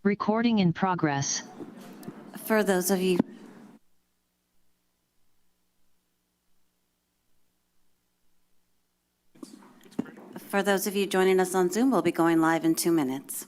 Recording in progress. For those of you joining us on Zoom, we'll be going live in 2 minutes.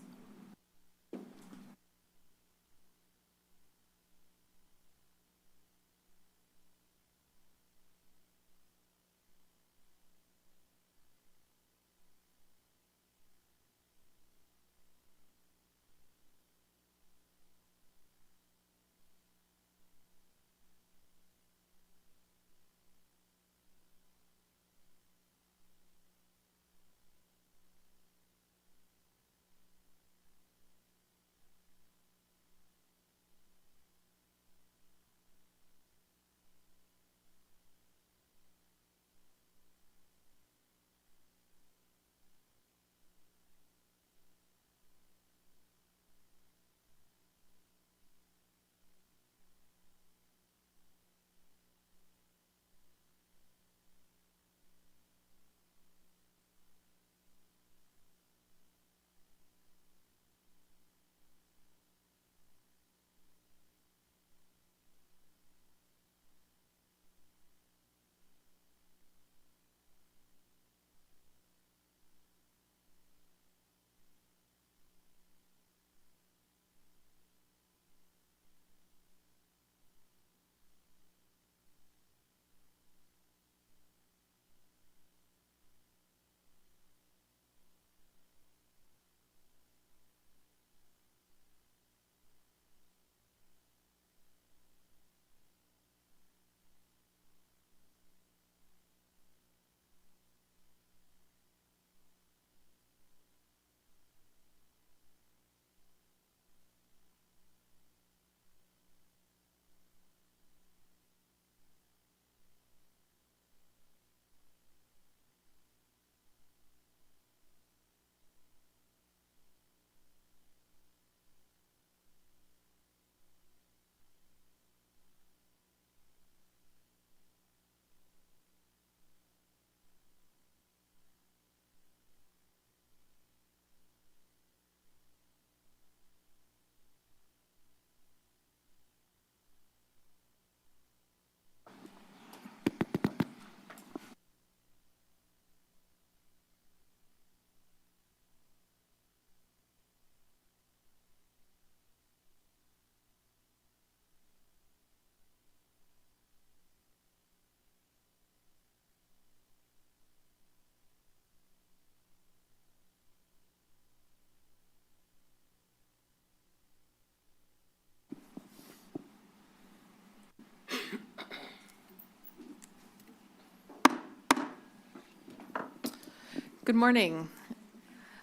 Good morning.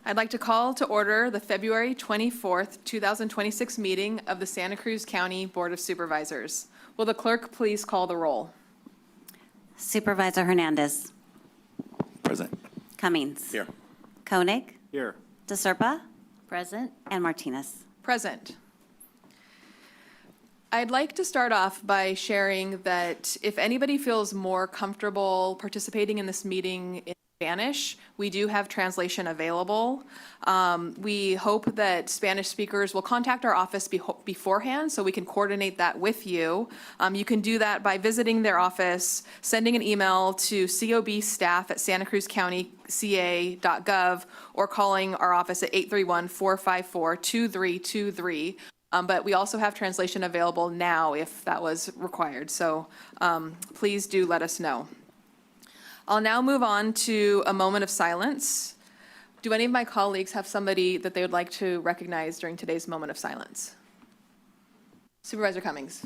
I'd like to call to order the February 24th, 2026 meeting of the Santa Cruz County Board of Supervisors. Will the clerk please call the roll? Supervisor Hernandez. Present. Cummings. Here. Koenig. Here. DeSerpa. Present. And Martinez. Present. I'd like to start off by sharing that if anybody feels more comfortable participating in this meeting in Spanish, we do have translation available. We hope that Spanish speakers will contact our office beforehand so we can coordinate that with you. You can do that by visiting their office, sending an email to cobstaff@santacruzcountyca.gov, or calling our office at 831-454-2323. But we also have translation available now if that was required. So please do let us know. I'll now move on to a moment of silence. Do any of my colleagues have somebody that they would like to recognize during today's moment of silence? Supervisor Cummings.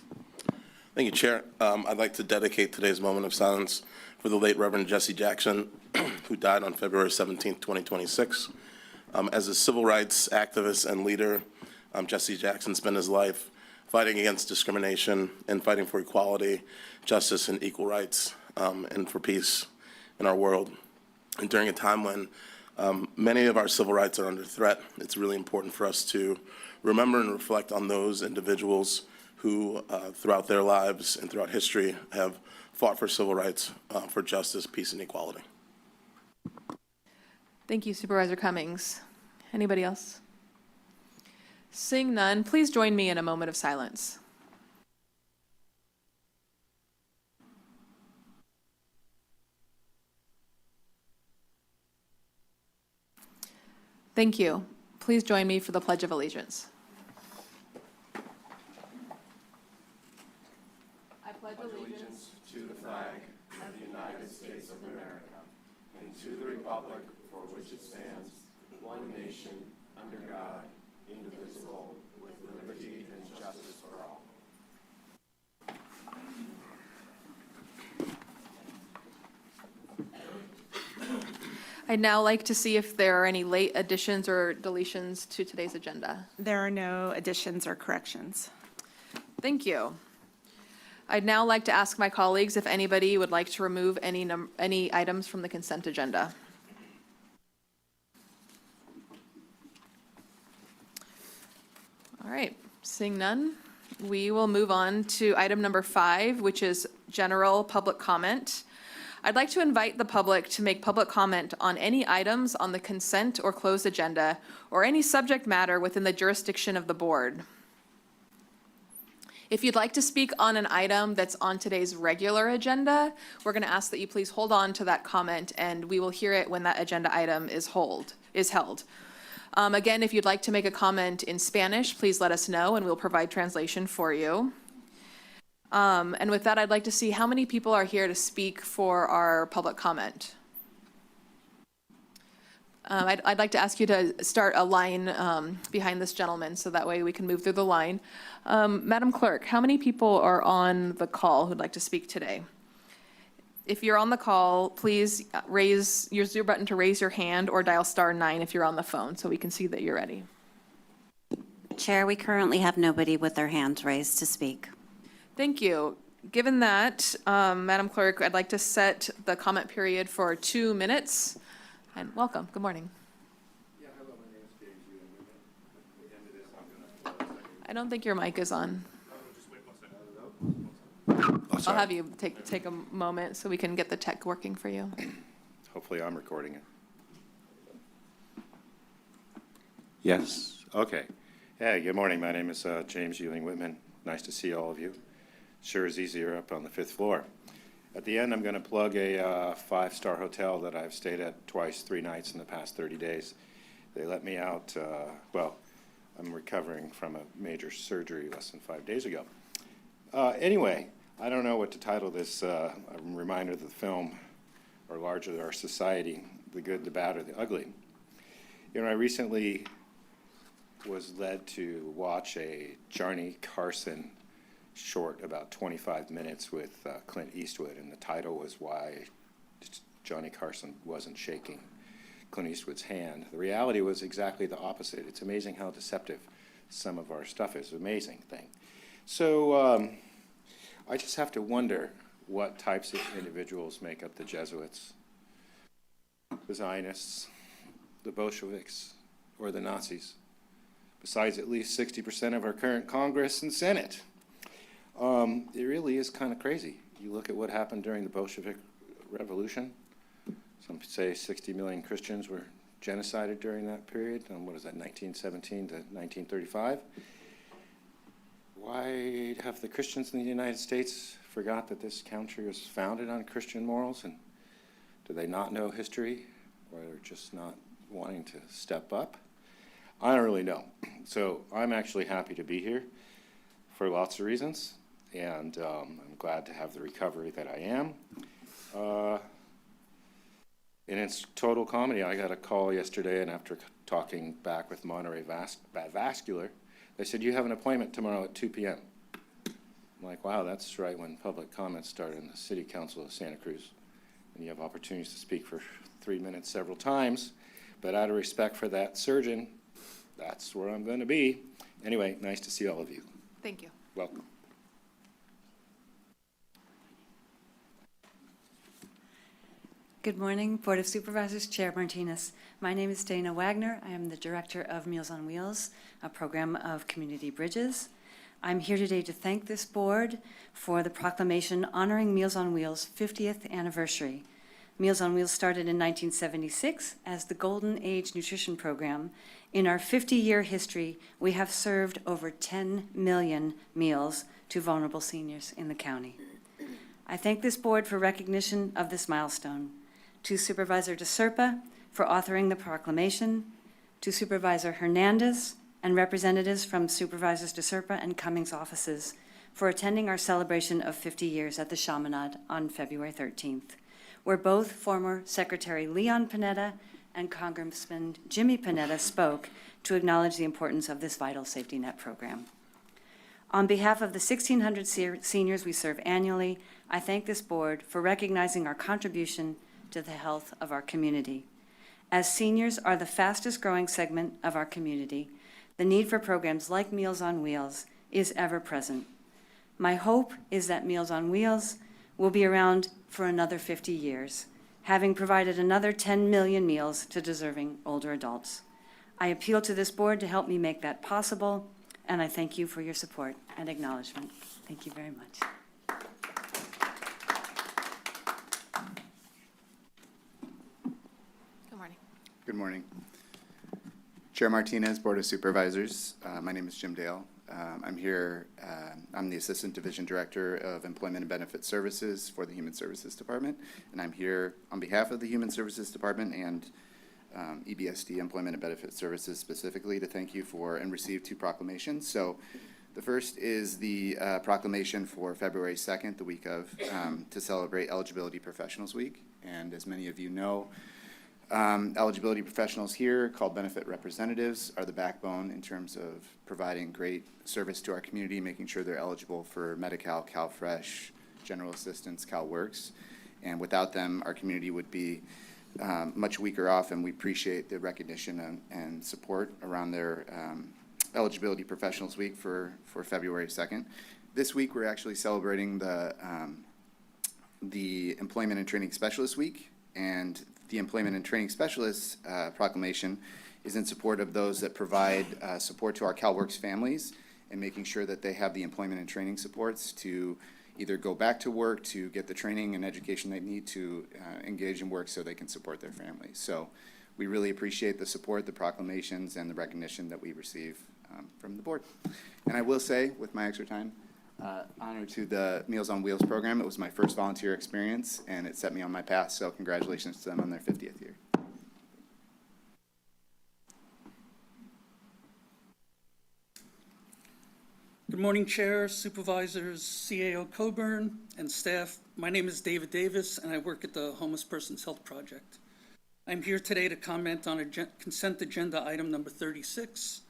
Thank you, Chair. I'd like to dedicate today's moment of silence for the late Reverend Jesse Jackson, who died on February 17th, 2026. As a civil rights activist and leader, Jesse Jackson spent his life fighting against discrimination and fighting for equality, justice, and equal rights, and for peace in our world. And during a time when many of our civil rights are under threat, it's really important for us to remember and reflect on those individuals who, throughout their lives and throughout history, have fought for civil rights, for justice, peace, and equality. Thank you, Supervisor Cummings. Anybody else? Seeing none, please join me in a moment of silence. Thank you. Please join me for the Pledge of Allegiance. I pledge allegiance To the flag of the United States of America and to the republic for which it stands, one nation, under God, indivisible, with liberty and justice for all. I'd now like to see if there are any late additions or deletions to today's agenda. There are no additions or corrections. Thank you. I'd now like to ask my colleagues if anybody would like to remove any items from the consent agenda. All right, seeing none, we will move on to item number 5, which is general public comment. I'd like to invite the public to make public comment on any items on the consent or closed agenda or any subject matter within the jurisdiction of the board. If you'd like to speak on an item that's on today's regular agenda, we're going to ask that you please hold on to that comment and we will hear it when that agenda item is held. Again, if you'd like to make a comment in Spanish, please let us know and we'll provide translation for you. And with that, I'd like to see how many people are here to speak for our public comment. I'd like to ask you to start a line behind this gentleman so that way we can move through the line. Madam Clerk, how many people are on the call who'd like to speak today? If you're on the call, please use your button to raise your hand or dial *9 if you're on the phone so we can see that you're ready. Chair, we currently have nobody with their hands raised to speak. Thank you. Given that, Madam Clerk, I'd like to set the comment period for 2 minutes. And welcome. Good morning. Yeah, hello, my name is James Ewing. At the end of this, I'm going to I don't think your mic is on. just wait 1 second. Oh, I'll have you take a moment so we can get the tech working for you. Hopefully I'm recording it. Yes, okay. Hey, good morning. My name is James Ewing Whitman. Nice to see all of you. Sure is easier up on the 5th floor. At the end, I'm going to plug a 5-star hotel that I've stayed at twice, 3 nights in the past 30 days. They let me out, well, I'm recovering from a major surgery less than 5 days ago. Anyway, I don't know what to title this, a reminder of the film, or larger our society, the good, the bad, or the ugly. You know, I recently was led to watch a Johnny Carson short, about 25 minutes, with Clint Eastwood, and the title was Why Johnny Carson Wasn't Shaking Clint Eastwood's Hand. The reality was exactly the opposite. It's amazing how deceptive some of our stuff is. Amazing thing. So I just have to wonder what types of individuals make up the Jesuits, the Zionists, the Bolsheviks, or the Nazis, besides at least 60% of our current Congress and Senate. It really is kind of crazy. You look at what happened during the Bolshevik Revolution. Some say 60 million Christians were genocided during that period. What is that, 1917 to 1935? Why have the Christians in the United States forgot that this country was founded on Christian morals? And do they not know history, or they're just not wanting to step up? I don't really know. So I'm actually happy to be here for lots of reasons, and I'm glad to have the recovery that I am. And it's total comedy. I got a call yesterday, and after talking back with Monterey Vascular, they said, you have an appointment tomorrow at 2 p.m. I'm like, wow, that's right when public comments start in the City Council of Santa Cruz. And you have opportunities to speak for 3 minutes several times. But out of respect for that surgeon, that's where I'm going to be. Anyway, nice to see all of you. Thank you. Welcome. Good morning, Board of Supervisors, Chair Martinez. My name is Dana Wagner. I am the Director of Meals on Wheels, a program of Community Bridges. I'm here today to thank this board for the proclamation honoring Meals on Wheels' 50th anniversary. Meals on Wheels started in 1976 as the Golden Age Nutrition Program. In our 50-year history, we have served over 10 million meals to vulnerable seniors in the county. I thank this board for recognition of this milestone, to Supervisor DeSerpa for authoring the proclamation, to Supervisor Hernandez and representatives from Supervisors DeSerpa and Cummings offices for attending our celebration of 50 years at the Chaminade on February 13th, where both former Secretary Leon Panetta and Congressman Jimmy Panetta spoke to acknowledge the importance of this vital safety net program. On behalf of the 1,600 seniors we serve annually, I thank this board for recognizing our contribution to the health of our community. As seniors are the fastest growing segment of our community, the need for programs like Meals on Wheels is ever present. My hope is that Meals on Wheels will be around for another 50 years, having provided another 10 million meals to deserving older adults. I appeal to this board to help me make that possible, and I thank you for your support and acknowledgement. Thank you very much. Good morning. Good morning. Chair Martinez, Board of Supervisors. My name is Jim Dale. I'm here, I'm the Assistant Division Director of Employment and Benefit Services for the Human Services Department, and I'm here on behalf of the Human Services Department and EBSD, Employment and Benefit Services specifically, to thank you for and receive two proclamations. So the first is the proclamation for February 2nd, the week of, to celebrate Eligibility Professionals Week. And as many of you know, eligibility professionals here, called benefit representatives, are the backbone in terms of providing great service to our community, making sure they're eligible for Medi-Cal, CalFresh, General Assistance, CalWorks. And without them, our community would be much weaker off, and we appreciate the recognition and support around their Eligibility Professionals Week for February 2nd. This week, we're actually celebrating the Employment and Training Specialist Week, and the Employment and Training Specialists proclamation is in support of those that provide support to our CalWorks families and making sure that they have the employment and training supports to either go back to work, to get the training and education they need to engage in work so they can support their families. So we really appreciate the support, the proclamations, and the recognition that we receive from the board. And I will say, with my extra time, honor to the Meals on Wheels program. It was my first volunteer experience, and it set me on my path, so congratulations to them on their 50th year. Good morning, Chair, Supervisors, CAO Coburn, and staff. My name is David Davis, and I work at the Homeless Persons Health Project. I'm here today to comment on consent agenda item number 36,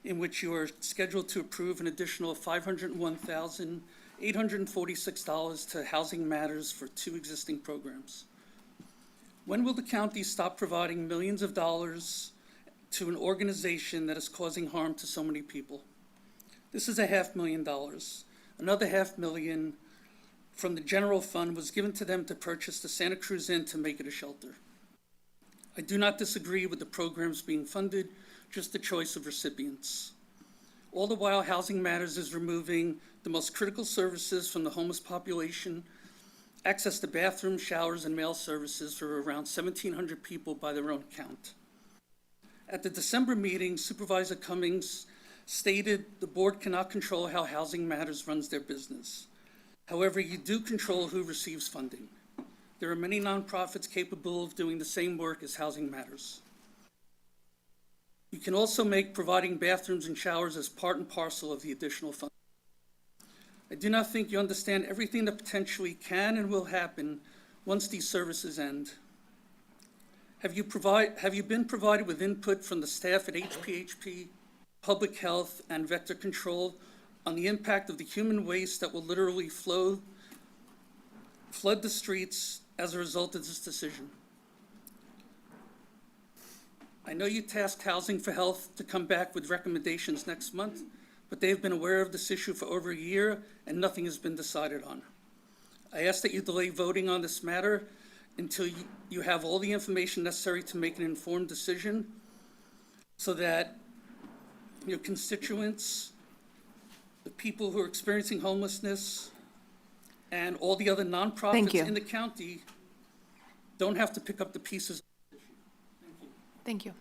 in which you are scheduled to approve an additional $501,846 to Housing Matters for two existing programs. When will the county stop providing millions of dollars to an organization that is causing harm to so many people? This is $500,000. Another $500,000 from the general fund was given to them to purchase the Santa Cruz Inn to make it a shelter. I do not disagree with the programs being funded, just the choice of recipients. All the while, Housing Matters is removing the most critical services from the homeless population, access to bathrooms, showers, and mail services for around 1,700 people by their own count. At the December meeting, Supervisor Cummings stated the board cannot control how Housing Matters runs their business. However, you do control who receives funding. There are many nonprofits capable of doing the same work as Housing Matters. You can also make providing bathrooms and showers as part and parcel of the additional funding. I do not think you understand everything that potentially can and will happen once these services end. Have you been provided with input from the staff at HPHP, Public Health, and Vector Control on the impact of the human waste that will literally flood the streets as a result of this decision? I know you tasked Housing for Health to come back with recommendations next month, but they've been aware of this issue for over a year and nothing has been decided on. I ask that you delay voting on this matter until you have all the information necessary to make an informed decision so that your constituents, the people who are experiencing homelessness, and all the other nonprofits in the county don't have to pick up the pieces. Thank you.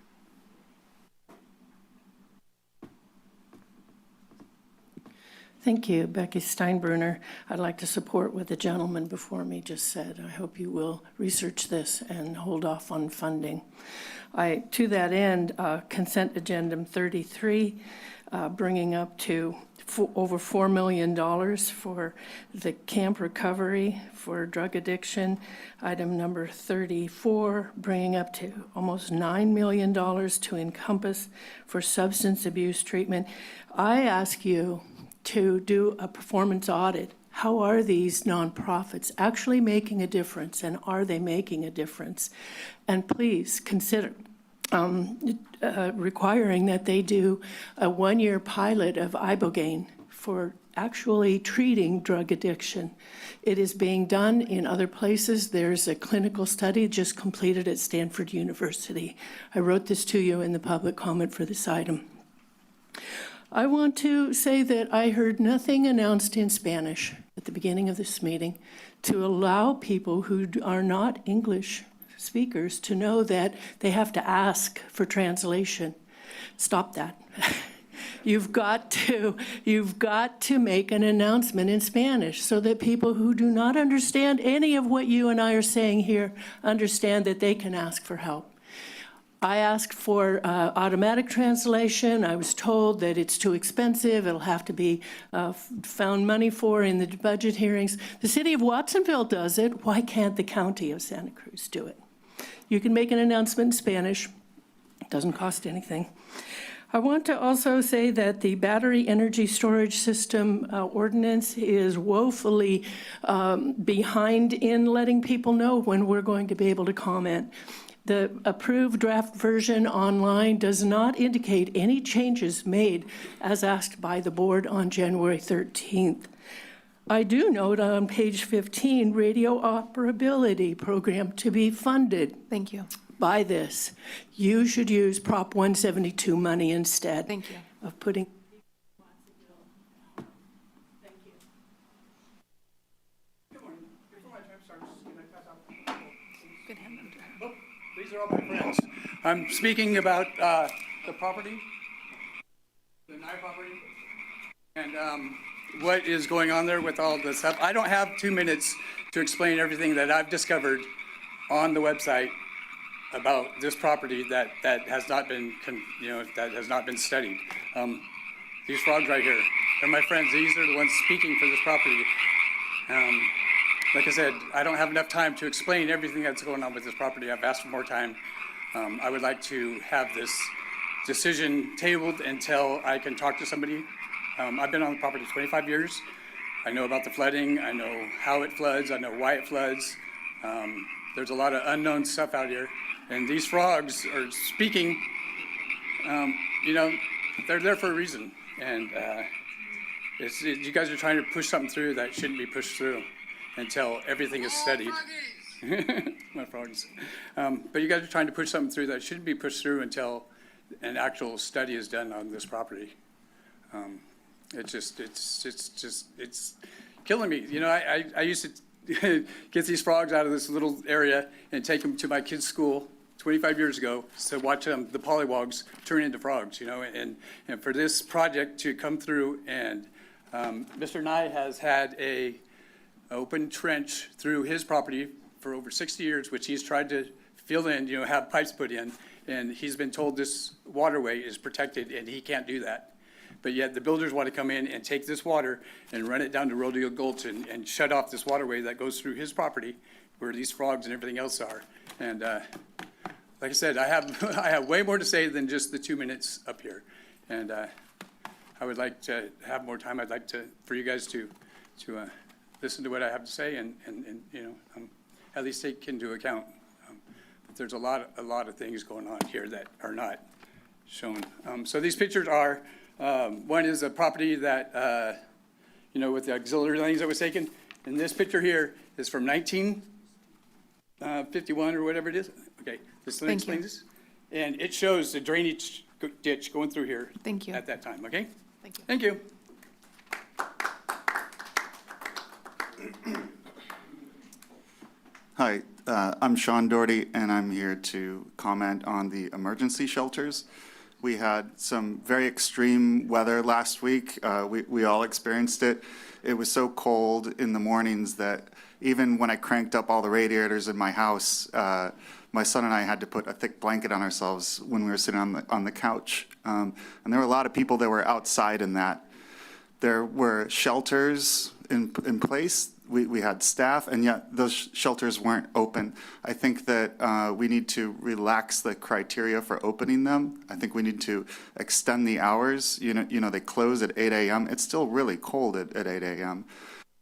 Thank you, Becky Steinbruner. I'd like to support what the gentleman before me just said. I hope you will research this and hold off on funding. To that end, consent addendum 33, bringing up to over $4 million for the camp recovery for drug addiction. Item number 34, bringing up to almost $9 million to Encompass for substance abuse treatment. I ask you to do a performance audit. How are these nonprofits actually making a difference, and are they making a difference? And please consider requiring that they do a one-year pilot of ibogaine for actually treating drug addiction. It is being done in other places. There's a clinical study just completed at Stanford University. I wrote this to you in the public comment for this item. I want to say that I heard nothing announced in Spanish at the beginning of this meeting to allow people who are not English speakers to know that they have to ask for translation. Stop that. You've got to make an announcement in Spanish so that people who do not understand any of what you and I are saying here understand that they can ask for help. I asked for automatic translation. I was told that it's too expensive. It'll have to be found money for in the budget hearings. The city of Watsonville does it. Why can't the county of Santa Cruz do it? You can make an announcement in Spanish. It doesn't cost anything. I want to also say that the battery energy storage system ordinance is woefully behind in letting people know when we're going to be able to comment. The approved draft version online does not indicate any changes made as asked by the board on January 13th. I do note on page 15, radio operability program to be funded. Thank you. By this. You should use Prop 172 money instead. Thank you. Of putting. Thank you. Good morning. Before my time starts, can I pass out? Good hand them to her. Oh, these are all my friends. I'm speaking about the property, the Nye property, and what is going on there with all this stuff. I don't have 2 minutes to explain everything that I've discovered on the website about this property that has not been, that has not been studied. These frogs right here, they're my friends. These are the ones speaking for this property. Like I said, I don't have enough time to explain everything that's going on with this property. I've asked for more time. I would like to have this decision tabled until I can talk to somebody. I've been on the property 25 years. I know about the flooding. I know how it floods. I know why it floods. There's a lot of unknown stuff out here. And these frogs are speaking, they're there for a reason. And you guys are trying to push something through that shouldn't be pushed through until everything is studied. My frogs. But you guys are trying to push something through that shouldn't be pushed through until an actual study is done on this property. It's killing me. I used to get these frogs out of this little area and take them to my kids' school 25 years ago to watch the pollywogs turn into frogs, and for this project to come through and Mr. Nye has had a open trench through his property for over 60 years, which he's tried to fill in, have pipes put in, and he's been told this waterway is protected and he can't do that. But yet the builders want to come in and take this water and run it down to Rodeo Gulch and shut off this waterway that goes through his property where these frogs and everything else are. And like I said, I have way more to say than just the 2 minutes up here. And I would like to have more time. I'd like for you guys to listen to what I have to say and at least take into account. But there's a lot of things going on here that are not shown. So these pictures are. One is a property that, with the auxiliary lanes that was taken. And this picture here is from 1951 or whatever it is. Okay, this explains this. And it shows the drainage ditch going through here. Thank you. At that time, okay? Thank you. Thank you. Hi, I'm Sean Doherty, and I'm here to comment on the emergency shelters. We had some very extreme weather last week. We all experienced it. It was so cold in the mornings that even when I cranked up all the radiators in my house, my son and I had to put a thick blanket on ourselves when we were sitting on the couch. And there were a lot of people that were outside in that. There were shelters in place. We had staff, and yet those shelters weren't open. I think that we need to relax the criteria for opening them. I think we need to extend the hours. You know, they close at 8 a.m. It's still really cold at 8 a.m.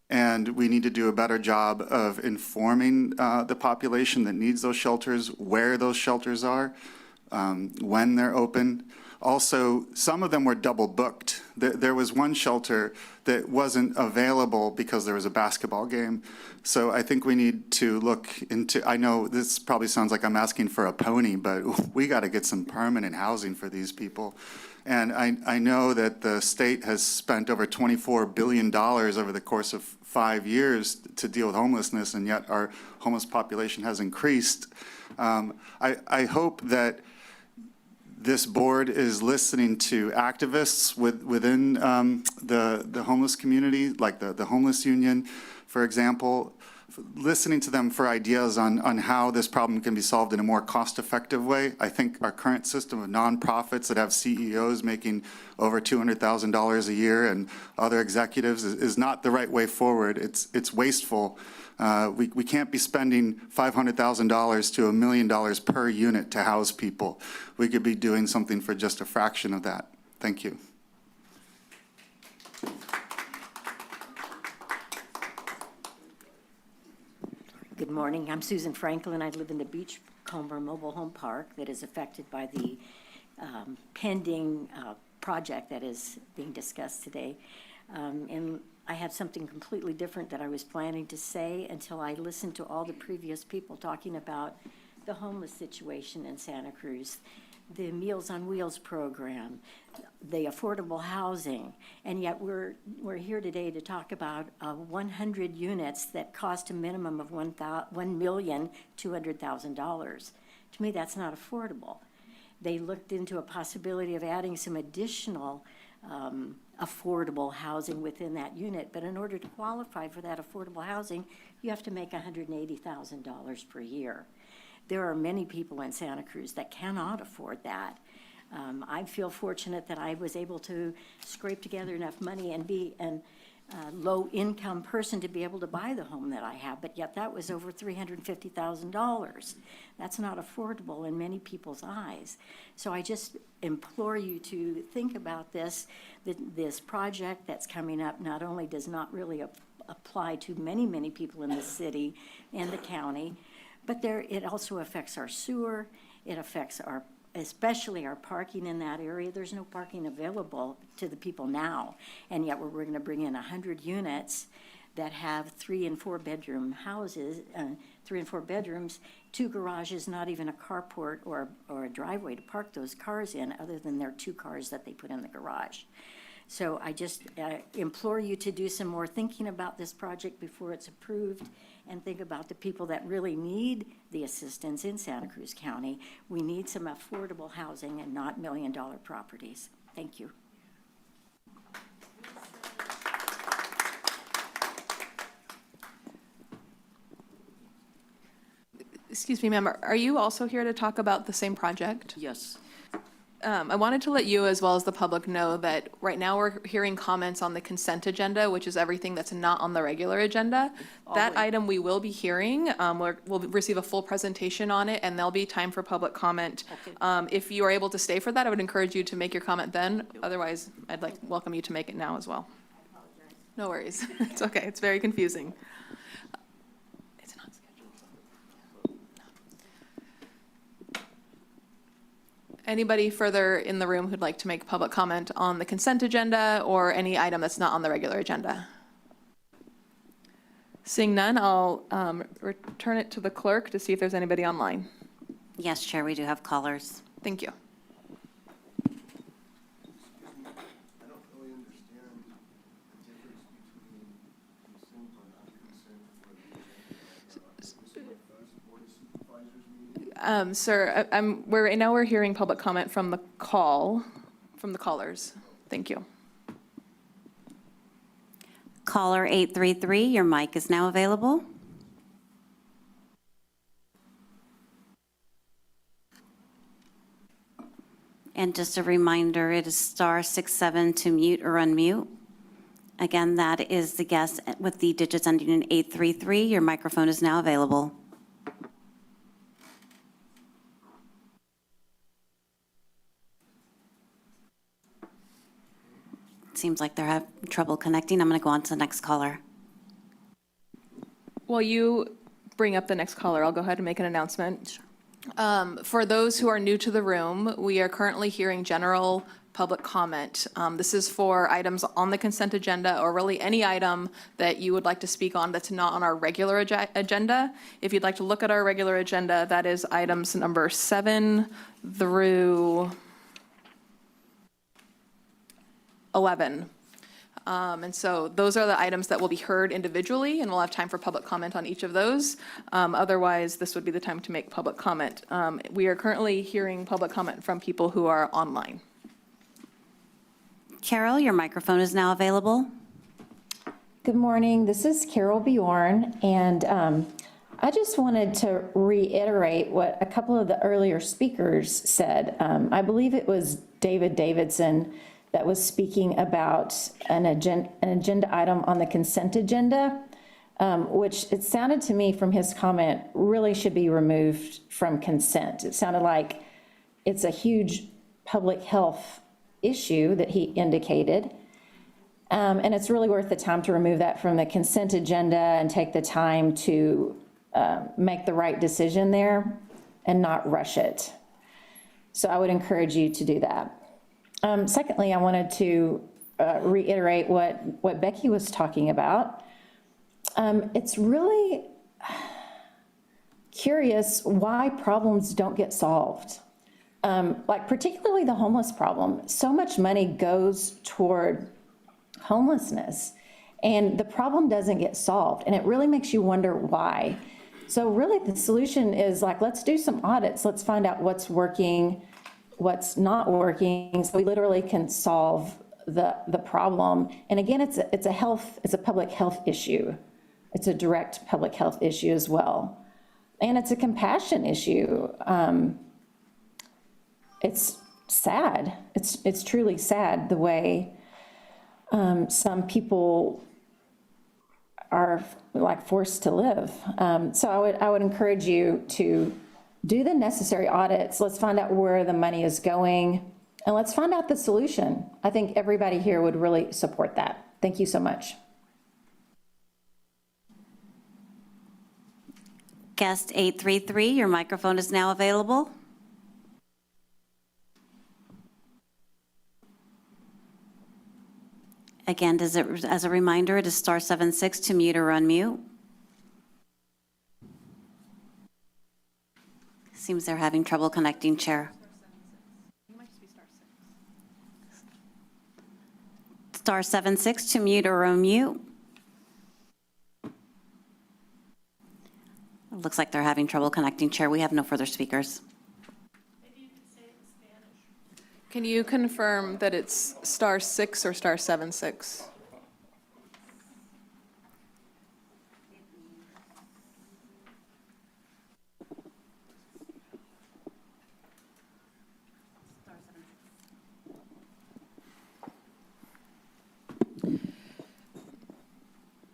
And we need to do a better job of informing the population that needs those shelters, where those shelters are, when they're open. Also, some of them were double booked. There was one shelter that wasn't available because there was a basketball game. So I think we need to look into, I know this probably sounds like I'm asking for a pony, but we got to get some permanent housing for these people. And I know that the state has spent over $24 billion over the course of 5 years to deal with homelessness, and yet our homeless population has increased. I hope that this board is listening to activists within the homeless community, like the Homeless Union, for example, listening to them for ideas on how this problem can be solved in a more cost-effective way. I think our current system of nonprofits that have CEOs making over $200,000 a year and other executives is not the right way forward. It's wasteful. We can't be spending $500,000 to $1 million per unit to house people. We could be doing something for just a fraction of that. Thank you. Good morning. I'm Susan Franklin. I live in the Beachcomber Mobile Home Park that is affected by the pending project that is being discussed today. And I had something completely different that I was planning to say until I listened to all the previous people talking about the homeless situation in Santa Cruz, the Meals on Wheels program, the affordable housing, and yet we're here today to talk about 100 units that cost a minimum of $1,200,000. To me, that's not affordable. They looked into a possibility of adding some additional affordable housing within that unit, but in order to qualify for that affordable housing, you have to make $180,000 per year. There are many people in Santa Cruz that cannot afford that. I feel fortunate that I was able to scrape together enough money and be a low-income person to be able to buy the home that I have, but yet that was over $350,000. That's not affordable in many people's eyes. So I just implore you to think about this. This project that's coming up not only does not really apply to many, many people in the city and the county, but it also affects our sewer. It affects especially our parking in that area. There's no parking available to the people now, and yet we're going to bring in 100 units that have 3 and 4 bedroom houses, 3 and 4 bedrooms, 2 garages, not even a carport or a driveway to park those cars in, other than their 2 cars that they put in the garage. So I just implore you to do some more thinking about this project before it's approved, and think about the people that really need the assistance in Santa Cruz County. We need some affordable housing and not million-dollar properties. Thank you. Excuse me, ma'am, are you also here to talk about the same project? Yes. I wanted to let you, as well as the public, know that right now we're hearing comments on the consent agenda, which is everything that's not on the regular agenda. That item we will be hearing. We'll receive a full presentation on it, and there'll be time for public comment. Okay. If you are able to stay for that, I would encourage you to make your comment then. Otherwise, I'd welcome you to make it now as well. No worries. It's okay. It's very confusing. It's not scheduled. Anybody further in the room who'd like to make public comment on the consent agenda or any item that's not on the regular agenda? Seeing none, I'll return it to the clerk to see if there's anybody online. Yes, Chair, we do have callers. Thank you. Sir, we're hearing public comment from the callers. Thank you. Caller 833, your mic is now available. And just a reminder, it is *67 to mute or unmute. Again, that is the guest with the digits ending in 833. Your microphone is now available. Seems like they're having trouble connecting. I'm going to go on to the next caller. While you bring up the next caller, I'll go ahead and make an announcement. For those who are new to the room, we are currently hearing general public comment. This is for items on the consent agenda, or really any item that you would like to speak on that's not on our regular agenda. If you'd like to look at our regular agenda, that is items number 7 through 11. And so those are the items that will be heard individually, and we'll have time for public comment on each of those. Otherwise, this would be the time to make public comment. We are currently hearing public comment from people who are online. Carol, your microphone is now available. Good morning. This is Carol Bjorn, and I just wanted to reiterate what a couple of the earlier speakers said. I believe it was David Davidson that was speaking about an agenda item on the consent agenda, which it sounded to me from his comment really should be removed from consent. It sounded like it's a huge public health issue that he indicated. And it's really worth the time to remove that from the consent agenda and take the time to make the right decision there and not rush it. So I would encourage you to do that. Secondly, I wanted to reiterate what Becky was talking about. It's really curious why problems don't get solved. Like particularly the homeless problem. So much money goes toward homelessness and the problem doesn't get solved, and it really makes you wonder why. So really the solution is like, let's do some audits. Let's find out what's working, what's not working, so we literally can solve the problem. And again, it's a public health issue. It's a direct public health issue as well. And it's a compassion issue. It's sad. It's truly sad the way some people are like forced to live. So I would encourage you to do the necessary audits. Let's find out where the money is going, and let's find out the solution. I think everybody here would really support that. Thank you so much. Guest 833, your microphone is now available. Again, as a reminder, it is *76 to mute or unmute. Seems they're having trouble connecting, Chair. *76 to mute or unmute. It looks like they're having trouble connecting, Chair. We have no further speakers. Maybe you could say it in Spanish. Can you confirm that it's *6 or *76?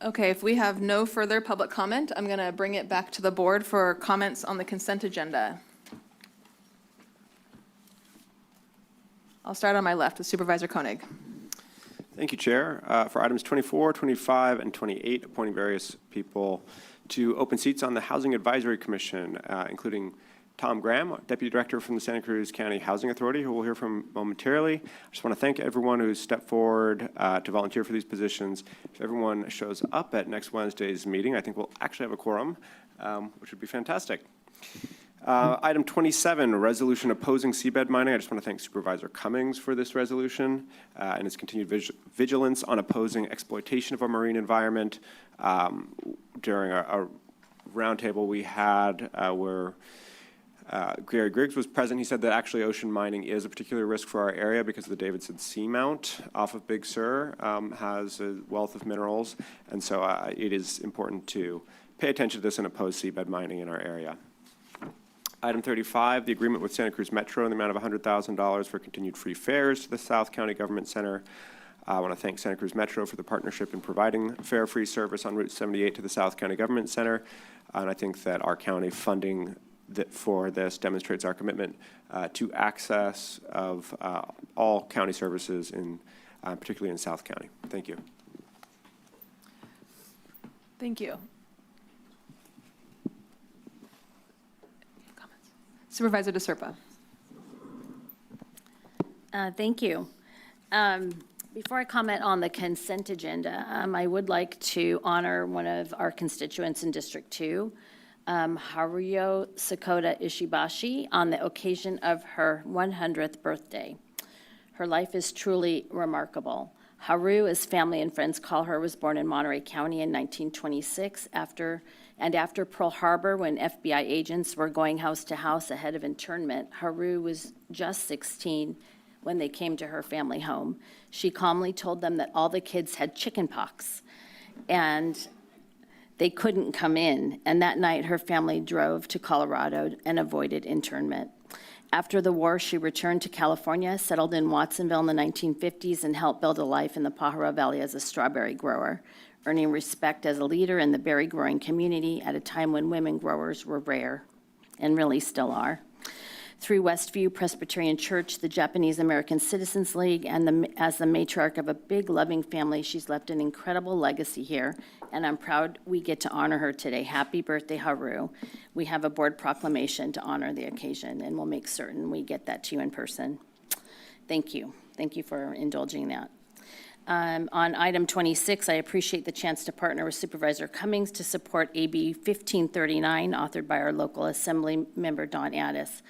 Okay, if we have no further public comment, I'm going to bring it back to the board for comments on the consent agenda. I'll start on my left with Supervisor Koenig. Thank you, Chair. For items 24, 25, and 28, appointing various people to open seats on the Housing Advisory Commission, including Tom Graham, Deputy Director from the Santa Cruz County Housing Authority, who we'll hear from momentarily. I just want to thank everyone who's stepped forward to volunteer for these positions. If everyone shows up at next Wednesday's meeting, I think we'll actually have a quorum, which would be fantastic. Item 27, resolution opposing seabed mining. I just want to thank Supervisor Cummings for this resolution and his continued vigilance on opposing exploitation of our marine environment. During a roundtable we had where Gary Griggs was present. He said that actually ocean mining is a particular risk for our area because the Davidson Seamount off of Big Sur has a wealth of minerals, and so it is important to pay attention to this and oppose seabed mining in our area. Item 35, the agreement with Santa Cruz Metro in the amount of $100,000 for continued free fares to the South County Government Center. I want to thank Santa Cruz Metro for the partnership in providing fare-free service on Route 78 to the South County Government Center, and I think that our county funding for this demonstrates our commitment to access of all county services, particularly in South County. Thank you. Thank you. Comments? Supervisor DeSerpa. Thank you. Before I comment on the consent agenda, I would like to honor one of our constituents in District 2, Haruyo Sakota Ishibashi, on the occasion of her 100th birthday. Her life is truly remarkable. Haru, as family and friends call her, was born in Monterey County in 1926 after Pearl Harbor, when FBI agents were going house to house ahead of internment. Haru was just 16 when they came to her family home. She calmly told them that all the kids had chicken pox and they couldn't come in. And that night, her family drove to Colorado and avoided internment. After the war, she returned to California, settled in Watsonville in the 1950s, and helped build a life in the Pajaro Valley as a strawberry grower, earning respect as a leader in the berry growing community at a time when women growers were rare, and really still are. Through Westview Presbyterian Church, the Japanese American Citizens League, and as the matriarch of a big, loving family, she's left an incredible legacy here, and I'm proud we get to honor her today. Happy birthday, Haru. We have a board proclamation to honor the occasion, and we'll make certain we get that to you in person. Thank you. Thank you for indulging that. On item 26, I appreciate the chance to partner with Supervisor Cummings to support AB 1539, authored by our local Assembly member, Don Addis.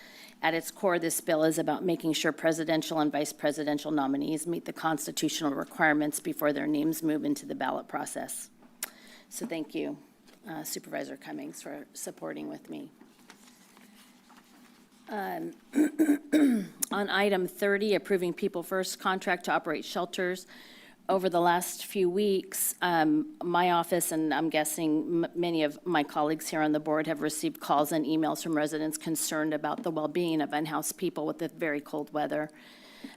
At its core, this bill is about making sure presidential and vice presidential nominees meet the constitutional requirements before their names move into the ballot process. So thank you, Supervisor Cummings, for supporting with me. On item 30, approving People First contract to operate shelters. Over the last few weeks, my office, and I'm guessing many of my colleagues here on the board, have received calls and emails from residents concerned about the well-being of unhoused people with the very cold weather.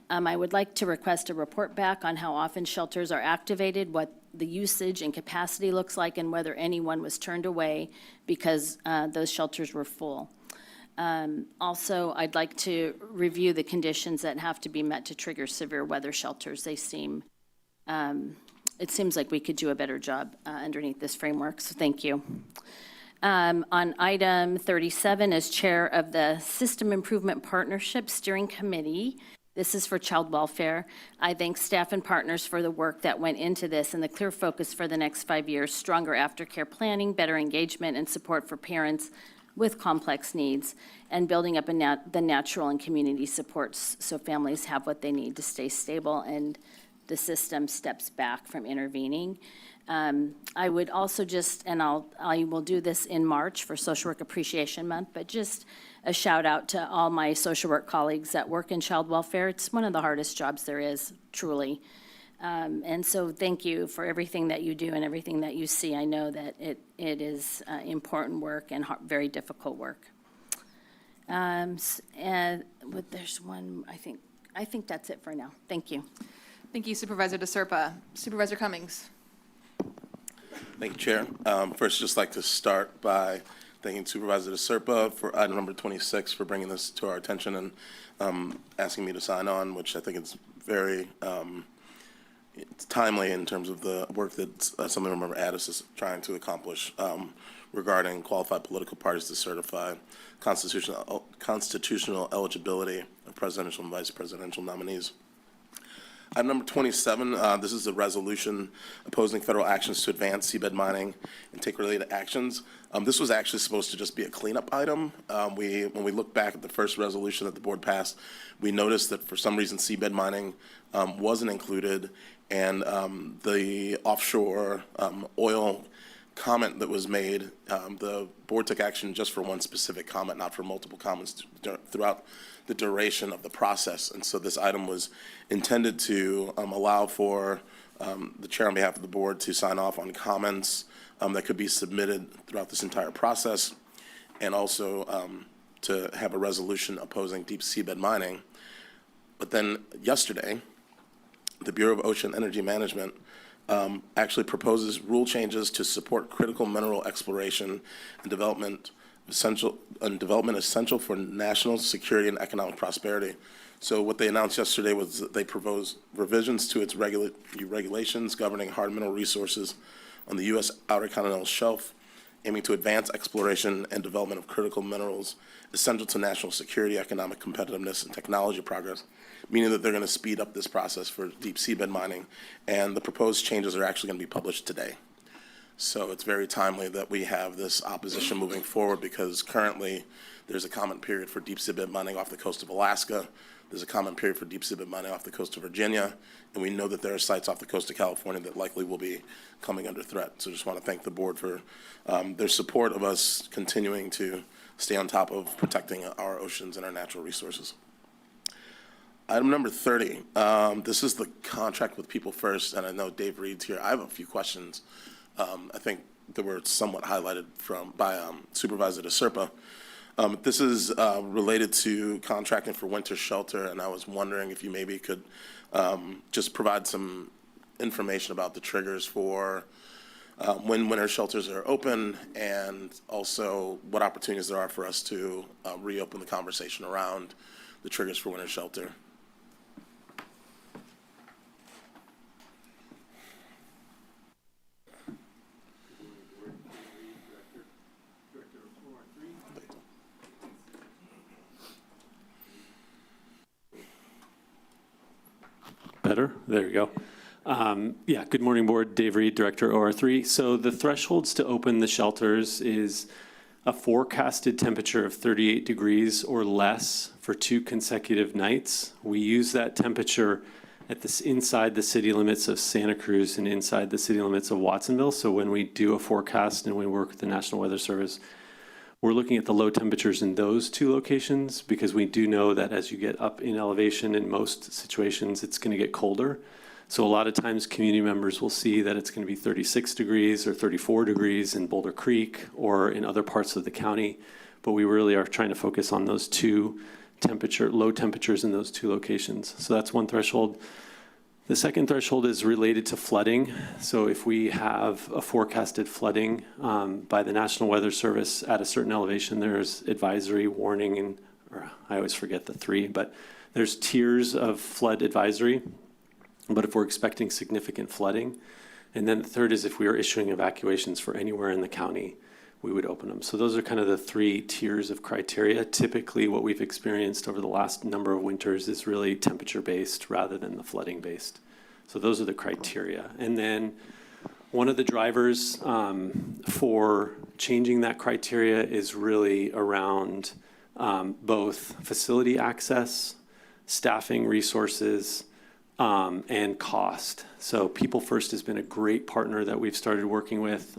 I would like to request a report back on how often shelters are activated, what the usage and capacity looks like, and whether anyone was turned away because those shelters were full. Also, I'd like to review the conditions that have to be met to trigger severe weather shelters. It seems like we could do a better job underneath this framework, so thank you. On item 37, as chair of the System Improvement Partnership Steering Committee, this is for child welfare. I thank staff and partners for the work that went into this and the clear focus for the next 5 years: stronger aftercare planning, better engagement and support for parents with complex needs, and building up the natural and community supports so families have what they need to stay stable and the system steps back from intervening. I would also just, and I will do this in March for Social Work Appreciation Month, but just a shout out to all my social work colleagues that work in child welfare. It's one of the hardest jobs there is, truly. And so thank you for everything that you do and everything that you see. I know that it is important work and very difficult work. There's one, I think that's it for now. Thank you. Thank you, Supervisor DeSerpa. Supervisor Cummings. Thank you, Chair. First, just like to start by thanking Supervisor DeSerpa for item number 26 for bringing this to our attention and asking me to sign on, which I think is very it's timely in terms of the work that Assemblymember Addis is trying to accomplish regarding qualified political parties to certify constitutional eligibility of presidential and vice presidential nominees. Item number 27, this is a resolution opposing federal actions to advance seabed mining and take related actions. This was actually supposed to just be a cleanup item. When we look back at the first resolution that the board passed, we noticed that for some reason seabed mining wasn't included, and the offshore oil comment that was made, the board took action just for one specific comment, not for multiple comments throughout the duration of the process. And so this item was intended to allow for the chair on behalf of the board to sign off on comments that could be submitted throughout this entire process, and also to have a resolution opposing deep seabed mining. But then yesterday, the Bureau of Ocean Energy Management actually proposes rule changes to support critical mineral exploration and development essential for national security and economic prosperity. So what they announced yesterday was that they proposed revisions to its regulations governing hard mineral resources on the U.S. Outer Continental Shelf, aiming to advance exploration and development of critical minerals essential to national security, economic competitiveness, and technology progress, meaning that they're going to speed up this process for deep seabed mining. And the proposed changes are actually going to be published today. So it's very timely that we have this opposition moving forward, because currently there's a comment period for deep seabed mining off the coast of Alaska. There's a comment period for deep seabed mining off the coast of Virginia. And we know that there are sites off the coast of California that likely will be coming under threat. So just want to thank the board for their support of us continuing to stay on top of protecting our oceans and our natural resources. Item number 30, this is the contract with People First, and I know Dave Reed's here. I have a few questions. I think that were somewhat highlighted by Supervisor DeSerpa. This is related to contracting for winter shelter, and I was wondering if you maybe could just provide some information about the triggers for when winter shelters are open, and also what opportunities there are for us to reopen the conversation around the triggers for winter shelter. Better? There you go. Yeah, good morning, Board. Dave Reed, Director, OR3. So the thresholds to open the shelters is a forecasted temperature of 38 degrees or less for 2 consecutive nights. We use that temperature at this inside the city limits of Santa Cruz and inside the city limits of Watsonville. So when we do a forecast and we work with the National Weather Service, we're looking at the low temperatures in those 2 locations, because we do know that as you get up in elevation, in most situations, it's going to get colder. So a lot of times community members will see that it's going to be 36 degrees or 34 degrees in Boulder Creek or in other parts of the county. But we really are trying to focus on those 2 low temperatures in those 2 locations. So that's one threshold. The second threshold is related to flooding. So if we have a forecasted flooding by the National Weather Service at a certain elevation, there's advisory, warning, or I always forget the 3, but there's tiers of flood advisory. But if we're expecting significant flooding, and then the third is if we are issuing evacuations for anywhere in the county, we would open them. So those are kind of the 3 tiers of criteria. Typically, what we've experienced over the last number of winters is really temperature-based rather than the flooding-based. So those are the criteria. And then one of the drivers for changing that criteria is really around both facility access, staffing resources, and cost. So People First has been a great partner that we've started working with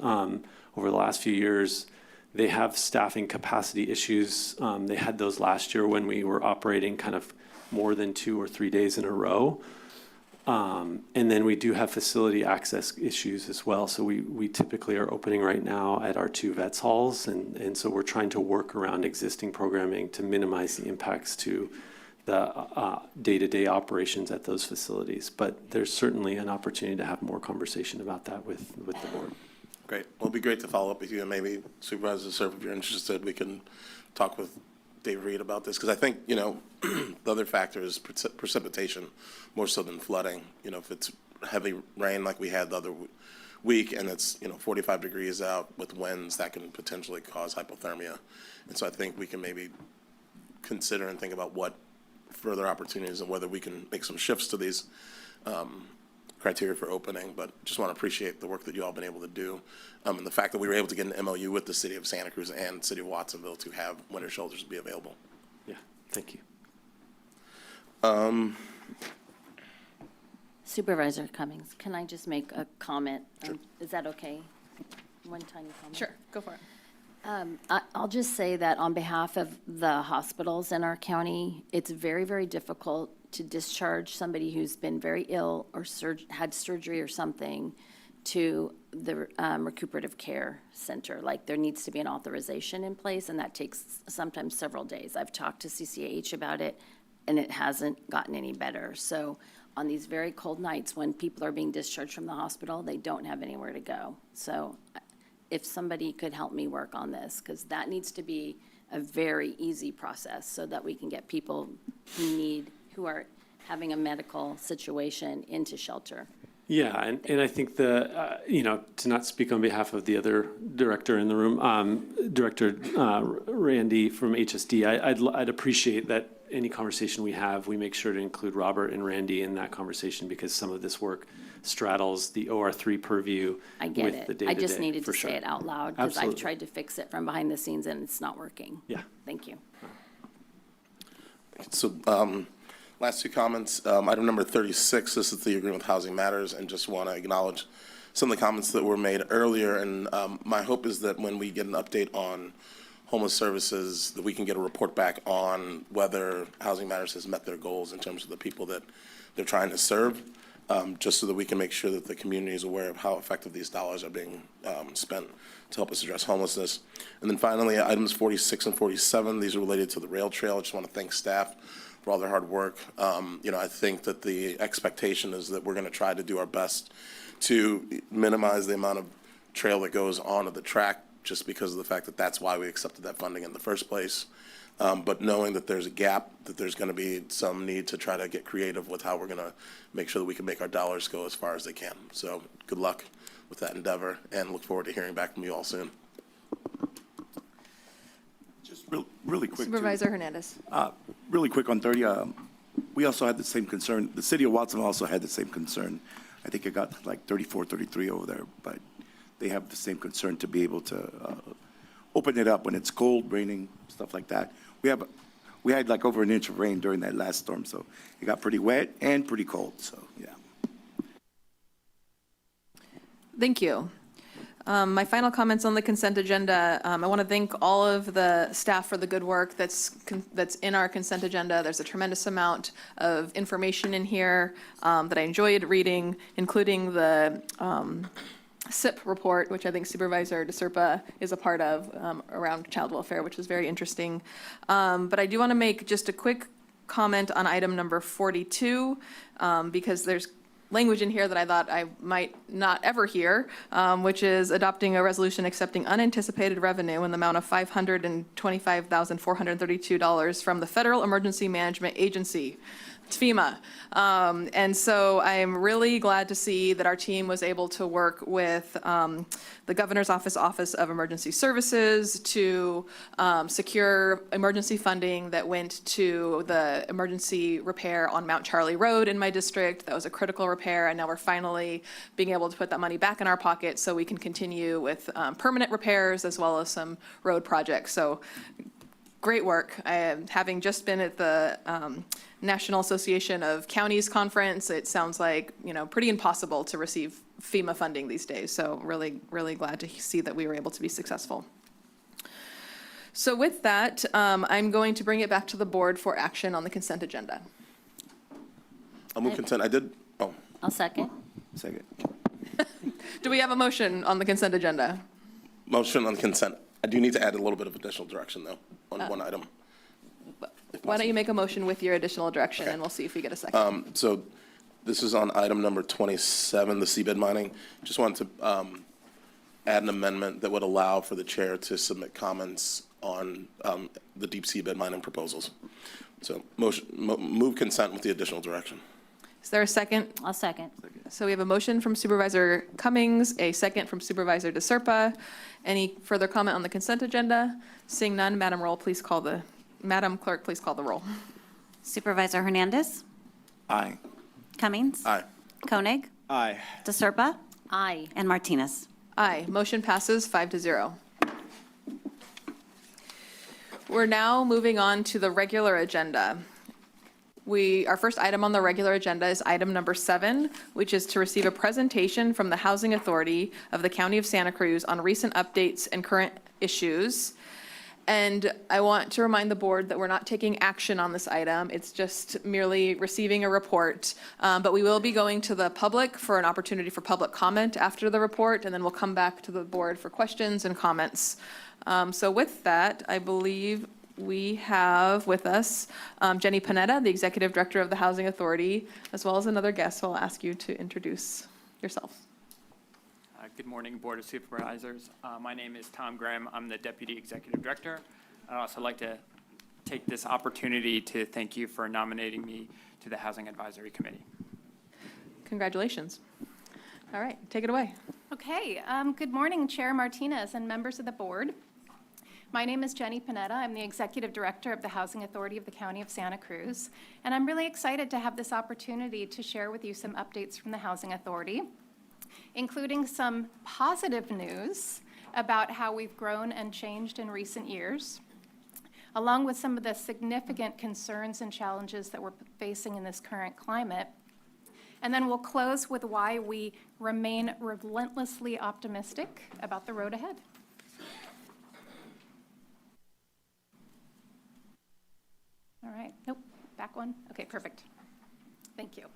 over the last few years. They have staffing capacity issues. They had those last year when we were operating kind of more than 2 or 3 days in a row. And then we do have facility access issues as well. So we typically are opening right now at our 2 vets halls. And so we're trying to work around existing programming to minimize the impacts to the day-to-day operations at those facilities. But there's certainly an opportunity to have more conversation about that with the board. Great. Well, it'd be great to follow up with you, and maybe Supervisor DeSerpa, if you're interested, we can talk with Dave Reed about this, because I think, the other factor is precipitation more so than flooding. If it's heavy rain like we had the other week and it's, 45 degrees out with winds, that can potentially cause hypothermia. And so I think we can maybe consider and think about what further opportunities and whether we can make some shifts to these criteria for opening. But just want to appreciate the work that you all been able to do, and the fact that we were able to get an MOU with the city of Santa Cruz and city of Watsonville to have winter shelters be available. Yeah, thank you. Supervisor Cummings, can I just make a comment? Sure. Is that okay? one tiny comment? Sure, go for it. I'll just say that on behalf of the hospitals in our county, it's very, very difficult to discharge somebody who's been very ill or had surgery or something to the recuperative care center. Like, there needs to be an authorization in place, and that takes sometimes several days. I've talked to CCAH about it, and it hasn't gotten any better. So on these very cold nights when people are being discharged from the hospital, they don't have anywhere to go. So if somebody could help me work on this, because that needs to be a very easy process so that we can get people who are having a medical situation into shelter. Yeah, and I think to not speak on behalf of the other director in the room, Director Randy from HSD, I'd appreciate that any conversation we have, we make sure to include Robert and Randy in that conversation, because some of this work straddles the OR3 purview I get with it. the day-to-day. I just needed to for say sure. it out loud, because I've Absolutely. tried to fix it from behind the scenes and it's not working. Yeah. Thank you. So, last two comments. Item number 36, this is the agreement with Housing Matters, and just want to acknowledge some of the comments that were made earlier. And my hope is that when we get an update on homeless services, that we can get a report back on whether Housing Matters has met their goals in terms of the people that they're trying to serve, just so that we can make sure that the community is aware of how effective these dollars are being spent to help us address homelessness. And then finally, items 46 and 47, these are related to the rail trail. I just want to thank staff for all their hard work. I think that the expectation is that we're going to try to do our best to minimize the amount of trail that goes onto the track, just because of the fact that that's why we accepted that funding in the first place. But knowing that there's a gap, that there's going to be some need to try to get creative with how we're going to make sure that we can make our dollars go as far as they can. So good luck with that endeavor, and look forward to hearing back from you all soon. Just really quick. Supervisor Hernandez. Really quick on 30, we also had the same concern. The city of Watson also had the same concern. I think it got like 34, 33 over there, but they have the same concern to be able to open it up when it's cold, raining, stuff like that. We had like over an inch of rain during that last storm, so it got pretty wet and pretty cold, so yeah. Thank you. My final comments on the consent agenda. I want to thank all of the staff for the good work that's in our consent agenda. There's a tremendous amount of information in here that I enjoyed reading, including the SIP report, which I think Supervisor DeSerpa is a part of, around child welfare, which is very interesting. But I do want to make just a quick comment on item number 42, because there's language in here that I thought I might not ever hear, which is adopting a resolution accepting unanticipated revenue in the amount of $525,432 from the Federal Emergency Management Agency. It's FEMA. And so I'm really glad to see that our team was able to work with the Governor's Office of Emergency Services to secure emergency funding that went to the emergency repair on Mount Charlie Road in my district. That was a critical repair, and now we're finally being able to put that money back in our pocket so we can continue with permanent repairs as well as some road projects. So great work. Having just been at the National Association of Counties Conference, it sounds like, pretty impossible to receive FEMA funding these days. So really, really glad to see that we were able to be successful. So with that, I'm going to bring it back to the board for action on the consent agenda. I'll move consent. I'll second. Second. Do we have a motion on the consent agenda? Motion on consent. I do need to add a little bit of additional direction, though, on one item. Why don't you make a motion with your additional direction, Okay. and we'll see if we get a second. So this is on item number 27, the seabed mining. Just wanted to add an amendment that would allow for the chair to submit comments on the deep seabed mining proposals. So move consent with the additional direction. Is there a second? I'll second. So we have a motion from Supervisor Cummings, a second from Supervisor DeSerpa. Any further comment on the consent agenda? Seeing none, Madam Clerk, please call the roll. Supervisor Hernandez? Aye. Cummings? Aye. Koenig? Aye. DeSerpa? Aye. And Martinez? Aye. Motion passes 5-0. We're now moving on to the regular agenda. Our first item on the regular agenda is item number 7, which is to receive a presentation from the Housing Authority of the County of Santa Cruz on recent updates and current issues. And I want to remind the board that we're not taking action on this item. It's just merely receiving a report. But we will be going to the public for an opportunity for public comment after the report, and then we'll come back to the board for questions and comments. So with that, I believe we have with us Jenny Panetta, the Executive Director of the Housing Authority, as well as another guest. So I'll ask you to introduce yourself. Good morning, Board of Supervisors. My name is Tom Graham. I'm the Deputy Executive Director. I'd also like to take this opportunity to thank you for nominating me to the Housing Advisory Committee. Congratulations. All right, take it away. Okay, good morning, Chair Martinez and members of the board. My name is Jenny Panetta. I'm the Executive Director of the Housing Authority of the County of Santa Cruz, and I'm really excited to have this opportunity to share with you some updates from the Housing Authority, including some positive news about how we've grown and changed in recent years, along with some of the significant concerns and challenges that we're facing in this current climate. And then we'll close with why we remain relentlessly optimistic about the road ahead. All right, nope, back one. Okay, perfect. Thank you.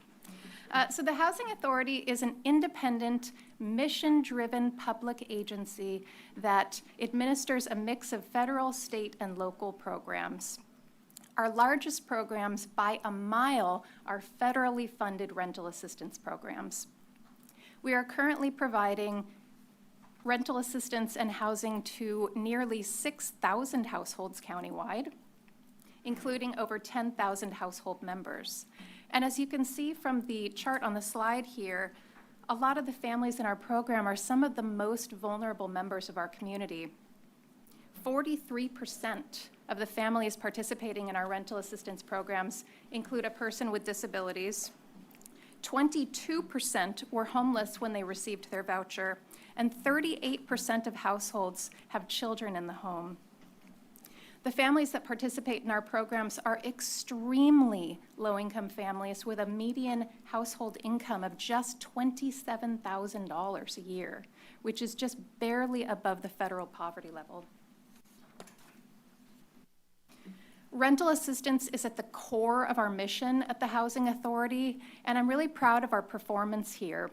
So the Housing Authority is an independent, mission-driven public agency that administers a mix of federal, state, and local programs. Our largest programs, by a mile, are federally funded rental assistance programs. We are currently providing rental assistance and housing to nearly 6,000 households countywide, including over 10,000 household members. And as you can see from the chart on the slide here, a lot of the families in our program are some of the most vulnerable members of our community. 43% of the families participating in our rental assistance programs include a person with disabilities. 22% were homeless when they received their voucher, and 38% of households have children in the home. The families that participate in our programs are extremely low-income families with a median household income of just $27,000 a year, which is just barely above the federal poverty level. Rental assistance is at the core of our mission at the Housing Authority, and I'm really proud of our performance here.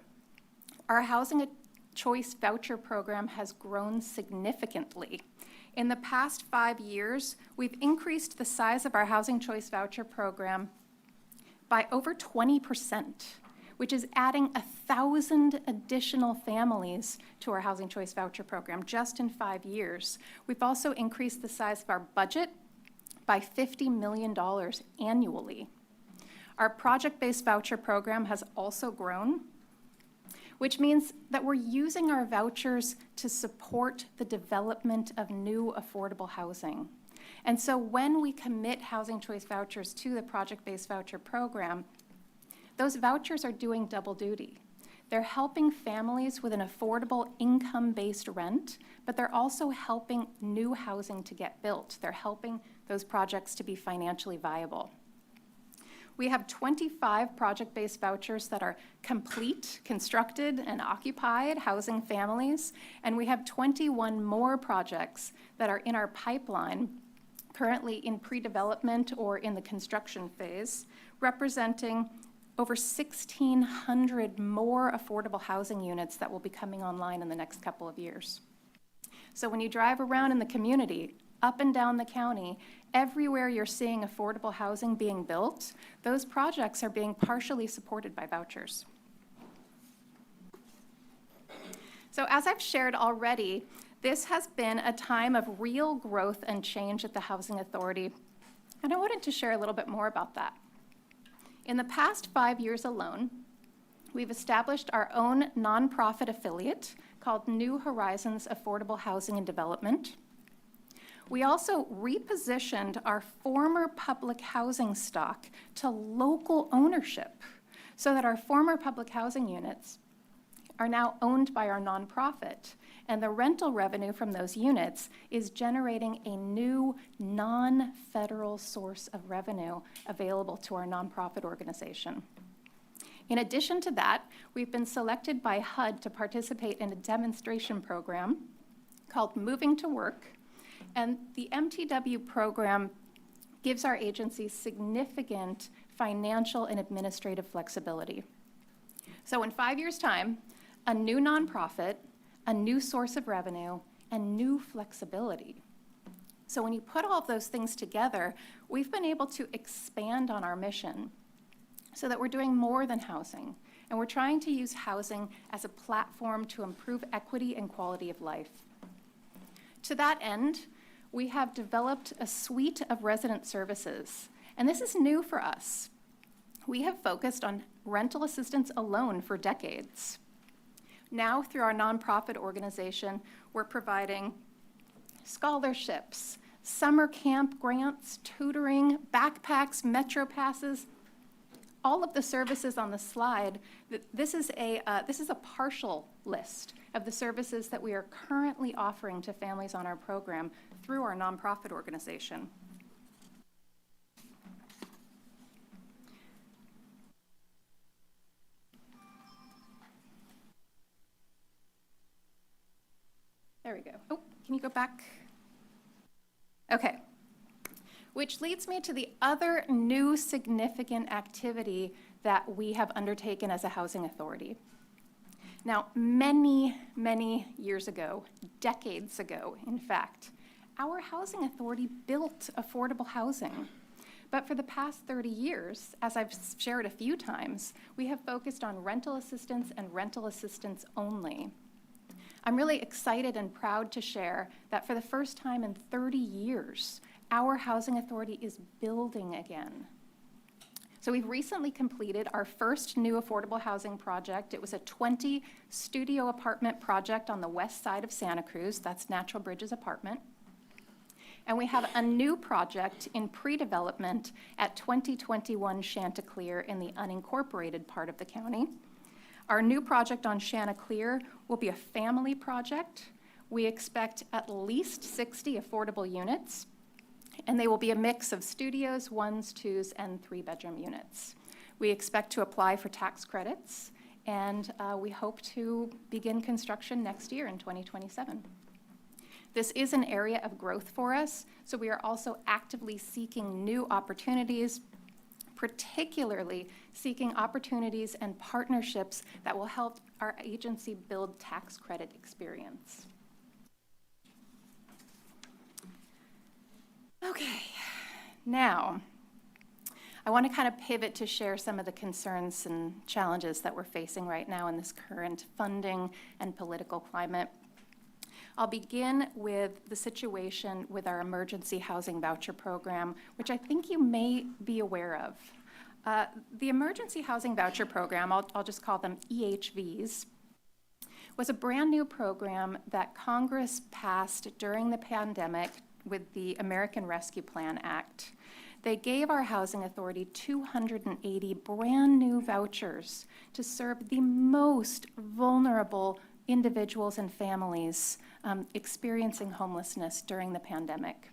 Our Housing Choice Voucher Program has grown significantly. In the past 5 years, we've increased the size of our Housing Choice Voucher Program by over 20%, which is adding 1,000 additional families to our Housing Choice Voucher Program just in 5 years. We've also increased the size of our budget by $50 million annually. Our project-based voucher program has also grown, which means that we're using our vouchers to support the development of new affordable housing. And so when we commit Housing Choice Vouchers to the project-based voucher program, those vouchers are doing double duty. They're helping families with an affordable income-based rent, but they're also helping new housing to get built. They're helping those projects to be financially viable. We have 25 project-based vouchers that are complete, constructed, and occupied housing families, and we have 21 more projects that are in our pipeline, currently in pre-development or in the construction phase, representing over 1,600 more affordable housing units that will be coming online in the next couple of years. So when you drive around in the community, up and down the county, everywhere you're seeing affordable housing being built, those projects are being partially supported by vouchers. So as I've shared already, this has been a time of real growth and change at the Housing Authority, and I wanted to share a little bit more about that. In the past 5 years alone, we've established our own nonprofit affiliate called New Horizons Affordable Housing and Development. We also repositioned our former public housing stock to local ownership so that our former public housing units are now owned by our nonprofit. And the rental revenue from those units is generating a new non-federal source of revenue available to our nonprofit organization. In addition to that, we've been selected by HUD to participate in a demonstration program called Moving to Work. And the MTW program gives our agency significant financial and administrative flexibility. So in 5 years' time, a new nonprofit, a new source of revenue, and new flexibility. So when you put all of those things together, we've been able to expand on our mission so that we're doing more than housing. And we're trying to use housing as a platform to improve equity and quality of life. To that end, we have developed a suite of resident services. And this is new for us. We have focused on rental assistance alone for decades. Now, through our nonprofit organization, we're providing scholarships, summer camp grants, tutoring, backpacks, metro passes, all of the services on the slide. This is a partial list of the services that we are currently offering to families on our program through our nonprofit organization. There we go. Oh, can you go back? Okay. Which leads me to the other new significant activity that we have undertaken as a housing authority. Now, many, many years ago, decades ago, in fact, our housing authority built affordable housing. But for the past 30 years, as I've shared a few times, we have focused on rental assistance and rental assistance only. I'm really excited and proud to share that for the first time in 30 years, our housing authority is building again. So we've recently completed our first new affordable housing project. It was a 20-studio apartment project on the west side of Santa Cruz. That's Natural Bridge's apartment. And we have a new project in pre-development at 2021 Chanticleer in the unincorporated part of the county. Our new project on Chanticleer will be a family project. We expect at least 60 affordable units, and they will be a mix of studios, 1s, 2s, and 3-bedroom units. We expect to apply for tax credits, and we hope to begin construction next year in 2027. This is an area of growth for us, so we are also actively seeking new opportunities, particularly seeking opportunities and partnerships that will help our agency build tax credit experience. Okay, now I want to kind of pivot to share some of the concerns and challenges that we're facing right now in this current funding and political climate. I'll begin with the situation with our emergency housing voucher program, which I think you may be aware of. The emergency housing voucher program, I'll just call them EHVs, was a brand new program that Congress passed during the pandemic with the American Rescue Plan Act. They gave our housing authority 280 brand new vouchers to serve the most vulnerable individuals and families experiencing homelessness during the pandemic.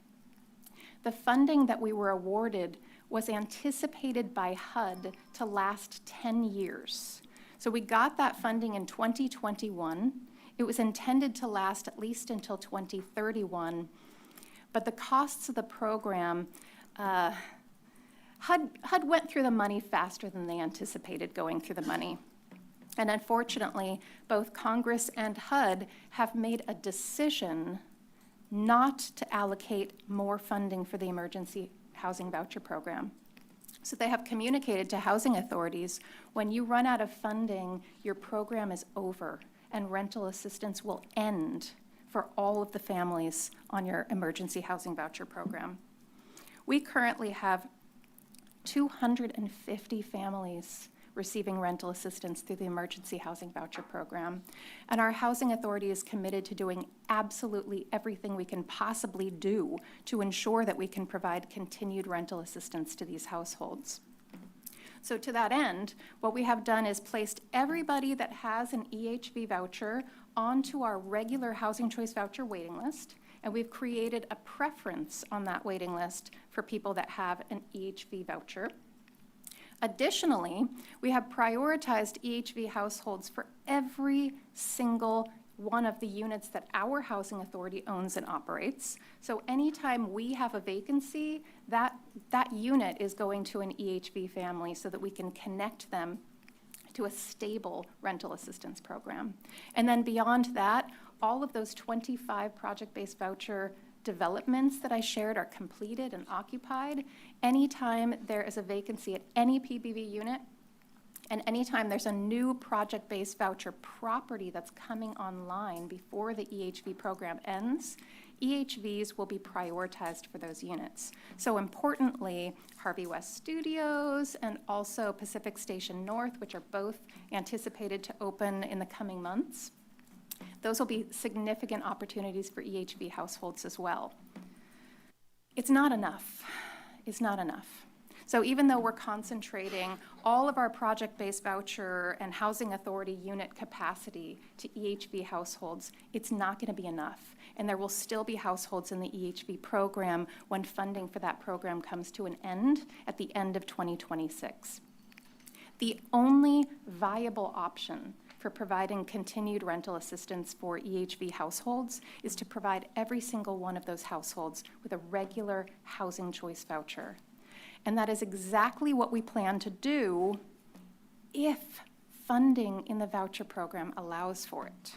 The funding that we were awarded was anticipated by HUD to last 10 years. So we got that funding in 2021. It was intended to last at least until 2031. But the costs of the program, HUD went through the money faster than they anticipated going through the money. And unfortunately, both Congress and HUD have made a decision not to allocate more funding for the emergency housing voucher program. So they have communicated to housing authorities, when you run out of funding, your program is over and rental assistance will end for all of the families on your emergency housing voucher program. We currently have 250 families receiving rental assistance through the emergency housing voucher program. And our housing authority is committed to doing absolutely everything we can possibly do to ensure that we can provide continued rental assistance to these households. So to that end, what we have done is placed everybody that has an EHV voucher onto our regular Housing Choice Voucher waiting list, and we've created a preference on that waiting list for people that have an EHV voucher. Additionally, we have prioritized EHV households for every single one of the units that our housing authority owns and operates. So anytime we have a vacancy, that unit is going to an EHV family so that we can connect them to a stable rental assistance program. And then beyond that, all of those 25 project-based voucher developments that I shared are completed and occupied. Anytime there is a vacancy at any PBV unit, and anytime there's a new project-based voucher property that's coming online before the EHV program ends, EHVs will be prioritized for those units. So importantly, Harvey West Studios and also Pacific Station North, which are both anticipated to open in the coming months, those will be significant opportunities for EHV households as well. It's not enough. It's not enough. So even though we're concentrating all of our project-based voucher and housing authority unit capacity to EHV households, it's not going to be enough. And there will still be households in the EHV program when funding for that program comes to an end at the end of 2026. The only viable option for providing continued rental assistance for EHV households is to provide every single one of those households with a regular housing choice voucher. And that is exactly what we plan to do if funding in the voucher program allows for it.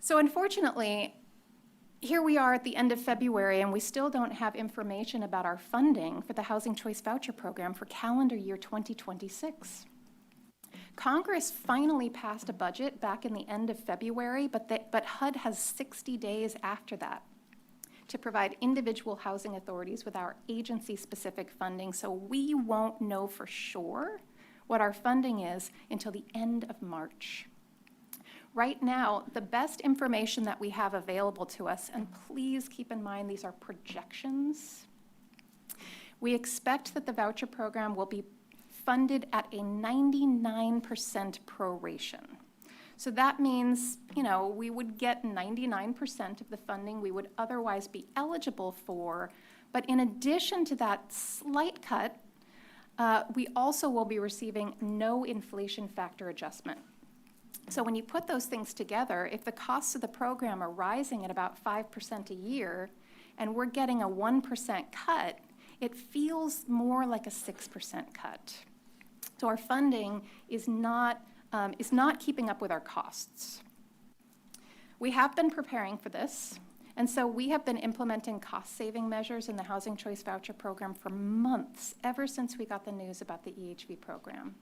So unfortunately, here we are at the end of February, and we still don't have information about our funding for the Housing Choice Voucher Program for calendar year 2026. Congress finally passed a budget back in the end of February, but HUD has 60 days after that to provide individual housing authorities with our agency-specific funding, so we won't know for sure what our funding is until the end of March. Right now, the best information that we have available to us, and please keep in mind these are projections, we expect that the voucher program will be funded at a 99% proration. So that means, we would get 99% of the funding we would otherwise be eligible for, but in addition to that slight cut, we also will be receiving no inflation factor adjustment. So when you put those things together, if the costs of the program are rising at about 5% a year, and we're getting a 1% cut, it feels more like a 6% cut. So our funding is not keeping up with our costs. We have been preparing for this, and so we have been implementing cost-saving measures in the Housing Choice Voucher Program for months, ever since we got the news about the EHV program.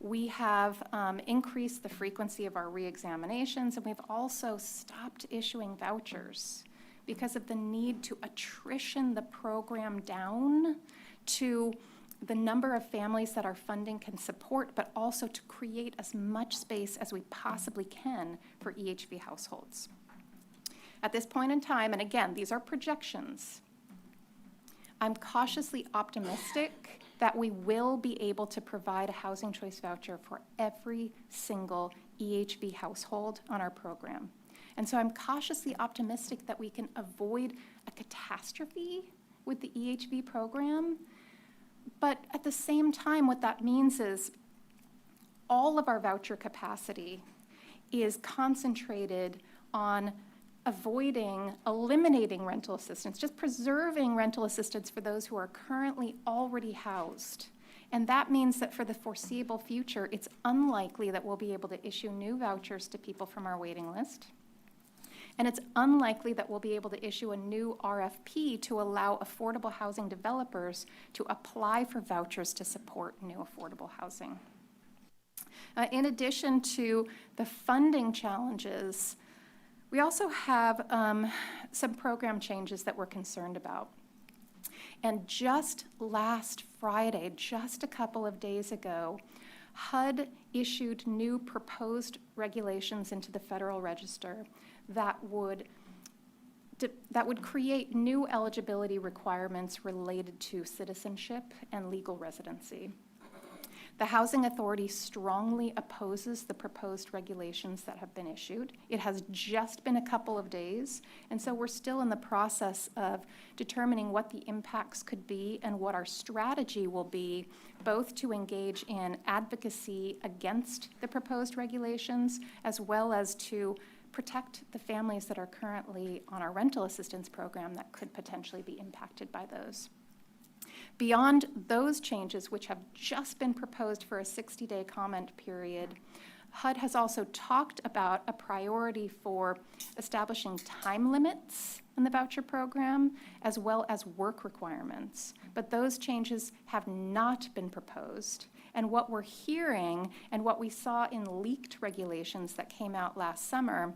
We have increased the frequency of our reexaminations, and we've also stopped issuing vouchers because of the need to attrition the program down to the number of families that our funding can support, but also to create as much space as we possibly can for EHV households. At this point in time, and again, these are projections, I'm cautiously optimistic that we will be able to provide a housing choice voucher for every single EHV household on our program. And so I'm cautiously optimistic that we can avoid a catastrophe with the EHV program. But at the same time, what that means is all of our voucher capacity is concentrated on eliminating rental assistance, just preserving rental assistance for those who are currently already housed. And that means that for the foreseeable future, it's unlikely that we'll be able to issue new vouchers to people from our waiting list. And it's unlikely that we'll be able to issue a new RFP to allow affordable housing developers to apply for vouchers to support new affordable housing. In addition to the funding challenges, we also have some program changes that we're concerned about. And just last Friday, just a couple of days ago, HUD issued new proposed regulations into the Federal Register that would create new eligibility requirements related to citizenship and legal residency. The Housing Authority strongly opposes the proposed regulations that have been issued. It has just been a couple of days, and so we're still in the process of determining what the impacts could be and what our strategy will be, both to engage in advocacy against the proposed regulations, as well as to protect the families that are currently on our rental assistance program that could potentially be impacted by those. Beyond those changes, which have just been proposed for a 60-day comment period, HUD has also talked about a priority for establishing time limits in the voucher program, as well as work requirements. But those changes have not been proposed. And what we're hearing and what we saw in leaked regulations that came out last summer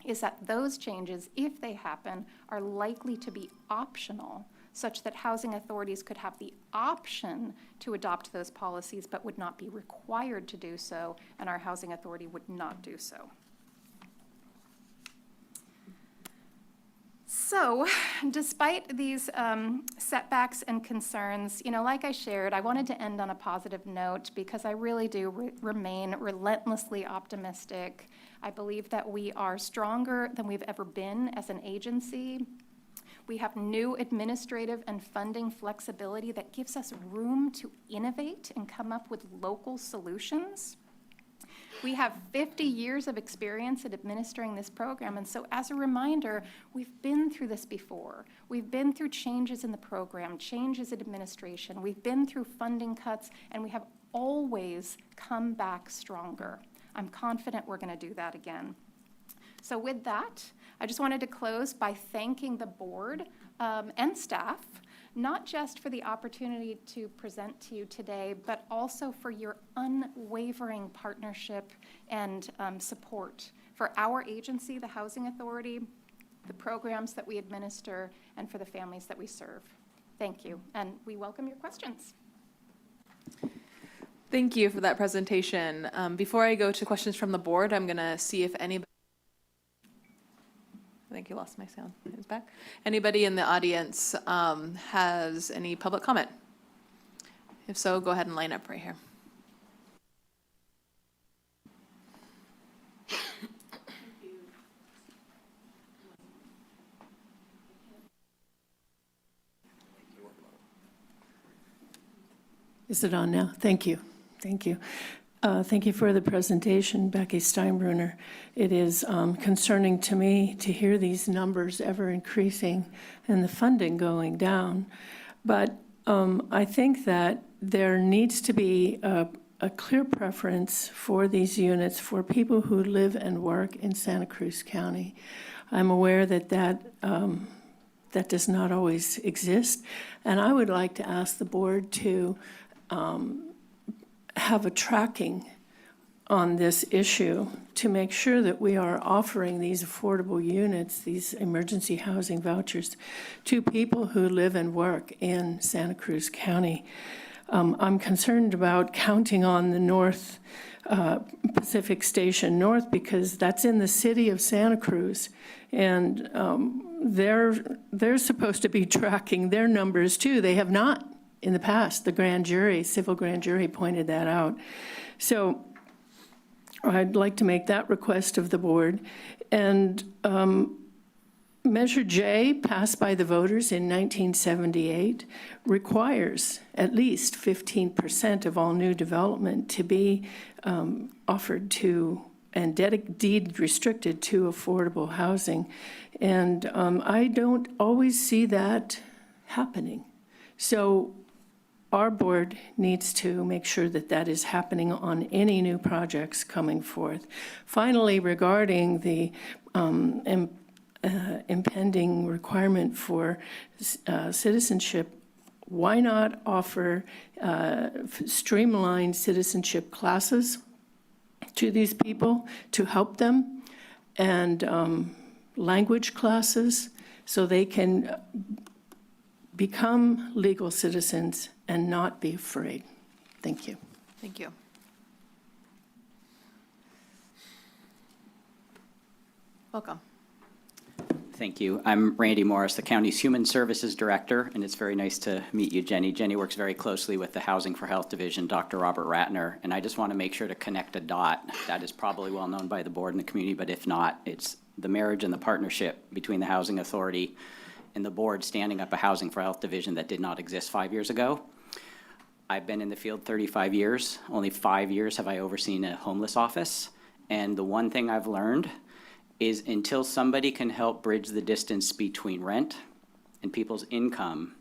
is that those changes, if they happen, are likely to be optional, such that housing authorities could have the option to adopt those policies but would not be required to do so, and our housing authority would not do so. So, despite these setbacks and concerns, like I shared, I wanted to end on a positive note because I really do remain relentlessly optimistic. I believe that we are stronger than we've ever been as an agency. We have new administrative and funding flexibility that gives us room to innovate and come up with local solutions. We have 50 years of experience at administering this program, and so as a reminder, we've been through this before. We've been through changes in the program, changes in administration, we've been through funding cuts, and we have always come back stronger. I'm confident we're going to do that again. So with that, I just wanted to close by thanking the board and staff, not just for the opportunity to present to you today, but also for your unwavering partnership and support for our agency, the Housing Authority, the programs that we administer, and for the families that we serve. Thank you, and we welcome your questions. Thank you for that presentation. Before I go to questions from the board, I'm going to see if anybody, I think you lost my sound. It's back. Anybody in the audience has any public comment? If so, go ahead and line up right here. Is it on now? Thank you. Thank you. Thank you for the presentation, Becky Steinbrunner. It is concerning to me to hear these numbers ever increasing and the funding going down. But I think that there needs to be a clear preference for these units for people who live and work in Santa Cruz County. I'm aware that that does not always exist, and I would like to ask the board to have a tracking on this issue to make sure that we are offering these affordable units, these emergency housing vouchers, to people who live and work in Santa Cruz County. I'm concerned about counting on the North Pacific Station North because that's in the city of Santa Cruz, and they're supposed to be tracking their numbers too. They have not. In the past, the grand jury, civil grand jury pointed that out. So I'd like to make that request of the board. And Measure J, passed by the voters in 1978, requires at least 15% of all new development to be offered to and deed restricted to affordable housing. And I don't always see that happening. So our board needs to make sure that that is happening on any new projects coming forth. Finally, regarding the impending requirement for citizenship, why not offer streamlined citizenship classes to these people to help them, and language classes so they can become legal citizens and not be afraid. Thank you. Thank you. Welcome. Thank you. I'm Randy Morris, the county's Human Services Director, and it's very nice to meet you, Jenny. Jenny works very closely with the Housing for Health Division, Dr. Robert Ratner, and I just want to make sure to connect a dot. That is probably well known by the board and the community, but if not, it's the marriage and the partnership between the Housing Authority and the board standing up a Housing for Health Division that did not exist 5 years ago. I've been in the field 35 years. Only 5 years have I overseen a homeless office, and the one thing I've learned is until somebody can help bridge the distance between rent and people's income,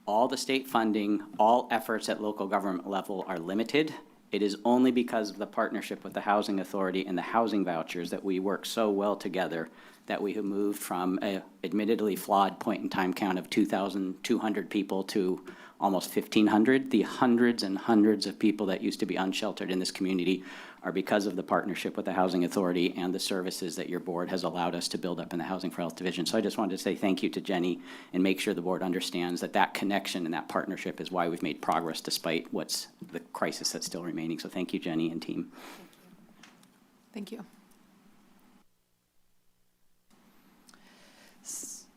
all the state funding, all efforts at local government level are limited. It is only because of the partnership with the Housing Authority and the housing vouchers that we work so well together that we have moved from a admittedly flawed point-in-time count of 2,200 people to almost 1,500. The hundreds and hundreds of people that used to be unsheltered in this community are because of the partnership with the Housing Authority and the services that your board has allowed us to build up in the Housing for Health Division. So I just wanted to say thank you to Jenny and make sure the board understands that that connection and that partnership is why we've made progress despite what's the crisis that's still remaining. So thank you, Jenny and team. Thank you.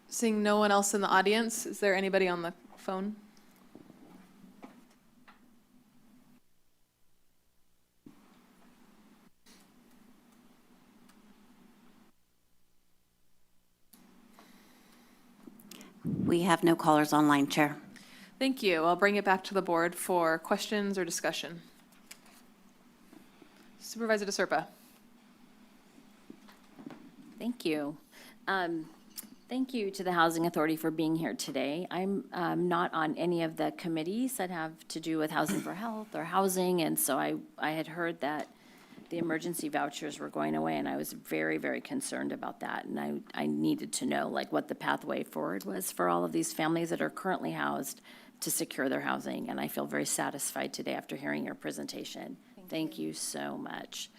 Seeing no one else in the audience, is there anybody on the phone? We have no callers online, Chair. Thank you. I'll bring it back to the board for questions or discussion. Supervisor DeSerpa. Thank you. Thank you to the Housing Authority for being here today. I'm not on any of the committees that have to do with Housing for Health or housing, and so I had heard that the emergency vouchers were going away, and I was very, very concerned about that. And I needed to know like what the pathway forward was for all of these families that are currently housed to secure their housing. And I feel very satisfied today after hearing your presentation. Thank you so much.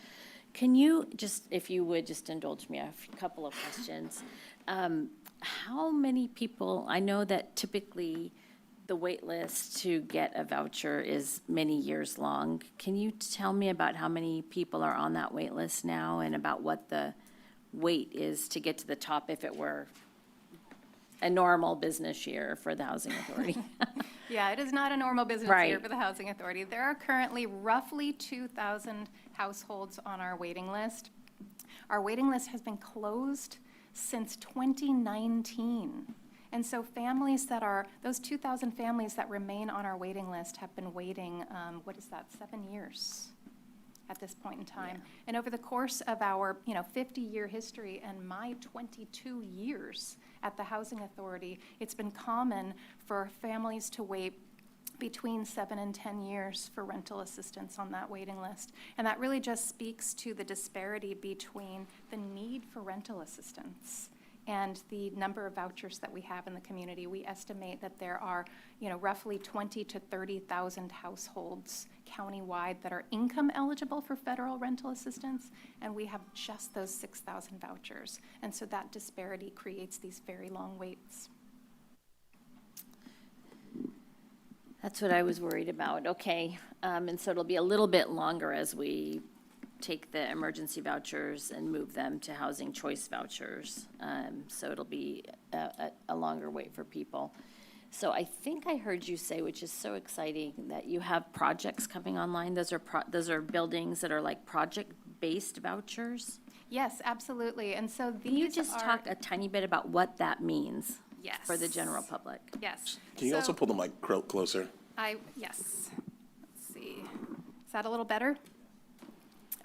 Can you just, if you would, just indulge me a couple of questions? How many people, I know that typically the wait list to get a voucher is many years long. Can you tell me about how many people are on that wait list now and about what the wait is to get to the top if it were a normal business year for the Housing Authority? Yeah, it is not a normal business Right. year for the Housing Authority. There are currently roughly 2,000 households on our waiting list. Our waiting list has been closed since 2019. And so families that are, those 2,000 families that remain on our waiting list have been waiting, 7 years at this point in time. Yeah. And over the course of our, 50-year history and my 22 years at the Housing Authority, it's been common for families to wait between 7 and 10 years for rental assistance on that waiting list. And that really just speaks to the disparity between the need for rental assistance and the number of vouchers that we have in the community. We estimate that there are, roughly 20 to 30,000 households countywide that are income eligible for federal rental assistance, and we have just those 6,000 vouchers. And so that disparity creates these very long waits. That's what I was worried about. Okay. And so it'll be a little bit longer as we take the emergency vouchers and move them to housing choice vouchers. So it'll be a longer wait for people. So I think I heard you say, which is so exciting, that you have projects coming online. Those are buildings that are like project-based vouchers? Yes, absolutely. And so these Can you just talk a tiny bit about what that means? Yes. For the general public? Yes. Can you also pull the mic closer? Yes. Let's see. Is that a little better?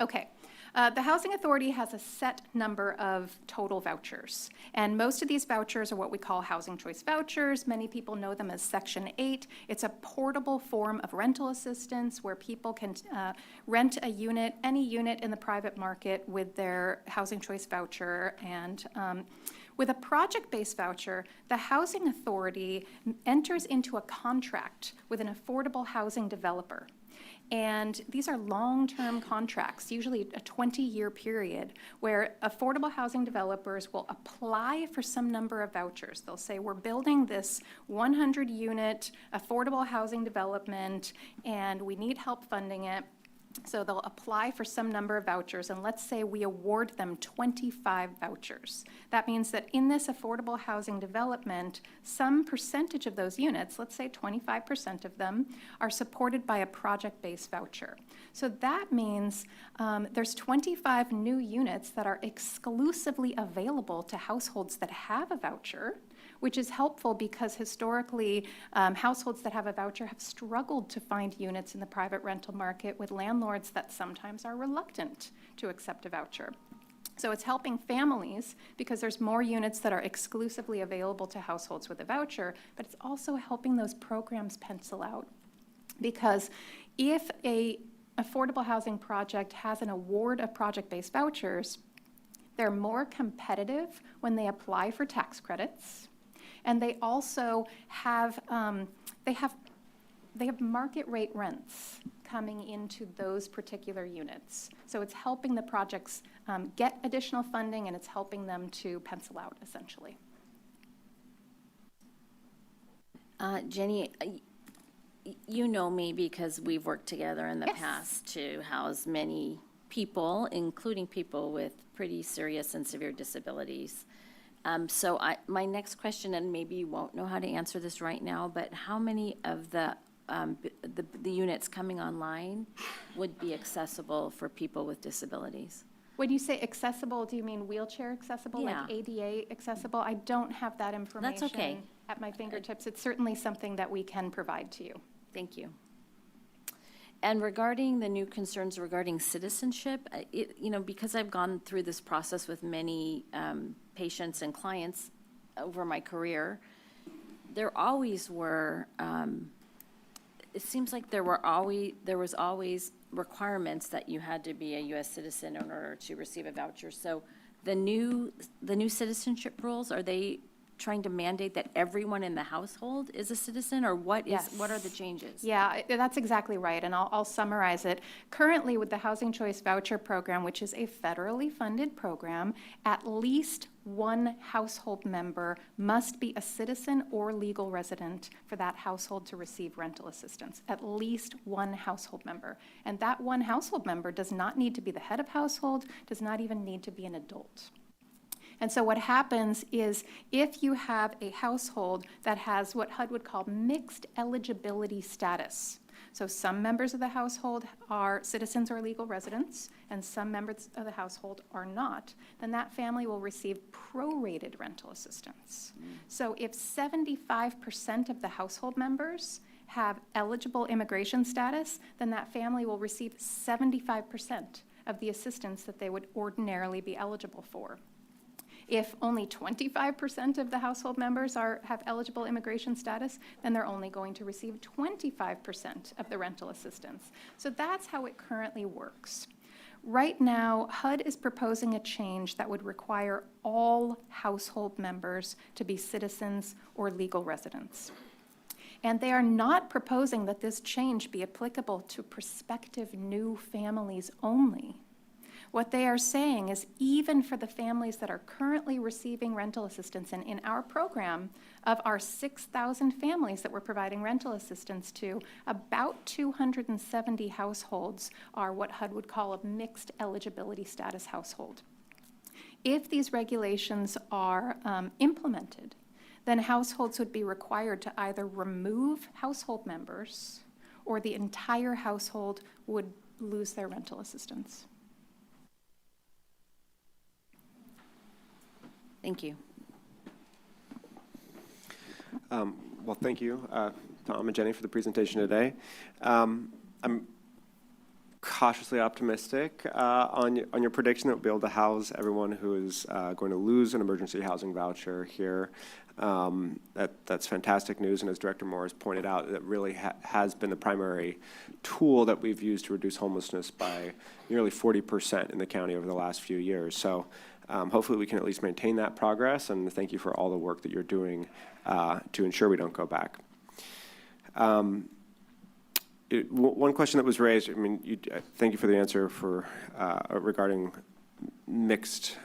Okay. The Housing Authority has a set number of total vouchers, and most of these vouchers are what we call housing choice vouchers. Many people know them as Section 8. It's a portable form of rental assistance where people can rent a unit, any unit in the private market with their housing choice voucher. And with a project-based voucher, the Housing Authority enters into a contract with an affordable housing developer. And these are long-term contracts, usually a 20-year period, where affordable housing developers will apply for some number of vouchers. They'll say, we're building this 100-unit affordable housing development, and we need help funding it. So they'll apply for some number of vouchers, and let's say we award them 25 vouchers. That means that in this affordable housing development, some percentage of those units, let's say 25% of them, are supported by a project-based voucher. So that means there's 25 new units that are exclusively available to households that have a voucher, which is helpful because historically, households that have a voucher have struggled to find units in the private rental market with landlords that sometimes are reluctant to accept a voucher. So it's helping families because there's more units that are exclusively available to households with a voucher, but it's also helping those programs pencil out. Because if a affordable housing project has an award of project-based vouchers, they're more competitive when they apply for tax credits. And they also have, they have market rate rents coming into those particular units. So it's helping the projects get additional funding, and it's helping them to pencil out, essentially. Jenny, you know me because we've worked together in the Yes. past to house many people, including people with pretty serious and severe disabilities. So my next question, and maybe you won't know how to answer this right now, but how many of the units coming online would be accessible for people with disabilities? When you say accessible, do you mean wheelchair accessible, Yeah. like ADA accessible? I don't have that information okay. at my fingertips. It's certainly something that we can provide to you. Thank you. And regarding the new concerns regarding citizenship, because I've gone through this process with many patients and clients over my career, there always were, it seems like there was always requirements that you had to be a U.S. citizen in order to receive a voucher. So the new citizenship rules, are they trying to mandate that everyone in the household is a citizen, or what are the changes? Yeah, that's exactly right, and I'll summarize it. Currently, with the Housing Choice Voucher Program, which is a federally funded program, at least one household member must be a citizen or legal resident for that household to receive rental assistance. At least one household member. And that one household member does not need to be the head of household, does not even need to be an adult. And so what happens is if you have a household that has what HUD would call mixed eligibility status, so some members of the household are citizens or legal residents, and some members of the household are not, then that family will receive prorated rental assistance. So if 75% of the household members have eligible immigration status, then that family will receive 75% of the assistance that they would ordinarily be eligible for. If only 25% of the household members have eligible immigration status, then they're only going to receive 25% of the rental assistance. So that's how it currently works. Right now, HUD is proposing a change that would require all household members to be citizens or legal residents. And they are not proposing that this change be applicable to prospective new families only. What they are saying is even for the families that are currently receiving rental assistance, and in our program, of our 6,000 families that we're providing rental assistance to, about 270 households are what HUD would call a mixed eligibility status household. If these regulations are implemented, then households would be required to either remove household members or the entire household would lose their rental assistance. Thank you. Well, thank you, Tom and Jenny, for the presentation today. I'm cautiously optimistic on your prediction that we'll be able to house everyone who is going to lose an emergency housing voucher here. That's fantastic news, and as Director Morris pointed out, that really has been the primary tool that we've used to reduce homelessness by nearly 40% in the county over the last few years. So hopefully we can at least maintain that progress, and thank you for all the work that you're doing to ensure we don't go back. One question that was raised, thank you for the answer regarding mixed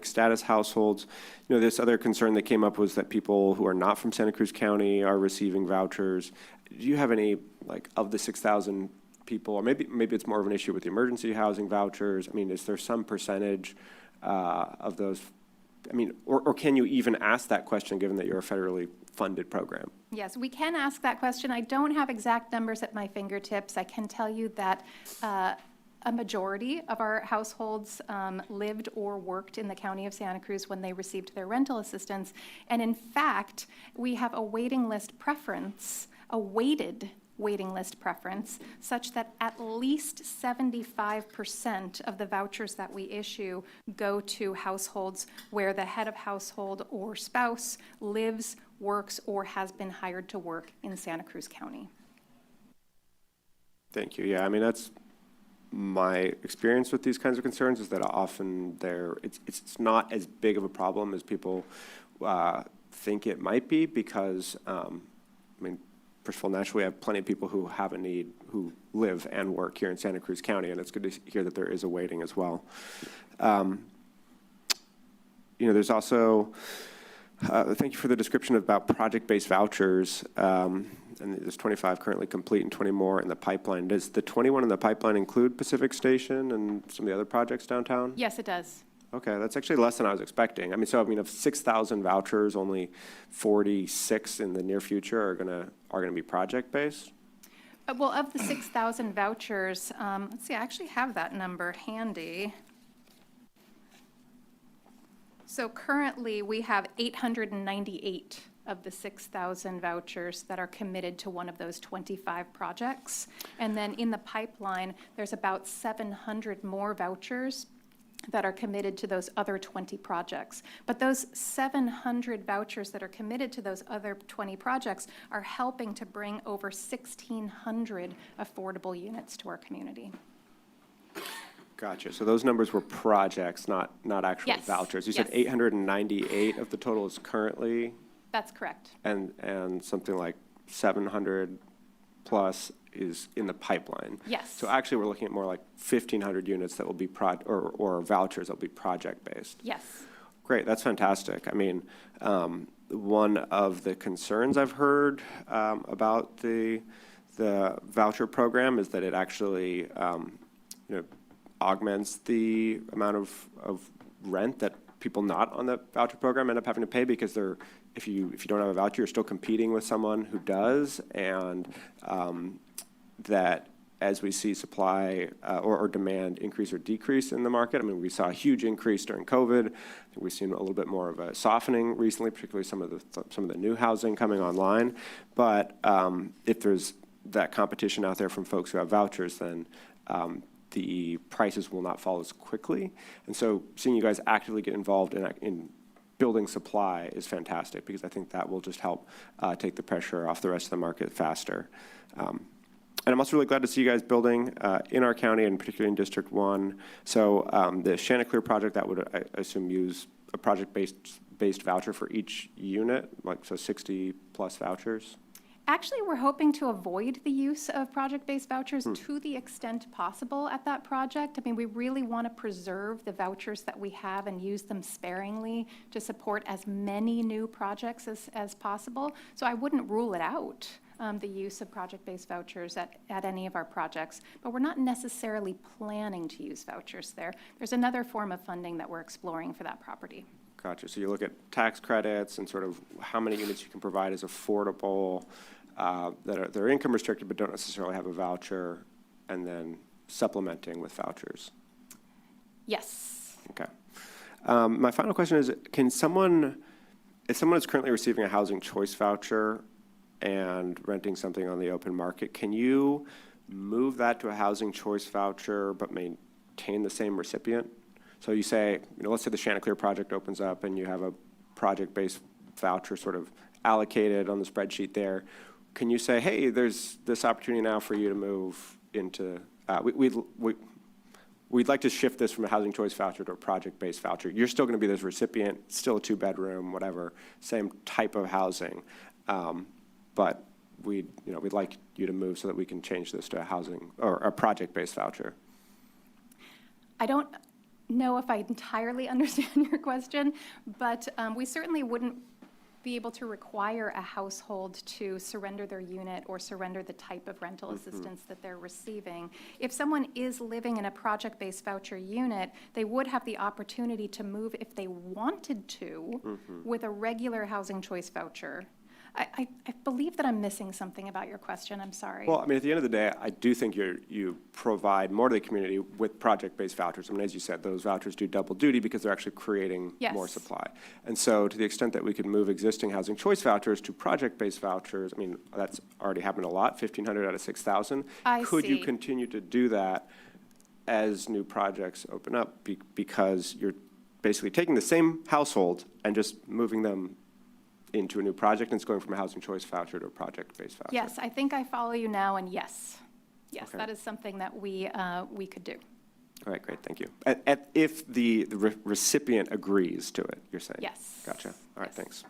status households. This other concern that came up was that people who are not from Santa Cruz County are receiving vouchers. Do you have any, of the 6,000 people, or maybe it's more of an issue with the emergency housing vouchers. I mean, is there some percentage of those? I mean, or can you even ask that question given that you're a federally funded program? Yes, we can ask that question. I don't have exact numbers at my fingertips. I can tell you that a majority of our households lived or worked in the county of Santa Cruz when they received their rental assistance. And in fact, we have a waiting list preference, a weighted waiting list preference, such that at least 75% of the vouchers that we issue go to households where the head of household or spouse lives, works, or has been hired to work in Santa Cruz County. Thank you. Yeah, I mean, that's my experience with these kinds of concerns, is that often it's not as big of a problem as people think it might be, because, I mean, first of all, naturally, we have plenty of people who have a need, who live and work here in Santa Cruz County, and it's good to hear that there is a waiting as well. There's also, thank you for the description about project-based vouchers, and there's 25 currently complete and 20 more in the pipeline. Does the 21 in the pipeline include Pacific Station and some of the other projects downtown? Yes, it does. Okay, that's actually less than I was expecting. I mean, of 6,000 vouchers, only 46 in the near future are gonna be project-based? Well, of the 6,000 vouchers, let's see, I actually have that number handy. So currently, we have 898 of the 6,000 vouchers that are committed to one of those 25 projects. And then in the pipeline, there's about 700 more vouchers that are committed to those other 20 projects. But those 700 vouchers that are committed to those other 20 projects are helping to bring over 1,600 affordable units to our community. Gotcha. So those numbers were projects, not actual Yes. vouchers. You Yes. said 898 of the total is currently, That's correct. and something like 700 plus is in the pipeline. Yes. So actually, we're looking at more like 1,500 units that will be or vouchers that will be project-based. Yes. Great, that's fantastic. I mean, one of the concerns I've heard about the voucher program is that it actually augments the amount of rent that people not on the voucher program end up having to pay, because if you don't have a voucher, you're still competing with someone who does, and that as we see supply or demand increase or decrease in the market. I mean, we saw a huge increase during COVID. I think we've seen a little bit more of a softening recently, particularly some of the new housing coming online. But if there's that competition out there from folks who have vouchers, then the prices will not fall as quickly. And so seeing you guys actively get involved in building supply is fantastic, because I think that will just help take the pressure off the rest of the market faster. And I'm also really glad to see you guys building in our county, and particularly in District 1. So the Chanticleer project, that would, I assume, use a project-based voucher for each unit, like so 60 plus vouchers? Actually, we're hoping to avoid the use of project-based vouchers to the extent possible at that project. I mean, we really want to preserve the vouchers that we have and use them sparingly to support as many new projects as possible. So I wouldn't rule it out, the use of project-based vouchers at any of our projects, but we're not necessarily planning to use vouchers there. There's another form of funding that we're exploring for that property. Gotcha. So you look at tax credits and sort of how many units you can provide as affordable, that are income restricted but don't necessarily have a voucher, and then supplementing with vouchers. Yes. Okay. My final question is, if someone is currently receiving a housing choice voucher and renting something on the open market, can you move that to a housing choice voucher but maintain the same recipient? So you say, let's say the Chanticleer project opens up and you have a project-based voucher sort of allocated on the spreadsheet there. Can you say, hey, there's this opportunity now for you to move into, we'd like to shift this from a housing choice voucher to a project-based voucher. You're still going to be this recipient, still a 2-bedroom, whatever, same type of housing. But we'd like you to move so that we can change this to a housing or a project-based voucher. I don't know if I entirely understand your question, but we certainly wouldn't be able to require a household to surrender their unit or surrender the type of rental assistance that they're receiving. If someone is living in a project-based voucher unit, they would have the opportunity to move if they wanted to with a regular housing choice voucher. I believe that I'm missing something about your question. I'm sorry. Well, I mean, at the end of the day, I do think you provide more to the community with project-based vouchers. I mean, as you said, those vouchers do double duty because they're actually creating more supply. And so to the extent that we could move existing housing choice vouchers to project-based vouchers, I mean, that's already happened a lot, 1,500 out of 6,000. Could you continue to do that as new projects open up? Because you're basically taking the same household and just moving them into a new project, and it's going from a housing choice voucher to a project-based voucher. Yes, I think I follow you now, and yes. Yes, Okay. that is something that we could do. All right, great, thank you. If the recipient agrees to it, you're saying? Yes. Gotcha. All right, thanks.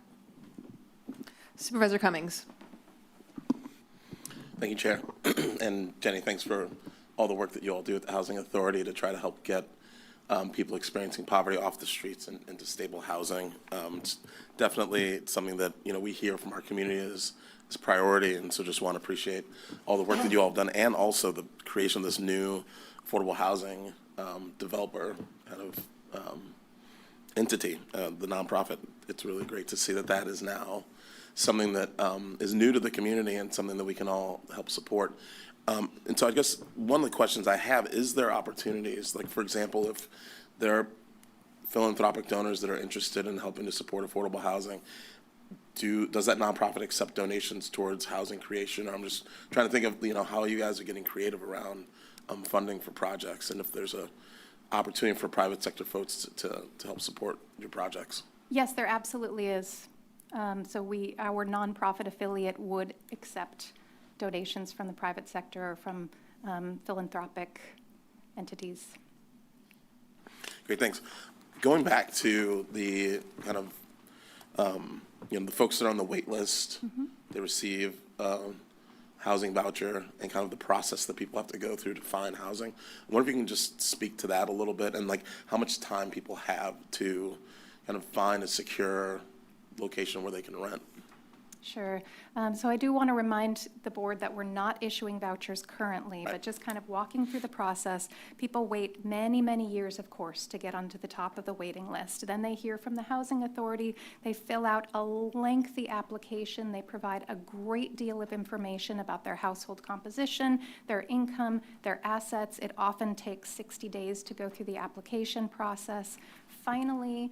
Supervisor Cummings. Thank you, Chair. And Jenny, thanks for all the work that you all do at the Housing Authority to try to help get people experiencing poverty off the streets and into stable housing. It's definitely something that, we hear from our community is priority, and so just want to appreciate all the work that you all have done, and also the creation of this new affordable housing developer kind of entity, the nonprofit. It's really great to see that that is now something that is new to the community and something that we can all help support. And so I guess one of the questions I have, is there opportunities, like, for example, if there are philanthropic donors that are interested in helping to support affordable housing, does that nonprofit accept donations towards housing creation? I'm just trying to think of, how you guys are getting creative around funding for projects, and if there's a opportunity for private sector folks to help support your projects. Yes, there absolutely is. So our nonprofit affiliate would accept donations from the private sector or from philanthropic entities. Great, thanks. Going back to the kind of, the folks that are on the wait list, they receive a housing voucher, and kind of the process that people have to go through to find housing. I wonder if you can just speak to that a little bit, and like how much time people have to kind of find a secure location where they can rent. Sure. So I do want to remind the board that we're not issuing vouchers currently, but just kind of walking through the process. People wait many, many years, of course, to get onto the top of the waiting list. Then they hear from the Housing Authority. They fill out a lengthy application. They provide a great deal of information about their household composition, their income, their assets. It often takes 60 days to go through the application process. Finally,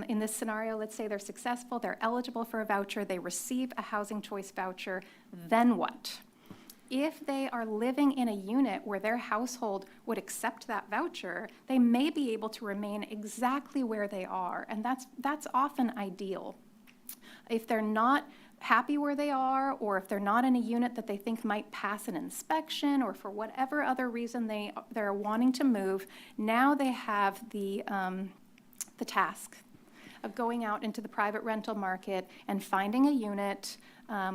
in this scenario, let's say they're successful, they're eligible for a voucher, they receive a housing choice voucher, then what? If they are living in a unit where their household would accept that voucher, they may be able to remain exactly where they are, and that's often ideal. If they're not happy where they are, or if they're not in a unit that they think might pass an inspection, or for whatever other reason they're wanting to move, now they have the task of going out into the private rental market and finding a unit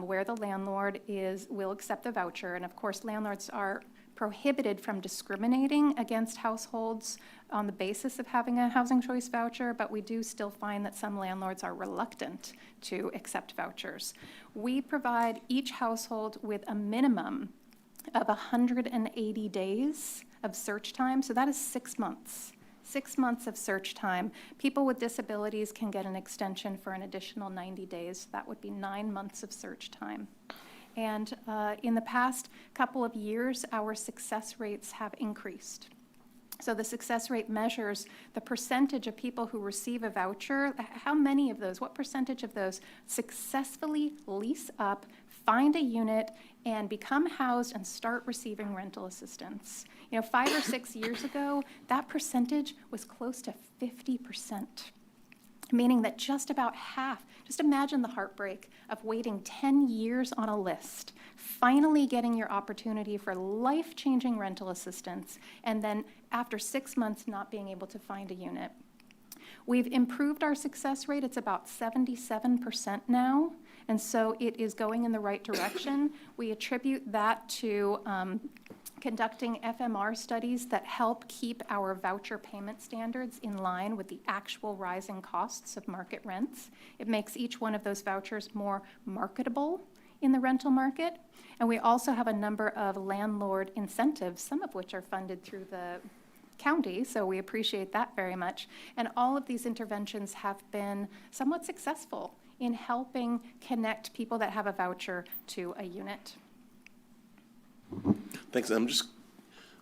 where the landlord will accept the voucher. And of course, landlords are prohibited from discriminating against households on the basis of having a housing choice voucher, but we do still find that some landlords are reluctant to accept vouchers. We provide each household with a minimum of 180 days of search time, so that is 6 months. 6 months of search time. People with disabilities can get an extension for an additional 90 days. That would be 9 months of search time. And in the past couple of years, our success rates have increased. So the success rate measures the percentage of people who receive a voucher, how many of those, what percentage of those successfully lease up, find a unit, and become housed and start receiving rental assistance. 5 or 6 years ago, that percentage was close to 50%, meaning that just about half, just imagine the heartbreak of waiting 10 years on a list, finally getting your opportunity for life-changing rental assistance, and then after 6 months not being able to find a unit. We've improved our success rate. It's about 77% now, and so it is going in the right direction. We attribute that to conducting FMR studies that help keep our voucher payment standards in line with the actual rising costs of market rents. It makes each one of those vouchers more marketable in the rental market. And we also have a number of landlord incentives, some of which are funded through the county, so we appreciate that very much. And all of these interventions have been somewhat successful in helping connect people that have a voucher to a unit. Thanks. I'm just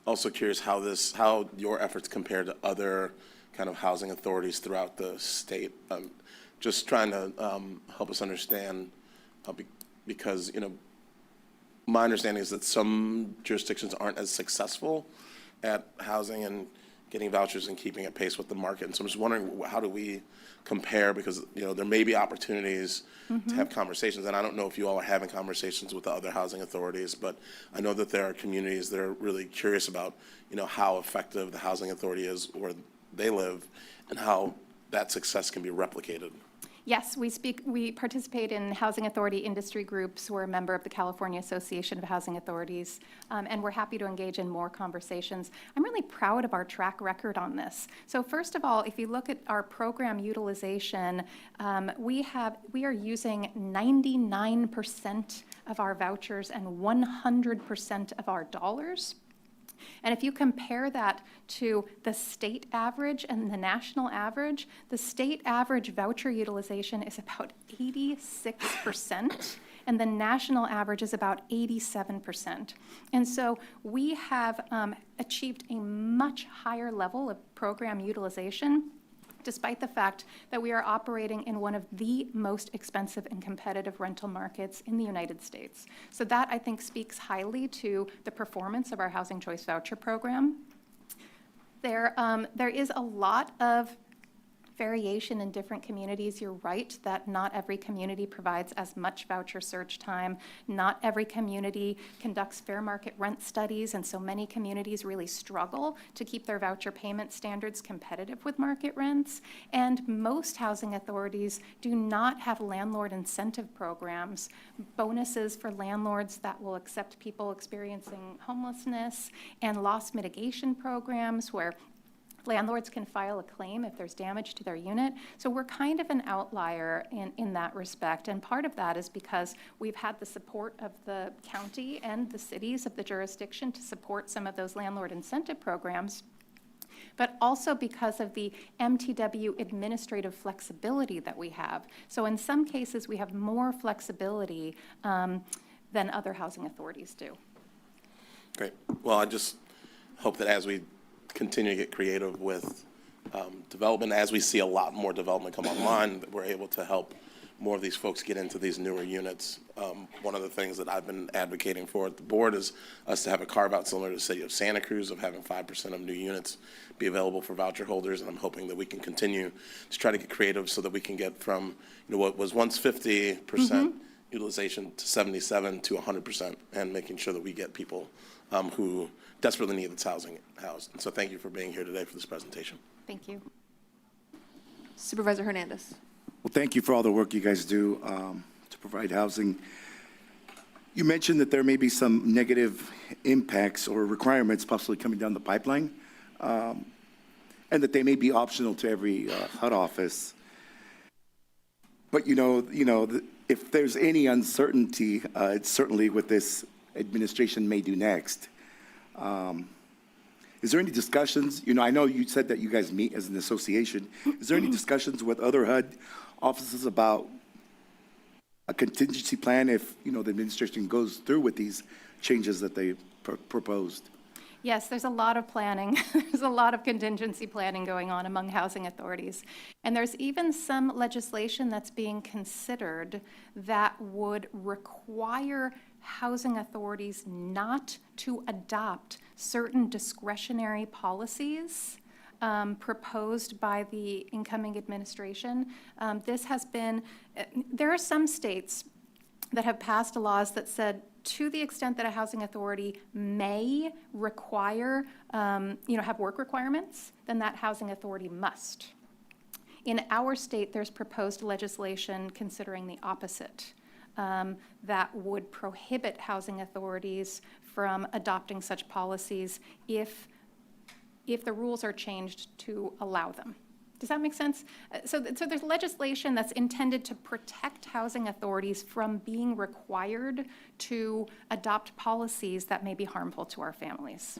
also curious how your efforts compare to other kind of housing authorities throughout the state. Just trying to help us understand, because, you know, my understanding is that some jurisdictions aren't as successful at housing and getting vouchers and keeping at pace with the market. And so I'm just wondering, how do we compare? Because, you know, there may be opportunities to have conversations, and I don't know if you all are having conversations with the other housing authorities, but I know that there are communities that are really curious about, you know, how effective the housing authority is where they live and how that success can be replicated. Yes, we participate in housing authority industry groups. We're a member of the California Association of Housing Authorities, and we're happy to engage in more conversations. I'm really proud of our track record on this. So first of all, if you look at our program utilization, we are using 99% of our vouchers and 100% of our dollars. And if you compare that to the state average and the national average, the state average voucher utilization is about 86%, and the national average is about 87%. And so we have achieved a much higher level of program utilization, despite the fact that we are operating in one of the most expensive and competitive rental markets in the United States. So that, I think, speaks highly to the performance of our Housing Choice Voucher Program. There is a lot of variation in different communities. You're right that not every community provides as much voucher search time. Not every community conducts fair market rent studies, and so many communities really struggle to keep their voucher payment standards competitive with market rents. And most housing authorities do not have landlord incentive programs, bonuses for landlords that will accept people experiencing homelessness, and loss mitigation programs where landlords can file a claim if there's damage to their unit. So we're kind of an outlier in that respect. And part of that is because we've had the support of the county and the cities of the jurisdiction to support some of those landlord incentive programs, but also because of the MTW administrative flexibility that we have. So in some cases, we have more flexibility than other housing authorities do. Great. Well, I just hope that as we continue to get creative with development, as we see a lot more development come online, that we're able to help more of these folks get into these newer units. One of the things that I've been advocating for at the board is us to have a carve-out similar to the city of Santa Cruz of having 5% of new units be available for voucher holders, and I'm hoping that we can continue to try to get creative so that we can get from, you know, what was once 50% utilization to 77 to 100%, and making sure that we get people who desperately need this housing housed. And so thank you for being here today for this presentation. Thank you. Supervisor Hernandez. Well, thank you for all the work you guys do to provide housing. You mentioned that there may be some negative impacts or requirements possibly coming down the pipeline, and that they may be optional to every HUD office. But if there's any uncertainty, it's certainly what this administration may do next. Is there any discussions? I know you said that you guys meet as an association. Is there any discussions with other HUD offices about a contingency plan if, the administration goes through with these changes that they proposed? Yes, there's a lot of planning. There's a lot of contingency planning going on among housing authorities. And there's even some legislation that's being considered that would require housing authorities not to adopt certain discretionary policies proposed by the incoming administration. There are some states that have passed laws that said, to the extent that a housing authority may require, have work requirements, then that housing authority must. In our state, there's proposed legislation considering the opposite. that would prohibit housing authorities from adopting such policies if the rules are changed to allow them. Does that make sense? So there's legislation that's intended to protect housing authorities from being required to adopt policies that may be harmful to our families.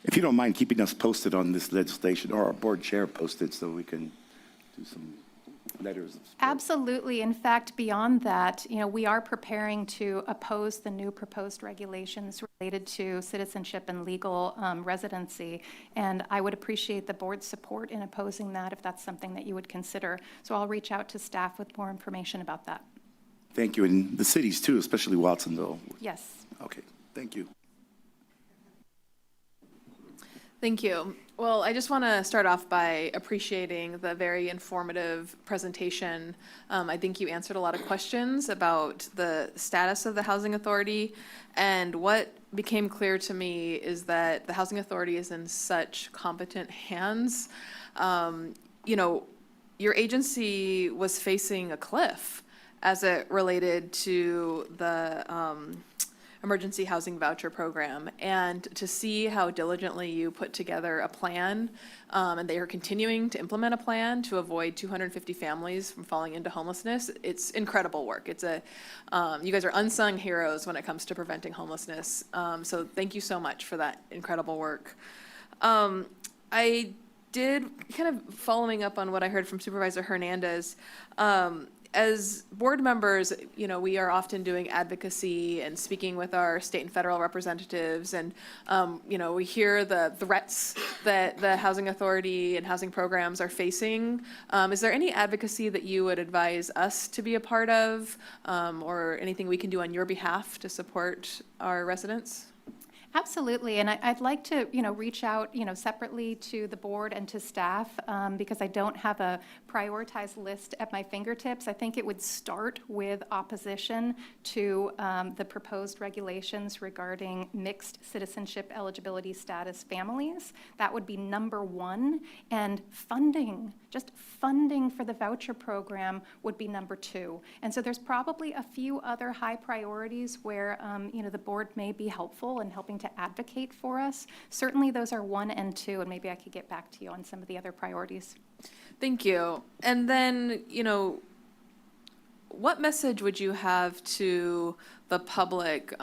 If you don't mind keeping us posted on this legislation, or our board chair posted, so we can do some letters of support. Absolutely. In fact, beyond that, we are preparing to oppose the new proposed regulations related to citizenship and legal residency. And I would appreciate the board's support in opposing that if that's something that you would consider. So I'll reach out to staff with more information about that. Thank you, and the cities too, especially Watsonville. Yes. Okay, thank you. Thank you. Well, I just want to start off by appreciating the very informative presentation. I think you answered a lot of questions about the status of the Housing Authority, and what became clear to me is that the Housing Authority is in such competent hands. Your agency was facing a cliff as it related to the emergency housing voucher program, and to see how diligently you put together a plan, and they are continuing to implement a plan to avoid 250 families from falling into homelessness. It's incredible work. It's you guys are unsung heroes when it comes to preventing homelessness. So thank you so much for that incredible work. I did, kind of following up on what I heard from Supervisor Hernandez, as board members, we are often doing advocacy and speaking with our state and federal representatives, and we hear the threats that the housing authority and housing programs are facing. Is there any advocacy that you would advise us to be a part of, or anything we can do on your behalf to support our residents? Absolutely, and I'd like to, reach out, separately to the board and to staff, because I don't have a prioritized list at my fingertips. I think it would start with opposition to the proposed regulations regarding mixed citizenship eligibility status families. That would be number one, and funding, just funding for the voucher program would be number two. And so there's probably a few other high priorities where, the board may be helpful in helping to advocate for us. Certainly those are 1 and 2, and maybe I could get back to you on some of the other priorities. Thank you. And then, what message would you have to the public,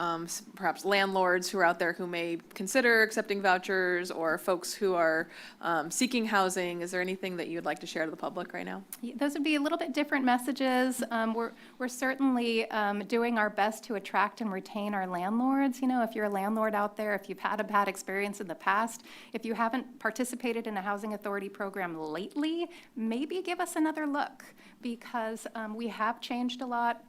perhaps landlords who are out there who may consider accepting vouchers, or folks who are seeking housing? Is there anything that you'd like to share to the public right now? Those would be a little bit different messages. We're certainly doing our best to attract and retain our landlords. If you're a landlord out there, if you've had a bad experience in the past, if you haven't participated in a housing authority program lately, maybe give us another look, because we have changed a lot.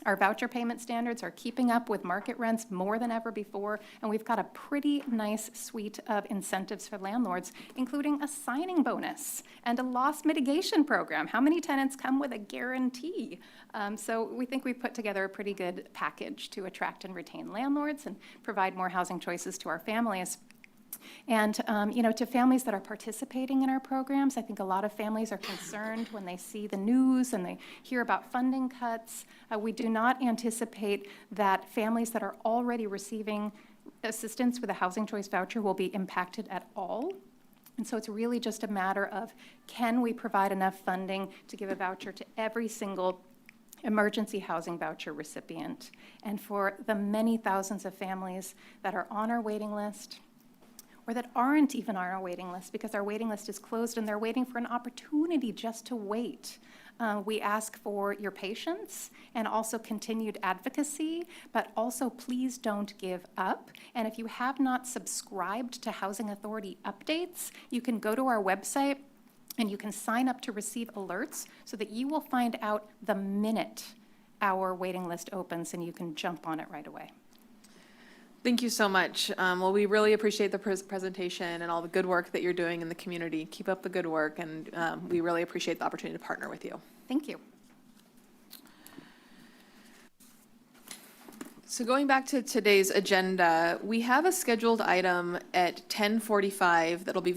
Our voucher payment standards are keeping up with market rents more than ever before, and we've got a pretty nice suite of incentives for landlords, including a signing bonus and a loss mitigation program. How many tenants come with a guarantee? So we think we've put together a pretty good package to attract and retain landlords and provide more housing choices to our families. And, to families that are participating in our programs, I think a lot of families are concerned when they see the news and they hear about funding cuts. We do not anticipate that families that are already receiving assistance with a housing choice voucher will be impacted at all. And so it's really just a matter of, can we provide enough funding to give a voucher to every single emergency housing voucher recipient? And for the many thousands of families that are on our waiting list, or that aren't even on our waiting list because our waiting list is closed and they're waiting for an opportunity just to wait. We ask for your patience and also continued advocacy, but also please don't give up. And if you have not subscribed to Housing Authority updates, you can go to our website and you can sign up to receive alerts so that you will find out the minute our waiting list opens and you can jump on it right away. Thank you so much. Well, we really appreciate the presentation and all the good work that you're doing in the community. Keep up the good work, and we really appreciate the opportunity to partner with you. Thank you. So going back to today's agenda, we have a scheduled item at 10:45 that'll be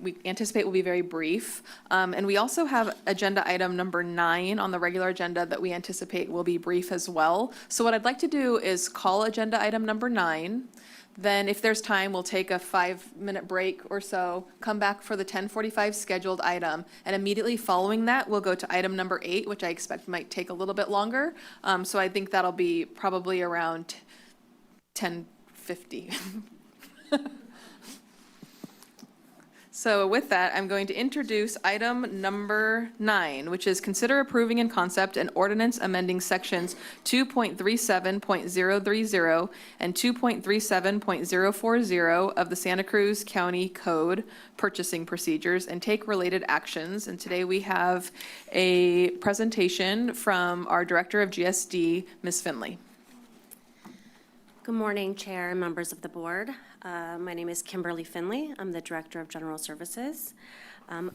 we anticipate will be very brief. And we also have agenda item number 9 on the regular agenda that we anticipate will be brief as well. So what I'd like to do is call agenda item number 9. Then if there's time, we'll take a 5-minute break or so, come back for the 10:45 scheduled item, and immediately following that, we'll go to item number 8, which I expect might take a little bit longer. So I think that'll be probably around 10:50. So with that, I'm going to introduce item number 9, which is consider approving in concept an ordinance amending sections 2.37.030 and 2.37.040 of the Santa Cruz County Code purchasing procedures and take related actions. And today we have a presentation from our Director of GSD, Ms. Finley. Good morning, Chair and members of the board. My name is Kimberly Finley. I'm the Director of General Services.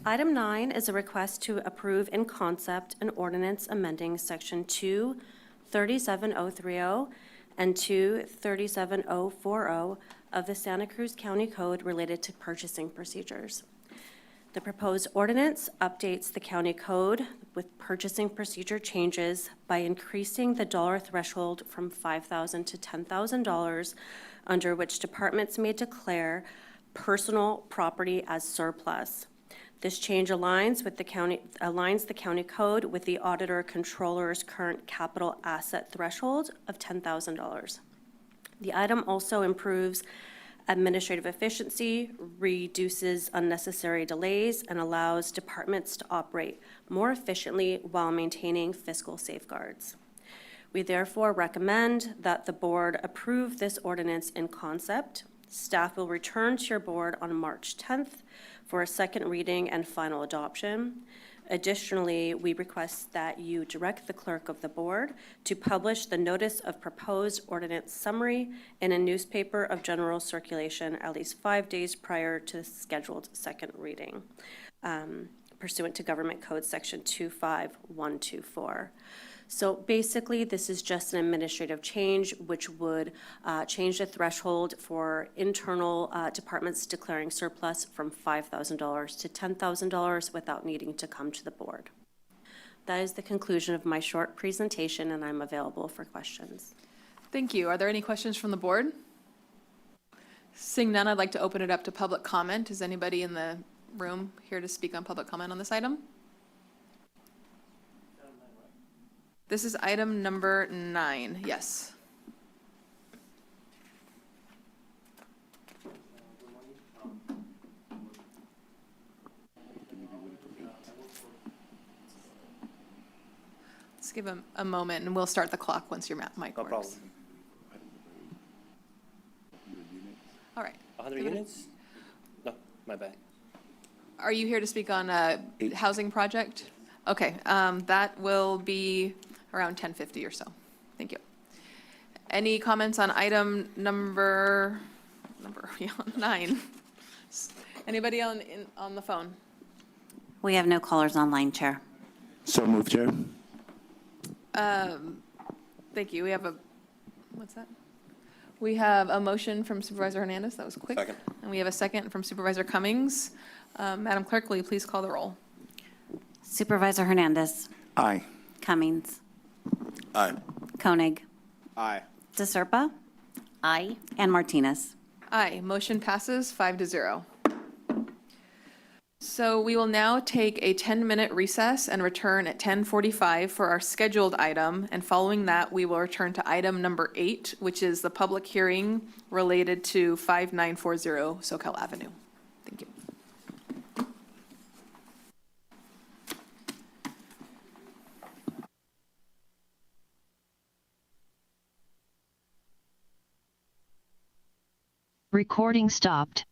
Item 9 is a request to approve in concept an ordinance amending Section 2.37.030 and 2.37.040 of the Santa Cruz County Code related to purchasing procedures. The proposed ordinance updates the county code with purchasing procedure changes by increasing the dollar threshold from $5,000 to $10,000, under which departments may declare personal property as surplus. This change aligns the county code with the auditor controller's current capital asset threshold of $10,000. The item also improves administrative efficiency, reduces unnecessary delays, and allows departments to operate more efficiently while maintaining fiscal safeguards. We therefore recommend that the board approve this ordinance in concept. Staff will return to your board on March 10th for a second reading and final adoption. Additionally, we request that you direct the clerk of the board to publish the notice of proposed ordinance summary in a newspaper of general circulation at least 5 days prior to the scheduled second reading, pursuant to Government Code Section 25124. So basically, this is just an administrative change which would change the threshold for internal departments declaring surplus from $5,000 to $10,000 without needing to come to the board. That is the conclusion of my short presentation, and I'm available for questions. Thank you. Are there any questions from the board? Seeing none, I'd like to open it up to public comment. Is anybody in the room here to speak on public comment on this item? This is item number 9, yes. Let's give a moment and we'll start the clock once your mic works. problem. All right. 100 units? No, my bad. Are you here to speak on a housing project? Okay, that will be around 10:50 or so. Thank you. Any comments on item number 9? Anybody on the phone? We have no callers online, Chair. So moved, Chair. Thank you. We have what's that? We have a motion from Supervisor Hernandez. That was quick. Second. And we have a second from Supervisor Cummings. Madam Clerk, will you please call the roll? Supervisor Hernandez. Aye. Cummings. Aye. Koenig. Aye. DeSerpa. Aye. And Martinez. Aye. Motion passes 5-0. So we will now take a 10-minute recess and return at 10:45 for our scheduled item. And following that, we will return to item number 8, which is the public hearing related to 5940 Soquel Avenue. Thank you. Recording stopped.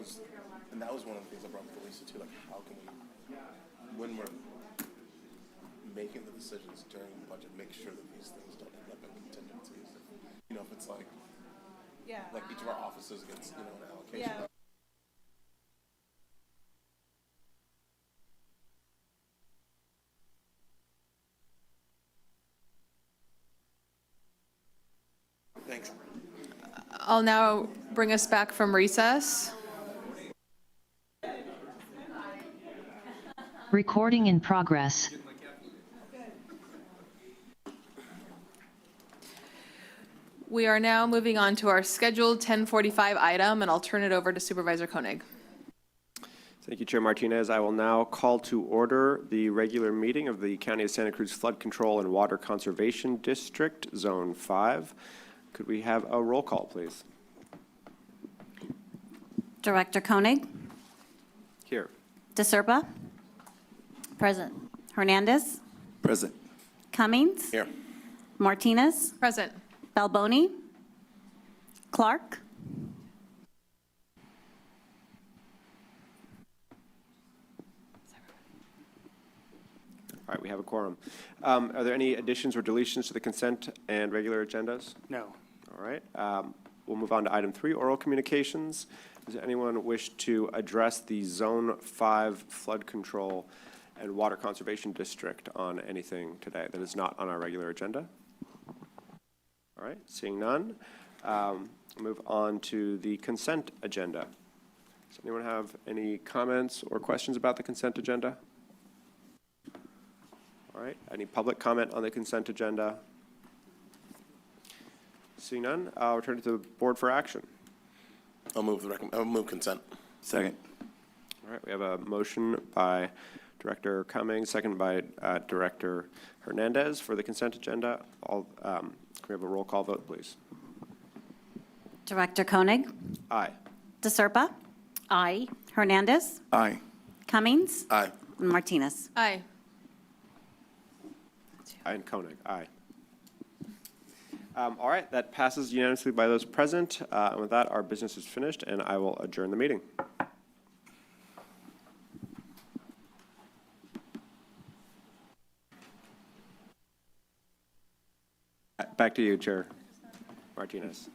that was one of the things I brought up to Lisa too, like how can we, when we're making the decisions during the budget, make sure that these things don't end up in contingencies. You know, if it's like, like each of our offices gets, you know, an allocation. Thanks. I'll now bring us back from recess. Recording in progress. We are now moving on to our scheduled 10:45 item, and I'll turn it over to Supervisor Koenig. Thank you, Chair Martinez. I will now call to order the regular meeting of the County of Santa Cruz Flood Control and Water Conservation District, Zone 5. Could we have a roll call, please? Director Koenig? Here. DeSerpa? Present. Hernandez? Present. Cummings? Here. Martinez? Present. Balboni? Clark? All right, we have a quorum. Are there any additions or deletions to the consent and regular agendas? No. All right. We'll move on to item 3, oral communications. Does anyone wish to address the Zone 5 Flood Control and Water Conservation District on anything today that is not on our regular agenda? All right, seeing none, move on to the consent agenda. Does anyone have any comments or questions about the consent agenda? All right, any public comment on the consent agenda? Seeing none, I'll return it to the board for action. I'll move consent. Second. All right, we have a motion by Director Cummings, second by Director Hernandez for the consent agenda. Can we have a roll call vote, please? Director Koenig? Aye. DeSerpa? Aye. Hernandez? Aye. Cummings? Aye. Martinez? Aye. Aye, and Koenig, aye. All right, that passes unanimously by those present. And with that, our business is finished, and I will adjourn the meeting. Back to you, Chair Martinez.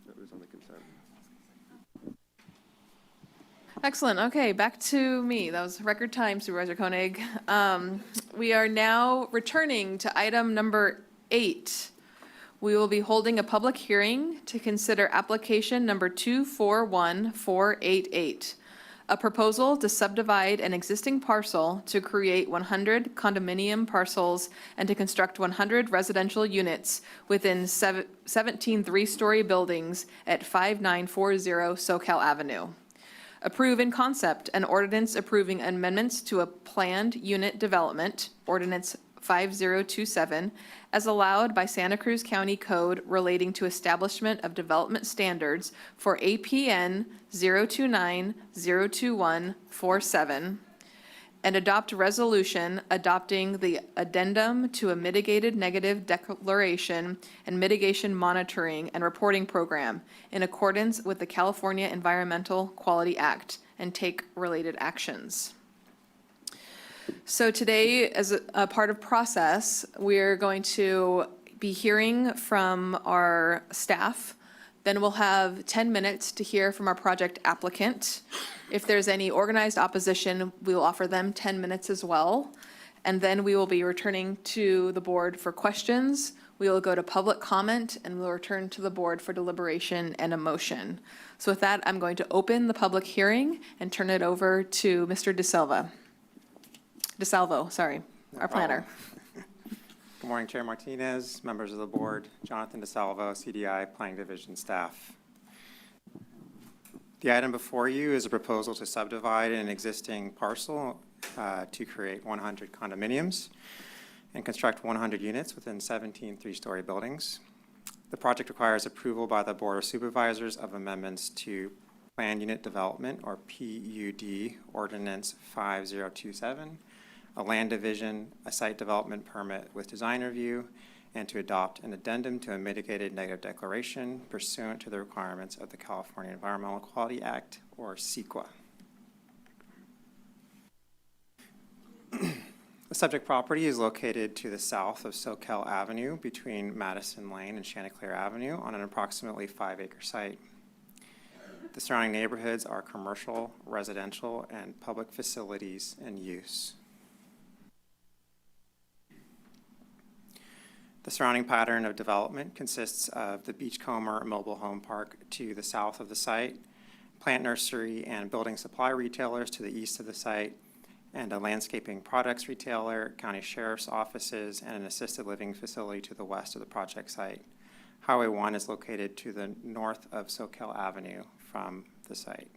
That was on the consent. Excellent. Okay, back to me. That was record time, Supervisor Koenig. We are now returning to item number 8. We will be holding a public hearing to consider application number 241488, a proposal to subdivide an existing parcel to create 100 condominium parcels and to construct 100 residential units within 17 three-story buildings at 5940 SoCal Avenue. Approve in concept an ordinance approving amendments to a planned unit development, Ordinance 5027, as allowed by Santa Cruz County Code relating to establishment of development standards for APN 029-02147, and adopt resolution adopting the addendum to a mitigated negative declaration and mitigation monitoring and reporting program in accordance with the California Environmental Quality Act and take related actions. So today, as a part of process, we're going to be hearing from our staff. Then we'll have 10 minutes to hear from our project applicant. If there's any organized opposition, we will offer them 10 minutes as well. And then we will be returning to the board for questions. We will go to public comment, and we'll return to the board for deliberation and a motion. So with that, I'm going to open the public hearing and turn it over to Mr. DeSalvo, sorry, our planner. Good morning, Chair Martinez, members of the board, Jonathan DeSalvo, CDI Planning Division staff. The item before you is a proposal to subdivide an existing parcel to create 100 condominiums and construct 100 units within 17 three-story buildings. The project requires approval by the Board of Supervisors of amendments to Planned Unit Development, or PUD, Ordinance 5027, a land division, a site development permit with design review, and to adopt an addendum to a mitigated negative declaration pursuant to the requirements of the California Environmental Quality Act, or CEQA. The subject property is located to the south of Soquel Avenue between Madison Lane and Chanticleer Avenue on an approximately 5-acre site. The surrounding neighborhoods are commercial, residential, and public facilities in use. The surrounding pattern of development consists of the Beachcomber Mobile Home Park to the south of the site, plant nursery and building supply retailers to the east of the site, and a landscaping products retailer, county sheriff's offices, and an assisted living facility to the west of the project site. Highway 1 is located to the north of Soquel Avenue from the site.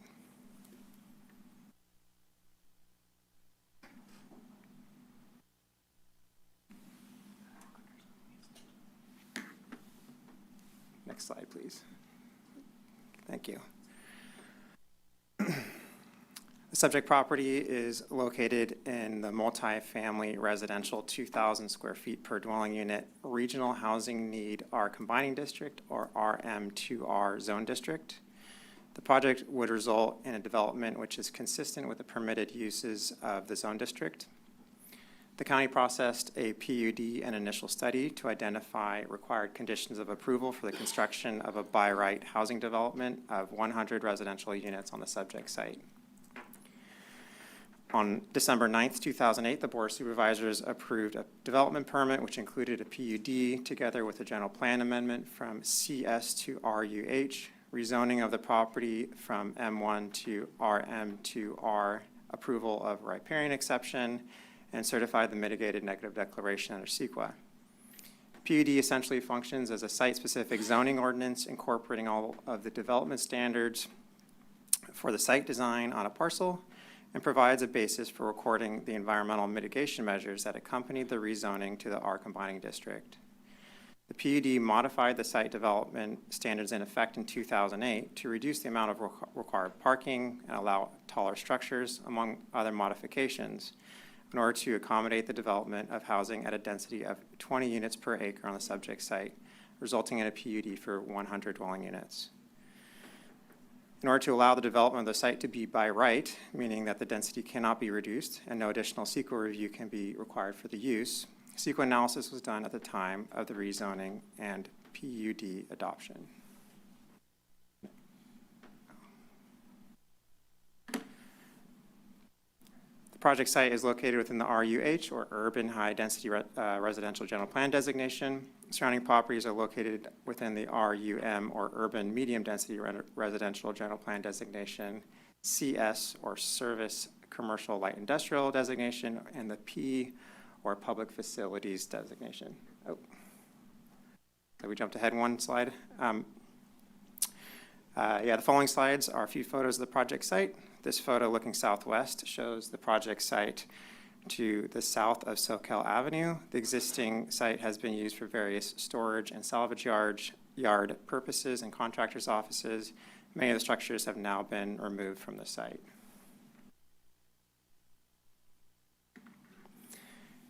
Next slide, please. Thank you. The subject property is located in the multifamily residential 2,000 square feet per dwelling unit regional housing need R combining district, or RM2R zone district. The project would result in a development which is consistent with the permitted uses of the zone district. The county processed a PUD and initial study to identify required conditions of approval for the construction of a by right housing development of 100 residential units on the subject site. On December 9th, 2008, the Board of Supervisors approved a development permit which included a PUD together with a general plan amendment from CS to RUH, rezoning of the property from M1 to RM2R, approval of riparian exception, and certified the mitigated negative declaration under CEQA. PUD essentially functions as a site-specific zoning ordinance incorporating all of the development standards for the site design on a parcel, and provides a basis for recording the environmental mitigation measures that accompanied the rezoning to the R combining district. The PUD modified the site development standards in effect in 2008 to reduce the amount of required parking and allow taller structures, among other modifications, in order to accommodate the development of housing at a density of 20 units per acre on the subject site, resulting in a PUD for 100 dwelling units. In order to allow the development of the site to be by right, meaning that the density cannot be reduced and no additional CEQA review can be required for the use, CEQA analysis was done at the time of the rezoning and PUD adoption. The project site is located within the RUH, or Urban High Density Residential General Plan designation. Surrounding properties are located within the RUM, or Urban Medium Density Residential General Plan designation, CS, or Service Commercial Light Industrial designation, and the P, or Public Facilities designation. Oh, so we jumped ahead one slide. The following slides are a few photos of the project site. This photo looking southwest shows the project site to the south of Soquel Avenue. The existing site has been used for various storage and salvage yard purposes and contractors' offices. Many of the structures have now been removed from the site.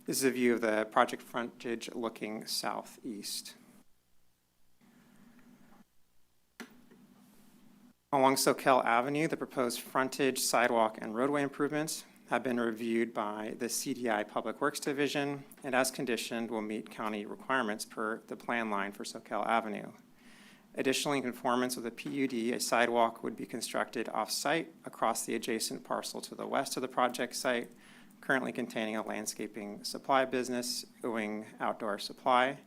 This is a view of the project frontage looking southeast. Along Soquel Avenue, the proposed frontage, sidewalk, and roadway improvements have been reviewed by the CDI Public Works Division, and as conditioned, will meet county requirements per the plan line for Soquel Avenue. Additionally, in conformance with the PUD, a sidewalk would be constructed off-site across the adjacent parcel to the west of the project site, currently containing a landscaping supply business, Ewing Outdoor Supply,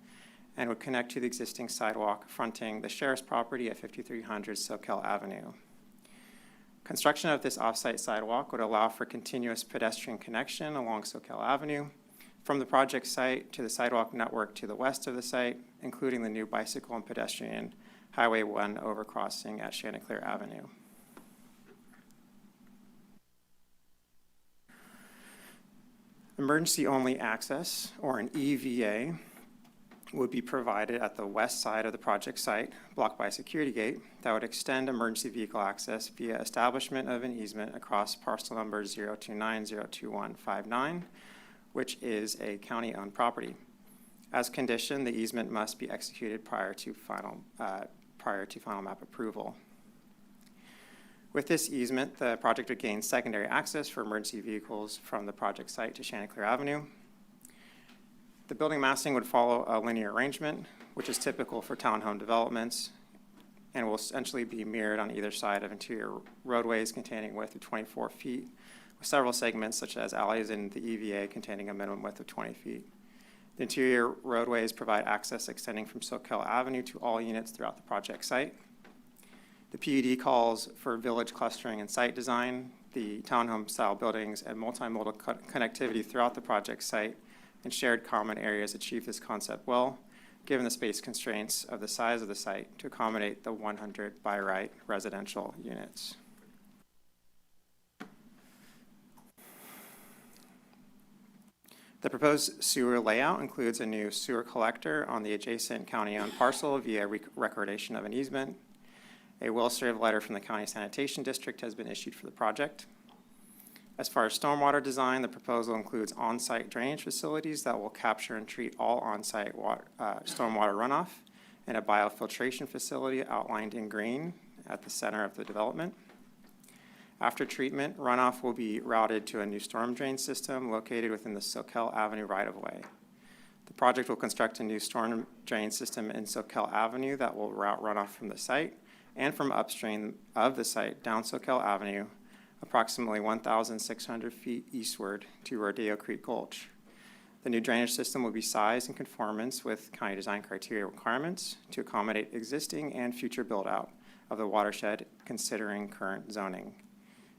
and would connect to the existing sidewalk fronting the sheriff's property at 5300 Soquel Avenue. Construction of this off-site sidewalk would allow for continuous pedestrian connection along Soquel Avenue from the project site to the sidewalk network to the west of the site, including the new bicycle and pedestrian Highway 1 overcrossing at Chanticleer Avenue. Emergency-only access, or an EVA, would be provided at the west side of the project site, blocked by a security gate that would extend emergency vehicle access via establishment of an easement across parcel number 029-02159, which is a county-owned property. As conditioned, the easement must be executed prior to final map approval. With this easement, the project would gain secondary access for emergency vehicles from the project site to Chanticleer Avenue. The building massing would follow a linear arrangement, which is typical for townhome developments, and will essentially be mirrored on either side of interior roadways containing a width of 24 feet, with several segments such as alleys in the EVA containing a minimum width of 20 feet. The interior roadways provide access extending from Soquel Avenue to all units throughout the project site. The PUD calls for village clustering and site design, the townhome-style buildings, and multimodal connectivity throughout the project site, and shared common areas achieve this concept well, given the space constraints of the size of the site to accommodate the 100 by right residential units. The proposed sewer layout includes a new sewer collector on the adjacent county-owned parcel via recordation of an easement. A will-serve letter from the County Sanitation District has been issued for the project. As far as stormwater design, the proposal includes on-site drainage facilities that will capture and treat all on-site stormwater runoff, and a biofiltration facility outlined in green at the center of the development. After treatment, runoff will be routed to a new storm drain system located within the Soquel Avenue right-of-way. The project will construct a new storm drain system in Soquel Avenue that will route runoff from the site and from upstream of the site down Soquel Avenue, approximately 1,600 feet eastward to Rodeo Creek Gulch. The new drainage system will be sized in conformance with county design criteria requirements to accommodate existing and future build-out of the watershed considering current zoning.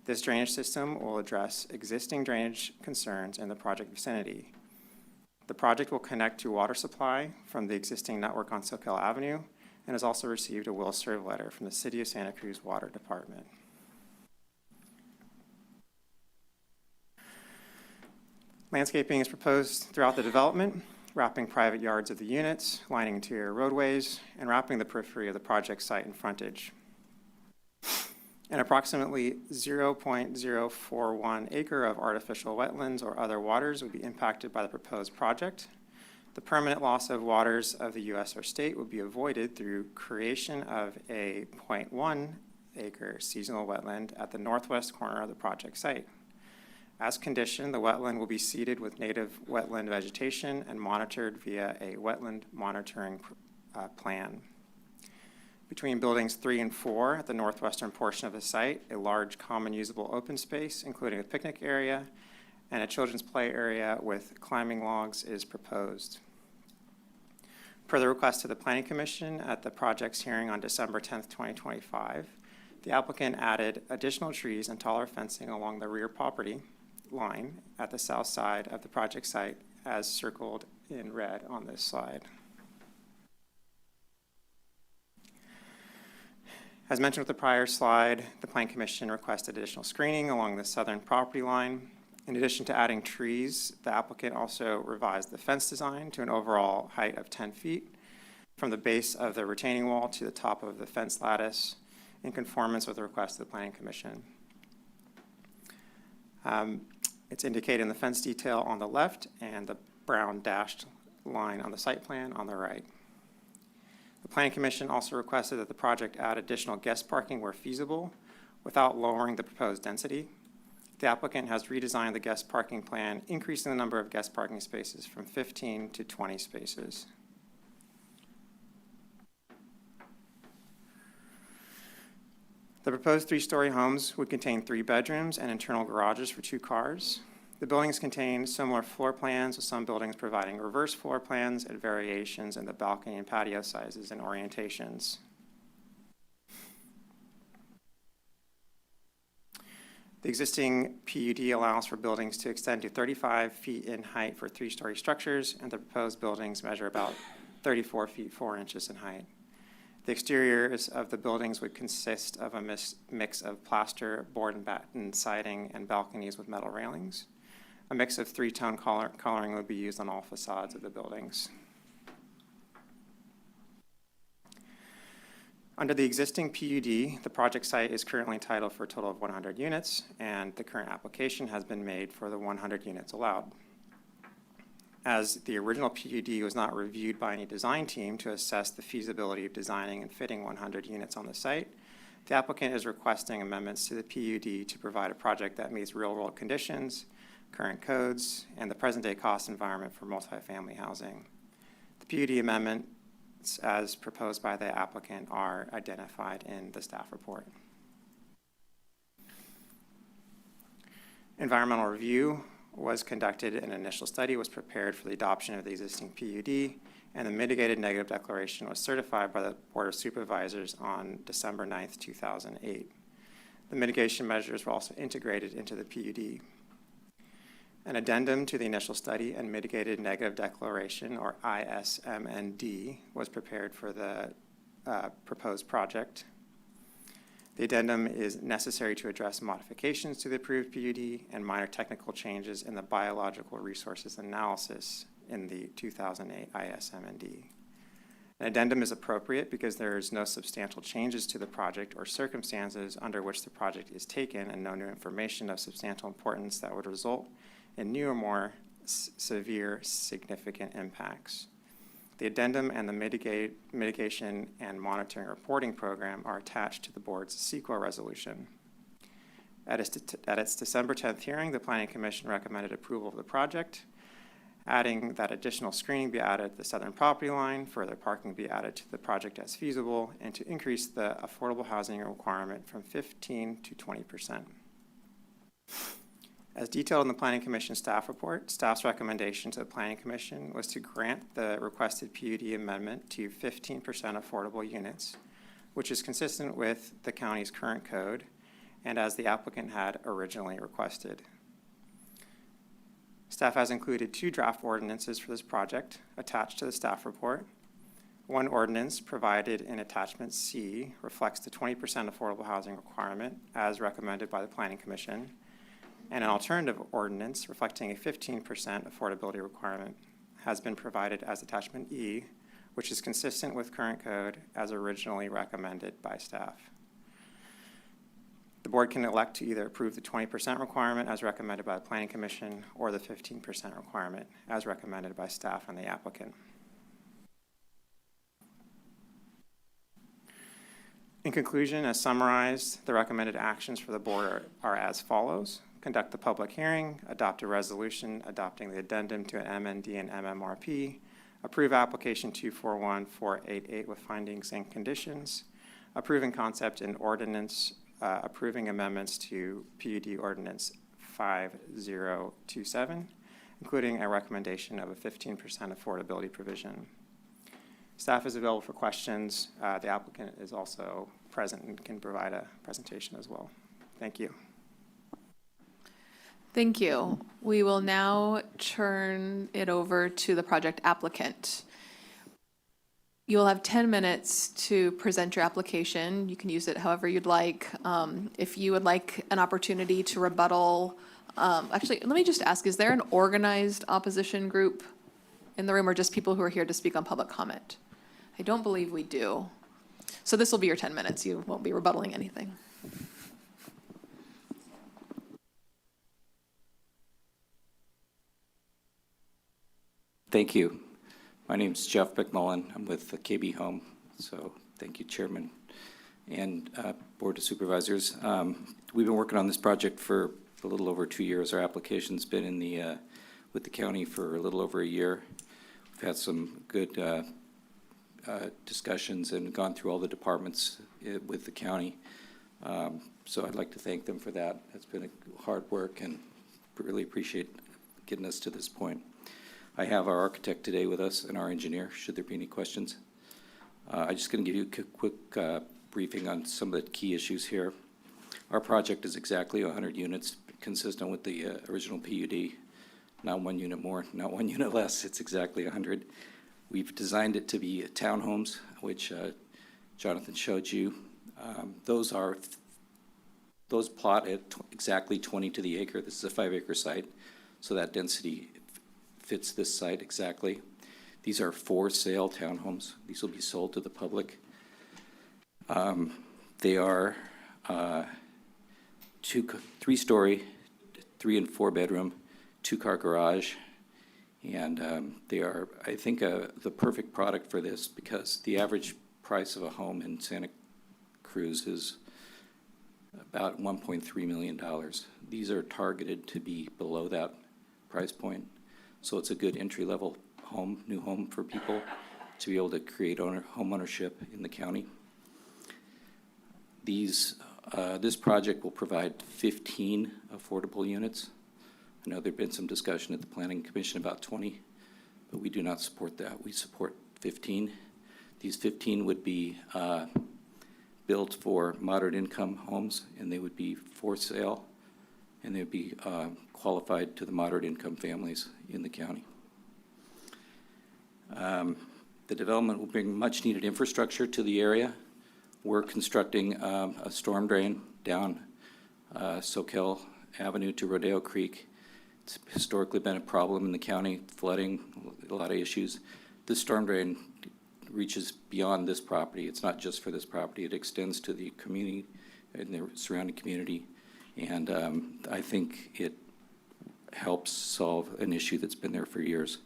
This drainage system will address existing drainage concerns in the project vicinity. The project will connect to water supply from the existing network on Soquel Avenue and has also received a will-serve letter from the City of Santa Cruz Water Department. Landscaping is proposed throughout the development, wrapping private yards of the units, lining interior roadways, and wrapping the periphery of the project site and frontage. An approximately 0.041 acre of artificial wetlands or other waters would be impacted by the proposed project. The permanent loss of waters of the U.S. or state would be avoided through creation of a 0.1 acre seasonal wetland at the northwest corner of the project site. As conditioned, the wetland will be seeded with native wetland vegetation and monitored via a wetland monitoring plan. Between buildings 3 and 4 at the northwestern portion of the site, a large common usable open space, including a picnic area and a children's play area with climbing logs, is proposed. Per the request of the Planning Commission at the project's hearing on December 10th, 2025, the applicant added additional trees and taller fencing along the rear property line at the south side of the project site as circled in red on this slide. As mentioned with the prior slide, the Plan Commission requested additional screening along the southern property line. In addition to adding trees, the applicant also revised the fence design to an overall height of 10 feet from the base of the retaining wall to the top of the fence lattice in conformance with the request of the Planning Commission. It's indicated in the fence detail on the left and the brown dashed line on the site plan on the right. The Planning Commission also requested that the project add additional guest parking where feasible without lowering the proposed density. The applicant has redesigned the guest parking plan, increasing the number of guest parking spaces from 15 to 20 spaces. The proposed 3-story homes would contain 3 bedrooms and internal garages for 2 cars. The buildings contain similar floor plans, with some buildings providing reverse floor plans and variations in the balcony and patio sizes and orientations. The existing PUD allows for buildings to extend to 35 feet in height for 3-story structures, and the proposed buildings measure about 34 feet 4 inches in height. The exteriors of the buildings would consist of a mix of plaster, board and batten siding, and balconies with metal railings. A mix of 3-tone coloring would be used on all facades of the buildings. Under the existing PUD, the project site is currently entitled for a total of 100 units, and the current application has been made for the 100 units allowed. as the original PUD was not reviewed by any design team to assess the feasibility of designing and fitting 100 units on the site, the applicant is requesting amendments to the PUD to provide a project that meets real-world conditions, current codes, and the present-day cost environment for multifamily housing. The PUD amendments as proposed by the applicant are identified in the staff report. Environmental review was conducted, an initial study was prepared for the adoption of the existing PUD, and the mitigated negative declaration was certified by the Board of Supervisors on December 9th, 2008. The mitigation measures were also integrated into the PUD. An addendum to the initial study and mitigated negative declaration, or ISMND, was prepared for the proposed project. The addendum is necessary to address modifications to the approved PUD and minor technical changes in the biological resources analysis in the 2008 ISMND. An addendum is appropriate because there is no substantial changes to the project or circumstances under which the project is taken and no new information of substantial importance that would result in new or more severe significant impacts. The addendum and the mitigation and monitoring reporting program are attached to the board's CEQA resolution. At its December 10th hearing, the Planning Commission recommended approval of the project, adding that additional screening be added at the southern property line, further parking be added to the project as feasible, and to increase the affordable housing requirement from 15% to 20%. As detailed in the Planning Commission staff report, staff's recommendation to the Planning Commission was to grant the requested PUD amendment to 15% affordable units, which is consistent with the county's current code and as the applicant had originally requested. Staff has included 2 draft ordinances for this project attached to the staff report. One ordinance provided in attachment C reflects the 20% affordable housing requirement as recommended by the Planning Commission, and an alternative ordinance reflecting a 15% affordability requirement has been provided as attachment E, which is consistent with current code as originally recommended by staff. The board can elect to either approve the 20% requirement as recommended by the Planning Commission or the 15% requirement as recommended by staff and the applicant. In conclusion, as summarized, the recommended actions for the board are as follows. Conduct the public hearing, adopt a resolution adopting the addendum to an MND and MMRP, approve application 241488 with findings and conditions, approving concept and ordinance, approving amendments to PUD Ordinance 5027, including a recommendation of a 15% affordability provision. Staff is available for questions. The applicant is also present and can provide a presentation as well. Thank you. Thank you. We will now turn it over to the project applicant. You will have 10 minutes to present your application. You can use it however you'd like. If you would like an opportunity to rebuttal, actually, let me just ask, is there an organized opposition group in the room or just people who are here to speak on public comment? I don't believe we do. So this will be your 10 minutes. You won't be rebuttaling anything. Thank you. My name is Jeff McMullen. I'm with the KB Home. So thank you, Chairman and Board of Supervisors. We've been working on this project for a little over 2 years. Our application's been in the with the county for a little over a year. We've had some good discussions and gone through all the departments with the county. So I'd like to thank them for that. It's been a hard work and really appreciate getting us to this point. I have our architect today with us and our engineer, should there be any questions. I'm just going to give you a quick briefing on some of the key issues here. Our project is exactly 100 units, consistent with the original PUD. Not 1 unit more, not 1 unit less. It's exactly 100. We've designed it to be townhomes, which Jonathan showed you. Those plot at exactly 20 to the acre. This is a 5-acre site, so that density fits this site exactly. These are for sale townhomes. These will be sold to the public. They are 3-story, 3 and 4 bedroom, 2-car garage, And they are, I think, the perfect product for this, because the average price of a home in Santa Cruz is about $1.3 million. These are targeted to be below that price point. So it's a good entry-level home, new home for people to be able to create home ownership in the county. This project will provide 15 affordable units. I know there's been some discussion at the Planning Commission about 20, but we do not support that. We support 15. These 15 would be built for moderate income homes, and they would be for sale, and they would be qualified to the moderate income families in the county. The development will bring much needed infrastructure to the area. We're constructing a storm drain down Soquel Avenue to Rodeo Creek. It's historically been a problem in the county, flooding, a lot of issues. This storm drain reaches beyond this property. It's not just for this property. It extends to the community and the surrounding community. And I think it helps solve an issue that's been there for years.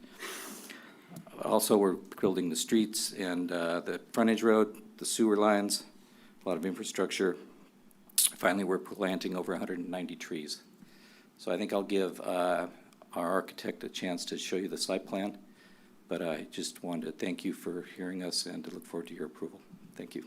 Also, we're building the streets and the frontage road, the sewer lines, a lot of infrastructure. Finally, we're planting over 190 trees. So I think I'll give our architect a chance to show you the site plan, but I just wanted to thank you for hearing us and to look forward to your approval. Thank you.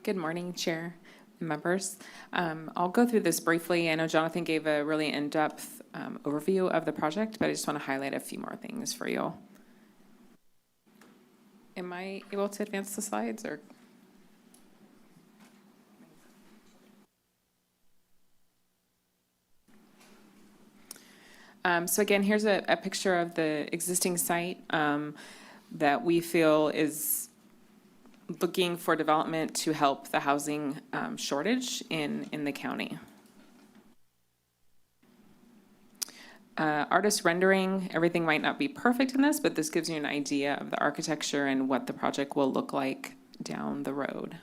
Good morning, Chair and members. I'll go through this briefly. I know Jonathan gave a really in-depth overview of the project, but I just want to highlight a few more things for you. Am I able to advance the slides, or? So again, here's a picture of the existing site that we feel is looking for development to help the housing shortage in the county. Artist rendering, everything might not be perfect in this, but this gives you an idea of the architecture and what the project will look like down the road.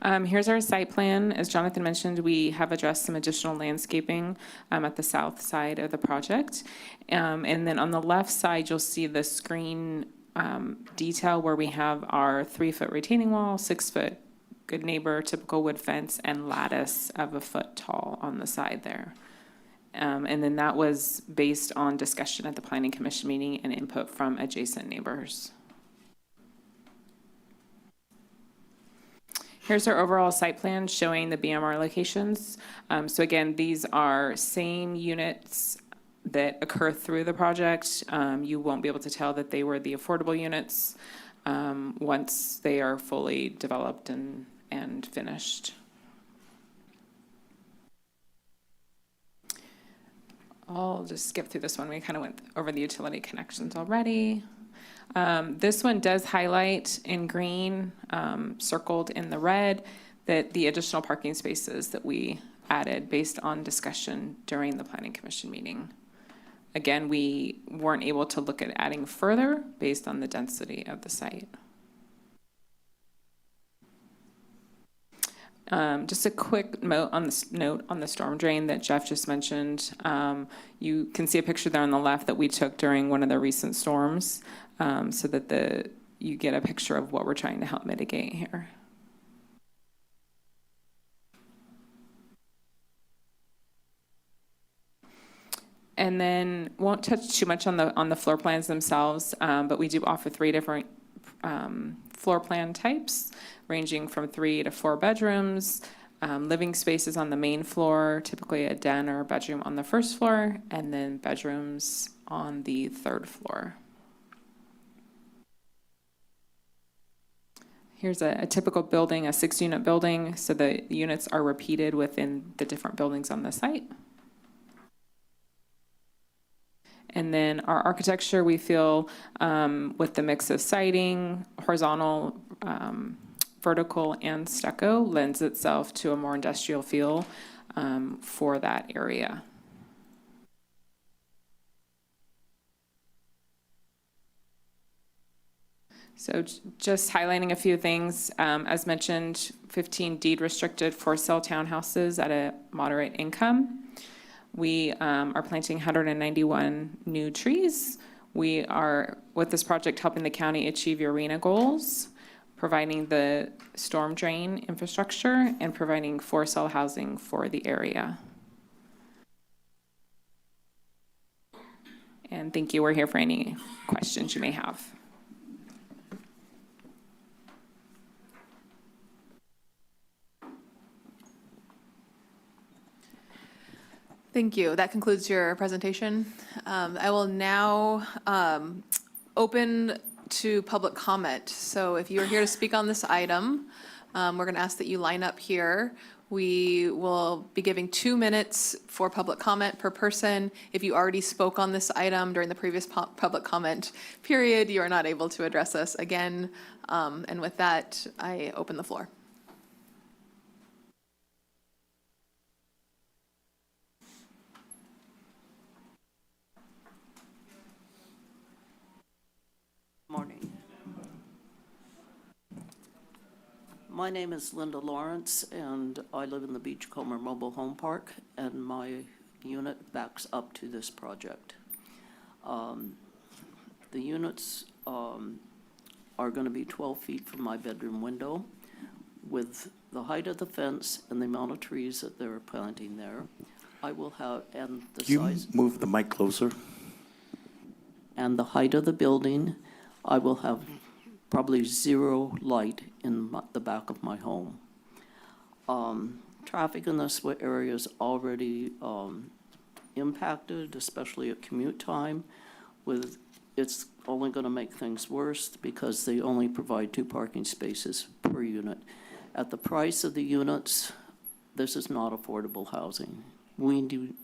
Here's our site plan. As Jonathan mentioned, we have addressed some additional landscaping at the south side of the project. And then on the left side, you'll see the screen detail where we have our 3-foot retaining wall, 6-foot good neighbor, typical wood fence, and lattice of 1 foot tall on the side there. And then that was based on discussion at the Planning Commission meeting and input from adjacent neighbors. Here's our overall site plan showing the BMR locations. So again, these are same units that occur through the project. You won't be able to tell that they were the affordable units once they are fully developed and finished. I'll just skip through this one. We kind of went over the utility connections already. This one does highlight in green, circled in the red, that the additional parking spaces that we added based on discussion during the Planning Commission meeting. Again, we weren't able to look at adding further based on the density of the site. Just a quick note on the storm drain that Jeff just mentioned. You can see a picture there on the left that we took during one of the recent storms, so that you get a picture of what we're trying to help mitigate here. And then won't touch too much on the floor plans themselves, but we do offer 3 different floor plan types, ranging from 3 to 4 bedrooms, living spaces on the main floor, typically a den or a bedroom on the first floor, and then bedrooms on the 3rd floor. Here's a typical building, a 6-unit building, so the units are repeated within the different buildings on the site. And then our architecture, we feel with the mix of siding, horizontal, vertical, and stucco lends itself to a more industrial feel for that area. So just highlighting a few things, as mentioned, 15 deed restricted for sale townhouses at a moderate income. We are planting 191 new trees. We are, with this project, helping the county achieve URENA goals, providing the storm drain infrastructure, and providing for-sale housing for the area. And thank you. We're here for any questions you may have. Thank you. That concludes your presentation. I will now open to public comment. So if you are here to speak on this item, we're going to ask that you line up here. We will be giving 2 minutes for public comment per person. If you already spoke on this item during the previous public comment period, you are not able to address us again. And with that, I open the floor. Morning. My name is Linda Lawrence, and I live in the Beachcomber Mobile Home Park, and my unit backs up to this project. The units are going to be 12 feet from my bedroom window. With the height of the fence and the amount of trees that they're planting there, I will have, and the size. You move the mic closer. And the height of the building, I will have probably zero light in the back of my home. Traffic in this area is already impacted, especially at commute time. It's only going to make things worse because they only provide 2 parking spaces per unit. At the price of the units, this is not affordable housing. We do,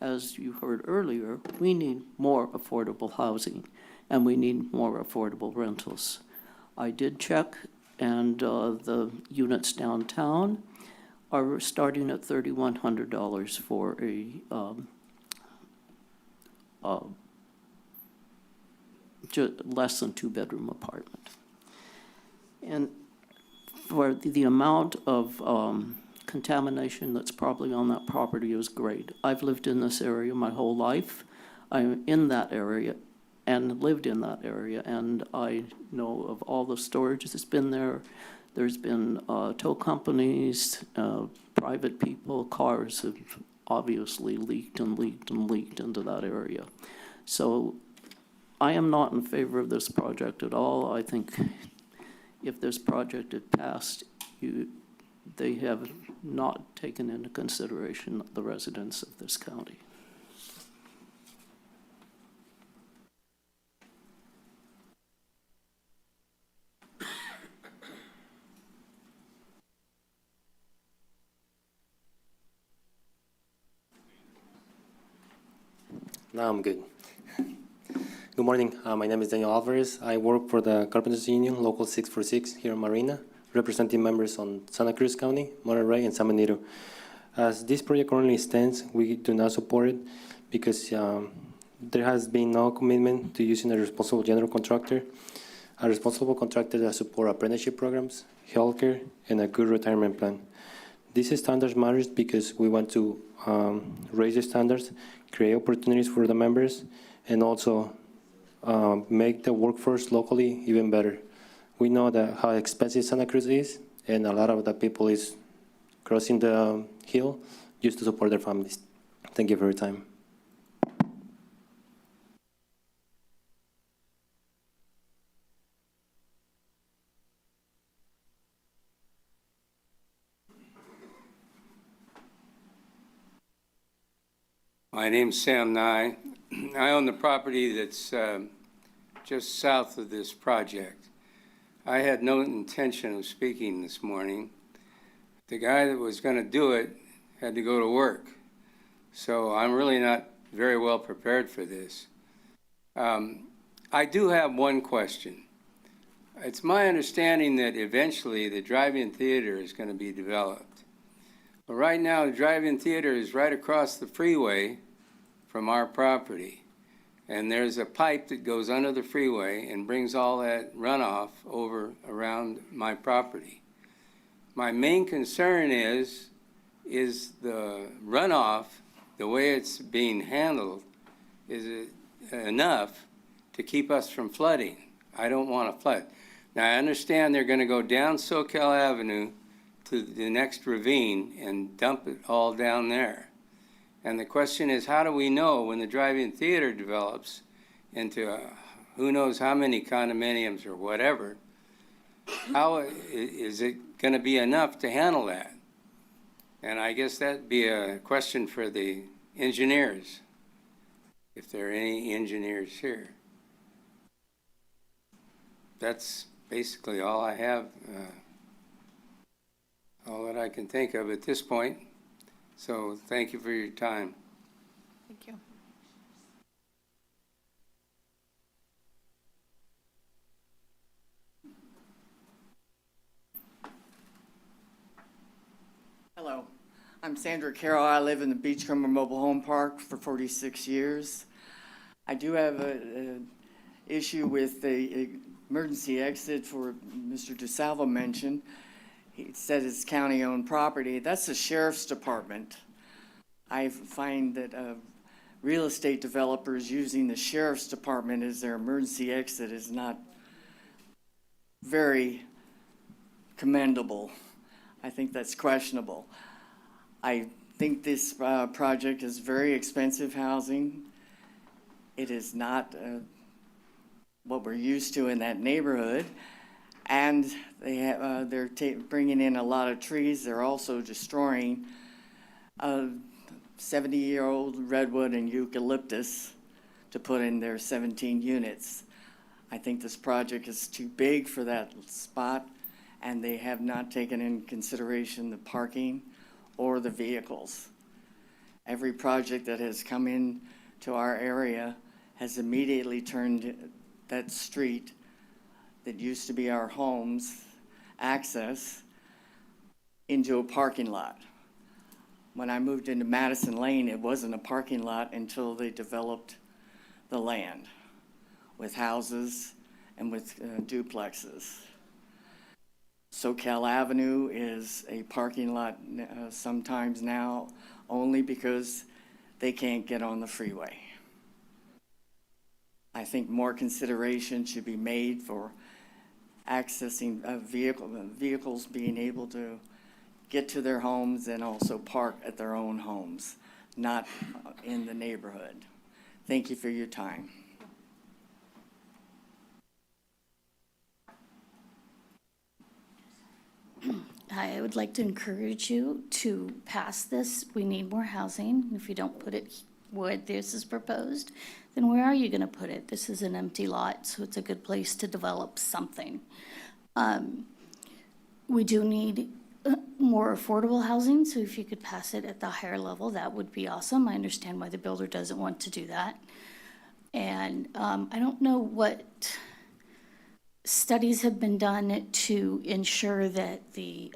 as you heard earlier, we need more affordable housing, and we need more affordable rentals. I did check, and the units downtown are starting at $3,100 for a less than 2-bedroom apartment. And for the amount of contamination that's probably on that property is great. I've lived in this area my whole life. I'm in that area and lived in that area, and I know of all the storage that's been there. There's been tow companies, private people, cars have obviously leaked and leaked and leaked into that area. So I am not in favor of this project at all. I think if this project had passed, they have not taken into consideration the residents of this county. Now I'm good. Good morning. My name is Daniel Alvarez. I work for the Carpenters Union, Local 646 here in Marina, representing members on Santa Cruz County, Monterey, and San Benito. As this project currently stands, we do not support it because there has been no commitment to using a responsible general contractor. A responsible contractor that support apprenticeship programs, healthcare, and a good retirement plan. These standards matters because we want to raise the standards, create opportunities for the members, and also make the workforce locally even better. We know that how expensive Santa Cruz is, and a lot of the people is crossing the hill just to support their families. Thank you for your time. My name's Sam Nye. I own the property that's just south of this project. I had no intention of speaking this morning. The guy that was going to do it had to go to work, so I'm really not very well prepared for this. I do have one question. It's my understanding that eventually the drive-in theater is going to be developed. But right now, the drive-in theater is right across the freeway from our property. and there's a pipe that goes under the freeway and brings all that runoff over around my property. My main concern is the runoff, the way it's being handled, is it enough to keep us from flooding? I don't want to flood. Now, I understand they're going to go down Soquel Avenue to the next ravine and dump it all down there. And the question is, how do we know when the drive-in theater develops into who knows how many condominiums or whatever, how is it going to be enough to handle that? And I guess that'd be a question for the engineers, if there are any engineers here. That's basically all I have, all that I can think of at this point. So thank you for your time. Thank you. Hello, I'm Sandra Carroll. I live in the Beachcomber Mobile Home Park for 46 years. I do have an issue with the emergency exit for Mr. DeSalvo mentioned. He said it's county-owned property. That's the sheriff's department. I find that real estate developers using the sheriff's department as their emergency exit is not very commendable. I think that's questionable. I think this project is very expensive housing. It is not what we're used to in that neighborhood. And they're bringing in a lot of trees. They're also destroying 70-year-old redwood and eucalyptus to put in their 17 units. I think this project is too big for that spot, and they have not taken in consideration the parking or the vehicles. Every project that has come in to our area has immediately turned that street that used to be our homes access into a parking lot. When I moved into Madison Lane, it wasn't a parking lot until they developed the land with houses and with duplexes. Soquel Avenue is a parking lot sometimes now only because they can't get on the freeway. I think more consideration should be made for accessing vehicles being able to get to their homes and also park at their own homes, not in the neighborhood. Thank you for your time. I would like to encourage you to pass this. We need more housing. If you don't put it where this is proposed, then where are you going to put it? This is an empty lot, so it's a good place to develop something. We do need more affordable housing, so if you could pass it at the higher level, that would be awesome. I understand why the builder doesn't want to do that. And I don't know what studies have been done to ensure that the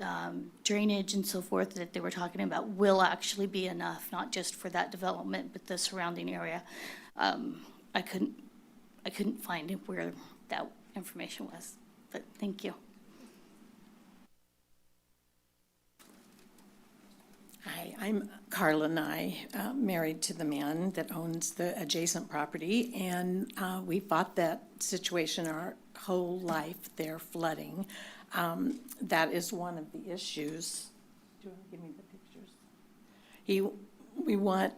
drainage and so forth that they were talking about will actually be enough, not just for that development, but the surrounding area. I couldn't find where that information was, but thank you. Hi, I'm Carla Nye, married to the man that owns the adjacent property, and we fought that situation our whole life. They're flooding. That is one of the issues. Do you want to give me the pictures? We want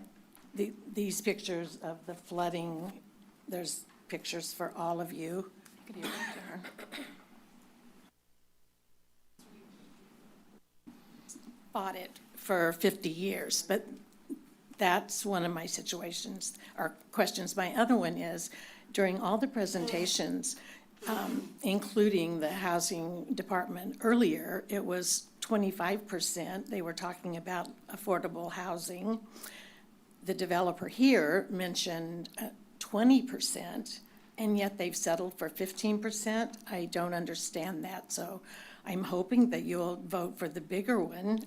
these pictures of the flooding. There's pictures for all of you. Fought it for 50 years, but that's one of my situations or questions. My other one is, during all the presentations, including the housing department earlier, it was 25%. They were talking about affordable housing. The developer here mentioned 20%, and yet they've settled for 15%. I don't understand that, so I'm hoping that you'll vote for the bigger one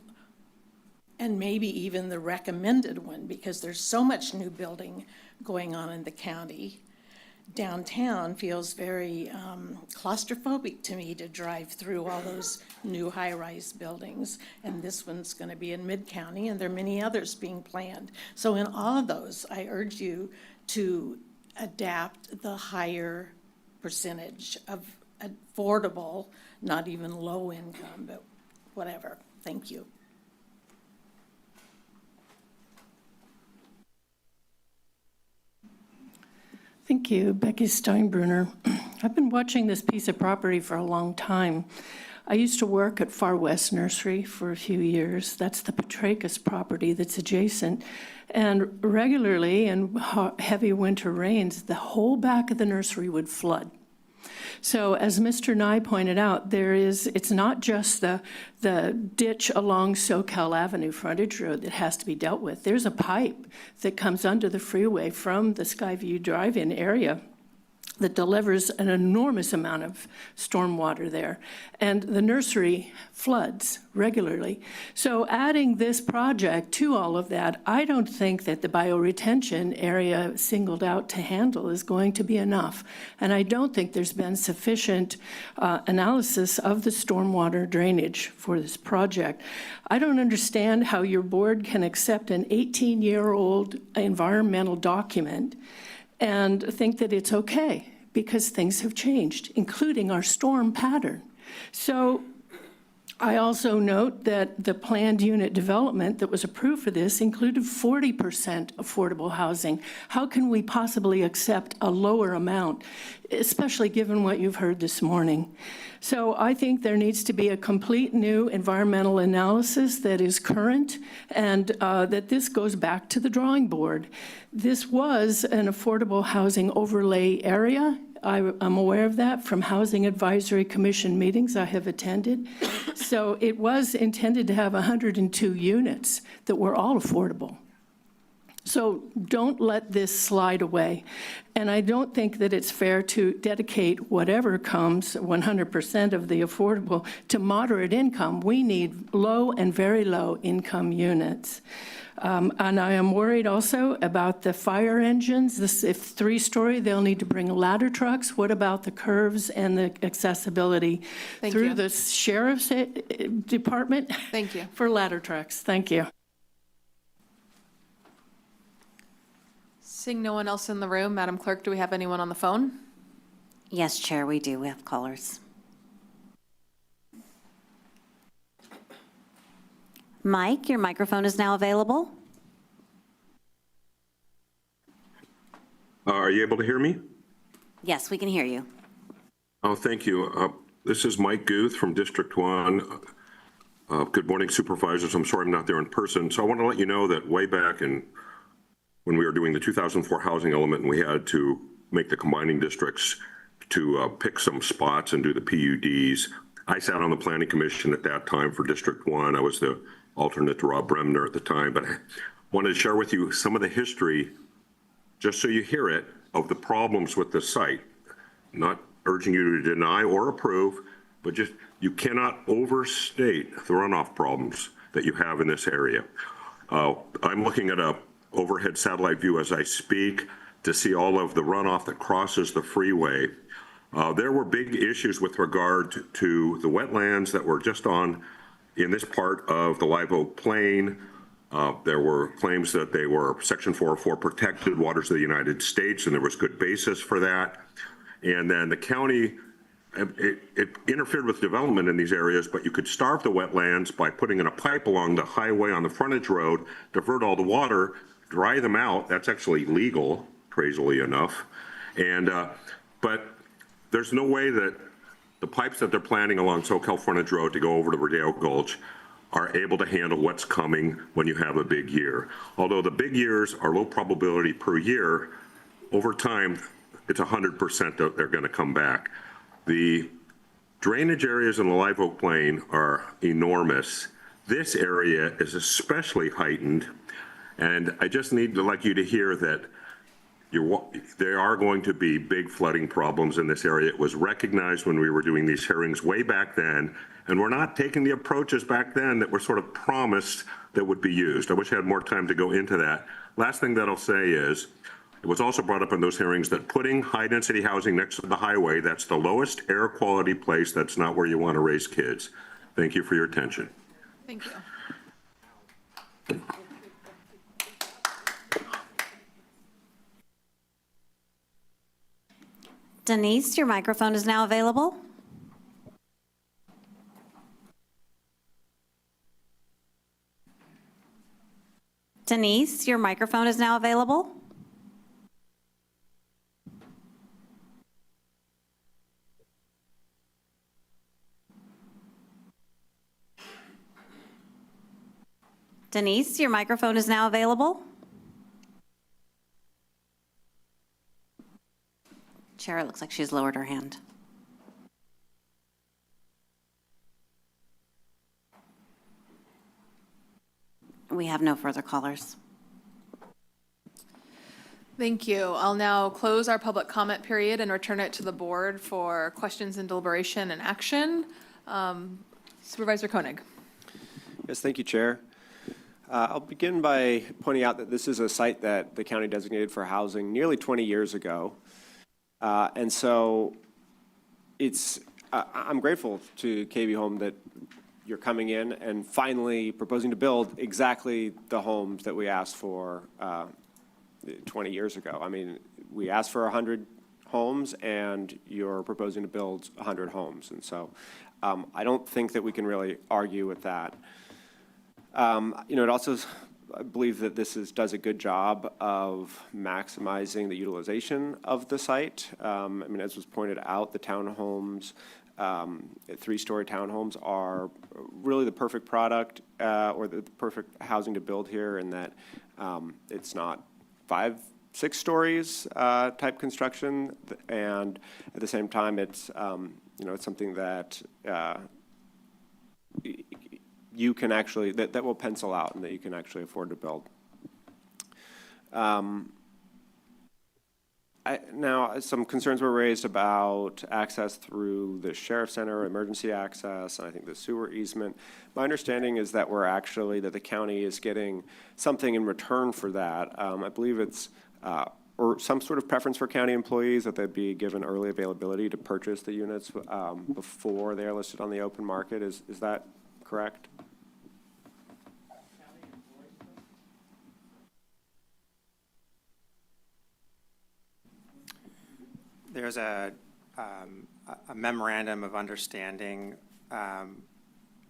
and maybe even the recommended one, because there's so much new building going on in the county. Downtown feels very claustrophobic to me to drive through all those new high-rise buildings. And this one's going to be in Mid-County, and there are many others being planned. So in all of those, I urge you to adapt the higher percentage of affordable, not even low income, but whatever. Thank you. Thank you, Becky Steinbrunner. I've been watching this piece of property for a long time. I used to work at Far West Nursery for a few years. That's the Petrakis property that's adjacent. And regularly in heavy winter rains, the whole back of the nursery would flood. So as Mr. Nye pointed out, it's not just the ditch along SoCal Avenue frontage road that has to be dealt with. There's a pipe that comes under the freeway from the Skyview Drive-In area that delivers an enormous amount of stormwater there. And the nursery floods regularly. So adding this project to all of that, I don't think that the bioretention area singled out to handle is going to be enough. And I don't think there's been sufficient analysis of the stormwater drainage for this project. I don't understand how your board can accept an 18-year-old environmental document and think that it's okay, because things have changed, including our storm pattern. So I also note that the planned unit development that was approved for this included 40% affordable housing. How can we possibly accept a lower amount, especially given what you've heard this morning? So I think there needs to be a complete new environmental analysis that is current, and that this goes back to the drawing board. This was an affordable housing overlay area. I'm aware of that from Housing Advisory Commission meetings I have attended. So it was intended to have 102 units that were all affordable. So don't let this slide away. And I don't think that it's fair to dedicate whatever comes, 100% of the affordable, to moderate income. We need low and very low income units. And I am worried also about the fire engines. If 3-story, they'll need to bring ladder trucks. What about the curves and the accessibility through the sheriff's department? Thank you. For ladder trucks. Thank you. Seeing no one else in the room, Madam Clerk, do we have anyone on the phone? Yes, Chair, we do. We have callers. Mike, your microphone is now available. Are you able to hear me? Yes, we can hear you. Oh, thank you. This is Mike Guth from District 1. Good morning, Supervisors. I'm sorry I'm not there in person. So I want to let you know that way back when we were doing the 2004 housing element and we had to make the combining districts to pick some spots and do the PUDs, I sat on the Planning Commission at that time for District 1. I was the alternate to Rob Bremner at the time, but I wanted to share with you some of the history, just so you hear it, of the problems with the site. Not urging you to deny or approve, but just you cannot overstate the runoff problems that you have in this area. I'm looking at a overhead satellite view as I speak to see all of the runoff that crosses the freeway. There were big issues with regard to the wetlands that were just in this part of the Live Oak Plain. There were claims that they were Section 404 protected waters of the United States, and there was good basis for that. And then the county, it interfered with development in these areas, but you could starve the wetlands by putting in a pipe along the highway on the frontage road, divert all the water, dry them out. That's actually legal, crazily enough. But there's no way that the pipes that they're planning along SoCal Frontage Road to go over to Rodeo Gulch are able to handle what's coming when you have a big year. Although the big years are low probability per year, over time, it's 100% that they're going to come back. The drainage areas in the Live Oak Plain are enormous. This area is especially heightened, and I just need to like you to hear that there are going to be big flooding problems in this area. It was recognized when we were doing these hearings way back then, and we're not taking the approaches back then that were sort of promised that would be used. I wish I had more time to go into that. Last thing that I'll say is, It was also brought up in those hearings that putting high-density housing next to the highway, that's the lowest air quality place. That's not where you want to raise kids. Thank you for your attention. Thank you. Denise, your microphone is now available. Denise, your microphone is now available. Denise, your microphone is now available. Chair, it looks like she's lowered her hand. We have no further callers. Thank you. I'll now close our public comment period and return it to the board for questions and deliberation and action. Supervisor Koenig. Yes, thank you, Chair. I'll begin by pointing out that this is a site that the county designated for housing nearly 20 years ago. And so I'm grateful to KB Home that you're coming in and finally proposing to build exactly the homes that we asked for 20 years ago. I mean, we asked for 100 homes and you're proposing to build 100 homes. And so I don't think that we can really argue with that. It also, I believe that this does a good job of maximizing the utilization of the site. I mean, as was pointed out, the townhomes, 3-story townhomes are really the perfect product or the perfect housing to build here in that it's not 5, 6 stories type construction, and at the same time, it's it's something that you can actually that will pencil out and that you can actually afford to build. Now, some concerns were raised about access through the Sheriff's Center, emergency access, and I think the sewer easement. My understanding is that that the county is getting something in return for that. I believe it's or some sort of preference for county employees that they'd be given early availability to purchase the units before they are listed on the open market. Is that correct? There's a memorandum of understanding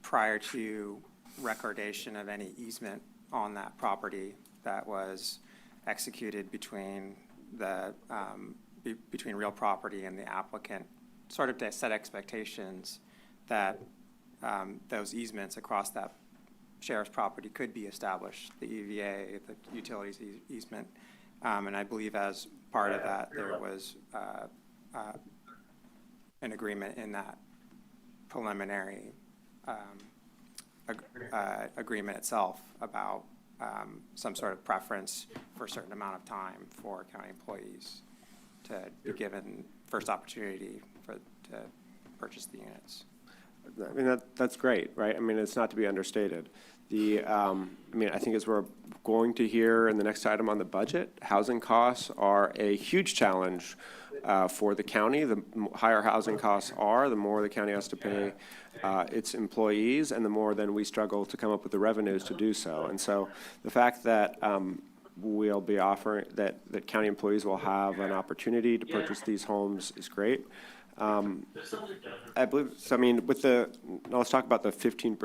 prior to recordation of any easement on that property that was executed between between real property and the applicant, sort of to set expectations that those easements across that sheriff's property could be established, the EVA, the utilities easement. And I believe as part of that, there was an agreement in that preliminary agreement itself about some sort of preference for a certain amount of time for county employees to be given first opportunity to purchase the units. I mean, that's great, right? I mean, it's not to be understated. I mean, I think as we're going to hear in the next item on the budget, housing costs are a huge challenge for the county. The higher housing costs are, the more the county has to pay its employees, and the more then we struggle to come up with the revenues to do so. And so the fact that we'll be offering, that county employees will have an opportunity to purchase these homes is great. I believe, so I mean, now let's talk about the 15%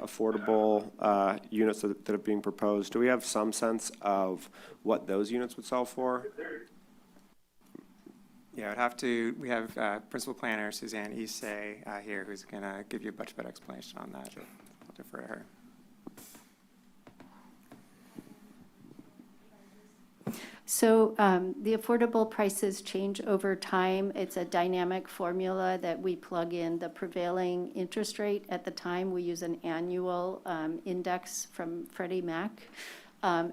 affordable units that are being proposed. Do we have some sense of what those units would sell for? Yeah, we have Principal Planner Suzanne Issei here who's going to give you a much better explanation on that. I'll defer to her. So the affordable prices change over time. It's a dynamic formula that we plug in the prevailing interest rate at the time. We use an annual index from Freddie Mac.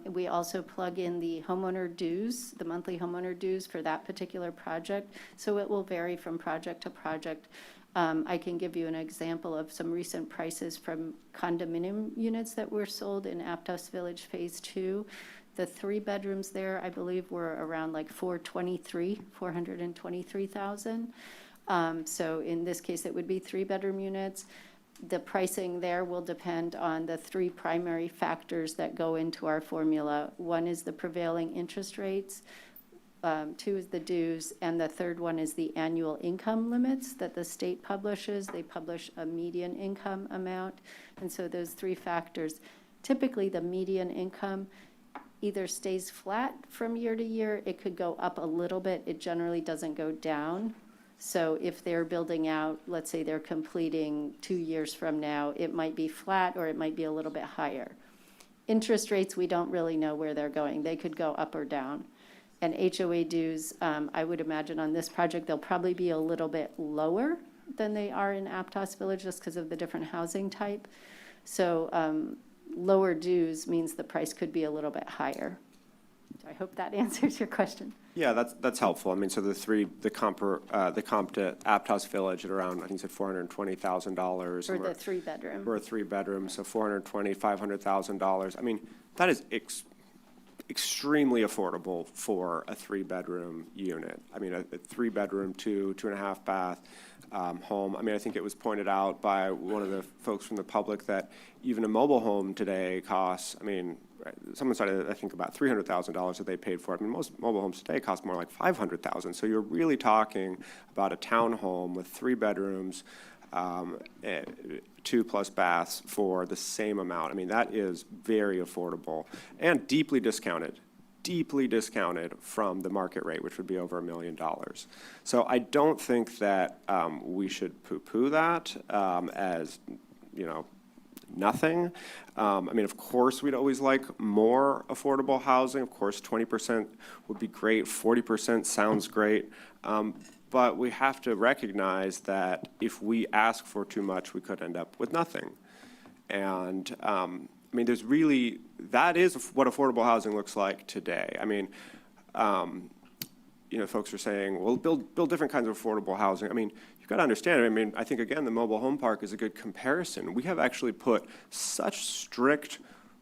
We also plug in the homeowner dues, the monthly homeowner dues for that particular project. So it will vary from project to project. I can give you an example of some recent prices from condominium units that were sold in Aptos Village Phase 2. The 3 bedrooms there, I believe, were around like 423,000. So in this case, it would be 3-bedroom units. The pricing there will depend on the 3 primary factors that go into our formula. One is the prevailing interest rates, 2 is the dues, and the third one is the annual income limits that the state publishes. They publish a median income amount. And so those 3 factors, typically the median income either stays flat from year to year. It could go up a little bit. It generally doesn't go down. So if they're building out, let's say they're completing 2 years from now, it might be flat or it might be a little bit higher. Interest rates, we don't really know where they're going. They could go up or down. And HOA dues, I would imagine on this project, they'll probably be a little bit lower than they are in Aptos Village just because of the different housing type. So lower dues means the price could be a little bit higher. So I hope that answers your question. Yeah, that's helpful. I mean, so the comp to Aptos Village at around, I think you said $420,000. For the 3-bedroom. For a 3-bedroom, so $420,000, $500,000. I mean, that is extremely affordable for a 3-bedroom unit. I mean, a 3-bedroom, 2.5 bath home. I mean, I think it was pointed out by one of the folks from the public that even a mobile home today costs, I mean, someone started, I think, about $300,000 that they paid for it. I mean, most mobile homes today cost more like $500,000. So you're really talking about a townhome with 3 bedrooms, 2+ baths for the same amount. I mean, that is very affordable and deeply discounted from the market rate, which would be over $1 million. So I don't think that we should poo-poo that as, nothing. I mean, of course, we'd always like more affordable housing. Of course, 20% would be great. 40% sounds great. But we have to recognize that if we ask for too much, we could end up with nothing. And I mean, that is what affordable housing looks like today. I mean, folks are saying, well, build different kinds of affordable housing. I mean, you've got to understand, I mean, I think, again, the mobile home park is a good comparison. We have actually put such strict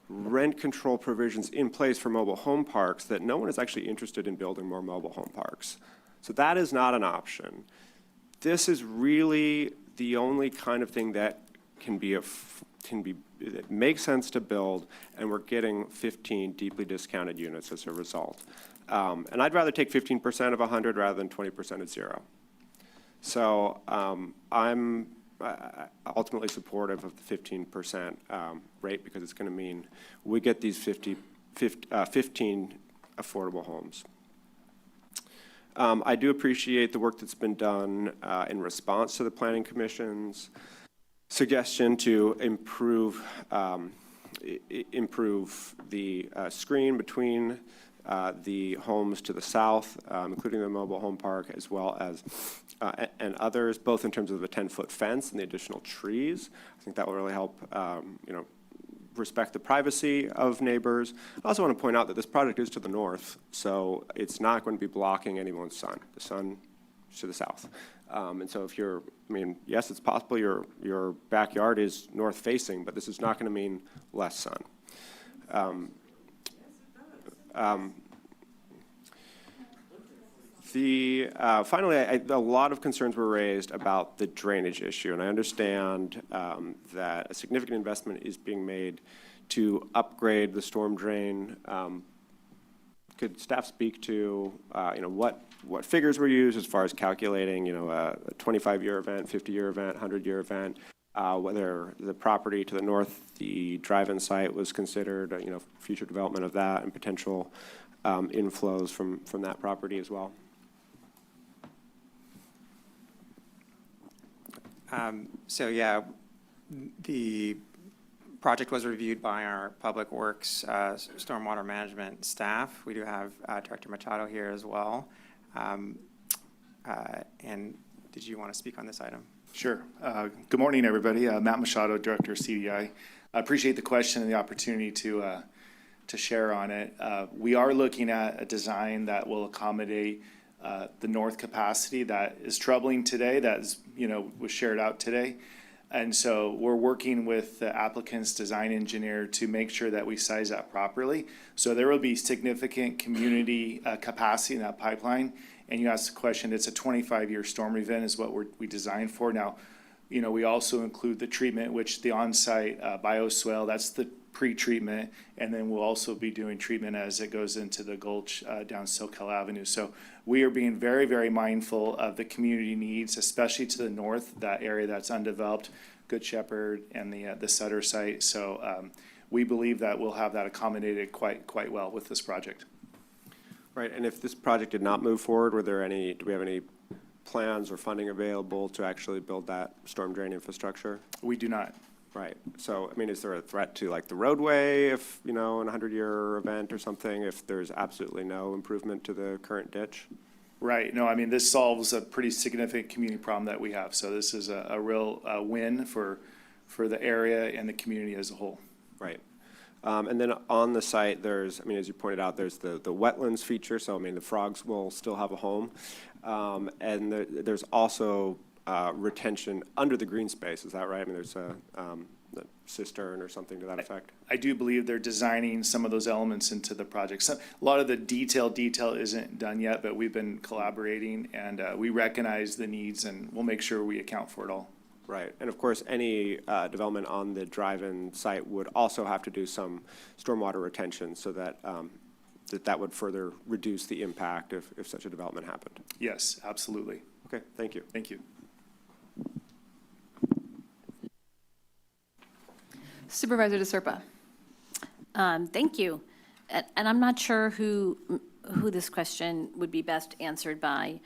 rent control provisions in place for mobile home parks that no one is actually interested in building more mobile home parks. So that is not an option. This is really the only kind of thing that it makes sense to build, and we're getting 15 deeply discounted units as a result. And I'd rather take 15% of 100 rather than 20% at 0. So I'm ultimately supportive of the 15% rate because it's going to mean we get these 15 affordable homes. I do appreciate the work that's been done in response to the Planning Commission's suggestion to improve the screen between the homes to the south, including the mobile home park, as well as and others, both in terms of the 10-foot fence and the additional trees. I think that will really help, respect the privacy of neighbors. I also want to point out that this project is to the north, so it's not going to be blocking anyone's sun. The sun is to the south. And so if you're, I mean, yes, it's possible your backyard is north facing, but this is not going to mean less sun. Finally, a lot of concerns were raised about the drainage issue, and I understand that a significant investment is being made to upgrade the storm drain. Could staff speak to, what figures were used as far as calculating, a 25-year event, 50-year event, 100-year event, whether the property to the north, the drive-in site was considered, future development of that and potential inflows from that property as well? So yeah, the project was reviewed by our Public Works Stormwater Management staff. We do have Director Machado here as well. And did you want to speak on this item? Sure. Good morning, everybody. Matt Machado, Director of CDI. I appreciate the question and the opportunity to share on it. We are looking at a design that will accommodate the north capacity that is troubling today, that is, was shared out today. And so we're working with the applicant's design engineer to make sure that we size that properly. So there will be significant community capacity in that pipeline. And you asked the question, it's a 25-year storm event is what we designed for. Now, we also include the treatment, which the on-site bioswale, that's the pre-treatment, and then we'll also be doing treatment as it goes into the gulch down Soquel Avenue. So we are being very, very mindful of the community needs, especially to the north, that area that's undeveloped, Good Shepherd and the Sutter site. So we believe that we'll have that accommodated quite well with this project. Right, and if this project did not move forward, do we have any plans or funding available to actually build that storm drain infrastructure? We do not. Right. So, I mean, is there a threat to like the roadway if, in a 100-year event or something, if there's absolutely no improvement to the current ditch? Right. No, I mean, this solves a pretty significant community problem that we have. So this is a real win for the area and the community as a whole. Right. And then on the site, there's, as you pointed out, there's the wetlands feature. So, the frogs will still have a home. And there's also retention under the green space, is that right? There's a cistern or something to that effect? I do believe they're designing some of those elements into the project. So a lot of the detail isn't done yet, but we've been collaborating and we recognize the needs and we'll make sure we account for it all. Right, and of course, any development on the drive-in site would also have to do some stormwater retention so that that would further reduce the impact if such a development happened. Yes, absolutely. Okay, thank you. Thank you. Supervisor DeSerpa. Thank you. And I'm not sure who this question would be best answered by.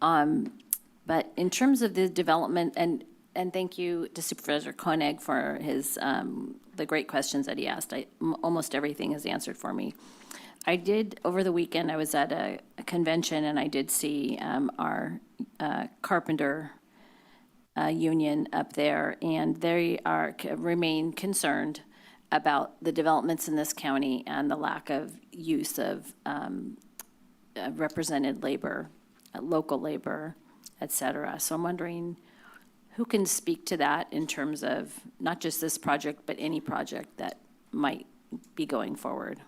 But in terms of the development, and thank you to Supervisor Koenig for his, the great questions that he asked. Almost everything is answered for me. I did, over the weekend, I was at a convention and I did see our carpenter union up there, and they remain concerned about the developments in this county and the lack of use of represented labor, local labor, et cetera. So I'm wondering who can speak to that in terms of not just this project, but any project that might be going forward.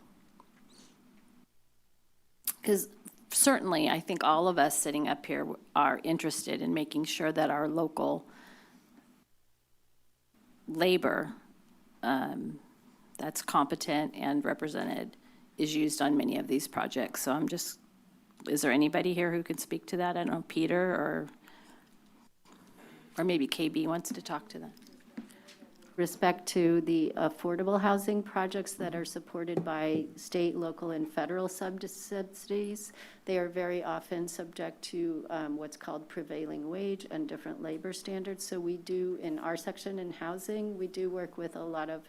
Because certainly, I think all of us sitting up here are interested in making sure that our local labor that's competent and represented is used on many of these projects. So is there anybody here who can speak to that? I don't know, Peter or maybe KB wants to talk to that. Respect to the affordable housing projects that are supported by state, local, and federal subsidies, they are very often subject to what's called prevailing wage and different labor standards. So we do, in our section in housing, we do work with a lot of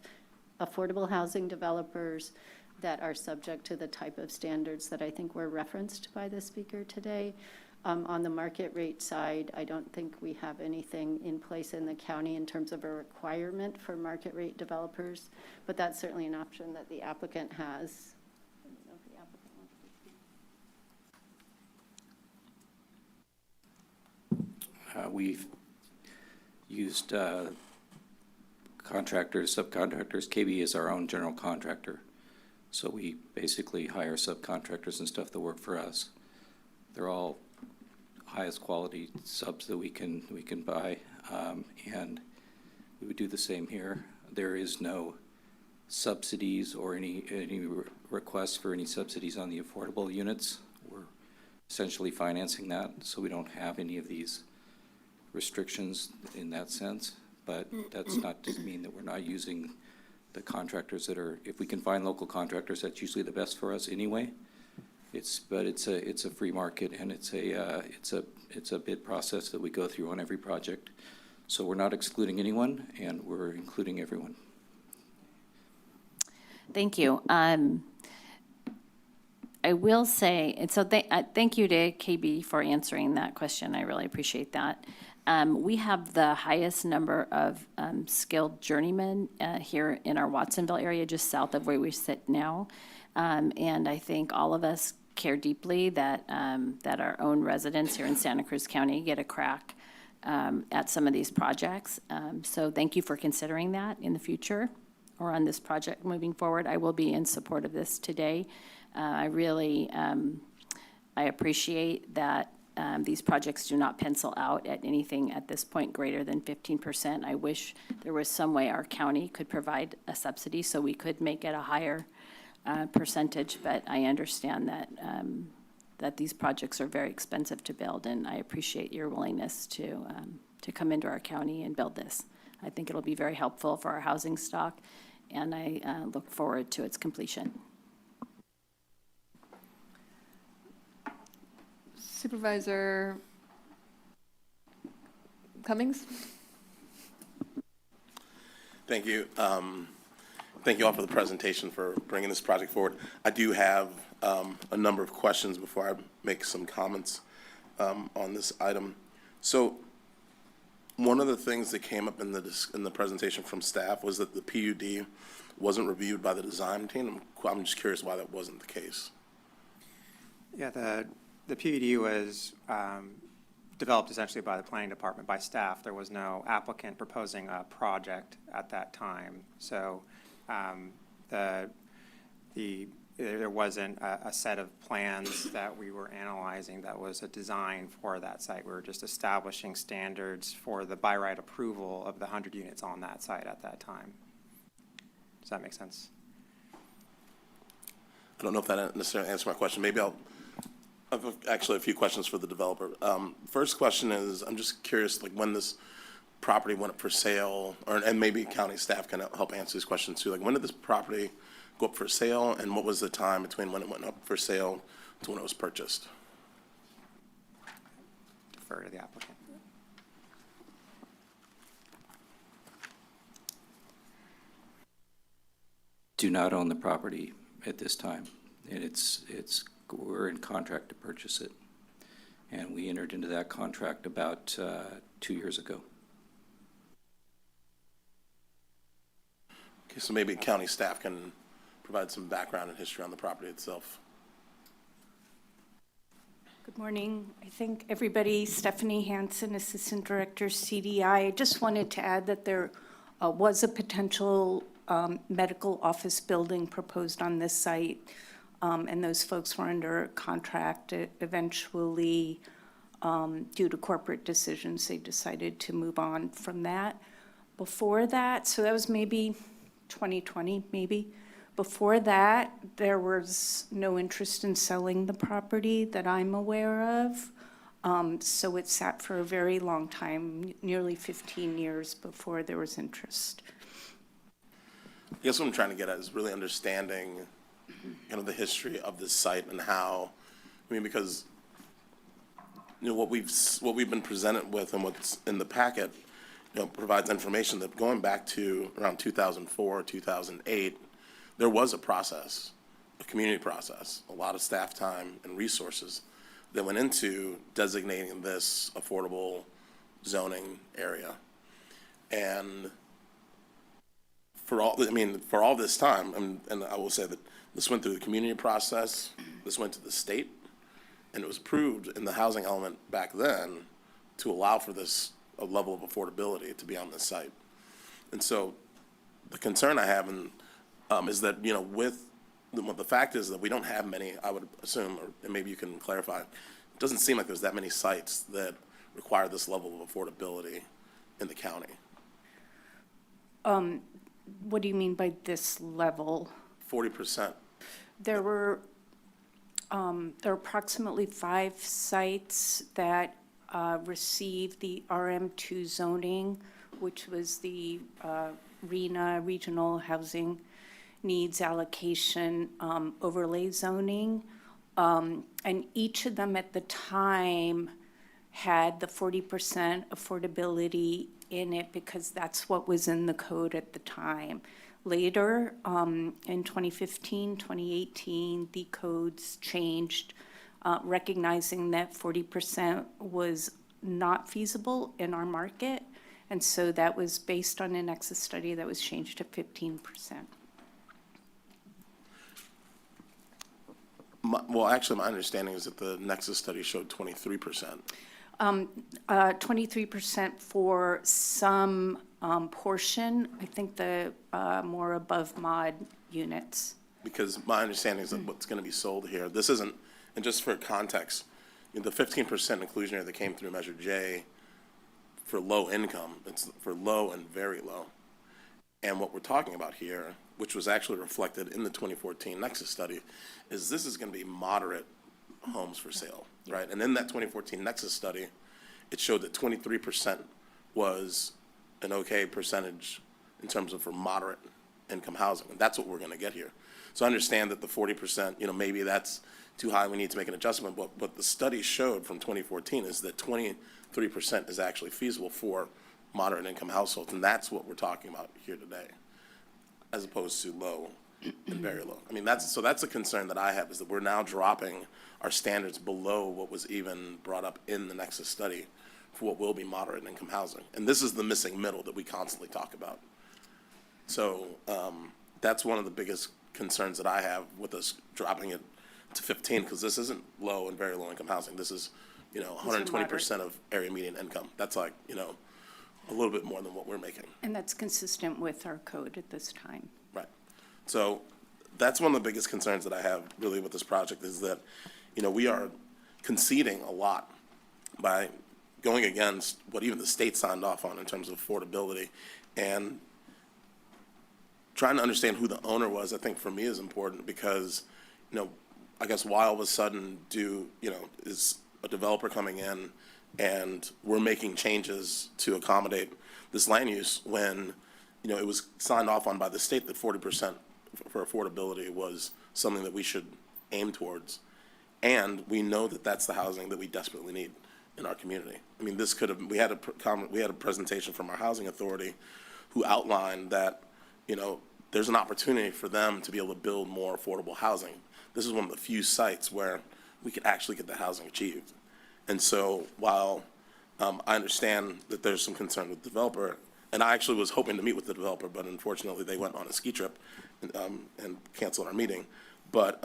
affordable housing developers that are subject to the type of standards that I think were referenced by the speaker today. On the market rate side, I don't think we have anything in place in the county in terms of a requirement for market rate developers, but that's certainly an option that the applicant has. I don't know if the applicant wants to speak. We've used contractors, subcontractors. KB is our own general contractor. So we basically hire subcontractors and stuff that work for us. They're all highest quality subs that we can buy, and we would do the same here. There is no subsidies or any requests for any subsidies on the affordable units. We're essentially financing that, so we don't have any of these restrictions in that sense. But that's not to mean that we're not using the contractors that are. If we can find local contractors, that's usually the best for us anyway. But it's a free market, and it's a bid process that we go through on every project. So we're not excluding anyone, and we're including everyone. Thank you. I will say, and so thank you to KB for answering that question. I really appreciate that. We have the highest number of skilled journeymen here in our Watsonville area, just south of where we sit now. And I think all of us care deeply that our own residents here in Santa Cruz County get a crack at some of these projects. So thank you for considering that in the future or on this project moving forward. I will be in support of this today. I really, I appreciate that these projects do not pencil out at anything at this point greater than 15%. I wish there was some way our county could provide a subsidy so we could make it a higher percentage, but I understand that that these projects are very expensive to build, and I appreciate your willingness to come into our county and build this. I think it'll be very helpful for our housing stock, and I look forward to its completion. Supervisor Cummings? Thank you. Thank you all for the presentation, for bringing this project forward. I do have a number of questions before I make some comments on this item. So one of the things that came up in the presentation from staff was that the PUD wasn't reviewed by the design team. I'm just curious why that wasn't the case. Yeah, the PUD was developed essentially by the planning department, by staff. There was no applicant proposing a project at that time. So there wasn't a set of plans that we were analyzing that was a design for that site. We were just establishing standards for the by right approval of the 100 units on that site at that time. Does that make sense? I don't know if that necessarily answers my question. Maybe I've actually a few questions for the developer. First question is, I'm just curious, like when this property went up for sale, and maybe county staff can help answer these questions too. Like when did this property go up for sale, and what was the time between when it went up for sale to when it was purchased? Defer to the applicant. Do not own the property at this time, and we're in contract to purchase it, and we entered into that contract about 2 years ago. Okay, so maybe county staff can provide some background and history on the property itself. Good morning. I think everybody, Stephanie Hansen, Assistant Director, CDI. I just wanted to add that there was a potential medical office building proposed on this site, and those folks were under contract. Eventually, due to corporate decisions, they decided to move on from that. Before that, so that was maybe 2020, maybe. Before that, there was no interest in selling the property that I'm aware of. So it sat for a very long time, nearly 15 years before there was interest. I guess what I'm trying to get at is really understanding kind of the history of this site and how, I mean, because what we've been presented with and what's in the packet, provides information that going back to around 2004, 2008, there was a process, a community process, a lot of staff time and resources that went into designating this affordable zoning area. And for all this time, and I will say that this went through the community process, this went to the state, and it was approved in the housing element back then to allow for this a level of affordability to be on this site. And so the concern I have is that, with the fact is that we don't have many, I would assume, or maybe you can clarify, it doesn't seem like there's that many sites that require this level of affordability in the county. What do you mean by this level? 40%. There were approximately 5 sites that received the RM2 zoning, which was the RHNA, Regional Housing Needs Allocation Overlay Zoning. And each of them at the time had the 40% affordability in it because that's what was in the code at the time. Later, in 2015, 2018, the codes changed, recognizing that 40% was not feasible in our market. And so that was based on a Nexus study that was changed to 15%. Well, actually, my understanding is that the Nexus study showed 23%. 23% for some portion, I think the more above mod units. Because my understanding is that what's going to be sold here, this isn't, and just for context, the 15% inclusionary that came through Measure J for low income, it's for low and very low. And what we're talking about here, which was actually reflected in the 2014 Nexus study, is this is going to be moderate homes for sale, right? And in that 2014 Nexus study, it showed that 23% was an okay percentage in terms of for moderate income housing. And that's what we're going to get here. So I understand that the 40%, maybe that's too high, we need to make an adjustment. But what the study showed from 2014 is that 23% is actually feasible for moderate income households. And that's what we're talking about here today, as opposed to low and very low. I mean, that's a concern that I have, is that we're now dropping our standards below what was even brought up in the Nexus study for what will be moderate income housing. And this is the missing middle that we constantly talk about. So that's one of the biggest concerns that I have with us dropping it to 15, because this isn't low and very low income housing. This is, 120% of area median income. That's like, a little bit more than what we're making. And that's consistent with our code at this time. Right. So that's one of the biggest concerns that I have really with this project, is that, we are conceding a lot by going against what even the state signed off on in terms of affordability, and trying to understand who the owner was, I think for me is important, because, I guess why all of a sudden is a developer coming in and we're making changes to accommodate this land use when, it was signed off on by the state that 40% for affordability was something that we should aim towards. And we know that that's the housing that we desperately need in our community. I mean, we had a presentation from our housing authority who outlined that, there's an opportunity for them to be able to build more affordable housing. This is one of the few sites where we could actually get the housing achieved. And so while I understand that there's some concern with the developer, and I actually was hoping to meet with the developer, but unfortunately they went on a ski trip and canceled our meeting. But,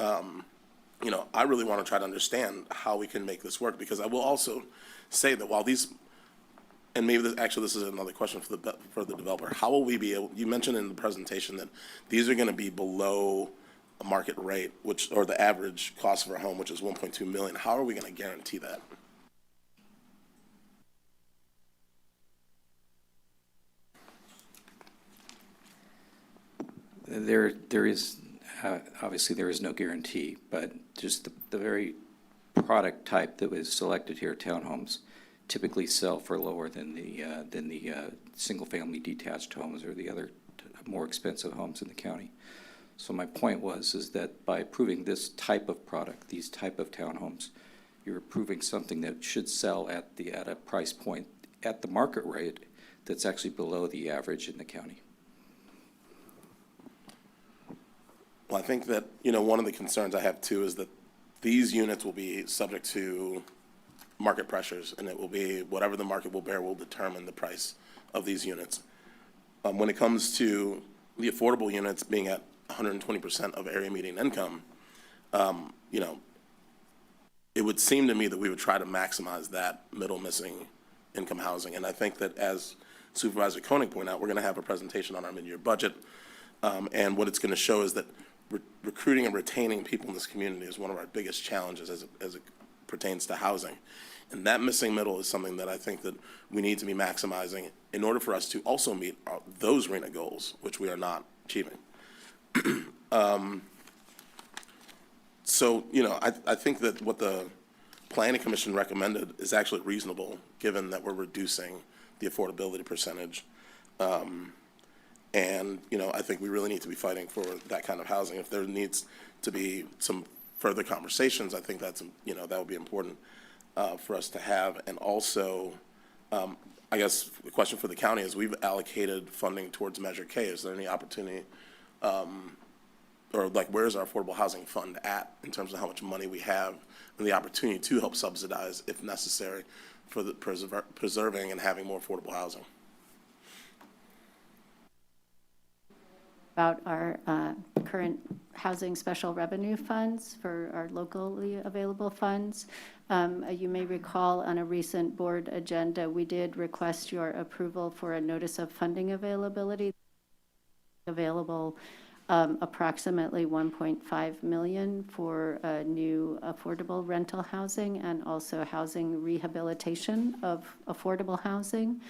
I really want to try to understand how we can make this work, because I will also say that while these, and maybe this is another question for the developer, how will we be able, you mentioned in the presentation that these are going to be below a market rate, or the average cost of our home, which is 1.2 million. How are we going to guarantee that? There is, obviously there is no guarantee, but just the very product type that was selected here, townhomes, typically sell for lower than the single-family detached homes or the other more expensive homes in the county. So my point is that by approving this type of product, these type of townhomes, you're approving something that should sell at a price point at the market rate that's actually below the average in the county. Well, I think that, one of the concerns I have too is that these units will be subject to market pressures, and it will be whatever the market will bear will determine the price of these units. When it comes to the affordable units being at 120% of area median income, it would seem to me that we would try to maximize that middle missing income housing. And I think that, as Supervisor Koenig pointed out, we're going to have a presentation on our mid-year budget. And what it's going to show is that recruiting and retaining people in this community is one of our biggest challenges as it pertains to housing. And that missing middle is something that I think that we need to be maximizing in order for us to also meet those RHNA goals, which we are not achieving. So, I think that what the Planning Commission recommended is actually reasonable, given that we're reducing the affordability percentage. And, I think we really need to be fighting for that kind of housing. If there needs to be some further conversations, I think that's, that would be important for us to have. And also, I guess the question for the county is, we've allocated funding towards Measure K. Is there any opportunity, or where's our affordable housing fund at in terms of how much money we have and the opportunity to help subsidize, if necessary, for the preserving and having more affordable housing? About our current housing special revenue funds for our locally available funds. You may recall on a recent board agenda, we did request your approval for a notice of funding availability. Available approximately 1.5 million for new affordable rental housing and also housing rehabilitation of affordable housing.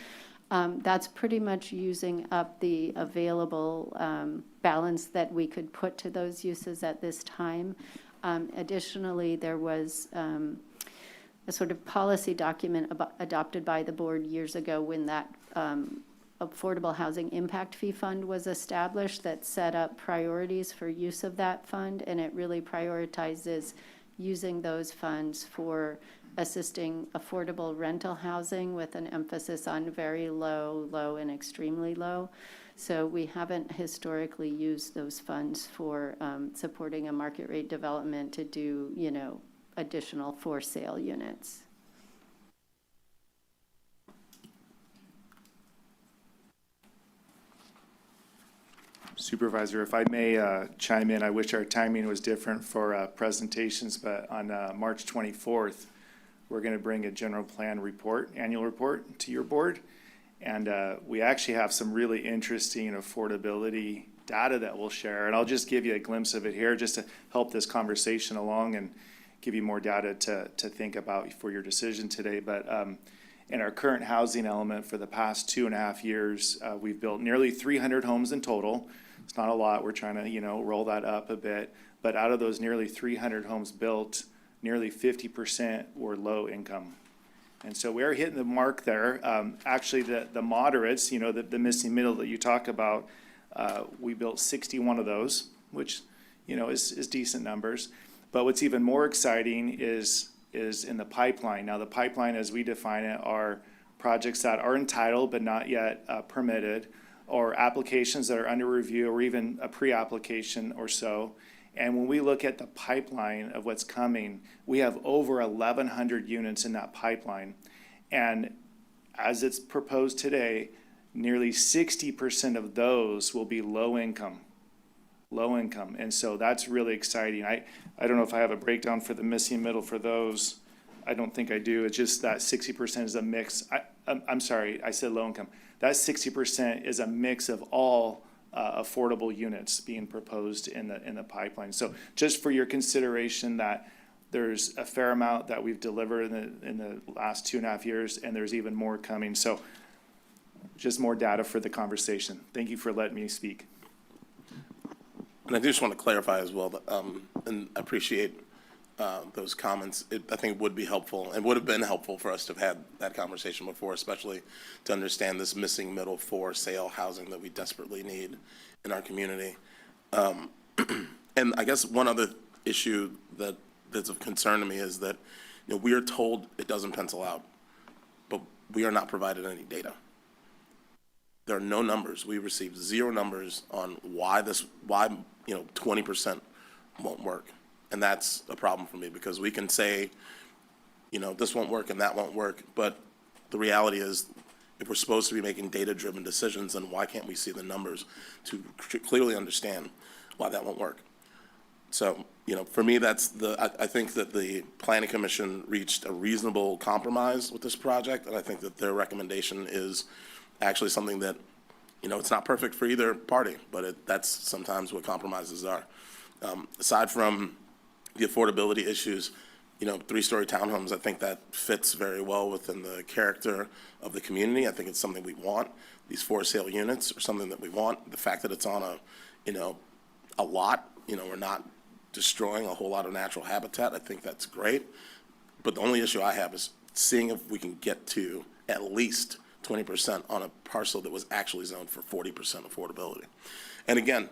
That's pretty much using up the available balance that we could put to those uses at this time. Additionally, there was a sort of policy document adopted by the board years ago when that Affordable Housing Impact Fee Fund was established that set up priorities for use of that fund, and it really prioritizes using those funds for assisting affordable rental housing with an emphasis on very low, low, and extremely low. So we haven't historically used those funds for supporting a market rate development to do, you know, additional for sale units. Supervisor, if I may chime in, I wish our timing was different for presentations, but on March 24th, we're going to bring a general plan report, annual report to your board. And we actually have some really interesting affordability data that we'll share. And I'll just give you a glimpse of it here just to help this conversation along and give you more data to think about for your decision today. But in our current housing element for the past 2.5 years, we've built nearly 300 homes in total. It's not a lot. We're trying to, you know, roll that up a bit. But out of those nearly 300 homes built, nearly 50% were low income. And so we're hitting the mark there. Actually, the moderates, you know, the missing middle that you talk about, we built 61 of those, which, you know, is decent numbers. But what's even more exciting is in the pipeline. Now, the pipeline, as we define it, are projects that are entitled but not yet permitted, or applications that are under review, or even a pre-application or so. And when we look at the pipeline of what's coming, we have over 1,100 units in that pipeline. And as it's proposed today, nearly 60% of those will be low income. And so that's really exciting. I don't know if I have a breakdown for the missing middle for those. I don't think I do. It's just that 60% is a mix. I'm sorry, I said low income. That 60% is a mix of all affordable units being proposed in the pipeline. So just for your consideration that there's a fair amount that we've delivered in the last 2.5 years, and there's even more coming. So just more data for the conversation. Thank you for letting me speak. And I just want to clarify as well, that, and I appreciate those comments. I think it would be helpful, and would have been helpful for us to have had that conversation before, especially to understand this missing middle for sale housing that we desperately need in our community. And I guess one other issue that's of concern to me is that, you know, we are told it doesn't pencil out, but we are not provided any data. There are no numbers. We received 0 numbers on why 20% won't work. And that's a problem for me, because we can say, you know, this won't work and that won't work, but the reality is, if we're supposed to be making data-driven decisions, then why can't we see the numbers to clearly understand why that won't work? So, you know, for me, I think that the Planning Commission reached a reasonable compromise with this project, and I think that their recommendation is actually something that, you know, it's not perfect for either party, but that's sometimes what compromises are. Aside from the affordability issues, you know, 3-story townhomes, I think that fits very well within the character of the community. I think it's something we want. These for sale units are something that we want. The fact that it's on a lot, you know, we're not destroying a whole lot of natural habitat. I think that's great. But the only issue I have is seeing if we can get to at least 20% on a parcel that was actually zoned for 40% affordability. And again,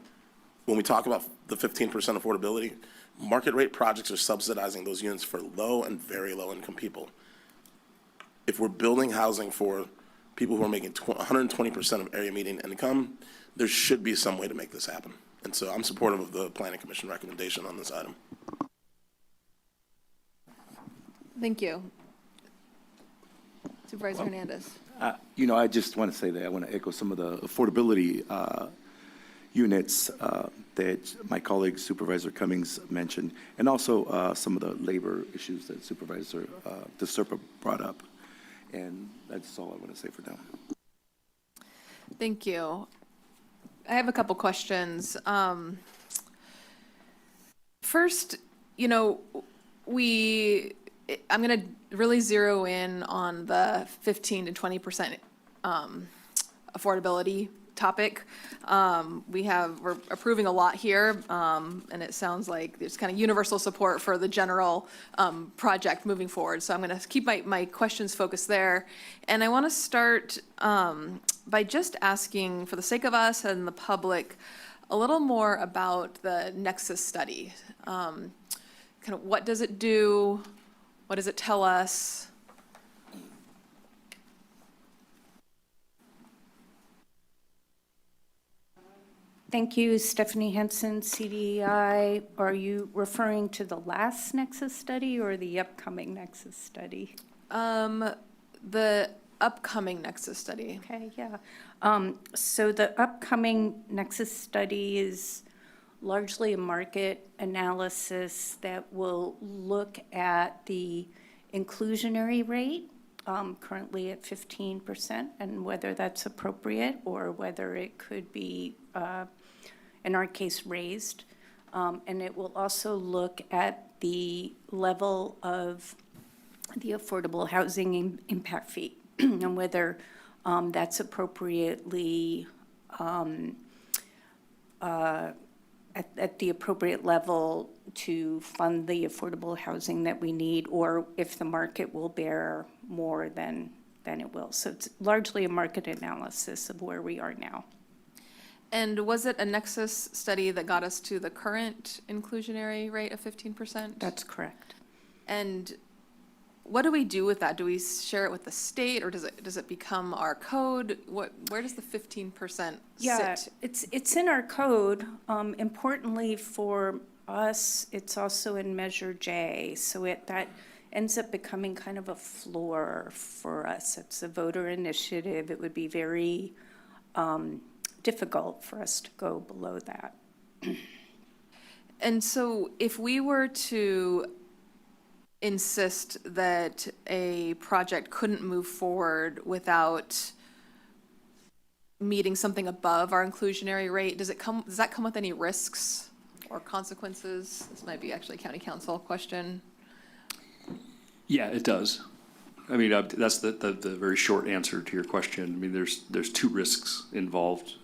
when we talk about the 15% affordability, market rate projects are subsidizing those units for low and very low income people. If we're building housing for people who are making 120% of area median income, there should be some way to make this happen. And so I'm supportive of the Planning Commission recommendation on this item. Thank you. Supervisor Hernandez. You know, I just want to say that I want to echo some of the affordability units that my colleague Supervisor Cummings mentioned, and also some of the labor issues that Supervisor DeSerpa brought up. And that's all I want to say for now. Thank you. I have a couple questions. First, you know, I'm going to really zero in on the 15 to 20% affordability topic. We're approving a lot here, and it sounds like there's kind of universal support for the general project moving forward. So I'm going to keep my questions focused there. And I want to start by just asking, for the sake of us and the public, a little more about the Nexus study. Kind of what does it do? What does it tell us? Thank you, Stephanie Henson, CDI. Are you referring to the last Nexus study or the upcoming Nexus study? The upcoming Nexus study. Okay, yeah. So the upcoming Nexus study is largely a market analysis that will look at the inclusionary rate, currently at 15%, and whether that's appropriate or whether it could be, in our case, raised. And it will also look at the level of the affordable housing impact fee and whether that's appropriately at the appropriate level to fund the affordable housing that we need, or if the market will bear more than it will. So it's largely a market analysis of where we are now. And was it a Nexus study that got us to the current inclusionary rate of 15%? That's correct. And what do we do with that? Do we share it with the state, or does it become our code? Where does the 15% Yeah, sit? it's in our code. Importantly for us, it's also in Measure J. So that ends up becoming kind of a floor for us. It's a voter initiative. It would be very difficult for us to go below that. And so if we were to insist that a project couldn't move forward without meeting something above our inclusionary rate, does that come with any risks or consequences? This might be actually a county council question. Yeah, it does. I mean, that's the very short answer to your question. I mean, there's two risks involved.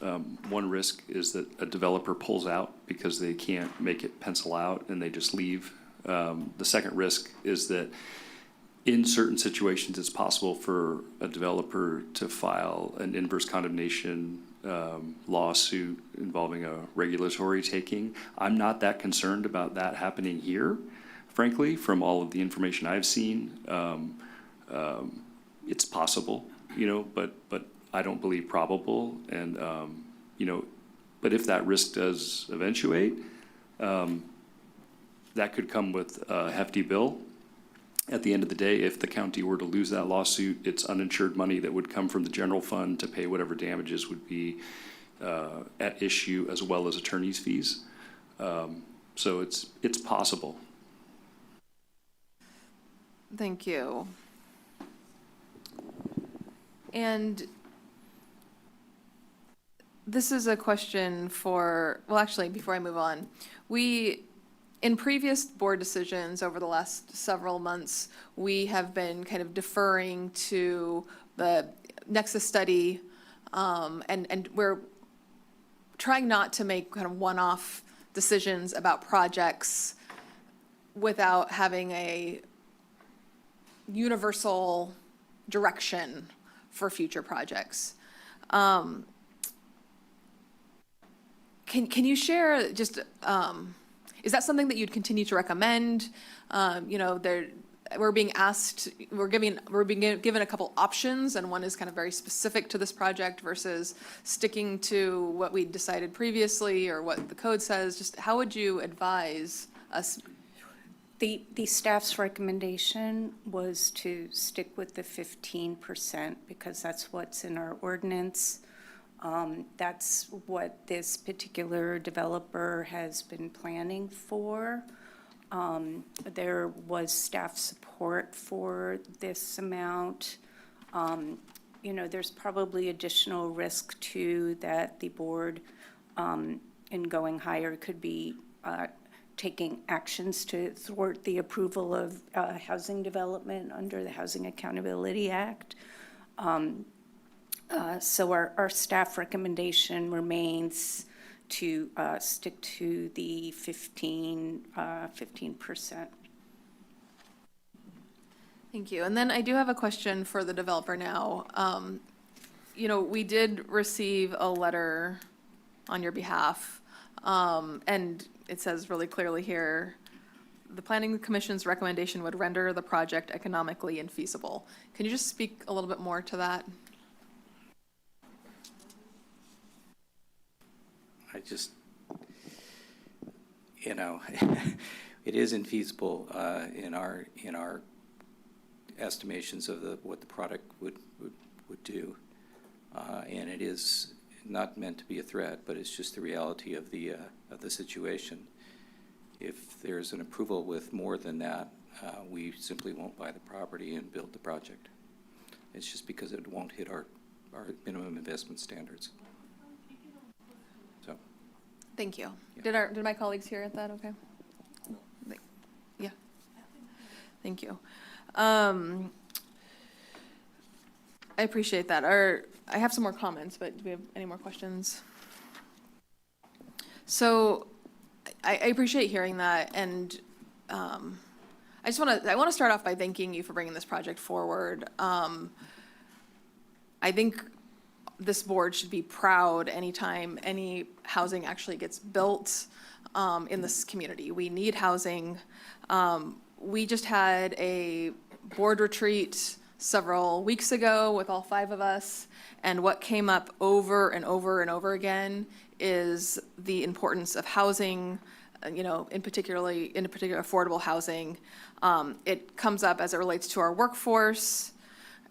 One risk is that a developer pulls out because they can't make it pencil out and they just leave. The second risk is that in certain situations, it's possible for a developer to file an inverse condemnation lawsuit involving a regulatory taking. I'm not that concerned about that happening here, frankly, from all of the information I've seen. It's possible, but I don't believe probable. And, but if that risk does eventuate, that could come with a hefty bill. At the end of the day, if the county were to lose that lawsuit, it's uninsured money that would come from the general fund to pay whatever damages would be at issue, as well as attorney's fees. So it's possible. Thank you. And this is a question well, actually, before I move on, in previous board decisions over the last several months, we have been kind of deferring to the Nexus study, and we're trying not to make kind of one-off decisions about projects without having a universal direction for future projects. Can you share just, is that something that you'd continue to recommend? We're being asked, we're being given a couple options, and one is kind of very specific to this project versus sticking to what we decided previously or what the code says. Just how would you advise us? The staff's recommendation was to stick with the 15% because that's what's in our ordinance. That's what this particular developer has been planning for. There was staff support for this amount. There's probably additional risk too that the board in going higher could be taking actions to thwart the approval of housing development under the Housing Accountability Act. So our staff recommendation remains to stick to the 15%. Thank you. And then I do have a question for the developer now. We did receive a letter on your behalf, and it says really clearly here, the Planning Commission's recommendation would render the project economically infeasible. Can you just speak a little bit more to that? It is infeasible in our estimations of what the product would do, and it is not meant to be a threat, but it's just the reality of the situation. If there's an approval with more than that, we simply won't buy the property and build the project. It's just because it won't hit our minimum investment standards. So. Thank you. Yeah. Did my colleagues hear that okay? Yeah. Thank you. I appreciate that. I have some more comments, but do we have any more questions? So I appreciate hearing that, and I want to start off by thanking you for bringing this project forward. I think this board should be proud anytime any housing actually gets built in this community. We need housing. We just had a board retreat several weeks ago with all 5 of us, and what came up over and over and over again is the importance of housing, in particular affordable housing. It comes up as it relates to our workforce,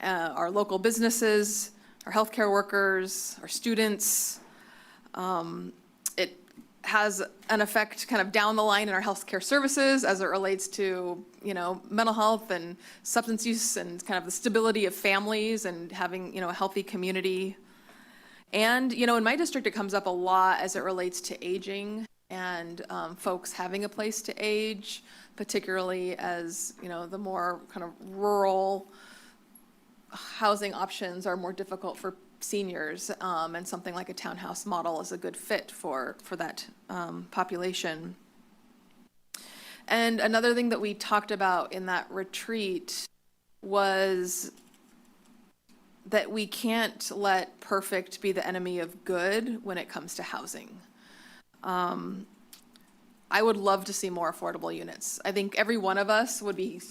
our local businesses, our healthcare workers, our students. It has an effect kind of down the line in our healthcare services as it relates to, mental health and substance use and kind of the stability of families and having, a healthy community. And, in my district, it comes up a lot as it relates to aging and folks having a place to age, particularly as, the more kind of rural housing options are more difficult for seniors, and something like a townhouse model is a good fit for that population. And another thing that we talked about in that retreat was that we can't let perfect be the enemy of good when it comes to housing. I would love to see more affordable units. I think every one of us would be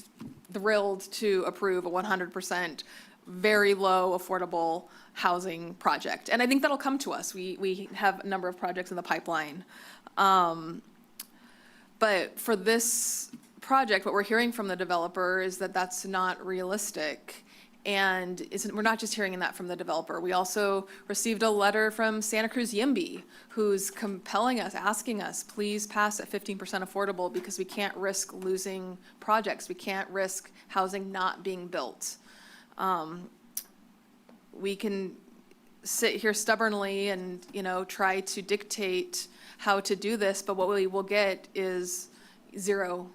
thrilled to approve a 100% very low affordable housing project. And I think that'll come to us. We have a number of projects in the pipeline. But for this project, what we're hearing from the developer is that that's not realistic. And we're not just hearing that from the developer. We also received a letter from Santa Cruz YIMBY, who's compelling us, asking us, please pass at 15% affordable because we can't risk losing projects. We can't risk housing not being built. We can sit here stubbornly and, try to dictate how to do this, but what we will get is 0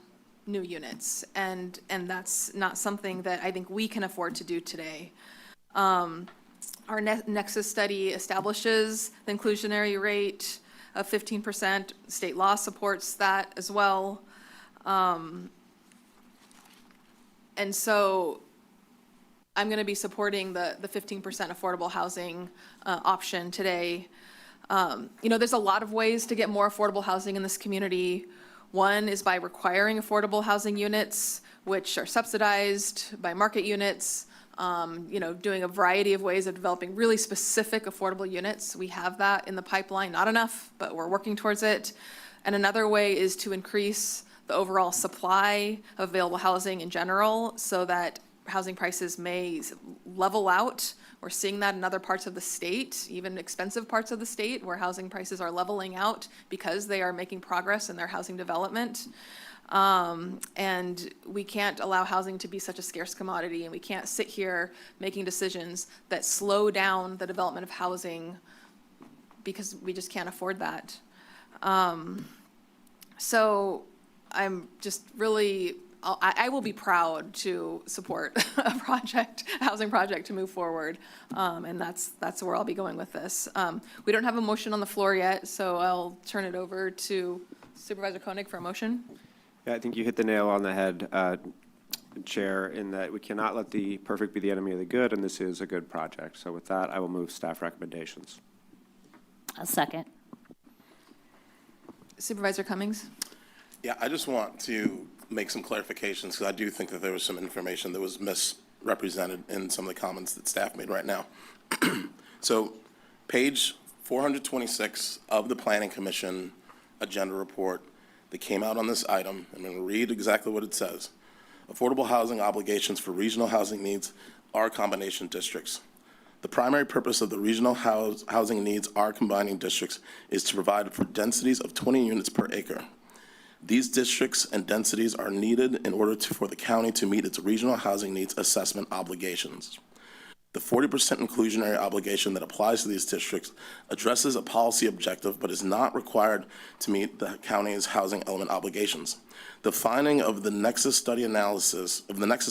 new units, and that's not something that I think we can afford to do today. Our Nexus study establishes the inclusionary rate of 15%. State law supports that as well. And so I'm going to be supporting the 15% affordable housing option today. There's a lot of ways to get more affordable housing in this community. One is by requiring affordable housing units, which are subsidized by market units, doing a variety of ways of developing really specific affordable units. We have that in the pipeline, not enough, but we're working towards it. And another way is to increase the overall supply of available housing in general so that housing prices may level out We're seeing that in other parts of the state, even expensive parts of the state, where housing prices are leveling out because they are making progress in their housing development. And we can't allow housing to be such a scarce commodity, and we can't sit here making decisions that slow down the development of housing because we just can't afford that. So I'm just really, I will be proud to support a housing project to move forward. And that's where I'll be going with this. We don't have a motion on the floor yet, so I'll turn it over to Supervisor Koenig for a motion. Yeah, I think you hit the nail on the head, Chair, in that we cannot let the perfect be the enemy of the good, and this is a good project. So with that, I will move staff recommendations. A second. Supervisor Cummings? Yeah, I just want to make some clarifications, because I do think that there was some information that was misrepresented in some of the comments that staff made right now. So page 426 of the Planning Commission agenda report that came out on this item, I'm going to read exactly what it says. Affordable housing obligations for regional housing needs are combination districts. The primary purpose of the regional housing needs are combining districts is to provide for densities of 20 units per acre. These districts and densities are needed in order for the county to meet its regional housing needs assessment obligations. The 40% inclusionary obligation that applies to these districts addresses a policy objective but is not required to meet the county's housing element obligations. The finding of the nexus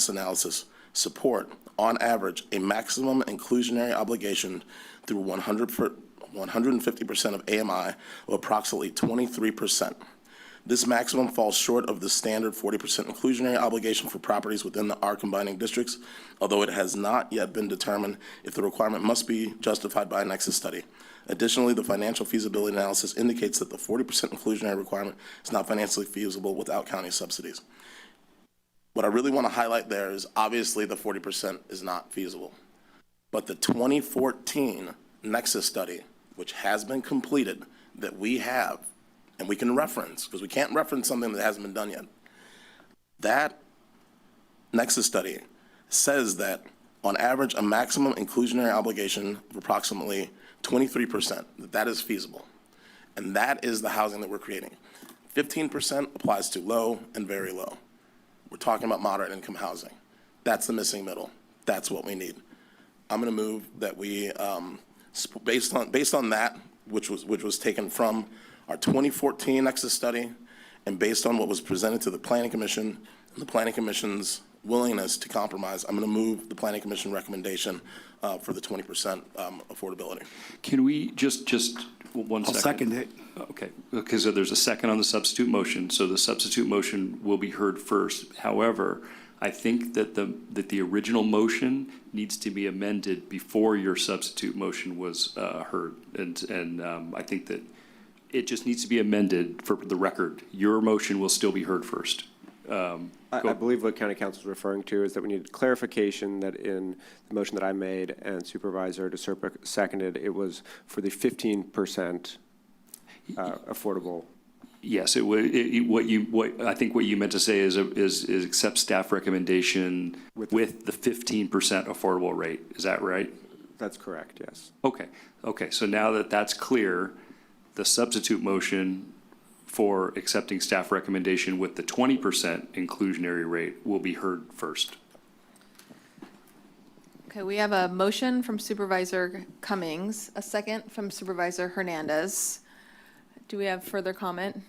analysis support, on average, a maximum inclusionary obligation through 150% of AMI of approximately 23%. This maximum falls short of the standard 40% inclusionary obligation for properties within the R combining districts, although it has not yet been determined if the requirement must be justified by a nexus study. Additionally, the financial feasibility analysis indicates that the 40% inclusionary requirement is not financially feasible without county subsidies. What I really want to highlight there is obviously the 40% is not feasible, but the 2014 nexus study, which has been completed, that we have, and we can reference, because we can't reference something that hasn't been done yet. That nexus study says that on average, a maximum inclusionary obligation of approximately 23%, that is feasible. And that is the housing that we're creating. 15% applies to low and very low. We're talking about moderate income housing. That's the missing middle. That's what we need. I'm going to move that we, based on that, which was taken from our 2014 nexus study, and based on what was presented to the Planning Commission and the Planning Commission's willingness to compromise, I'm going to move the Planning Commission recommendation for the 20% affordability. Can we just 1 second? I'll second it. Okay, because there's a second on the substitute motion, so the substitute motion will be heard first. However, I think that the original motion needs to be amended before your substitute motion was heard, and I think that it just needs to be amended for the record. Your motion will still be heard first. I believe what County Council is referring to is that we need clarification that in the motion that I made and Supervisor DeSerpa seconded, it was for the 15% affordable. Yes, what I think what you meant to say is accept staff recommendation with the 15% affordable rate. Is that right? That's correct, yes. Okay, so now that that's clear, the substitute motion for accepting staff recommendation with the 20% inclusionary rate will be heard first. Okay, we have a motion from Supervisor Cummings, a second from Supervisor Hernandez. Do we have further comment?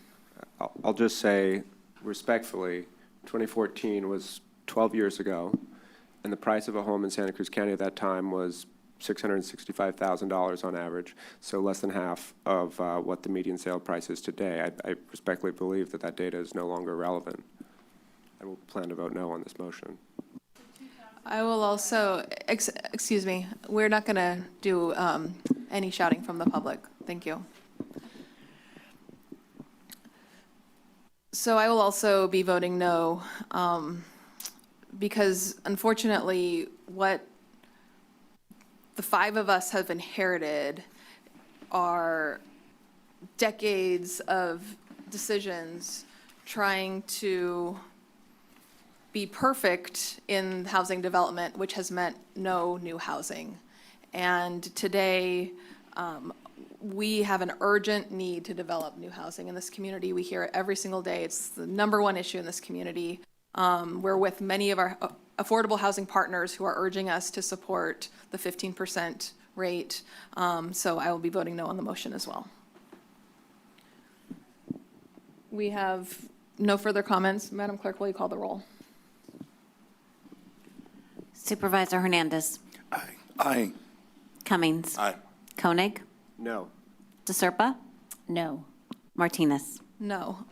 I'll just say respectfully, 2014 was 12 years ago, and the price of a home in Santa Cruz County at that time was $665,000 on average, so less than half of what the median sale price is today. I respectfully believe that that data is no longer relevant. I will plan to vote no on this motion. I will also, excuse me, we're not going to do any shouting from the public. Thank you. So I will also be voting no, because unfortunately, what the five of us have inherited are decades of decisions trying to be perfect in housing development, which has meant no new housing. And today, we have an urgent need to develop new housing in this community. We hear it every single day. It's the number one issue in this community. We're with many of our affordable housing partners who are urging us to support the 15% rate. So I will be voting no on the motion as well. We have no further comments. Madam Clerk, will you call the roll? Supervisor Hernandez. Aye. Cummings. Aye. Koenig. No. DeSerpa. No. Martinez. No.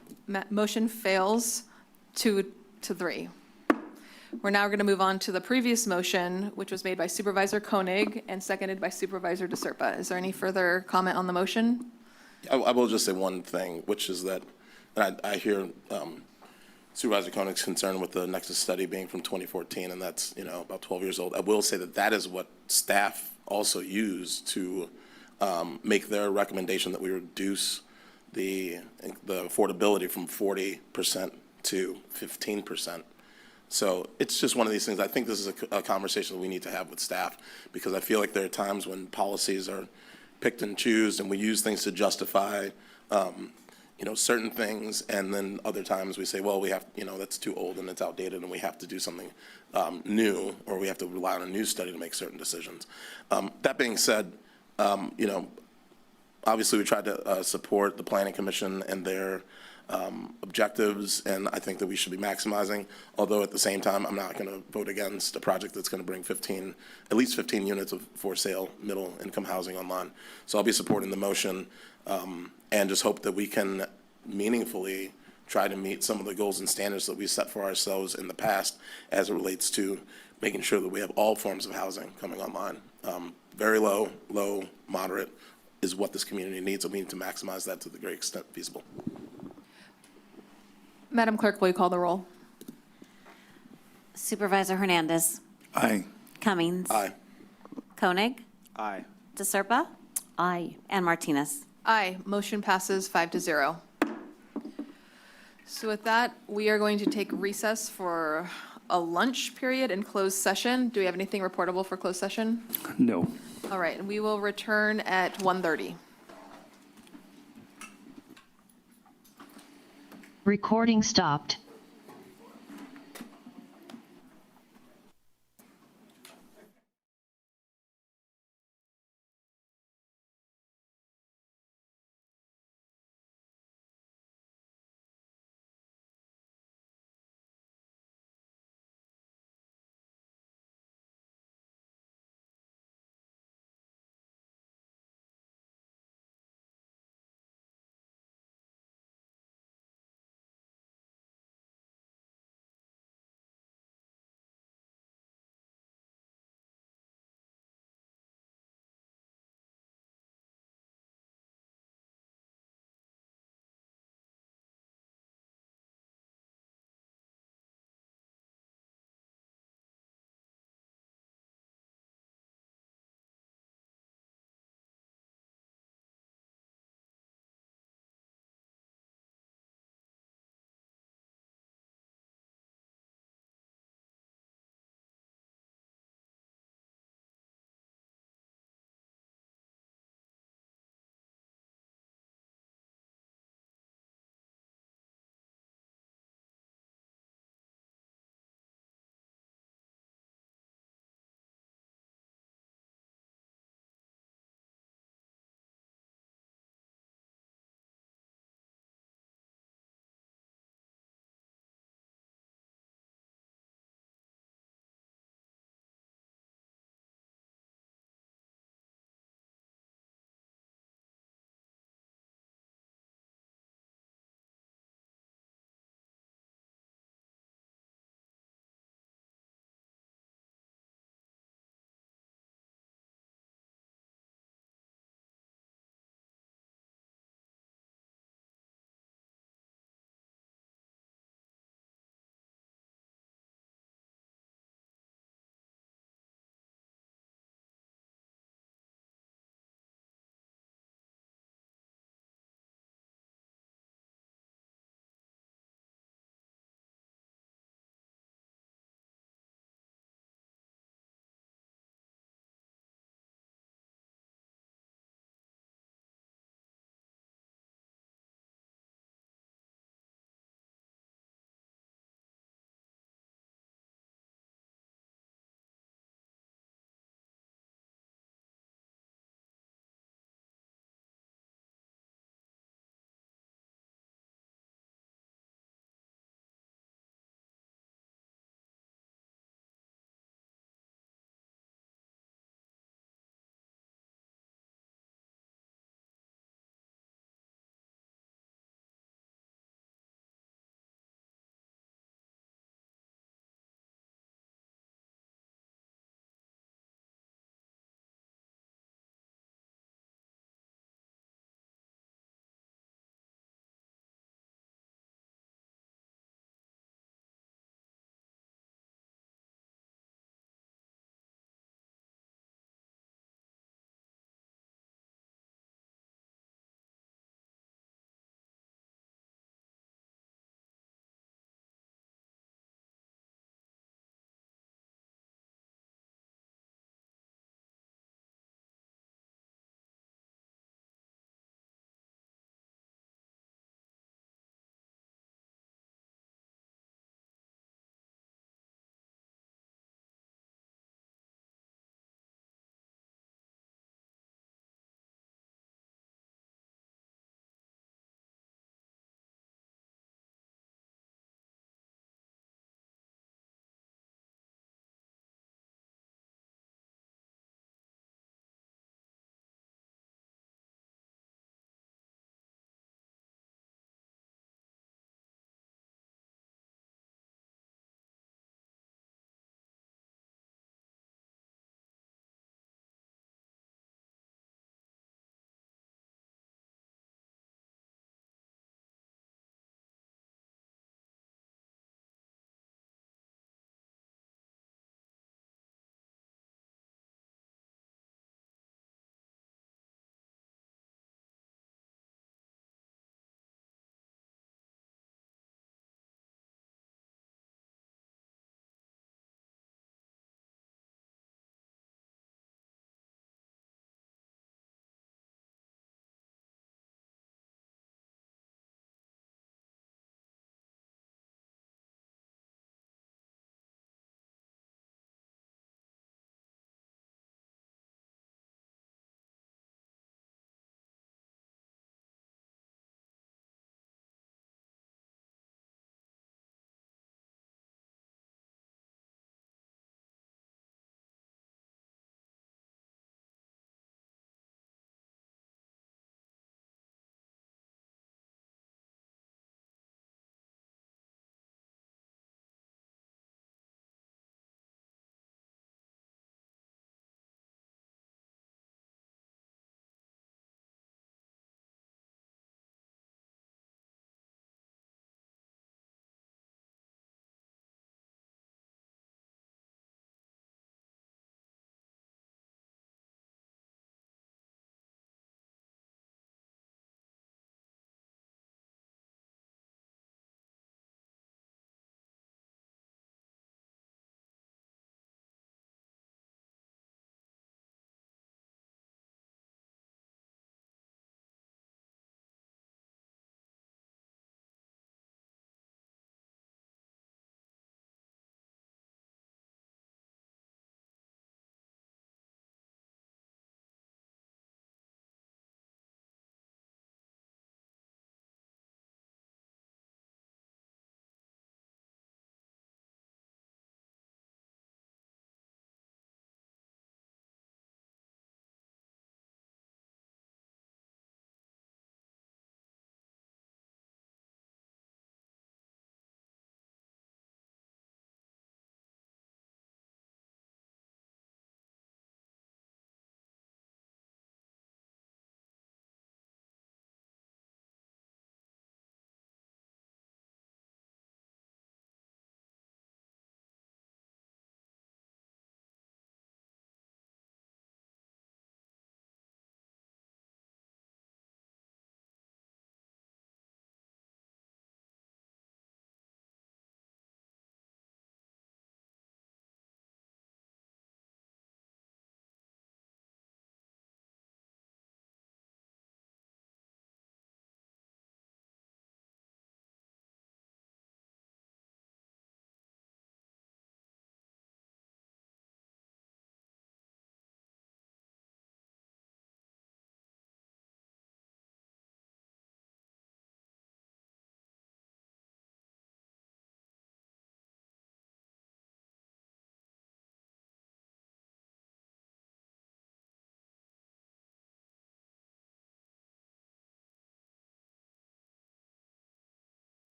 Motion fails 2-3. We're now going to move on to the previous motion, which was made by Supervisor Koenig and seconded by Supervisor DeSerpa. Is there any further comment on the motion? I will just say one thing, which is that, and I hear Supervisor Koenig's concern with the Nexus study being from 2014, and that's, about 12 years old. I will say that that is what staff also used to make their recommendation that we reduce the affordability from 40% to 15%. So it's just one of these things. I think this is a conversation that we need to have with staff, because I feel like there are times when policies are picked and choose, and we use things to justify, certain things, and then other times we say, well, we have, that's too old and it's outdated, and we have to do something new, or we have to rely on a new study to make certain decisions. That being said, obviously we tried to support the Planning Commission and their objectives, and I think that we should be maximizing, although at the same time, I'm not going to vote against a project that's going to bring at least 15 units of for sale middle income housing online. So I'll be supporting the motion, and just hope that we can meaningfully try to meet some of the goals and standards that we set for ourselves in the past as it relates to making sure that we have all forms of housing coming online. Very low, moderate is what this community needs, and we need to maximize that to the great extent feasible. Madam Clerk, will you call the roll? Supervisor Hernandez. Aye. Cummings. Aye. Koenig. Aye. DeSerpa. Aye. And Martinez. Aye. Motion passes 5-0. So with that, we are going to take recess for a lunch period in closed session. Do we have anything reportable for closed session? No. All right, and we will return at 1:30. Recording stopped.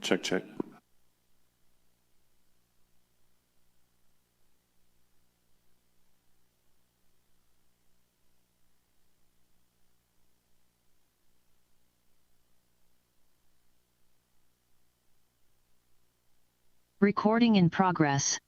Check, check. Recording in progress.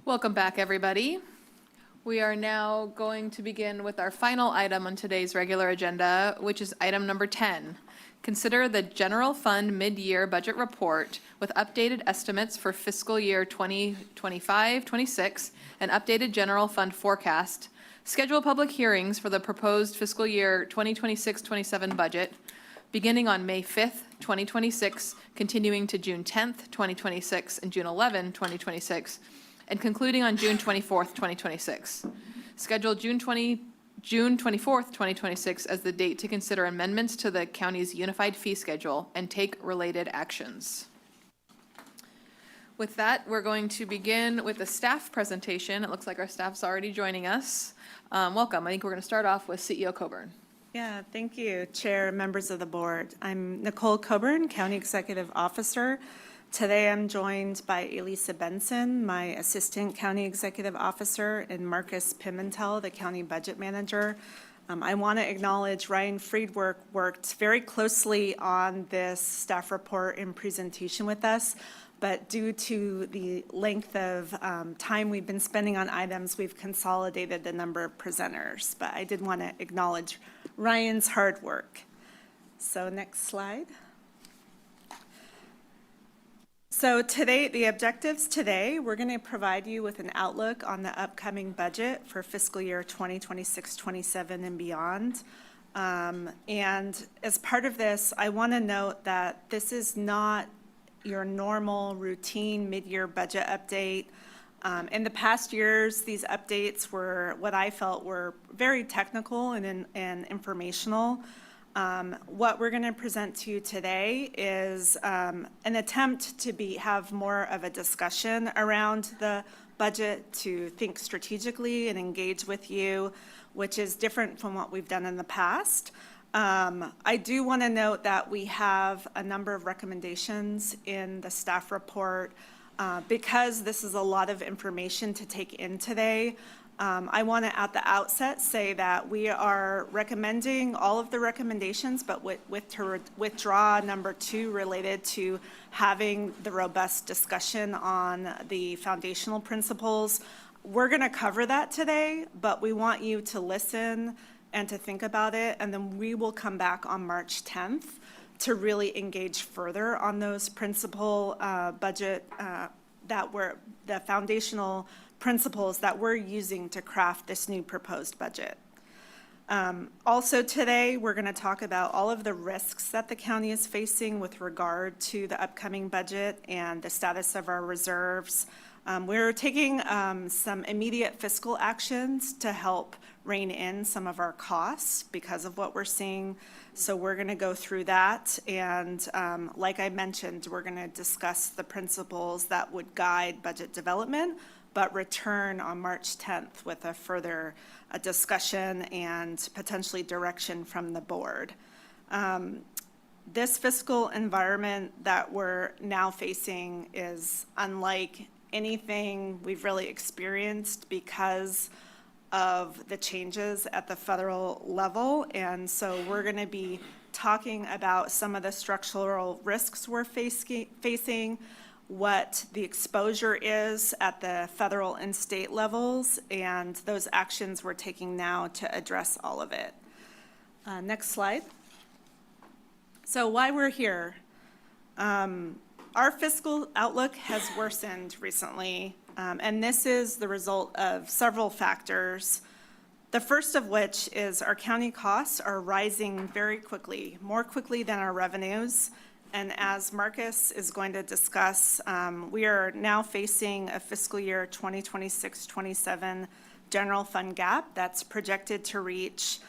Welcome back, everybody. We are now going to begin with our final item on today's regular agenda, which is item number 10. Consider the general fund mid-year budget report with updated estimates for fiscal year 2025-26 and updated general fund forecast. Schedule public hearings for the proposed fiscal year 2026-27 budget, beginning on May 5th, 2026, continuing to June 10th, 2026, and June 11, 2026, and concluding on June 24th, 2026. Schedule June 24th, 2026 as the date to consider amendments to the county's unified fee schedule and take related actions. With that, we're going to begin with a staff presentation. It looks like our staff's already joining us. Welcome. I think we're going to start off with CEO Coburn. Yeah, thank you, Chair, members of the board. I'm Nicole Coburn, County Executive Officer. Today I'm joined by Elisa Benson, my Assistant County Executive Officer, and Marcus Pimentel, the County Budget Manager. I want to acknowledge Ryan Friedwork worked very closely on this staff report and presentation with us, but due to the length of time we've been spending on items, we've consolidated the number of presenters. But I did want to acknowledge Ryan's hard work. So next slide. So today, the objectives today, we're going to provide you with an outlook on the upcoming budget for fiscal year 2026-27 and beyond. And as part of this, I want to note that this is not your normal routine mid-year budget update. In the past years, these updates were what I felt were very technical and informational. What we're going to present to you today is an attempt to have more of a discussion around the budget, to think strategically and engage with you, which is different from what we've done in the past. I do want to note that we have a number of recommendations in the staff report. Because this is a lot of information to take in today, I want to at the outset say that we are recommending all of the recommendations, but withdraw number 2 related to having the robust discussion on the foundational principles. We're going to cover that today, but we want you to listen and to think about it, and then we will come back on March 10th to really engage further on those principal budget the foundational principles that we're using to craft this new proposed budget. Also today, we're going to talk about all of the risks that the county is facing with regard to the upcoming budget and the status of our reserves. We're taking some immediate fiscal actions to help rein in some of our costs because of what we're seeing. So we're going to go through that. And like I mentioned, we're going to discuss the principles that would guide budget development, but return on March 10th with a further discussion and potentially direction from the board. This fiscal environment that we're now facing is unlike anything we've really experienced because of the changes at the federal level. And so we're going to be talking about some of the structural risks we're facing, what the exposure is at the federal and state levels, and those actions we're taking now to address all of it. Next slide. So why we're here. Our fiscal outlook has worsened recently, and this is the result of several factors. The first of which is our county costs are rising very quickly, more quickly than our revenues. And as Marcus is going to discuss, we are now facing a fiscal year 2026-27 general fund gap that's projected to reach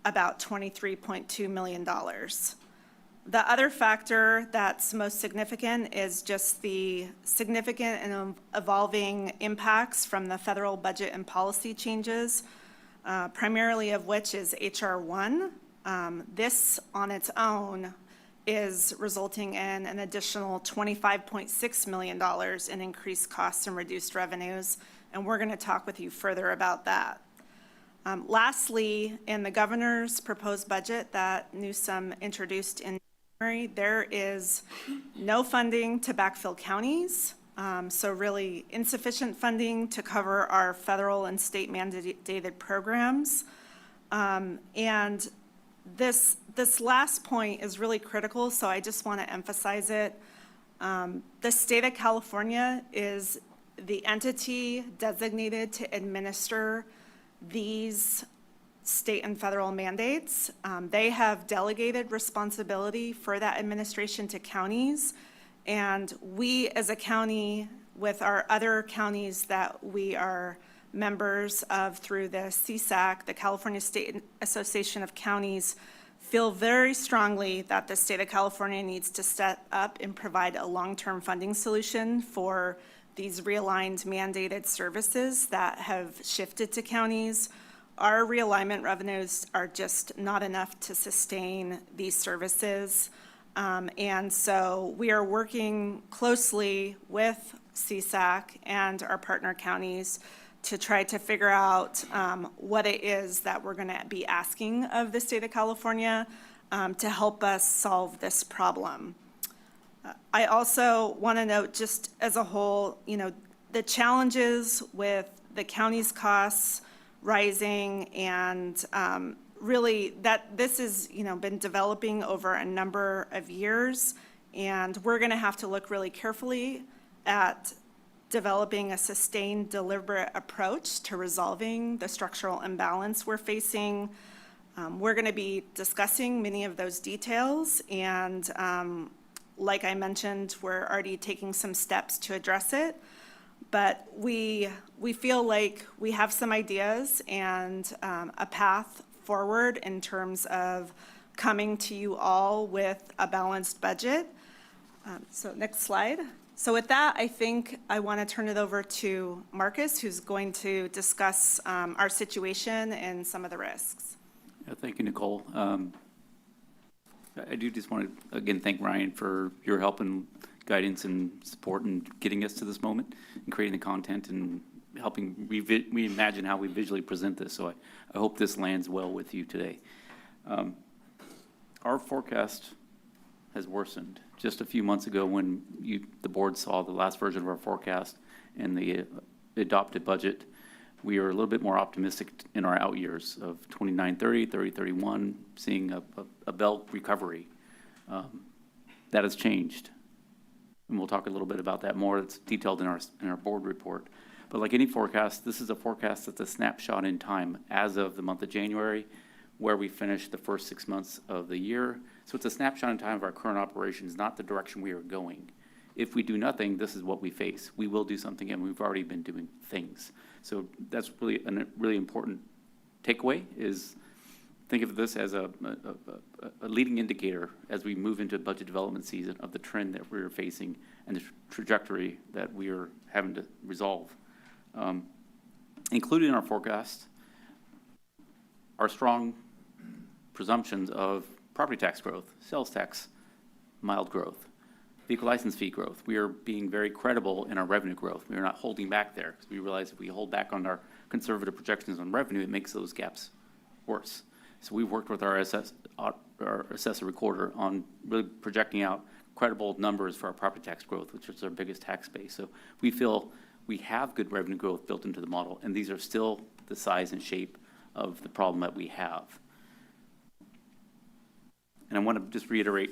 about $23.2 million. The other factor that's most significant is just the significant and evolving impacts from the federal budget and policy changes, primarily of which is H.R. 1. This on its own is resulting in an additional $25.6 million in increased costs and reduced revenues, and we're going to talk with you further about that. Lastly, in the governor's proposed budget that Newsom introduced in January, there is no funding to backfill counties, so really insufficient funding to cover our federal and state mandated programs. And this last point is really critical, so I just want to emphasize it. The state of California is the entity designated to administer these state and federal mandates. They have delegated responsibility for that administration to counties, and we as a county, with our other counties that we are members of through the CSAC, the California State Association of Counties, feel very strongly that the state of California needs to step up and provide a long-term funding solution for these realigned mandated services that have shifted to counties. Our realignment revenues are just not enough to sustain these services. And so we are working closely with CSAC and our partner counties to try to figure out what it is that we're going to be asking of the state of California to help us solve this problem. I also want to note, just as a whole, the challenges with the county's costs rising, and really that this has been developing over a number of years, and we're going to have to look really carefully at developing a sustained, deliberate approach to resolving the structural imbalance we're facing. We're going to be discussing many of those details, and like I mentioned, we're already taking some steps to address it. But we feel like we have some ideas and a path forward in terms of coming to you all with a balanced budget. So next slide. So with that, I think I want to turn it over to Marcus, who's going to discuss our situation and some of the risks. Thank you, Nicole. I do just want to, again, thank Ryan for your help and guidance and support in getting us to this moment and creating the content and helping reimagine how we visually present this. So I hope this lands well with you today. Our forecast has worsened. Just a few months ago when the board saw the last version of our forecast and the adopted budget, we were a little bit more optimistic in our out years of 29-30, 30-31, seeing a bell recovery. That has changed. And we'll talk a little bit about that more. It's detailed in our board report. But like any forecast, this is a forecast that's a snapshot in time as of the month of January, where we finished the first 6 months of the year. So it's a snapshot in time of our current operations, not the direction we are going. If we do nothing, this is what we face. We will do something, and we've already been doing things. So that's really a really important takeaway, is think of this as a leading indicator as we move into budget development season of the trend that we're facing and the trajectory that we are having to resolve. Included in our forecast are strong presumptions of property tax growth, sales tax, mild growth, vehicle license fee growth. We are being very credible in our revenue growth. We are not holding back there because we realize if we hold back on our conservative projections on revenue, it makes those gaps worse. So we've worked with our assessor recorder on really projecting out credible numbers for our property tax growth, which is our biggest tax base. So we feel we have good revenue growth built into the model, and these are still the size and shape of the problem that we have. And I want to just reiterate,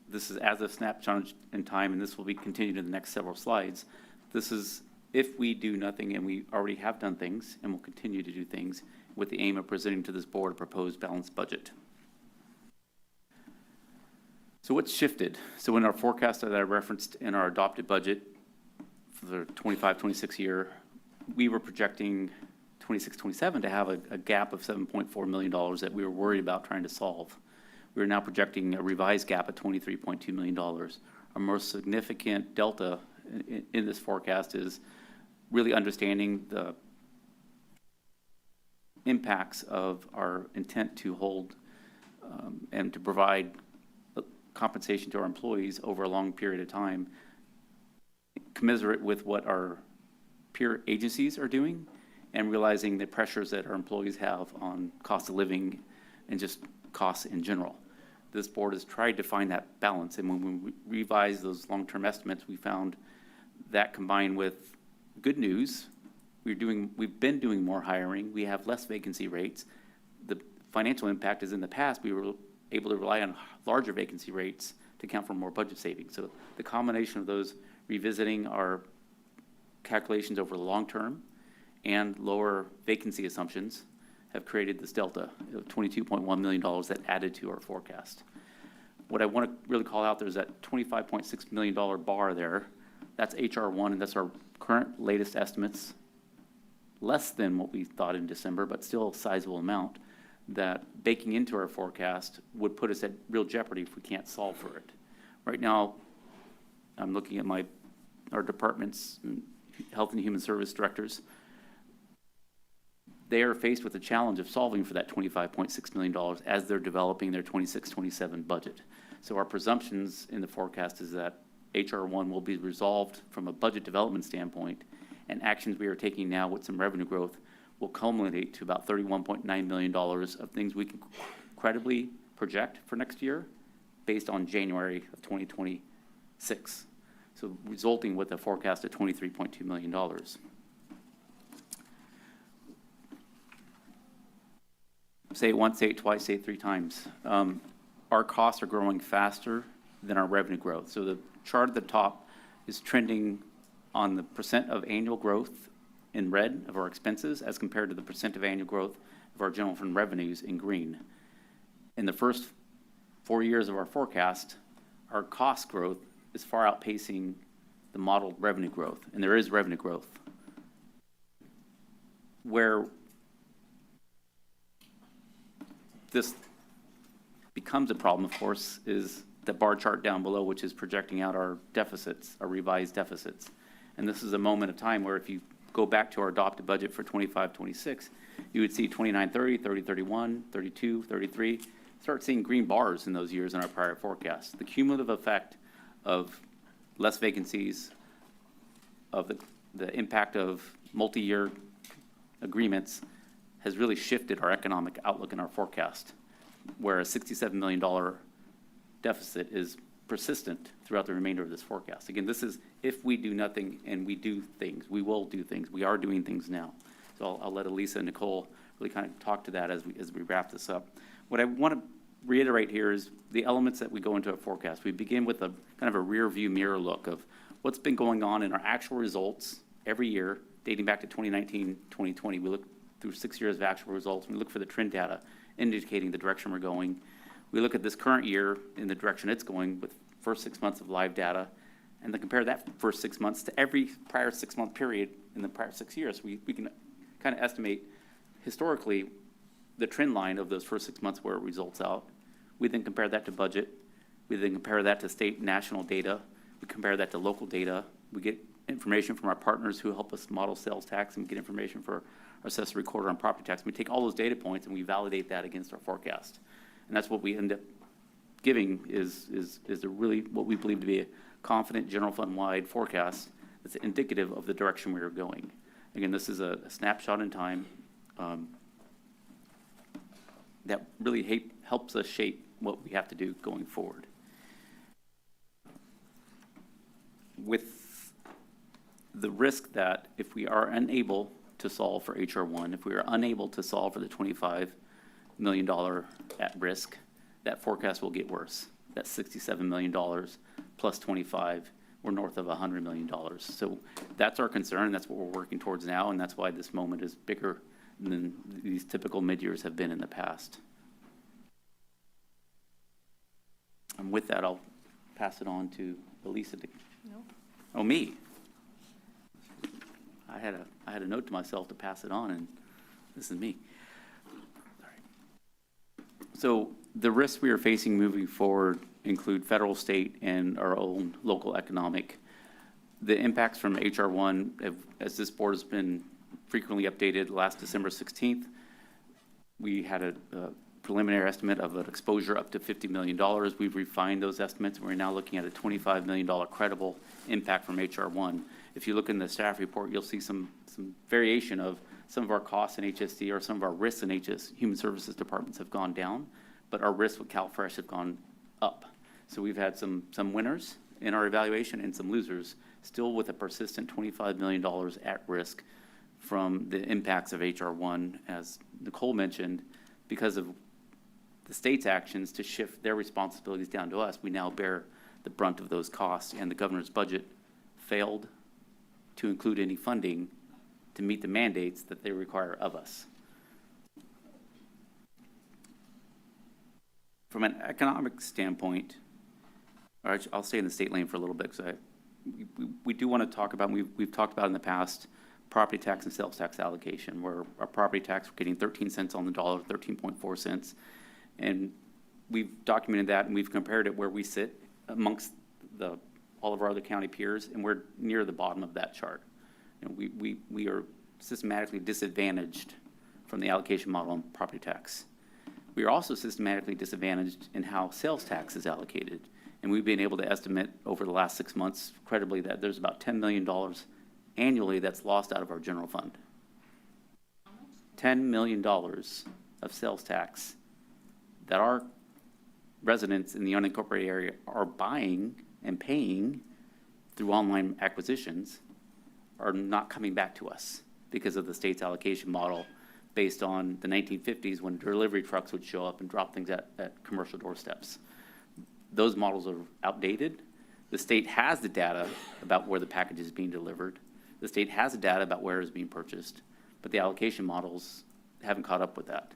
this is as a snapshot in time, and this will be continued in the next several slides. This is if we do nothing, and we already have done things and will continue to do things with the aim of presenting to this board a proposed balanced budget. So what's shifted? So in our forecast that I referenced in our adopted budget for the 25-26 year, we were projecting 26-27 to have a gap of $7.4 million that we were worried about trying to solve. We are now projecting a revised gap of $23.2 million. Our most significant delta in this forecast is really understanding the impacts of our intent to hold and to provide compensation to our employees over a long period of time, commensurate with what our peer agencies are doing, and realizing the pressures that our employees have on cost of living and just costs in general. This board has tried to find that balance, and when we revised those long-term estimates, we found that combined with good news, we've been doing more hiring, we have less vacancy rates. The financial impact is in the past, we were able to rely on larger vacancy rates to account for more budget savings. So the combination of those revisiting our calculations over the long term and lower vacancy assumptions have created this delta of $22.1 million that added to our forecast. What I want to really call out there is that $25.6 million bar there. That's HR1, and that's our current latest estimates, less than what we thought in December, but still a sizable amount that baking into our forecast would put us at real jeopardy if we can't solve for it. Right now, I'm looking at our department's health and human service directors. They are faced with the challenge of solving for that $25.6 million as they're developing their 26-27 budget. So our presumptions in the forecast is that HR1 will be resolved from a budget development standpoint, and actions we are taking now with some revenue growth will culminate to about $31.9 million of things we can credibly project for next year based on January of 2026. So resulting with a forecast of $23.2 million. Say it once, say it twice, say it three times. Our costs are growing faster than our revenue growth. So the chart at the top is trending on the percent of annual growth in red of our expenses as compared to the percent of annual growth of our general fund revenues in green. In the first 4 years of our forecast, our cost growth is far outpacing the modeled revenue growth, and there is revenue growth. Where this becomes a problem, of course, is the bar chart down below, which is projecting out our deficits, our revised deficits. And this is a moment of time where if you go back to our adopted budget for 25-26, you would see 29-30, 30-31, 32, 33, start seeing green bars in those years in our prior forecast. The cumulative effect of less vacancies, of the impact of multi-year agreements has really shifted our economic outlook in our forecast, where a $67 million deficit is persistent throughout the remainder of this forecast. Again, this is if we do nothing and we do things. We will do things. We are doing things now. So I'll let Elisa and Nicole really kind of talk to that as we wrap this up. What I want to reiterate here is the elements that we go into a forecast. We begin with a kind of a rear view mirror look of what's been going on in our actual results every year, dating back to 2019, 2020. We look through 6 years of actual results. We look for the trend data indicating the direction we're going. We look at this current year in the direction it's going with first 6 months of live data, and then compare that first 6 months to every prior 6 month period in the prior 6 years. We can kind of estimate historically the trend line of those first 6 months where it results out. We then compare that to budget. We then compare that to state and national data. We compare that to local data. We get information from our partners who help us model sales tax and get information for our assessor recorder on property tax. We take all those data points and we validate that against our forecast. And that's what we end up giving is a really what we believe to be a confident general fund wide forecast that's indicative of the direction we are going. Again, this is a snapshot in time that really helps us shape what we have to do going forward. With the risk that if we are unable to solve for HR1, if we are unable to solve for the $25 million at risk, that forecast will get worse. That $67 million plus 25, we're north of $100 million. So that's our concern, and that's what we're working towards now, and that's why this moment is bigger than these typical mid-years have been in the past. And with that, I'll pass it on to Elisa. Oh, me. I had a note to myself to pass it on, and this is me. So the risks we are facing moving forward include federal, state, and our own local economic. The impacts from HR1, as this board has been frequently updated, last December 16th, we had a preliminary estimate of an exposure up to $50 million. We've refined those estimates, and we're now looking at a $25 million credible impact from HR1. If you look in the staff report, you'll see some variation of some of our costs in HSD or some of our risks in Human Services departments have gone down, but our risks with CalFresh have gone up. So we've had some winners in our evaluation and some losers, still with a persistent $25 million at risk from the impacts of HR1, as Nicole mentioned, because of the state's actions to shift their responsibilities down to us. We now bear the brunt of those costs, and the governor's budget failed to include any funding to meet the mandates that they require of us. From an economic standpoint, I'll stay in the state lane for a little bit because we do want to talk about, we've talked about in the past, property tax and sales tax allocation, where our property tax, we're getting 13 cents on the dollar, 13.4 cents. And we've documented that, and we've compared it where we sit amongst all of our other county peers, and we're near the bottom of that chart. You know, we are systematically disadvantaged from the allocation model on property tax. We are also systematically disadvantaged in how sales tax is allocated. And we've been able to estimate over the last 6 months, credibly, that there's about $10 million annually that's lost out of our general fund. $10 million of sales tax that our residents in the unincorporated area are buying and paying through online acquisitions are not coming back to us because of the state's allocation model based on the 1950s when delivery trucks would show up and drop things at commercial doorsteps. Those models are outdated. The state has the data about where the package is being delivered. The state has the data about where it's being purchased, but the allocation models haven't caught up with that.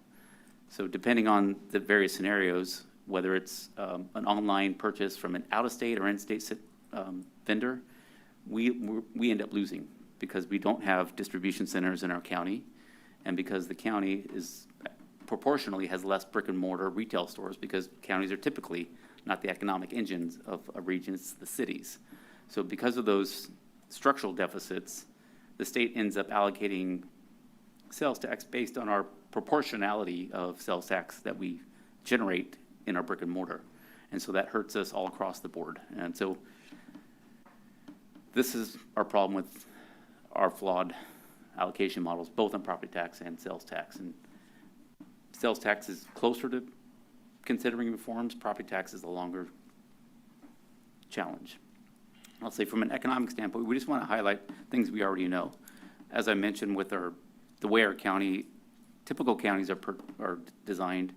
So depending on the various scenarios, whether it's an online purchase from an out-of-state or in-state vendor, we end up losing because we don't have distribution centers in our county, and because the county is proportionally has less brick and mortar retail stores because counties are typically not the economic engines of a region, it's the cities. So because of those structural deficits, the state ends up allocating sales tax based on our proportionality of sales tax that we generate in our brick and mortar. And so that hurts us all across the board. And so this is our problem with our flawed allocation models, both on property tax and sales tax. And sales tax is closer to considering reforms. Property tax is a longer challenge. I'll say from an economic standpoint, we just want to highlight things we already know. As I mentioned with the way our county, typical counties are designed,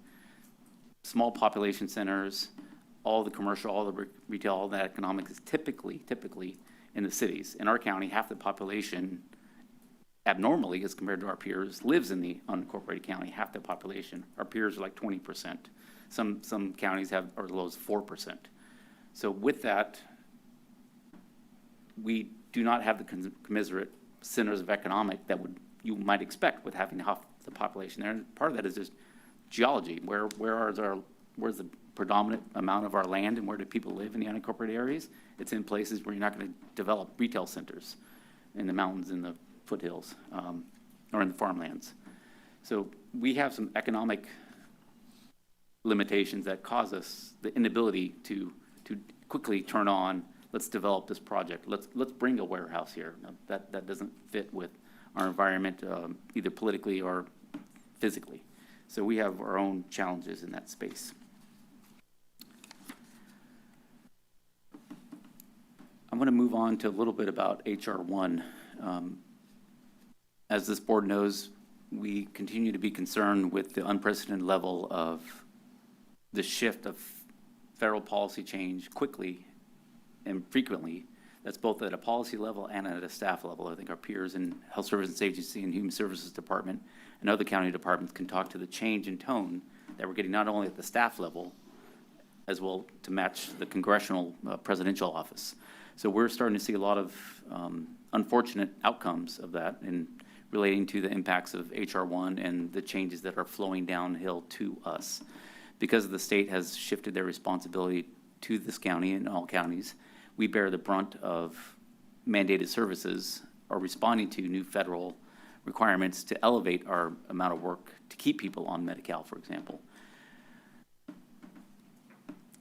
small population centers, all the commercial, all the retail, all that economic is typically in the cities. In our county, half the population abnormally as compared to our peers lives in the unincorporated county, half the population. Our peers are like 20%. Some counties are as low as 4%. So with that, we do not have the commensurate centers of economic that you might expect with having half the population there. And part of that is just geology. Where's the predominant amount of our land and where do people live in the unincorporated areas. It's in places where you're not going to develop retail centers in the mountains, in the foothills, or in the farmlands. So we have some economic limitations that cause us the inability to quickly turn on, let's develop this project. Let's bring a warehouse here. No, that doesn't fit with our environment, either politically or physically. So we have our own challenges in that space. I'm going to move on to a little bit about HR 1. As this board knows, we continue to be concerned with the unprecedented level of the shift of federal policy change quickly and frequently. That's both at a policy level and at a staff level. I think our peers in Health Services Agency and Human Services Department and other county departments can talk to the change in tone that we're getting not only at the staff level, as well to match the congressional presidential office. So we're starting to see a lot of unfortunate outcomes of that in relating to the impacts of HR 1 and the changes that are flowing downhill to us. Because the state has shifted their responsibility to this county and all counties, we bear the brunt of mandated services or responding to new federal requirements to elevate our amount of work to keep people on Medi-Cal, for example.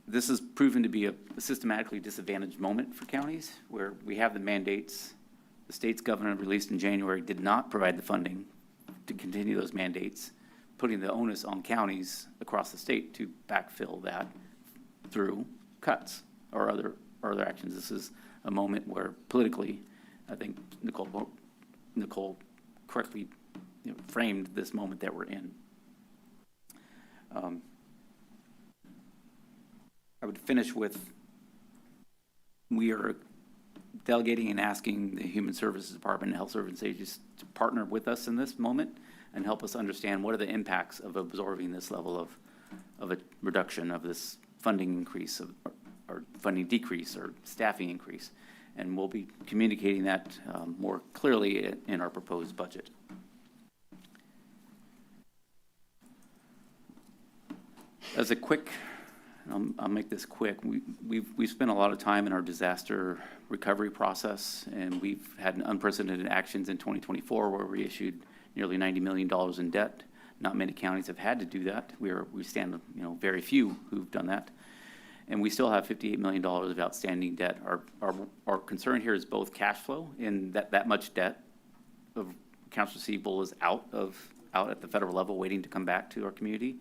This has proven to be a systematically disadvantaged moment for counties where we have the mandates. The state's governor released in January did not provide the funding to continue those mandates, putting the onus on counties across the state to backfill that through cuts or other actions. This is a moment where politically, I think Nicole correctly framed this moment that we're in. I would finish with, we are delegating and asking the Human Services Department and Health Services Agency to partner with us in this moment and help us understand what are the impacts of absorbing this level of a reduction of this funding increase or funding decrease or staffing increase. And we'll be communicating that more clearly in our proposed budget. As a quick, I'll make this quick. We've spent a lot of time in our disaster recovery process, and we've had unprecedented actions in 2024 where we issued nearly $90 million in debt. Not many counties have had to do that. We stand, very few who've done that. And we still have $58 million of outstanding debt. Our concern here is both cash flow, in that much debt of accounts receivable is out at the federal level waiting to come back to our community,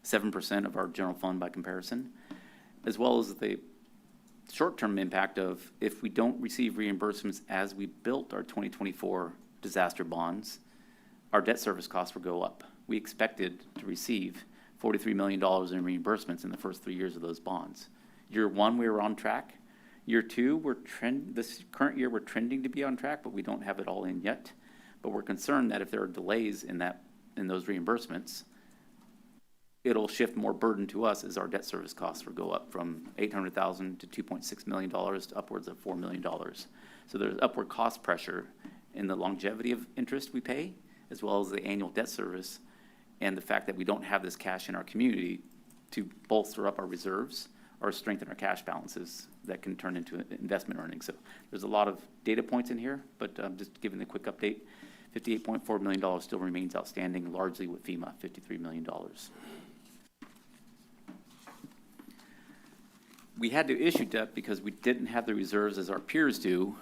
7% of our general fund by comparison, as well as the short-term impact of if we don't receive reimbursements as we built our 2024 disaster bonds, our debt service costs will go up. We expected to receive $43 million in reimbursements in the first 3 years of those bonds. Year one, we were on track. Year two, this current year, we're trending to be on track, but we don't have it all in yet. But we're concerned that if there are delays in those reimbursements, it'll shift more burden to us as our debt service costs will go up from $800,000 to $2.6 million to upwards of $4 million. So there's upward cost pressure in the longevity of interest we pay, as well as the annual debt service, and the fact that we don't have this cash in our community to bolster up our reserves or strengthen our cash balances that can turn into investment earnings. So there's a lot of data points in here, but just giving a quick update, $58.4 million still remains outstanding, largely with FEMA, $53 million. We had to issue debt because we didn't have the reserves as our peers do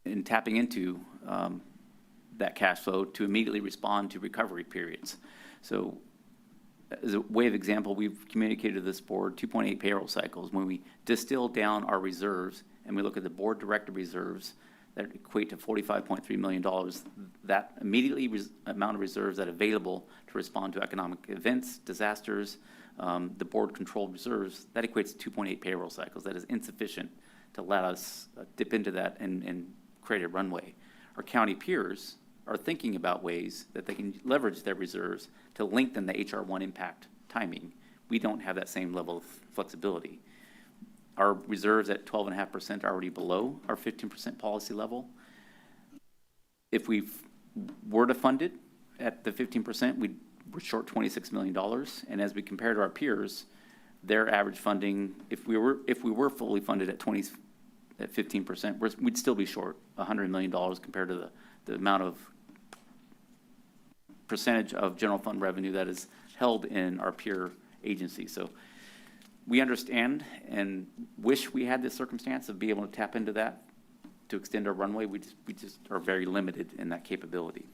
in tapping into that cash flow to immediately respond to recovery periods. So as a way of example, we've communicated to this board 2.8 payroll cycles. When we distill down our reserves and we look at the board directed reserves that equate to $45.3 million, that immediately amount of reserves that are available to respond to economic events, disasters, the board controlled reserves, that equates to 2.8 payroll cycles. That is insufficient to let us dip into that and create a runway. Our county peers are thinking about ways that they can leverage their reserves to lengthen the HR 1 impact timing. We don't have that same level of flexibility. Our reserves at 12.5% are already below our 15% policy level. If we were to fund it at the 15%, we're short $26 million. And as we compare to our peers, their average funding, if we were fully funded at 15%, we'd still be short $100 million compared to the amount of percentage of general fund revenue that is held in our peer agencies. So we understand and wish we had this circumstance of being able to tap into that to extend our runway. We just are very limited in that capability.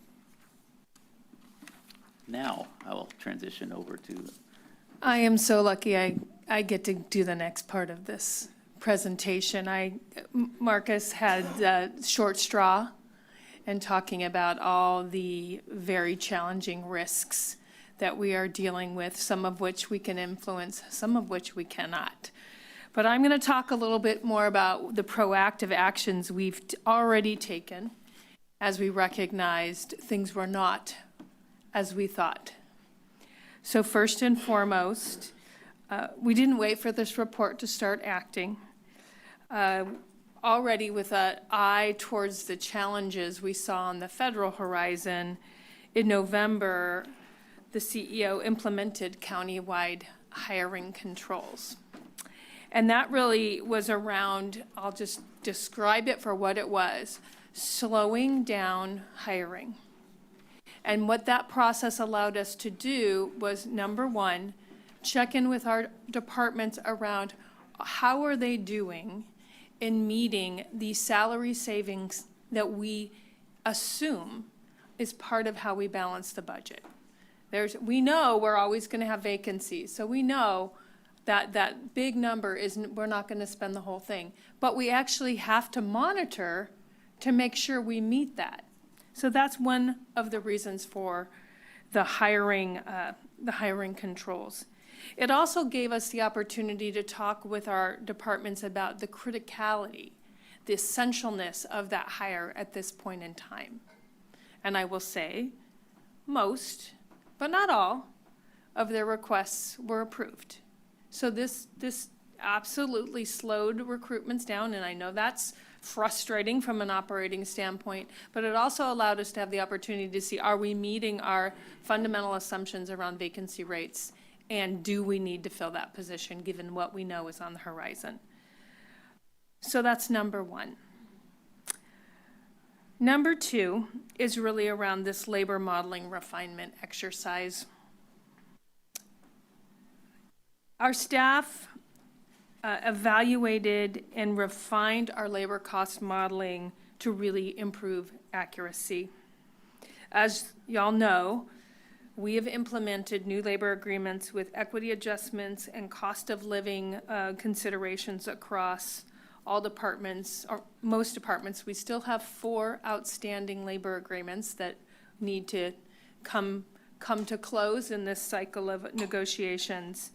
Now I will transition over to. I am so lucky I get to do the next part of this presentation. Marcus had short straw and talking about all the very challenging risks that we are dealing with, some of which we can influence, some of which we cannot. But I'm going to talk a little bit more about the proactive actions we've already taken as we recognized things were not as we thought. So first and foremost, we didn't wait for this report to start acting. Already with an eye towards the challenges we saw on the federal horizon, in November, the CEO implemented countywide hiring controls. And that really was around, I'll just describe it for what it was, slowing down hiring. And what that process allowed us to do was, number one, check in with our departments around how are they doing in meeting the salary savings that we assume is part of how we balance the budget. We know we're always going to have vacancies, so we know that that big number isn't, we're not going to spend the whole thing. But we actually have to monitor to make sure we meet that. So that's one of the reasons for the hiring controls. It also gave us the opportunity to talk with our departments about the criticality, the essentialness of that hire at this point in time. And I will say, most, but not all, of their requests were approved. So this absolutely slowed recruitments down, and I know that's frustrating from an operating standpoint, but it also allowed us to have the opportunity to see, are we meeting our fundamental assumptions around vacancy rates, and do we need to fill that position given what we know is on the horizon? So that's number one. Number two is really around this labor modeling refinement exercise. Our staff evaluated and refined our labor cost modeling to really improve accuracy. As y'all know, we have implemented new labor agreements with equity adjustments and cost of living considerations across all departments, or most departments. We still have 4 outstanding labor agreements that need to come to close in this cycle of negotiations.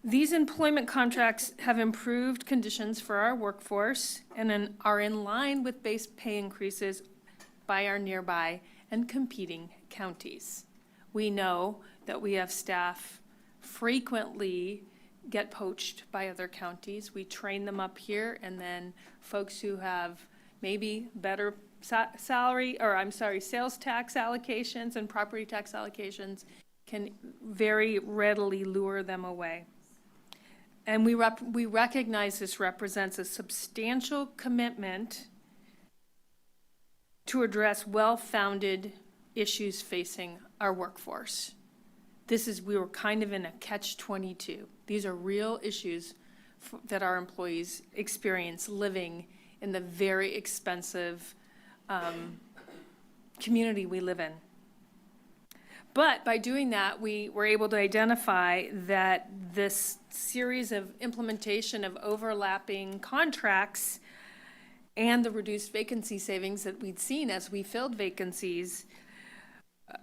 These employment contracts have improved conditions for our workforce and are in line with base pay increases by our nearby and competing counties. We know that we have staff frequently get poached by other counties. We train them up here, and then folks who have maybe better sales tax allocations and property tax allocations can very readily lure them away. And we recognize this represents a substantial commitment to address well-founded issues facing our workforce. We were kind of in a catch-22. These are real issues that our employees experience living in the very expensive community we live in. But by doing that, we were able to identify that this series of implementation of overlapping contracts and the reduced vacancy savings that we'd seen as we filled vacancies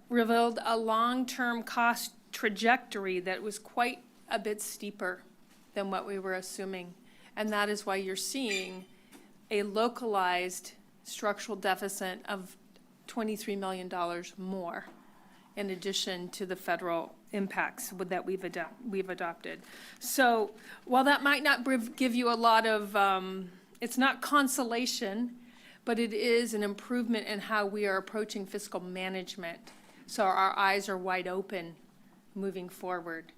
revealed a long-term cost trajectory that was quite a bit steeper than what we were assuming. And that is why you're seeing a localized structural deficit of $23 million more, in addition to the federal impacts that we've adopted. So while that might not give you a lot of, it's not consolation, but it is an improvement in how we are approaching fiscal management. So our eyes are wide open moving forward.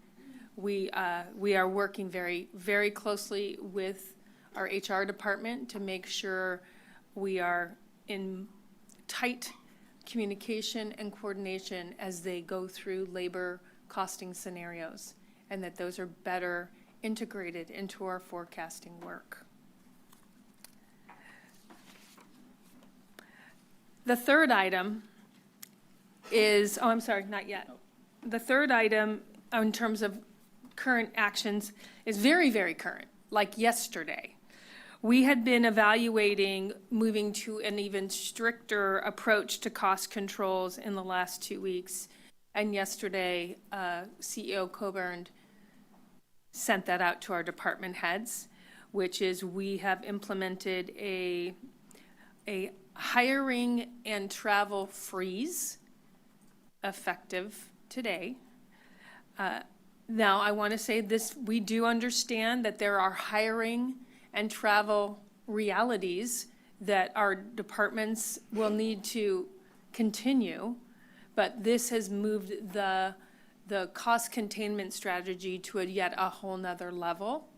We are working very, very closely with our HR department to make sure we are in tight communication and coordination as they go through labor costing scenarios, and that those are better integrated into our forecasting work. The third item is, oh, I'm sorry, not yet. The third item in terms of current actions is very, very current, like yesterday. We had been evaluating moving to an even stricter approach to cost controls in the last 2 weeks. And yesterday, CEO Coburn sent that out to our department heads, which is we have implemented a hiring and travel freeze effective today. Now, I want to say this, we do understand that there are hiring and travel realities that our departments will need to continue, but this has moved the cost containment strategy to yet a whole nother level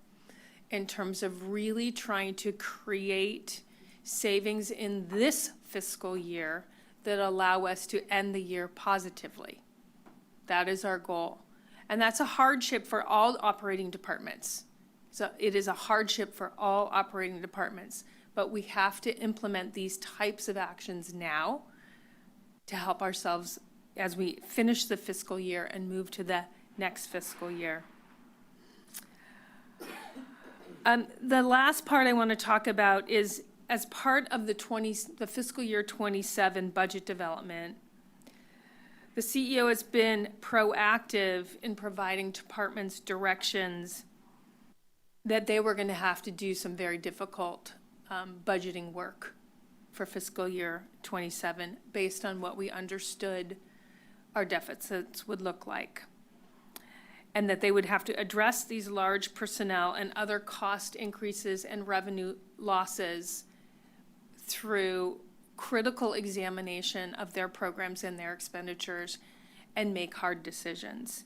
in terms of really trying to create savings in this fiscal year that allow us to end the year positively. That is our goal. And that's a hardship for all operating departments. So it is a hardship for all operating departments, but we have to implement these types of actions now to help ourselves as we finish the fiscal year and move to the next fiscal year. The last part I want to talk about is as part of the fiscal year 27 budget development, the CEO has been proactive in providing departments directions that they were going to have to do some very difficult budgeting work for fiscal year 27 based on what we understood our deficits would look like. And that they would have to address these large personnel and other cost increases and revenue losses through critical examination of their programs and their expenditures and make hard decisions.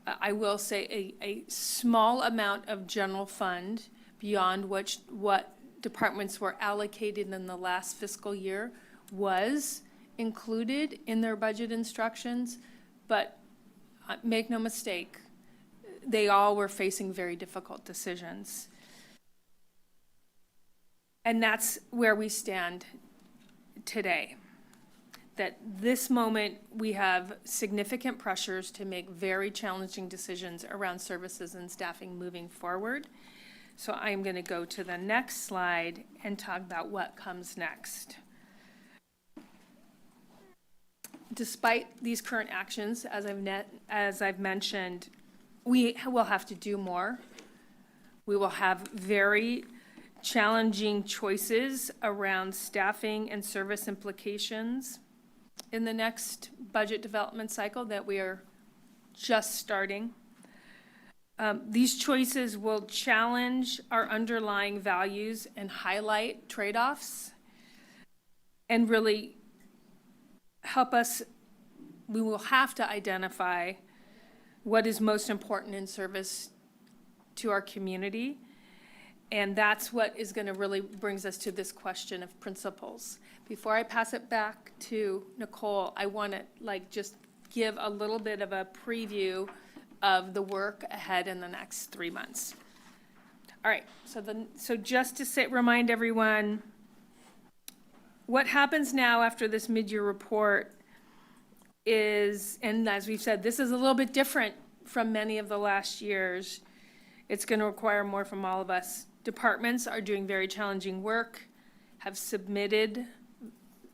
I will say a small amount of general fund beyond what departments were allocated in the last fiscal year was included in their budget instructions, but make no mistake, they all were facing very difficult decisions. And that's where we stand today. That this moment we have significant pressures to make very challenging decisions around services and staffing moving forward. So I'm going to go to the next slide and talk about what comes next. Despite these current actions, as I've mentioned, we will have to do more. We will have very challenging choices around staffing and service implications in the next budget development cycle that we are just starting. These choices will challenge our underlying values and highlight trade-offs and really help us. We will have to identify what is most important in service to our community. And that's what is going to really brings us to this question of principles. Before I pass it back to Nicole, I want to just give a little bit of a preview of the work ahead in the next 3 months. All right, so just to remind everyone, what happens now after this mid-year report is, and as we've said, this is a little bit different from many of the last years. It's going to require more from all of us. Departments are doing very challenging work, have submitted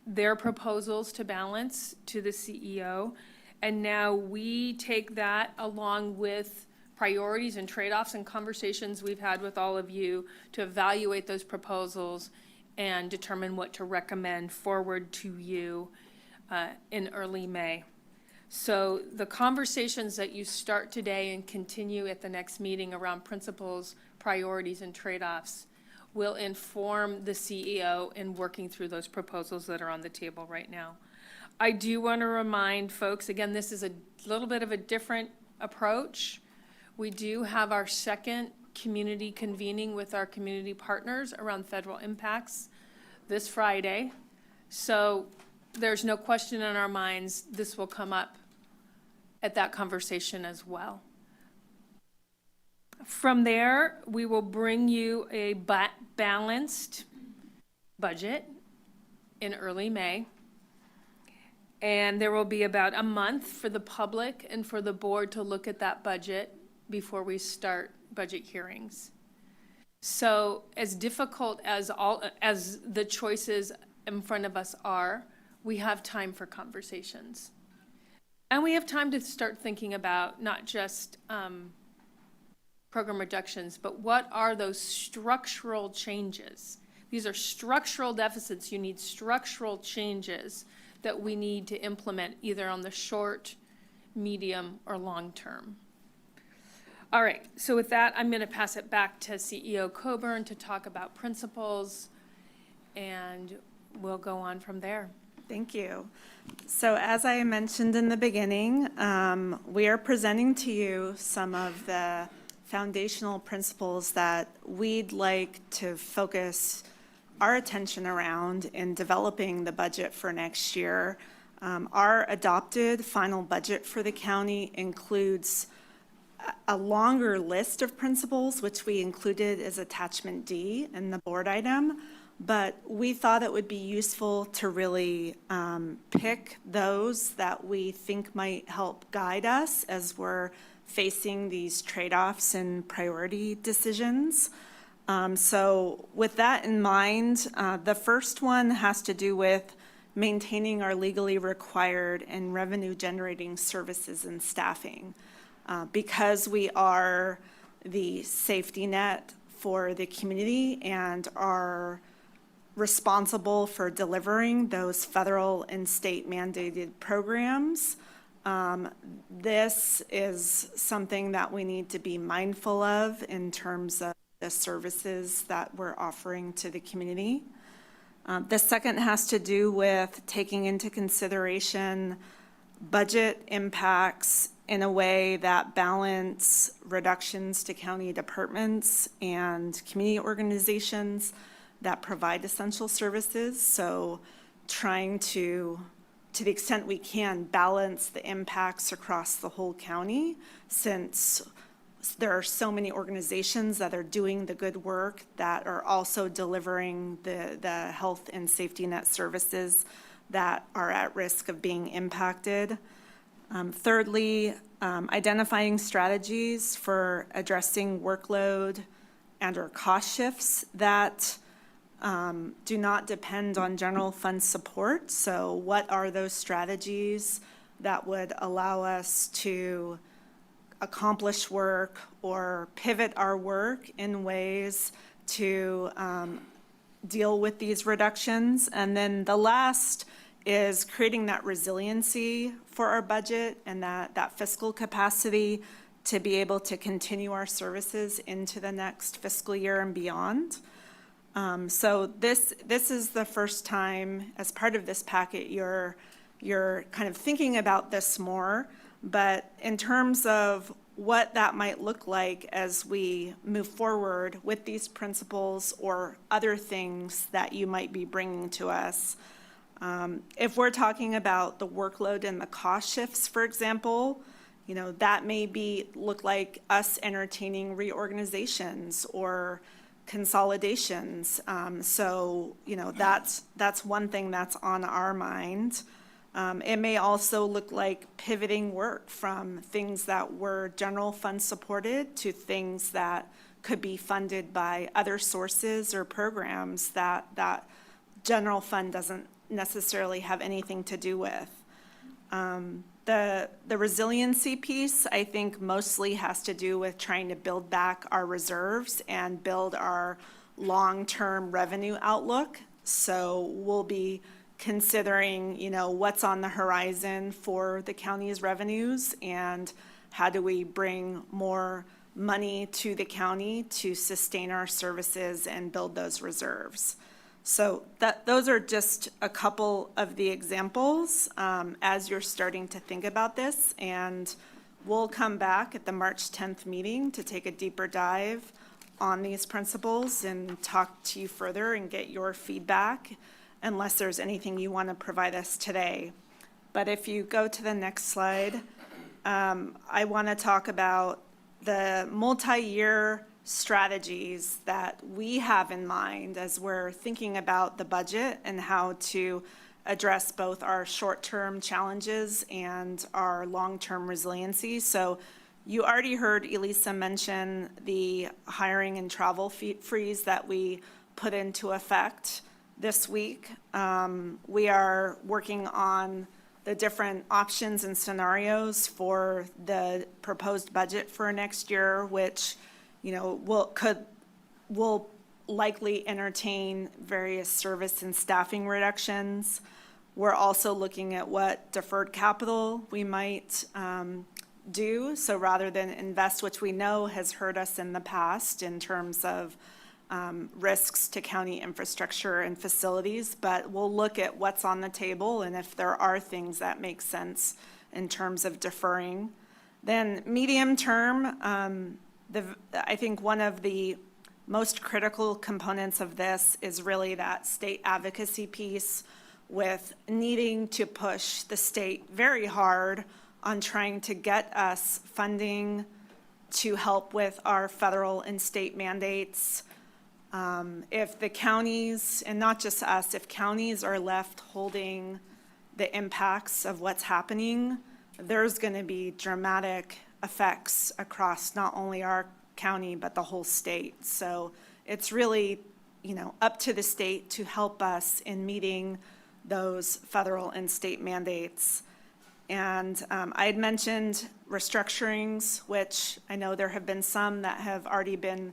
their proposals to balance to the CEO, and now we take that along with priorities and trade-offs and conversations we've had with all of you to evaluate those proposals and determine what to recommend forward to you in early May. So the conversations that you start today and continue at the next meeting around principles, priorities, and trade-offs will inform the CEO in working through those proposals that are on the table right now. I do want to remind folks, again, this is a little bit of a different approach. We do have our second community convening with our community partners around federal impacts this Friday. So there's no question in our minds, this will come up at that conversation as well. From there, we will bring you a balanced budget in early May. And there will be about a month for the public and for the board to look at that budget before we start budget hearings. So as difficult as the choices in front of us are, we have time for conversations. And we have time to start thinking about not just program reductions, but what are those structural changes? These are structural deficits. You need structural changes that we need to implement either on the short, medium, or long term. All right, so with that, I'm going to pass it back to CEO Coburn to talk about principles, and we'll go on from there. Thank you. So as I mentioned in the beginning, we are presenting to you some of the foundational principles that we'd like to focus our attention around in developing the budget for next year. Our adopted final budget for the county includes a longer list of principles, which we included as attachment D in the board item, but we thought it would be useful to really pick those that we think might help guide us as we're facing these trade-offs and priority decisions. So with that in mind, the first one has to do with maintaining our legally required and revenue-generating services and staffing. Because we are the safety net for the community and are responsible for delivering those federal and state mandated programs, this is something that we need to be mindful of in terms of the services that we're offering to the community. The second has to do with taking into consideration budget impacts in a way that balance reductions to county departments and community organizations that provide essential services. So trying to the extent we can, balance the impacts across the whole county, since there are so many organizations that are doing the good work that are also delivering the health and safety net services that are at risk of being impacted. Thirdly, identifying strategies for addressing workload and or cost shifts that do not depend on general fund support. So what are those strategies that would allow us to accomplish work or pivot our work in ways to deal with these reductions? And then the last is creating that resiliency for our budget and that fiscal capacity to be able to continue our services into the next fiscal year and beyond. So this is the first time, as part of this packet, you're kind of thinking about this more. But in terms of what that might look like as we move forward with these principles or other things that you might be bringing to us, if we're talking about the workload and the cost shifts, for example, that may look like us entertaining reorganizations or consolidations. So that's one thing that's on our mind. It may also look like pivoting work from things that were general fund supported to things that could be funded by other sources or programs that general fund doesn't necessarily have anything to do with. The resiliency piece, I think, mostly has to do with trying to build back our reserves and build our long-term revenue outlook. So we'll be considering, what's on the horizon for the county's revenues and how do we bring more money to the county to sustain our services and build those reserves. So those are just a couple of the examples as you're starting to think about this, and we'll come back at the March 10th meeting to take a deeper dive on these principles and talk to you further and get your feedback, unless there's anything you want to provide us today. But if you go to the next slide, I want to talk about the multi-year strategies that we have in mind as we're thinking about the budget and how to address both our short-term challenges and our long-term resiliency. So you already heard Elisa mention the hiring and travel freeze that we put into effect this week. We are working on the different options and scenarios for the proposed budget for next year, which, you know, will likely entertain various service and staffing reductions. We're also looking at what deferred capital we might do. So rather than invest, which we know has hurt us in the past in terms of risks to county infrastructure and facilities, but we'll look at what's on the table and if there are things that make sense in terms of deferring. Then medium term, I think one of the most critical components of this is really that state advocacy piece, with needing to push the state very hard on trying to get us funding to help with our federal and state mandates. If the counties, and not just us, if counties are left holding the impacts of what's happening, there's going to be dramatic effects across not only our county, but the whole state. So it's really, you know, up to the state to help us in meeting those federal and state mandates. And I had mentioned restructurings, which I know there have been some that have already been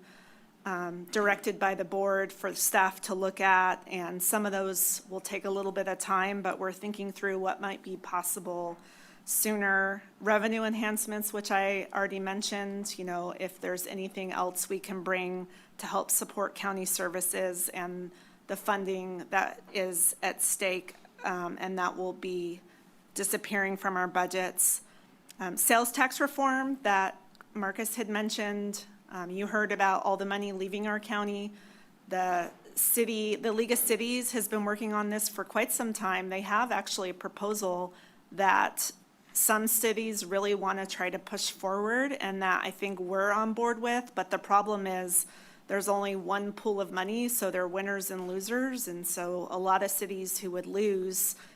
directed by the board for staff to look at, and some of those will take a little bit of time, but we're thinking through what might be possible sooner. Revenue enhancements, which I already mentioned, you know, if there's anything else we can bring to help support county services and the funding that is at stake, and that will be disappearing from our budgets. Sales tax reform that Marcus had mentioned. You heard about all the money leaving our county. The League of Cities has been working on this for quite some time. They have actually a proposal that some cities really want to try to push forward, and that I think we're on board with. But the problem is there's only one pool of money, so they're winners and losers. And so a lot of cities who would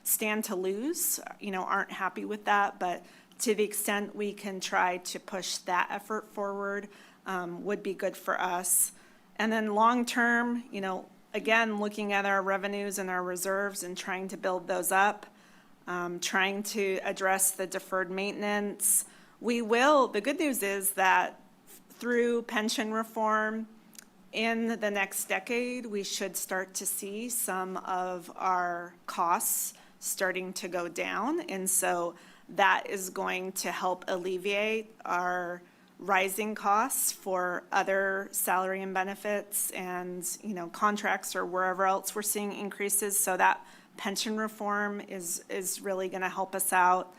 stand to lose, you know, aren't happy with that. But to the extent we can try to push that effort forward, would be good for us. And then long term, you know, again, looking at our revenues and our reserves and trying to build those up, trying to address the deferred maintenance. The good news is that through pension reform, in the next decade, we should start to see some of our costs starting to go down. And so that is going to help alleviate our rising costs for other salary and benefits and, you know, contracts or wherever else we're seeing increases. So that pension reform is really going to help us out.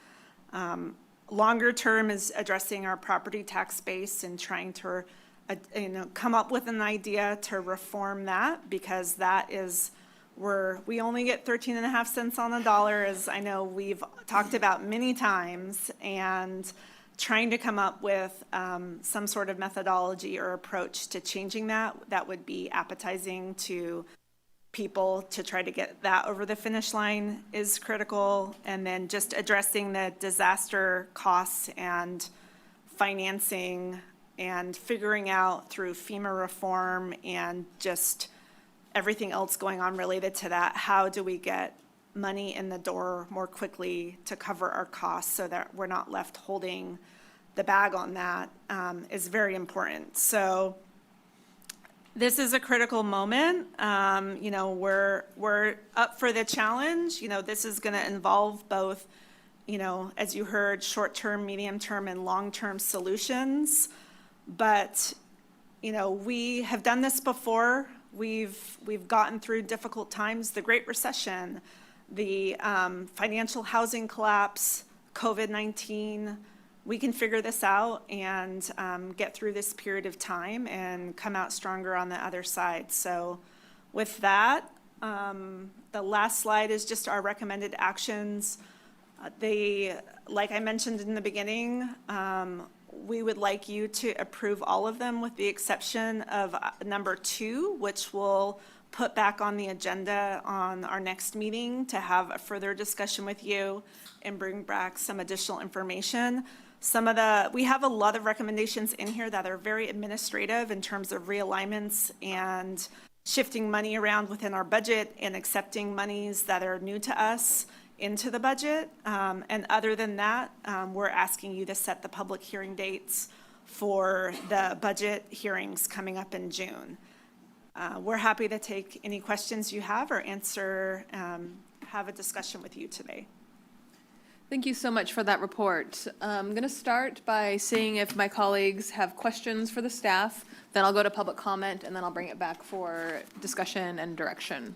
Longer term is addressing our property tax base and trying to come up with an idea to reform that, because that is where we only get 13.5 cents on the dollar, as I know we've talked about many times, and trying to come up with some sort of methodology or approach to changing that would be appetizing to people to try to get that over the finish line is critical. And then just addressing the disaster costs and financing and figuring out through FEMA reform and just everything else going on related to that, how do we get money in the door more quickly to cover our costs so that we're not left holding the bag on that, is very important. So this is a critical moment. You know, we're up for the challenge. You know, this is going to involve both, you know, as you heard, short-term, medium-term, and long-term solutions. But, you know, we have done this before. We've gotten through difficult times, the Great Recession, the financial housing collapse, COVID-19, we can figure this out and get through this period of time and come out stronger on the other side. So with that, the last slide is just our recommended actions. Like I mentioned in the beginning, we would like you to approve all of them with the exception of number 2, which we'll put back on the agenda on our next meeting to have a further discussion with you and bring back some additional information. We have a lot of recommendations in here that are very administrative in terms of realignments and shifting money around within our budget and accepting monies that are new to us into the budget. And other than that, we're asking you to set the public hearing dates for the budget hearings coming up in June. We're happy to take any questions you have or answer, have a discussion with you today. Thank you so much for that report. I'm going to start by seeing if my colleagues have questions for the staff. Then I'll go to public comment, and then I'll bring it back for discussion and direction.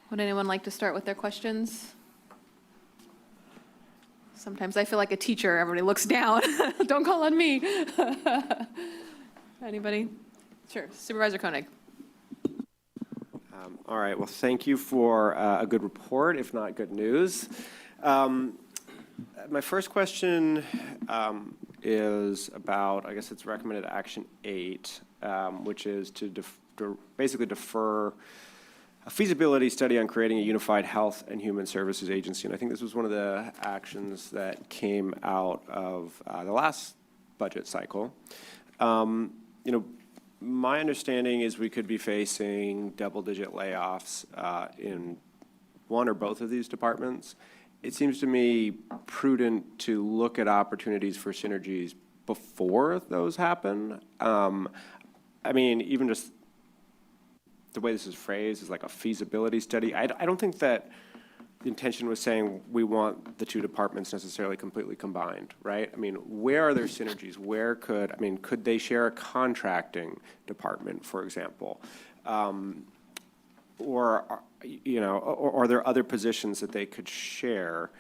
Would anyone like to start with their questions? Sometimes I feel like a teacher. Everybody looks down. Don't call on me. Anybody? Sure. Supervisor Koenig. All right, well, thank you for a good report, if not good news. My first question is about, I guess it's recommended action 8, which is to basically defer a feasibility study on creating a unified health and human services agency. And I think this was one of the actions that came out of the last budget cycle. My understanding is we could be facing double-digit layoffs in one or both of these departments. It seems to me prudent to look at opportunities for synergies before those happen. I mean, even just the way this is phrased is like a feasibility study. I don't think that the intention was saying we want the two departments necessarily completely combined, right? I mean, where are there synergies? Could they share a contracting department, for example? Or are there other positions that they could share?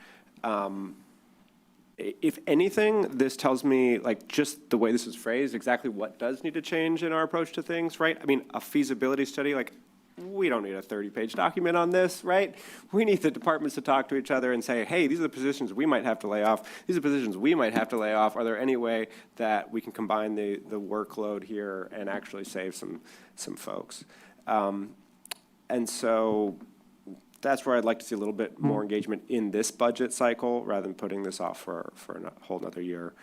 If anything, this tells me, like, just the way this is phrased, exactly what does need to change in our approach to things, right? I mean, a feasibility study, like, we don't need a 30-page document on this, right? We need the departments to talk to each other and say, hey, these are the positions we might have to lay off. These are positions we might have to lay off. Are there any way that we can combine the workload here and actually save some folks? And so that's where I'd like to see a little bit more engagement in this budget cycle rather than putting this off for a whole nother year.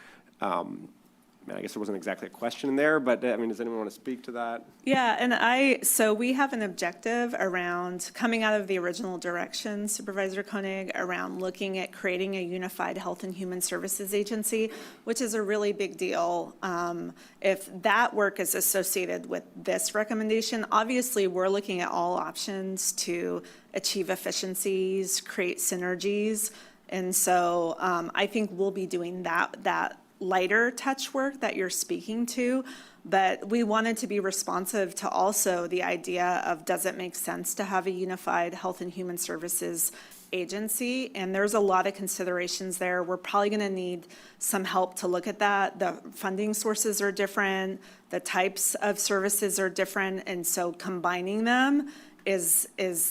I guess there wasn't exactly a question in there, but I mean, does anyone want to speak to that? Yeah, and so we have an objective around coming out of the original direction, Supervisor Koenig, around looking at creating a unified health and human services agency, which is a really big deal. If that work is associated with this recommendation, obviously we're looking at all options to achieve efficiencies, create synergies. And so I think we'll be doing that lighter touch work that you're speaking to, but we wanted to be responsive to also the idea of, does it make sense to have a unified health and human services agency? And there's a lot of considerations there. We're probably going to need some help to look at that. The funding sources are different, the types of services are different, and so combining them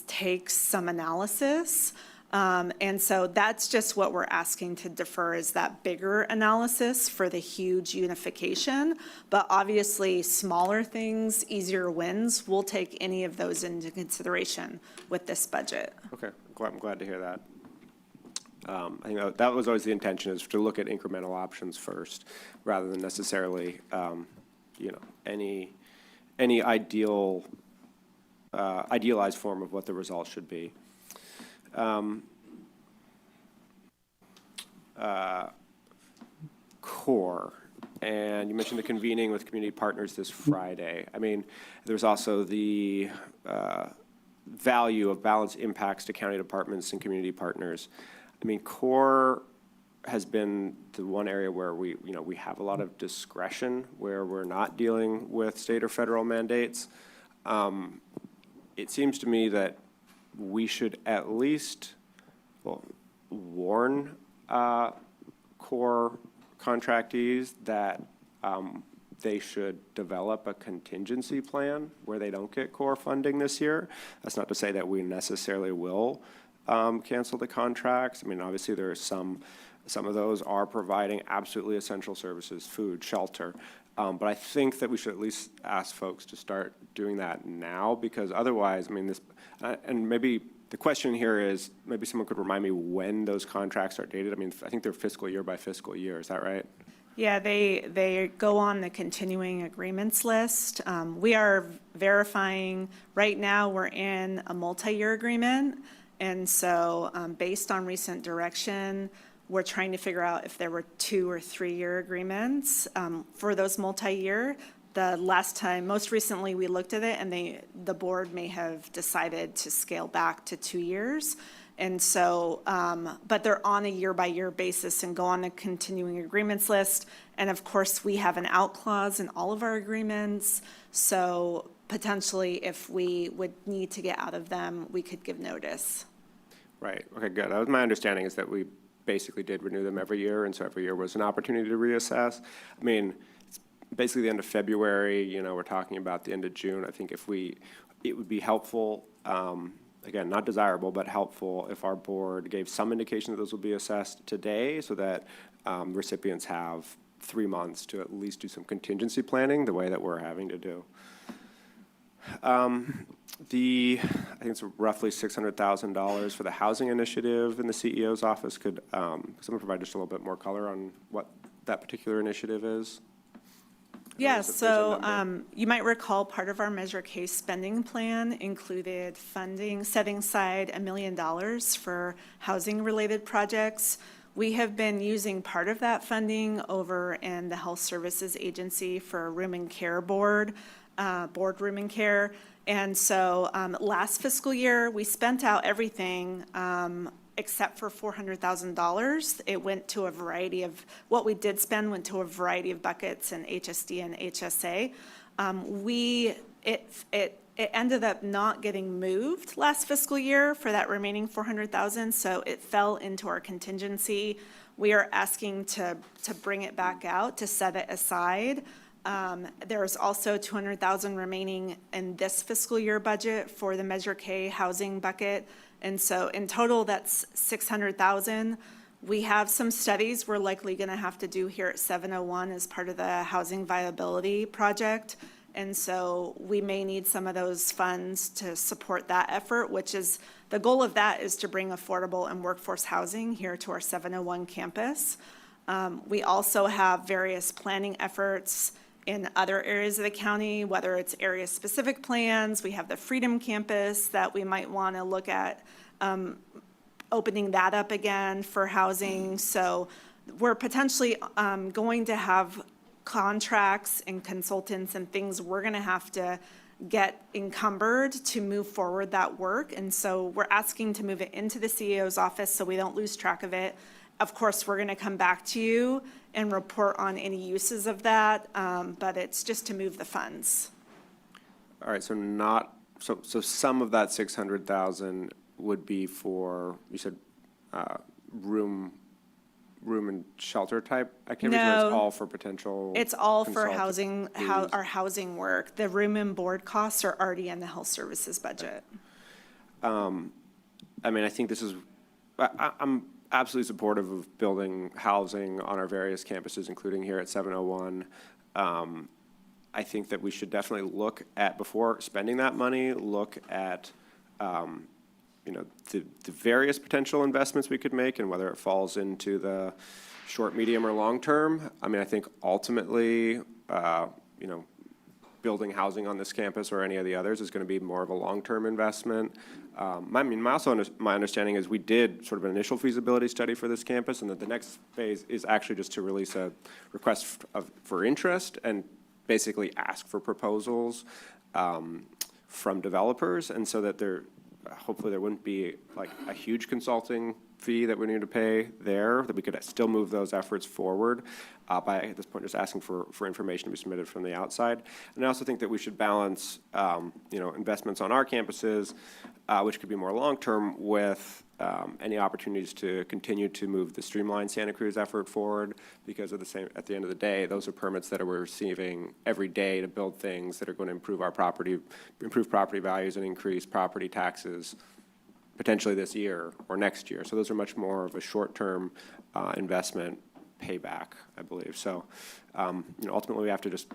takes some analysis. And so that's just what we're asking to defer, is that bigger analysis for the huge unification. But obviously, smaller things, easier wins, we'll take any of those into consideration with this budget. Okay, I'm glad to hear that. I think that was always the intention, is to look at incremental options first, rather than necessarily, any idealized form of what the result should be. Core, and you mentioned the convening with community partners this Friday. I mean, there's also the value of balanced impacts to county departments and community partners. I mean, core has been the one area where we have a lot of discretion, where we're not dealing with state or federal mandates. It seems to me that we should at least warn core contractees that they should develop a contingency plan where they don't get core funding this year. That's not to say that we necessarily will cancel the contracts. I mean, obviously, there are some of those are providing absolutely essential services, food, shelter. But I think that we should at least ask folks to start doing that now, because otherwise, I mean, this, and maybe the question here is, maybe someone could remind me when those contracts are dated. I mean, I think they're fiscal year by fiscal year. Is that right? Yeah, they go on the continuing agreements list. We are verifying, right now, we're in a multi-year agreement. And so based on recent direction, we're trying to figure out if there were 2 or 3 year agreements for those multi-year. The last time, most recently, we looked at it, and the board may have decided to scale back to 2 years. And so, but they're on a year-by-year basis and go on a continuing agreements list. And of course, we have an out clause in all of our agreements. So potentially, if we would need to get out of them, we could give notice. Right. Okay, good. That was my understanding, is that we basically did renew them every year, and so every year was an opportunity to reassess. I mean, it's basically the end of February, you know, we're talking about the end of June. I think it would be helpful, again, not desirable, but helpful if our board gave some indication that those will be assessed today, so that recipients have 3 months to at least do some contingency planning the way that we're having to do. I think it's roughly $600,000 for the housing initiative in the CEO's office. Could someone provide just a little bit more color on what that particular initiative is? Yeah, so you might recall part of our Measure K spending plan included funding, setting aside $1 million for housing-related projects. We have been using part of that funding over in the Health Services Agency for Room and Care Board Room and Care. And so last fiscal year, we spent out everything except for $400,000. It went to a variety of, what we did spend went to a variety of buckets in HSD and HSA. It ended up not getting moved last fiscal year for that remaining $400,000, so it fell into our contingency. We are asking to bring it back out, to set it aside. There's also $200,000 remaining in this fiscal year budget for the Measure K housing bucket. And so in total, that's $600,000. We have some studies we're likely going to have to do here at 701 as part of the housing viability project. And so we may need some of those funds to support that effort, which is, the goal of that is to bring affordable and workforce housing here to our 701 campus. We also have various planning efforts in other areas of the county, whether it's area-specific plans. We have the Freedom Campus that we might want to look at opening that up again for housing. So we're potentially going to have contracts and consultants and things we're going to have to get encumbered to move forward that work. And so we're asking to move it into the CEO's office so we don't lose track of it. Of course, we're going to come back to you and report on any uses of that, but it's just to move the funds. All right, so some of that 600,000 would be for, you said, room and shelter type activities? No. Or it's all for potential? It's all for consultant housing, our housing work. The room and board costs are already in the health services budget. I mean, I think this is, I'm absolutely supportive of building housing on our various campuses, including here at 701. I think that we should definitely look at, before spending that money, look at the various potential investments we could make and whether it falls into the short, medium, or long term. I mean, I think ultimately, building housing on this campus or any of the others is going to be more of a long-term investment. My understanding is we did sort of an initial feasibility study for this campus, and that the next phase is actually just to release a request for interest and basically ask for proposals from developers, and so that hopefully there wouldn't be like a huge consulting fee that we need to pay there, that we could still move those efforts forward by, at this point, just asking for information to be submitted from the outside. And I also think that we should balance, investments on our campuses, which could be more long-term, with any opportunities to continue to move the streamlined Santa Cruz effort forward, because of the same, at the end of the day, those are permits that we're receiving every day to build things that are going to improve our property, improve property values and increase property taxes potentially this year or next year. So those are much more of a short-term investment payback, I believe. So, ultimately, we have to just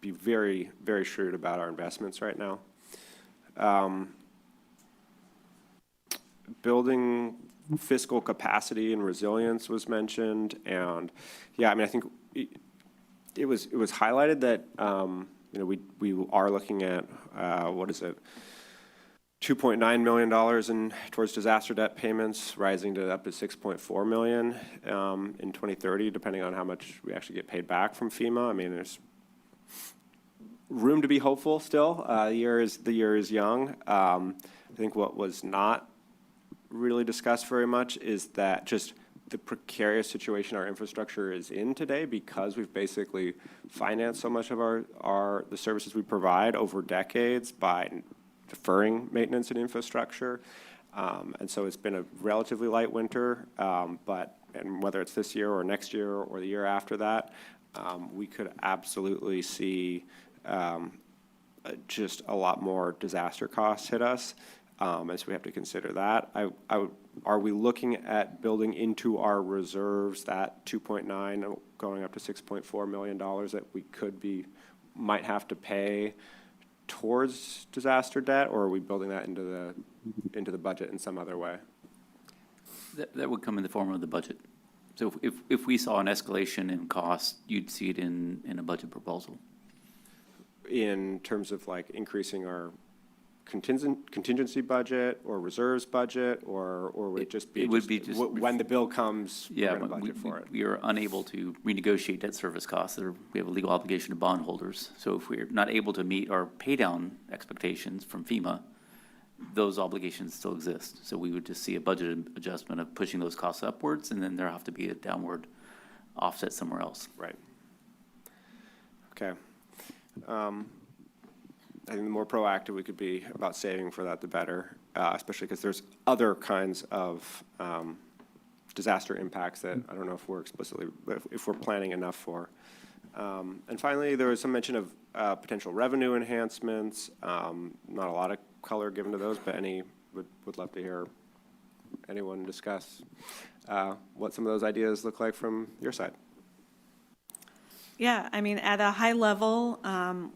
be very, very shrewd about our investments right now. Building fiscal capacity and resilience was mentioned, and yeah, I mean, I think it was highlighted that we are looking at what is it, $2.9 million towards disaster debt payments, rising to up to $6.4 million in 2030, depending on how much we actually get paid back from FEMA. I mean, there's room to be hopeful still. The year is young. I think what was not really discussed very much is that just the precarious situation our infrastructure is in today, because we've basically financed so much of the services we provide over decades by deferring maintenance and infrastructure. And so it's been a relatively light winter, and whether it's this year or next year or the year after that, we could absolutely see just a lot more disaster costs hit us. And so we have to consider that. Are we looking at building into our reserves that 2.9 going up to $6.4 million that we might have to pay towards disaster debt, or are we building that into the budget in some other way? That would come in the form of the budget. So if we saw an escalation in cost, you'd see it in a budget proposal. In terms of like increasing our contingency budget or reserves budget, or would it just be when the bill comes, yeah, we're going to budget for it? We are unable to renegotiate debt service costs. We have a legal obligation to bondholders. So if we're not able to meet our pay down expectations from FEMA, those obligations still exist. So we would just see a budget adjustment of pushing those costs upwards, and then there'll have to be a downward offset somewhere else. Right. Okay. I think the more proactive we could be about saving for that, the better, especially because there's other kinds of disaster impacts that I don't know if we're planning enough for. And finally, there was some mention of potential revenue enhancements. Not a lot of color given to those, but would love to hear anyone discuss what some of those ideas look like from your side. Yeah, I mean, at a high level,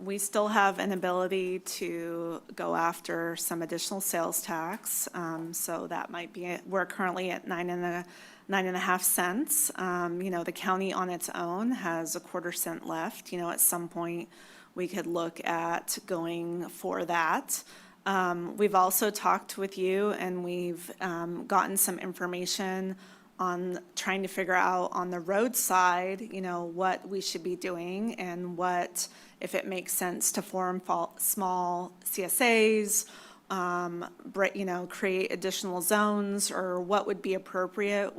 we still have an ability to go after some additional sales tax. So that might be, we're currently at 9.5 cents. The county on its own has 1/4 cent left. At some point, we could look at going for that. We've also talked with you, and we've gotten some information on trying to figure out on the road side, what we should be doing, and if it makes sense to form small CSAs, create additional zones, or what would be appropriate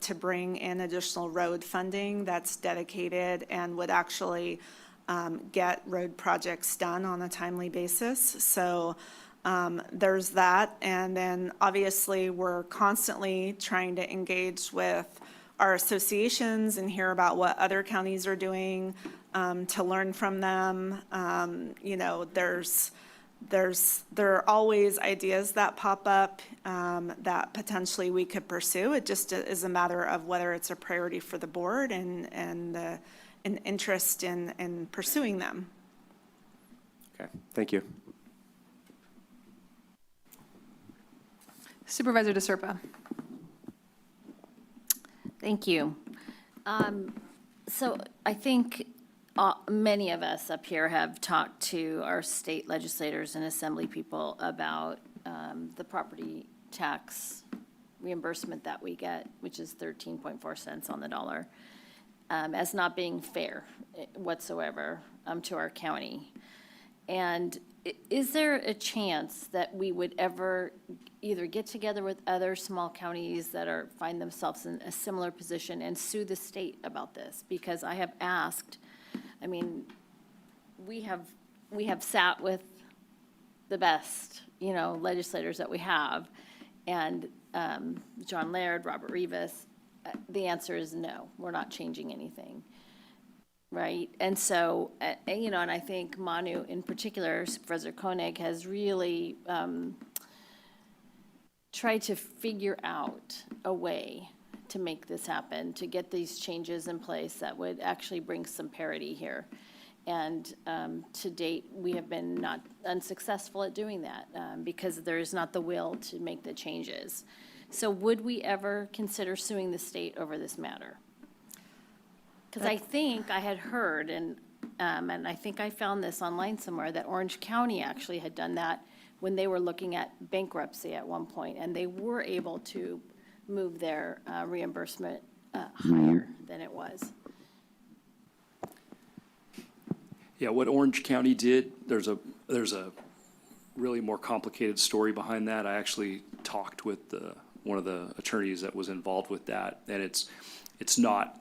to bring in additional road funding that's dedicated and would actually get road projects done on a timely basis. So there's that. And then obviously we're constantly trying to engage with our associations and hear about what other counties are doing, to learn from them. There are always ideas that pop up that potentially we could pursue. It just is a matter of whether it's a priority for the board and an interest in pursuing them. Okay, thank you. Supervisor DeSerpa. Thank you. So I think many of us up here have talked to our state legislators and assembly people about the property tax reimbursement that we get, which is 13.4 cents on the dollar, as not being fair whatsoever to our county. And is there a chance that we would ever either get together with other small counties that find themselves in a similar position and sue the state about this? Because I have asked, I mean, we have sat with the best, legislators that we have, and John Laird, Robert Rivas, the answer is no, we're not changing anything. Right, and so, you know, and I think Manu in particular, Supervisor Koenig, has really tried to figure out a way to make this happen, to get these changes in place that would actually bring some parity here. And to date, we have been not unsuccessful at doing that because there is not the will to make the changes. So would we ever consider suing the state over this matter? Because I think I had heard, and I think I found this online somewhere, that Orange County actually had done that when they were looking at bankruptcy at one point, and they were able to move their reimbursement higher than it was. Yeah, what Orange County did, there's a really more complicated story behind that. I actually talked with one of the attorneys that was involved with that, and it's not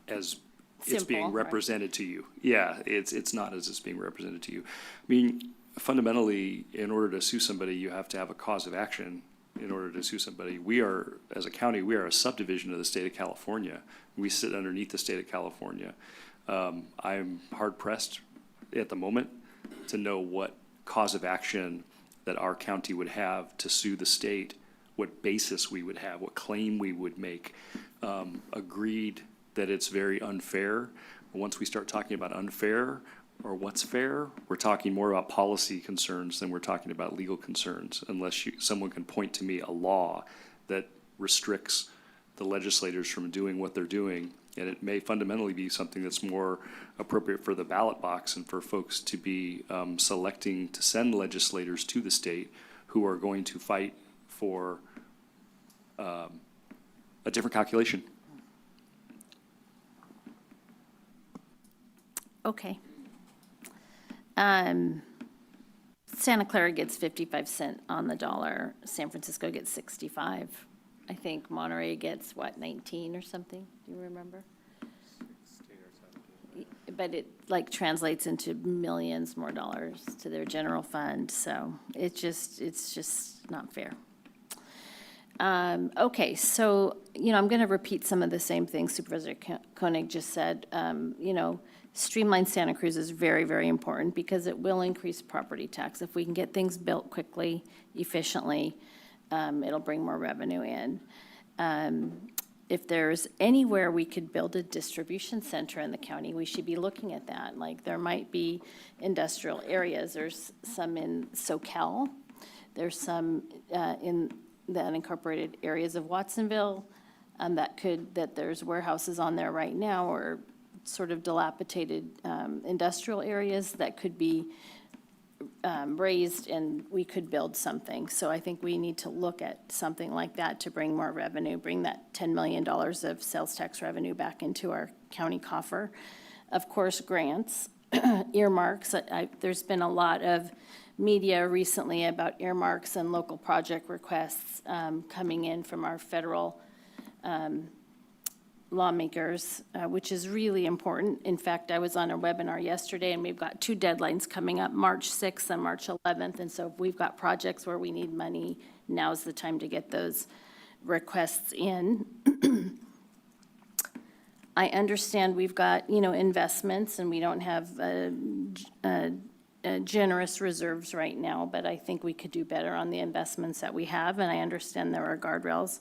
as it's being Simple, represented to you. Yeah, it's not as it's being represented to you. I mean, fundamentally, in order to sue somebody, you have to have a cause of action in order to sue somebody. We are, as a county, we are a subdivision of the state of California. We sit underneath the state of California. I'm hard pressed at the moment to know what cause of action that our county would have to sue the state, what basis we would have, what claim we would make. Agreed that it's very unfair. But once we start talking about unfair or what's fair, we're talking more about policy concerns than we're talking about legal concerns, unless someone can point to me a law that restricts the legislators from doing what they're doing. And it may fundamentally be something that's more appropriate for the ballot box and for folks to be selecting to send legislators to the state who are going to fight for a different calculation. Okay. Santa Clara gets 55 cents on the dollar. San Francisco gets 65. I think Monterey gets, what, 19 or something? Do you remember? 16 or 17. But it like translates into millions more dollars to their general fund. So it's just not fair. Okay, so, you know, I'm going to repeat some of the same things Supervisor Koenig just said. You know, streamline Santa Cruz is very, very important because it will increase property tax. If we can get things built quickly, efficiently, it'll bring more revenue in. If there's anywhere we could build a distribution center in the county, we should be looking at that. Like there might be industrial areas. There's some in SoCal. There's some in the unincorporated areas of Watsonville that there's warehouses on there right now or sort of dilapidated industrial areas that could be raised and we could build something. So I think we need to look at something like that to bring more revenue, bring that $10 million of sales tax revenue back into our county coffer. Of course, grants, earmarks. There's been a lot of media recently about earmarks and local project requests coming in from our federal lawmakers, which is really important. In fact, I was on a webinar yesterday, and we've got two deadlines coming up, March 6th and March 11th. And so if we've got projects where we need money, now's the time to get those requests in. I understand we've got, you know, investments, and we don't have generous reserves right now, but I think we could do better on the investments that we have, and I understand there are guardrails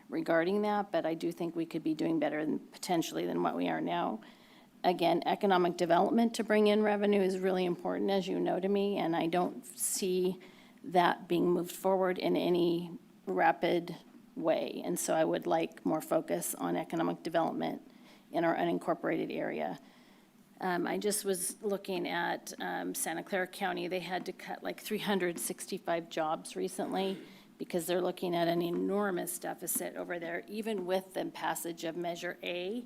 regarding that, but I do think we could be doing better potentially than what we are now. Again, economic development to bring in revenue is really important, as you know to me, and I don't see that being moved forward in any rapid way. And so I would like more focus on economic development in our unincorporated area. I just was looking at Santa Clara County. They had to cut like 365 jobs recently because they're looking at an enormous deficit over there, even with the passage of Measure A.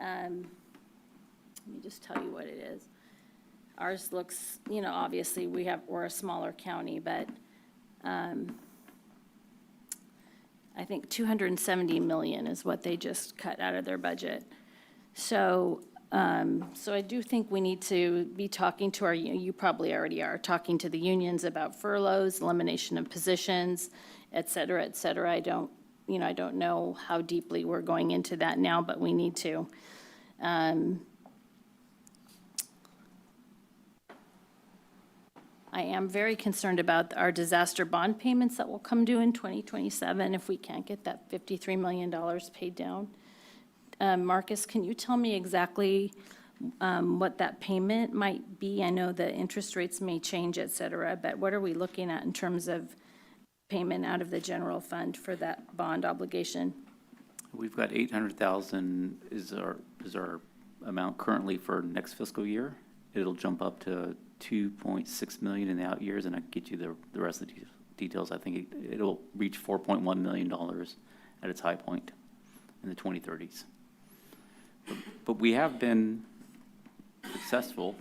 Let me just tell you what it is. Ours looks, you know, obviously we're a smaller county, but I think $270 million is what they just cut out of their budget. So So I do think we need to be talking to you probably already are, talking to the unions about furloughs, elimination of positions, et cetera, et cetera. I don't know how deeply we're going into that now, but we need to. I am very concerned about our disaster bond payments that will come due in 2027 if we can't get that $53 million paid down. Marcus, can you tell me exactly what that payment might be? I know the interest rates may change, et cetera, but what are we looking at in terms of payment out of the general fund for that bond obligation? We've got 800,000 is our amount currently for next fiscal year. It'll jump up to 2.6 million in the out years, and I can get you the rest of the details. I think it'll reach $4.1 million at its high point in the 2030s. But we have been successful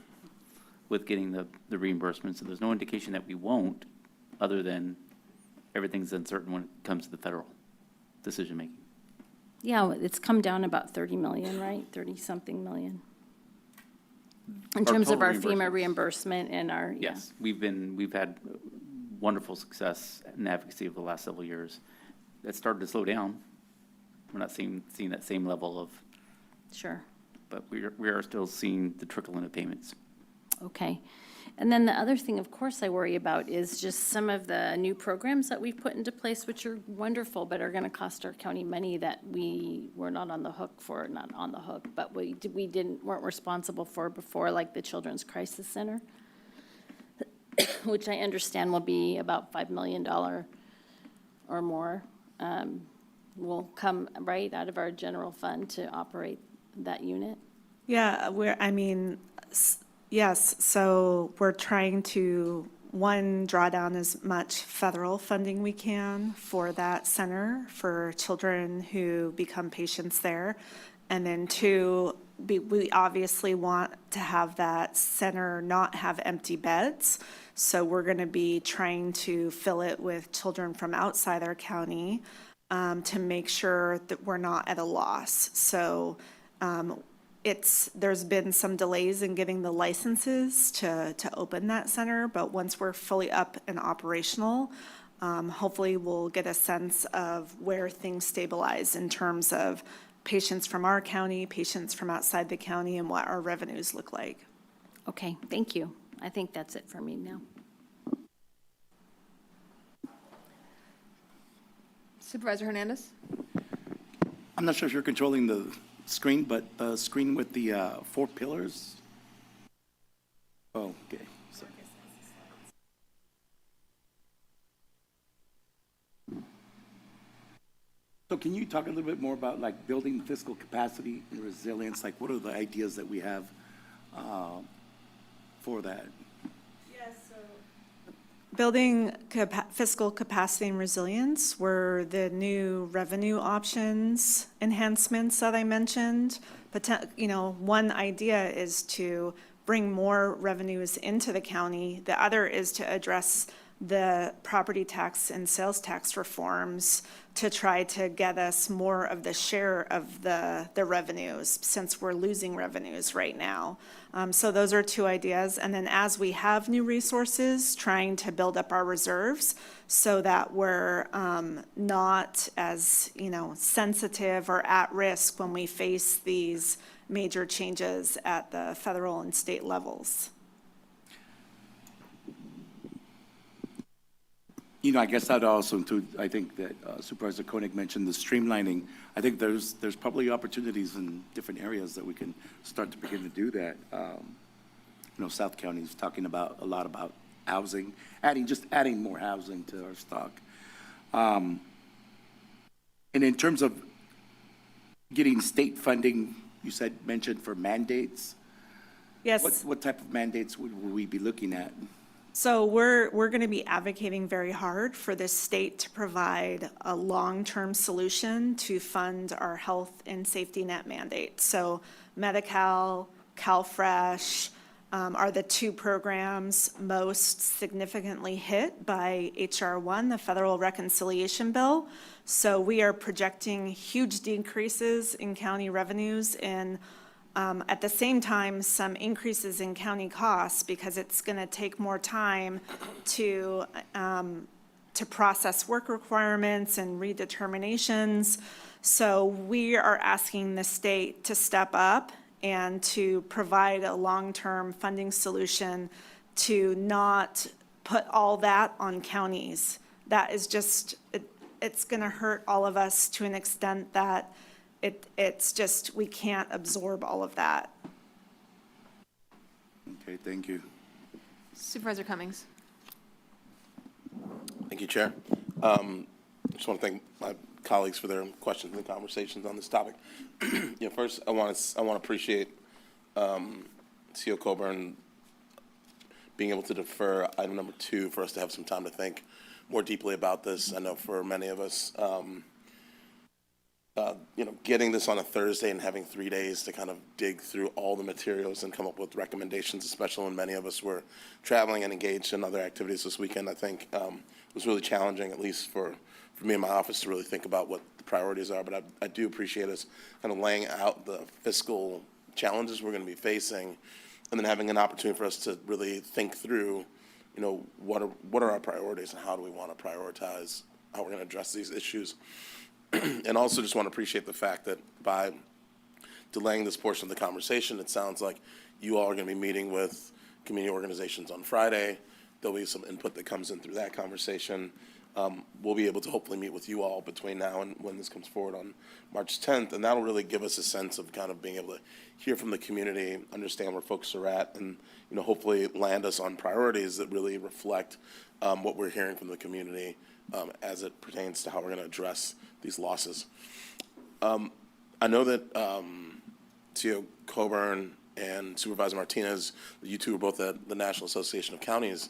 with getting the reimbursement, so there's no indication that we won't, other than everything's uncertain when it comes to the federal decision-making. Yeah, it's come down about 30 million, right? 30-something million. In terms of our FEMA reimbursement and our, Yes, we've had wonderful success and advocacy over the last several years. That started to slow down. We're not seeing that same level of. Sure. But we are still seeing the trickle in of payments. Okay. And then the other thing, of course, I worry about is just some of the new programs that we've put into place, which are wonderful, but are going to cost our county money that we were not on the hook for, not on the hook, but weren't responsible for before, like the Children's Crisis Center, which I understand will be about $5 million or more, will come right out of our general fund to operate that unit. Yeah, yes, so we're trying to, one, draw down as much federal funding we can for that center for children who become patients there. And then two, we obviously want to have that center not have empty beds. So we're going to be trying to fill it with children from outside our county to make sure that we're not at a loss. So there's been some delays in getting the licenses to open that center, but once we're fully up and operational, hopefully we'll get a sense of where things stabilize in terms of patients from our county, patients from outside the county, and what our revenues look like. Okay, thank you. I think that's it for me now. Supervisor Hernandez? I'm not sure if you're controlling the screen, but the screen with the 4 pillars. Oh, okay. Sorry. So can you talk a little bit more about like building fiscal capacity and resilience? Like what are the ideas that we have for that? Building fiscal capacity and resilience were the new revenue options enhancements that I mentioned. One idea is to bring more revenues into the county. The other is to address the property tax and sales tax reforms to try to get us more of the share of the revenues, since we're losing revenues right now. So those are 2 ideas. And then as we have new resources, trying to build up our reserves so that we're not as, sensitive or at risk when we face these major changes at the federal and state levels. I guess I'd also include, I think that Supervisor Koenig mentioned the streamlining. I think there's probably opportunities in different areas that we can start to begin to do that. South County is talking a lot about housing, adding more housing to our stock. And in terms of getting state funding, you mentioned for mandates. Yes. What type of mandates would we be looking at? So we're going to be advocating very hard for the state to provide a long-term solution to fund our health and safety net mandate. So Medi-Cal, CalFresh are the 2 programs most significantly hit by H.R. 1, the Federal Reconciliation Bill. So we are projecting huge decreases in county revenues in At the same time, some increases in county costs because it's going to take more time to process work requirements and redeterminations. So we are asking the state to step up and to provide a long-term funding solution to not put all that on counties. That is just, it's going to hurt all of us to an extent that it's just, we can't absorb all of that. Okay, thank you. Supervisor Cummings. Thank you, Chair. I just want to thank my colleagues for their questions and conversations on this topic. First, I want to appreciate CEO Coburn being able to defer item number 2 for us to have some time to think more deeply about this. I know for many of us, getting this on a Thursday and having 3 days to kind of dig through all the materials and come up with recommendations, especially when many of us were traveling and engaged in other activities this weekend, I think was really challenging, at least for me and my office, to really think about what the priorities are. But I do appreciate us kind of laying out the fiscal challenges we're going to be facing, and then having an opportunity for us to really think through, what are our priorities and how do we want to prioritize how we're going to address these issues. And also just want to appreciate the fact that by delaying this portion of the conversation, it sounds like you all are going to be meeting with community organizations on Friday. There'll be some input that comes in through that conversation. We'll be able to hopefully meet with you all between now and when this comes forward on March 10th, and that'll really give us a sense of kind of being able to hear from the community, understand where folks are at, and hopefully land us on priorities that really reflect what we're hearing from the community as it pertains to how we're going to address these losses. I know that CEO Coburn and Supervisor Martinez, you two were both at the National Association of Counties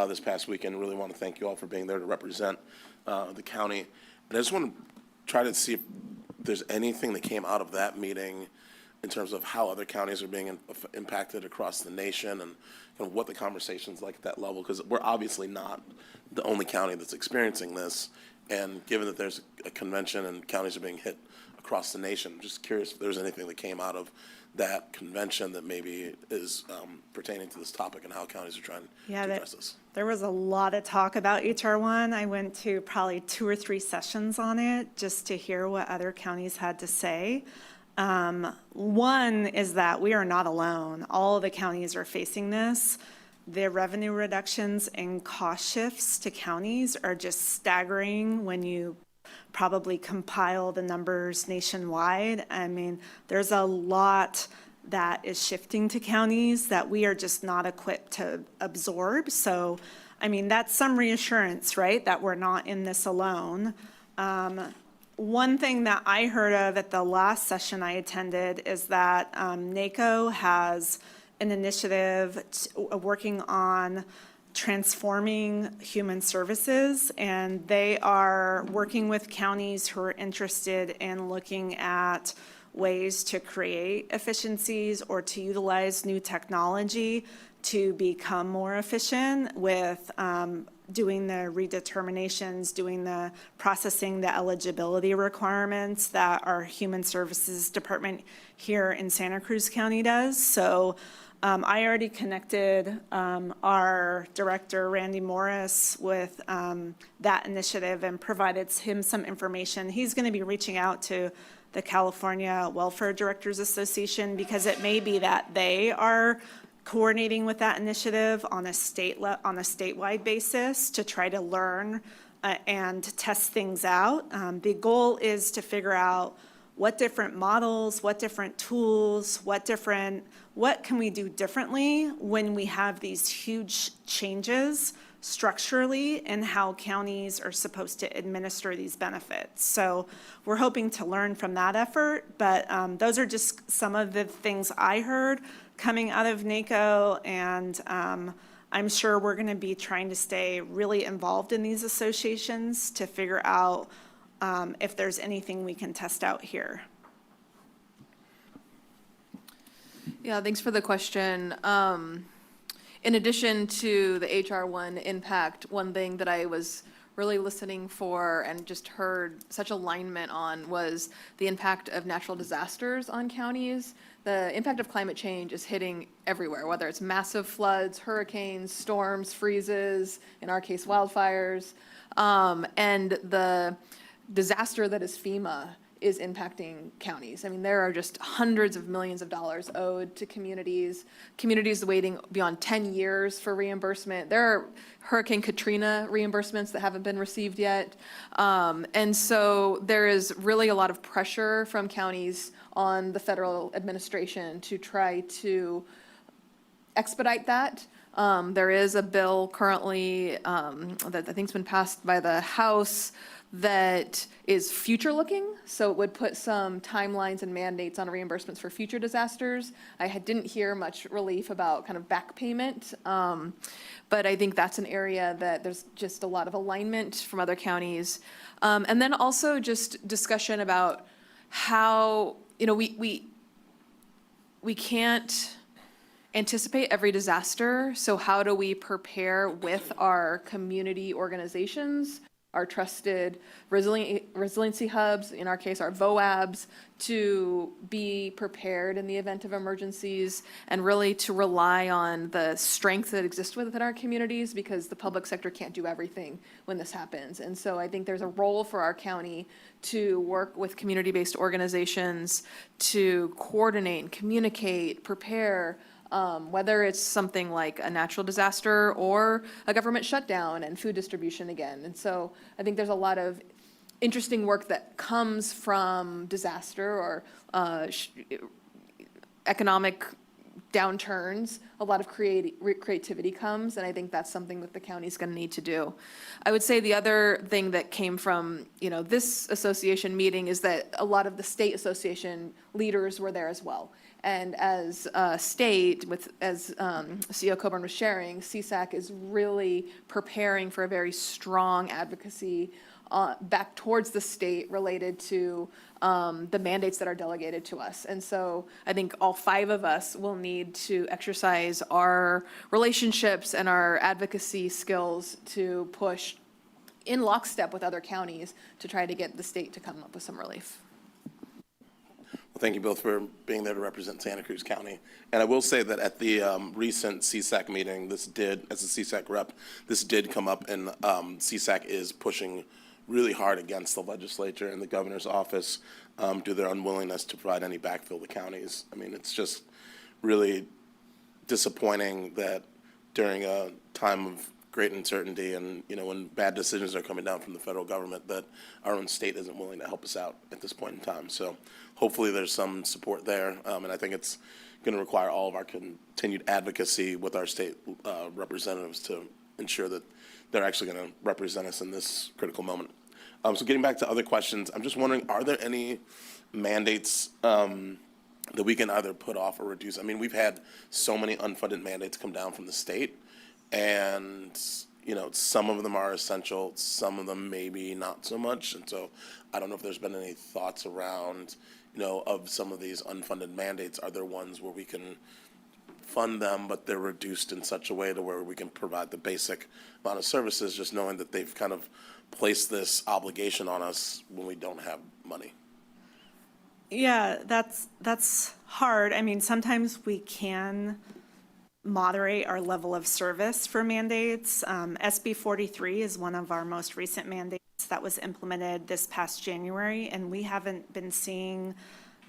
this past weekend. Really want to thank you all for being there to represent the county. And I just want to try to see if there's anything that came out of that meeting in terms of how other counties are being impacted across the nation, and kind of what the conversation's like at that level, because we're obviously not the only county that's experiencing this. And given that there's a convention and counties are being hit across the nation, I'm just curious if there's anything that came out of that convention that maybe is pertaining to this topic and how counties are trying to address this. There was a lot of talk about HR 1. I went to probably 2 or 3 sessions on it just to hear what other counties had to say. One is that we are not alone. All of the counties are facing this. The revenue reductions and cost shifts to counties are just staggering when you probably compile the numbers nationwide. I mean, there's a lot that is shifting to counties that we are just not equipped to absorb. So, I mean, that's some reassurance, right, that we're not in this alone. One thing that I heard of at the last session I attended is that NACO has an initiative working on transforming human services, and they are working with counties who are interested in looking at ways to create efficiencies or to utilize new technology to become more efficient with doing the redeterminations, doing the processing, the eligibility requirements that our Human Services Department here in Santa Cruz County does. So I already connected our director, Randy Morris, with that initiative and provided him some information. He's going to be reaching out to the California Welfare Directors Association because it may be that they are coordinating with that initiative on a statewide basis to try to learn and test things out. The goal is to figure out what different models, what different tools, what can we do differently when we have these huge changes structurally in how counties are supposed to administer these benefits. So we're hoping to learn from that effort, but those are just some of the things I heard coming out of NACO, and I'm sure we're going to be trying to stay really involved in these associations to figure out if there's anything we can test out here. Yeah, thanks for the question. In addition to the HR 1 impact, one thing that I was really listening for and just heard such alignment on was the impact of natural disasters on counties. The impact of climate change is hitting everywhere, whether it's massive floods, hurricanes, storms, freezes, in our case, wildfires. And the disaster that is FEMA is impacting counties. I mean, there are just hundreds of millions of dollars owed to communities waiting beyond 10 years for reimbursement. There are Hurricane Katrina reimbursements that haven't been received yet. And so there is really a lot of pressure from counties on the federal administration to try to expedite that. There is a bill currently that I think's been passed by the House that is future-looking, so it would put some timelines and mandates on reimbursements for future disasters. I didn't hear much relief about kind of back payment, but I think that's an area that there's just a lot of alignment from other counties. And then also just discussion about how, we can't anticipate every disaster, so how do we prepare with our community organizations, our trusted resiliency hubs, in our case, our VOABs, to be prepared in the event of emergencies and really to rely on the strength that exists within our communities, because the public sector can't do everything when this happens. And so I think there's a role for our county to work with community-based organizations to coordinate and communicate, prepare, whether it's something like a natural disaster or a government shutdown and food distribution again. And so I think there's a lot of interesting work that comes from disaster or economic downturns. A lot of creativity comes, and I think that's something that the county's going to need to do. I would say the other thing that came from this association meeting is that a lot of the state association leaders were there as well. And as a state, as CEO Coburn was sharing, CSAC is really preparing for a very strong advocacy back towards the state related to the mandates that are delegated to us. And so I think all 5 of us will need to exercise our relationships and our advocacy skills to push in lockstep with other counties to try to get the state to come up with some relief. Well, thank you both for being there to represent Santa Cruz County. And I will say that at the recent CSAC meeting, as a CSAC rep, this did come up, and CSAC is pushing really hard against the legislature and the governor's office due to their unwillingness to provide any backfill to counties. I mean, it's just really disappointing that during a time of great uncertainty and, when bad decisions are coming down from the federal government, that our own state isn't willing to help us out at this point in time. So hopefully there's some support there, and I think it's going to require all of our continued advocacy with our state representatives to ensure that they're actually going to represent us in this critical moment. So getting back to other questions, I'm just wondering, are there any mandates that we can either put off or reduce? I mean, we've had so many unfunded mandates come down from the state, and some of them are essential, some of them maybe not so much. And so I don't know if there's been any thoughts around, of some of these unfunded mandates. Are there ones where we can fund them, but they're reduced in such a way to where we can provide the basic amount of services, just knowing that they've kind of placed this obligation on us when we don't have money? Yeah, that's hard. I mean, sometimes we can moderate our level of service for mandates. SB 43 is one of our most recent mandates that was implemented this past January, and we haven't been seeing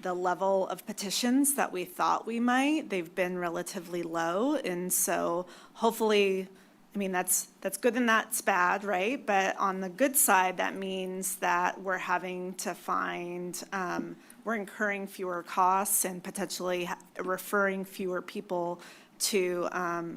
the level of petitions that we thought we might. They've been relatively low, and so hopefully, I mean, that's good and that's bad, right? But on the good side, that means that we're having to find, we're incurring fewer costs and potentially referring fewer people to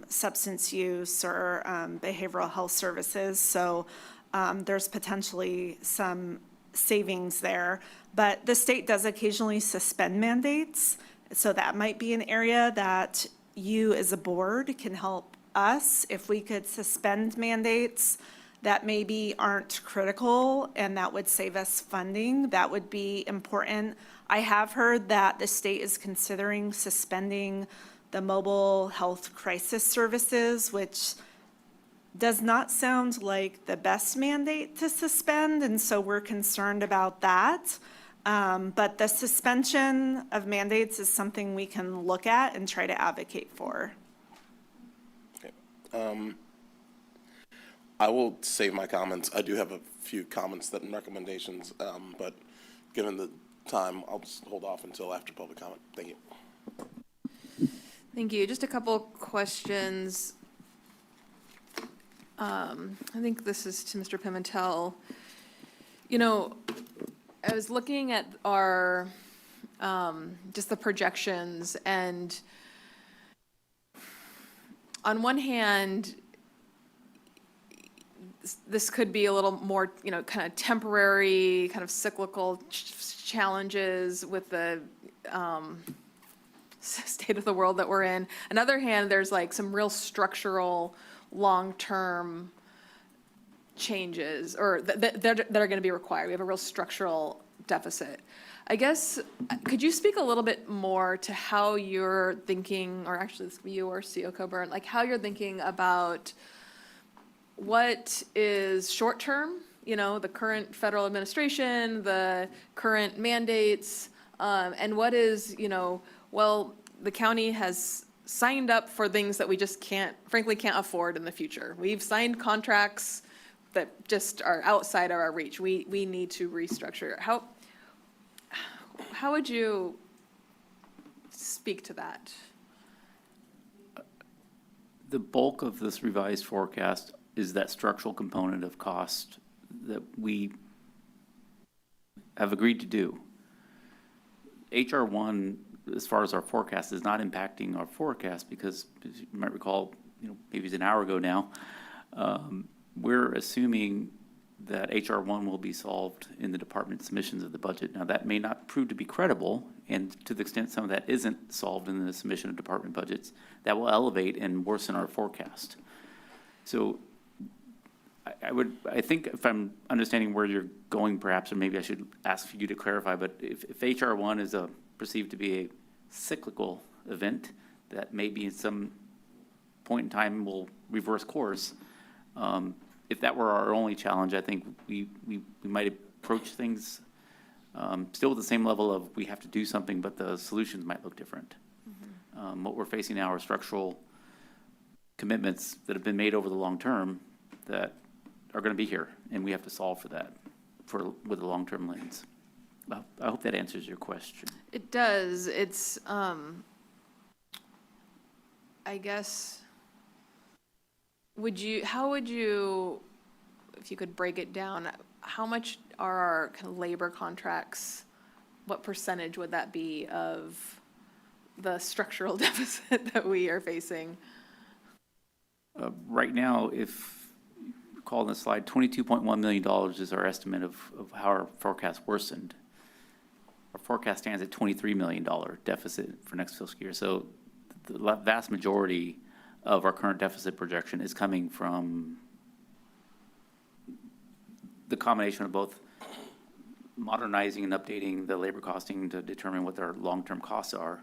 substance use or behavioral health services. So there's potentially some savings there. But the state does occasionally suspend mandates. So that might be an area that you as a board can help us. If we could suspend mandates that maybe aren't critical and that would save us funding, that would be important. I have heard that the state is considering suspending the mobile health crisis services, which does not sound like the best mandate to suspend, and so we're concerned about that. But the suspension of mandates is something we can look at and try to advocate for. I will save my comments. I do have a few comments and recommendations, but given the time, I'll just hold off until after public comment. Thank you. Thank you. Just a couple questions. I think this is to Mr. Pimentel. You know, I was looking at our, just the projections, and on one hand, this could be a little more, you know, kind of temporary, kind of cyclical challenges with the state of the world that we're in. On the other hand, there's like some real structural, long-term changes or that are going to be required. We have a real structural deficit. I guess, could you speak a little bit more to how you're thinking, or actually this could be you or CEO Coburn, like how you're thinking about what is short-term, you know, the current federal administration, the current mandates, and what is, you know, well, the county has signed up for things that we just frankly can't afford in the future. We've signed contracts that just are outside of our reach. We need to restructure. How would you speak to that? The bulk of this revised forecast is that structural component of cost that we have agreed to do. HR 1, as far as our forecast, is not impacting our forecast because, as you might recall, you know, maybe it's an hour ago now, we're assuming that HR 1 will be solved in the department submissions of the budget. Now, that may not prove to be credible, and to the extent some of that isn't solved in the submission of department budgets, that will elevate and worsen our forecast. So I think if I'm understanding where you're going, perhaps, or maybe I should ask for you to clarify, but if HR 1 is perceived to be a cyclical event that maybe at some point in time will reverse course, if that were our only challenge, I think we might approach things still with the same level of we have to do something, but the solutions might look different. Mm-hmm. What we're facing now are structural commitments that have been made over the long term that are going to be here, and we have to solve for that with a long-term lens. Well, I hope that answers your question. It does. It's, I guess, how would you, if you could break it down, how much are our kind of labor contracts, what percentage would that be of the structural deficit that we are facing? Right now, if you recall in the slide, $22.1 million is our estimate of how our forecast worsened. Our forecast stands at $23 million deficit for next fiscal year. So the vast majority of our current deficit projection is coming from the combination of both modernizing and updating the labor costing to determine what their long-term costs are,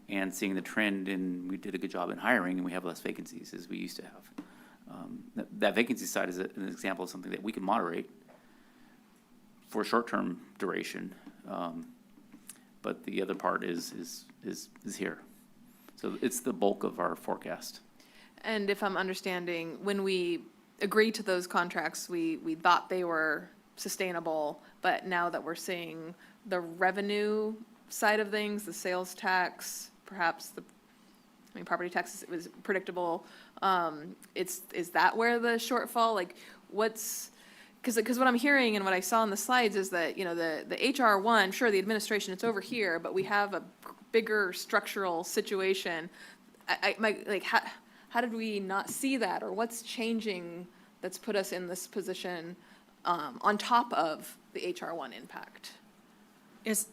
and seeing the trend in, we did a good job in hiring and we have less vacancies as we used to have. That vacancy side is an example of something that we can moderate for a short-term duration, but the other part is here. So it's the bulk of our forecast. And if I'm understanding, when we agreed to those contracts, we thought they were sustainable, but now that we're seeing the revenue side of things, the sales tax, perhaps property taxes, it was predictable. Is that where the shortfall, like because what I'm hearing and what I saw in the slides is that, you know, the HR 1, sure, the administration, it's over here, but we have a bigger structural situation. How did we not see that, or what's changing that's put us in this position on top of the HR 1 impact?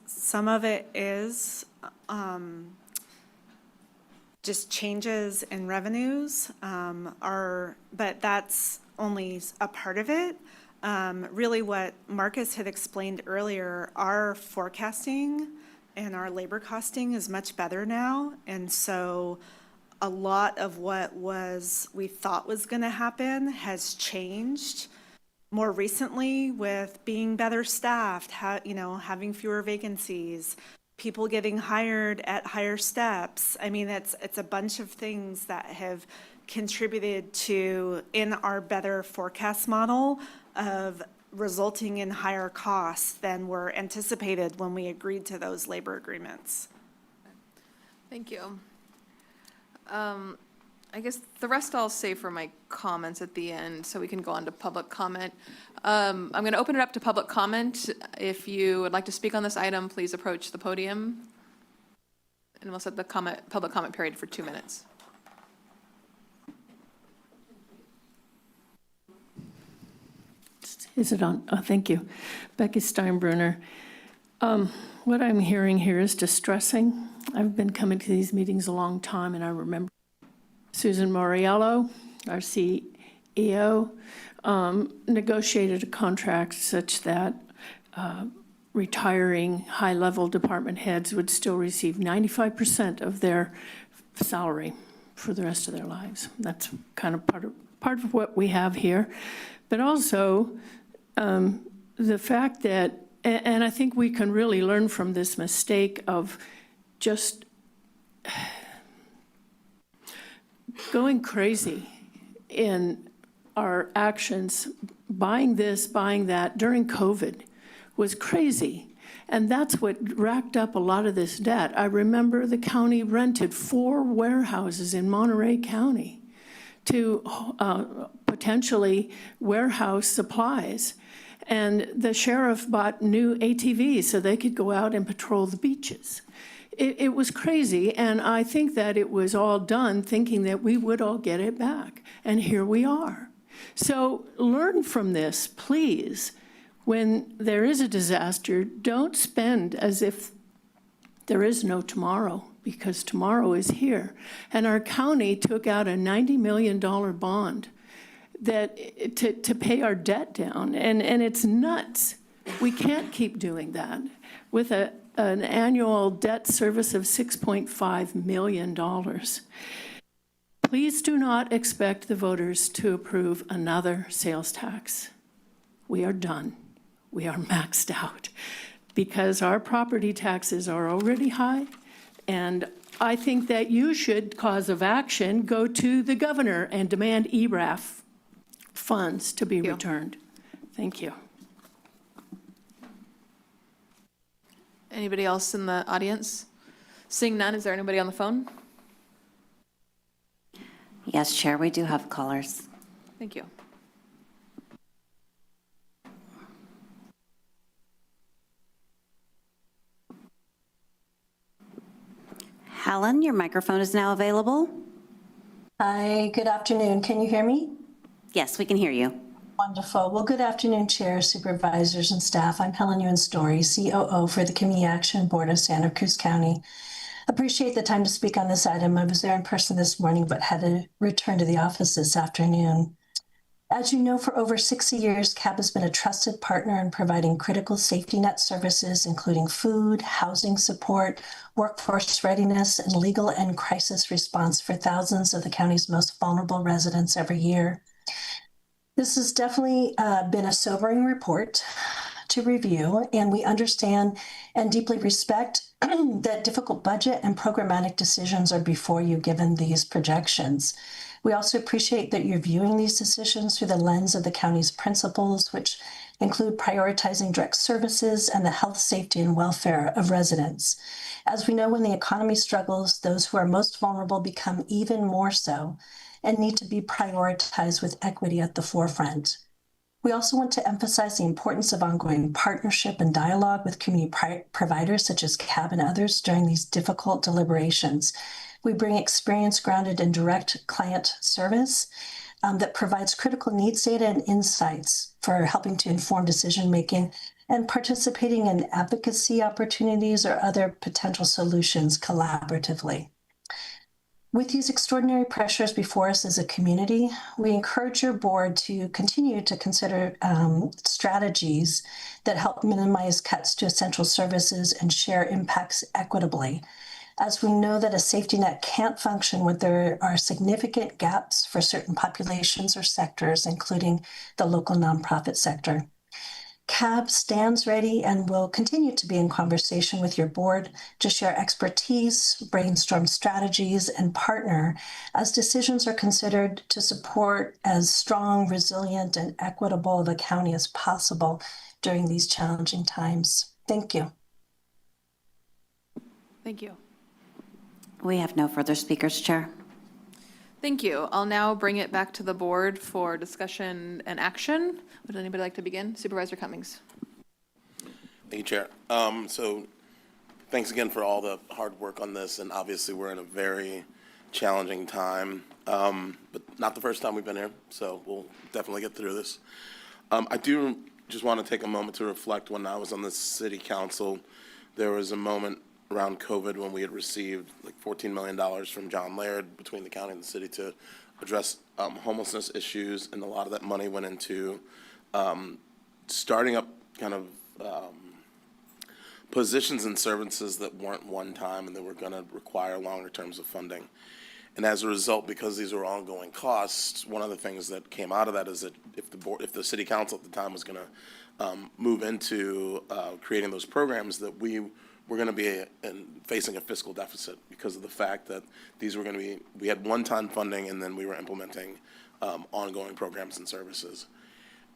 Some of it is just changes in revenues, but that's only a part of it. Really what Marcus had explained earlier, our forecasting and our labor costing is much better now. And so a lot of what we thought was going to happen has changed more recently with being better staffed, having fewer vacancies, people getting hired at higher steps. I mean, it's a bunch of things that have contributed to, in our better forecast model, of resulting in higher costs than were anticipated when we agreed to those labor agreements. Thank you. I guess the rest I'll save for my comments at the end, so we can go on to public comment. I'm going to open it up to public comment. If you would like to speak on this item, please approach the podium. And we'll set the public comment period for 2 minutes. Is it on? Oh, thank you. Becky Steinbrunner. What I'm hearing here is distressing. I've been coming to these meetings a long time, and I remember Susan Moriello, our CEO, negotiated a contract such that retiring high-level department heads would still receive 95% of their salary for the rest of their lives. That's kind of part of what we have here. But also, the fact that, and I think we can really learn from this mistake of just going crazy in our actions, buying this, buying that during COVID was crazy. And that's what racked up a lot of this debt. I remember the county rented 4 warehouses in Monterey County to potentially warehouse supplies. And the sheriff bought new ATVs so they could go out and patrol the beaches. It was crazy, and I think that it was all done thinking that we would all get it back. And here we are. So learn from this, please. When there is a disaster, don't spend as if there is no tomorrow, because tomorrow is here. And our county took out a $90 million bond that to pay our debt down, and it's nuts. We can't keep doing that with an annual debt service of $6.5 million. Please do not expect the voters to approve another sales tax. We are done. We are maxed out because our property taxes are already high, and I think that you should, cause of action, go to the governor and demand ERAF funds to be returned. Thank you. Anybody else in the audience? Seeing none, is there anybody on the phone? Yes, Chair, we do have callers. Thank you. Helen, your microphone is now available. Hi, good afternoon. Can you hear me? Yes, we can hear you. Wonderful. Well, good afternoon, Chair, Supervisors, and staff. I'm Helen Ewan Story, COO for the Community Action Board of Santa Cruz County. Appreciate the time to speak on this item. I was there in person this morning, but had to return to the office this afternoon. As you know, for over 60 years, CAB has been a trusted partner in providing critical safety net services, including food, housing support, workforce readiness, and legal and crisis response for thousands of the county's most vulnerable residents every year. This has definitely been a sobering report to review, and we understand and deeply respect that difficult budget and programmatic decisions are before you given these projections. We also appreciate that you're viewing these decisions through the lens of the county's principles, which include prioritizing direct services and the health, safety, and welfare of residents. As we know, when the economy struggles, those who are most vulnerable become even more so and need to be prioritized with equity at the forefront. We also want to emphasize the importance of ongoing partnership and dialogue with community providers such as CAB and others during these difficult deliberations. We bring experience grounded in direct client service that provides critical needs data and insights for helping to inform decision-making and participating in advocacy opportunities or other potential solutions collaboratively. With these extraordinary pressures before us as a community, we encourage your board to continue to consider strategies that help minimize cuts to essential services and share impacts equitably. as we know that a safety net can't function when there are significant gaps for certain populations or sectors, including the local nonprofit sector. CAB stands ready and will continue to be in conversation with your board to share expertise, brainstorm strategies, and partner as decisions are considered to support as strong, resilient, and equitable of a county as possible during these challenging times. Thank you. Thank you. We have no further speakers, Chair. Thank you. I'll now bring it back to the board for discussion and action. Would anybody like to begin? Supervisor Cummings. Thank you, Chair. So thanks again for all the hard work on this, and obviously we're in a very challenging time, but not the first time we've been here, so we'll definitely get through this. I do just want to take a moment to reflect. When I was on the city council, there was a moment around COVID when we had received like $14 million from John Laird between the county and the city to address homelessness issues, and a lot of that money went into starting up kind of positions and services that weren't one time and that were going to require longer terms of funding. And as a result, because these are ongoing costs, one of the things that came out of that is that if the city council at the time was going to move into creating those programs, that we're going to be facing a fiscal deficit because of the fact that these were going to be, we had one-time funding and then we were implementing ongoing programs and services.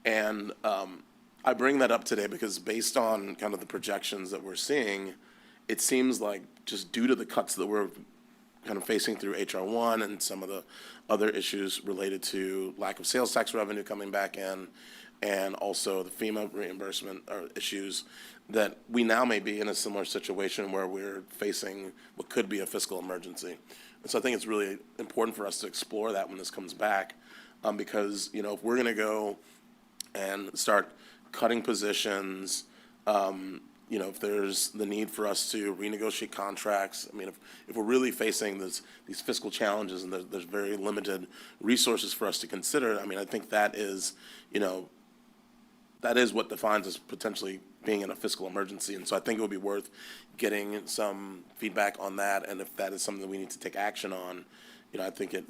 And I bring that up today because based on kind of the projections that we're seeing, it seems like just due to the cuts that we're kind of facing through HR 1 and some of the other issues related to lack of sales tax revenue coming back in, and also the FEMA reimbursement issues, that we now may be in a similar situation where we're facing what could be a fiscal emergency. And so I think it's really important for us to explore that when this comes back, because, you know, if we're going to go and start cutting positions, you know, if there's the need for us to renegotiate contracts, I mean, if we're really facing these fiscal challenges and there's very limited resources for us to consider, I mean, I think that is, you know, that is what defines us potentially being in a fiscal emergency. And so I think it would be worth getting some feedback on that. And if that is something that we need to take action on, you know, I think it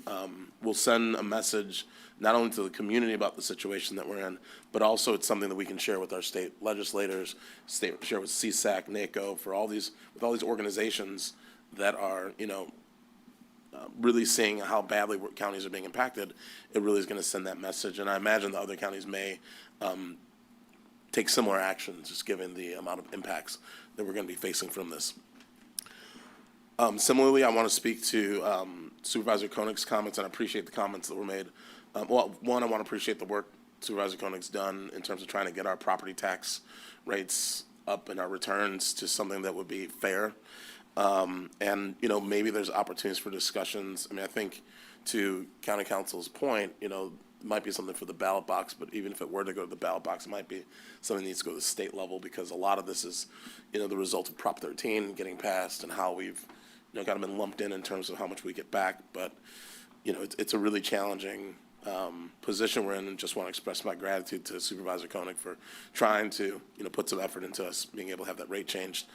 will send a message not only to the community about the situation that we're in, but also it's something that we can share with our state legislators, share with CSAC, NACO, with all these organizations that are, you know, really seeing how badly counties are being impacted. It really is going to send that message. And I imagine the other counties may take similar actions, just given the amount of impacts that we're going to be facing from this. Similarly, I want to speak to Supervisor Koenig's comments, and I appreciate the comments that were made. Well, one, I want to appreciate the work Supervisor Koenig's done in terms of trying to get our property tax rates up and our returns to something that would be fair. And, you know, maybe there's opportunities for discussions. I mean, I think to County Council's point, you know, it might be something for the ballot box, but even if it were to go to the ballot box, it might be something that needs to go to the state level, because a lot of this is, you know, the result of Prop 13 getting passed and how we've, you know, kind of been lumped in terms of how much we get back. But, you know, it's a really challenging position we're in, and just want to express my gratitude to Supervisor Koenig for trying to, you know, put some effort into us being able to have that rate changed.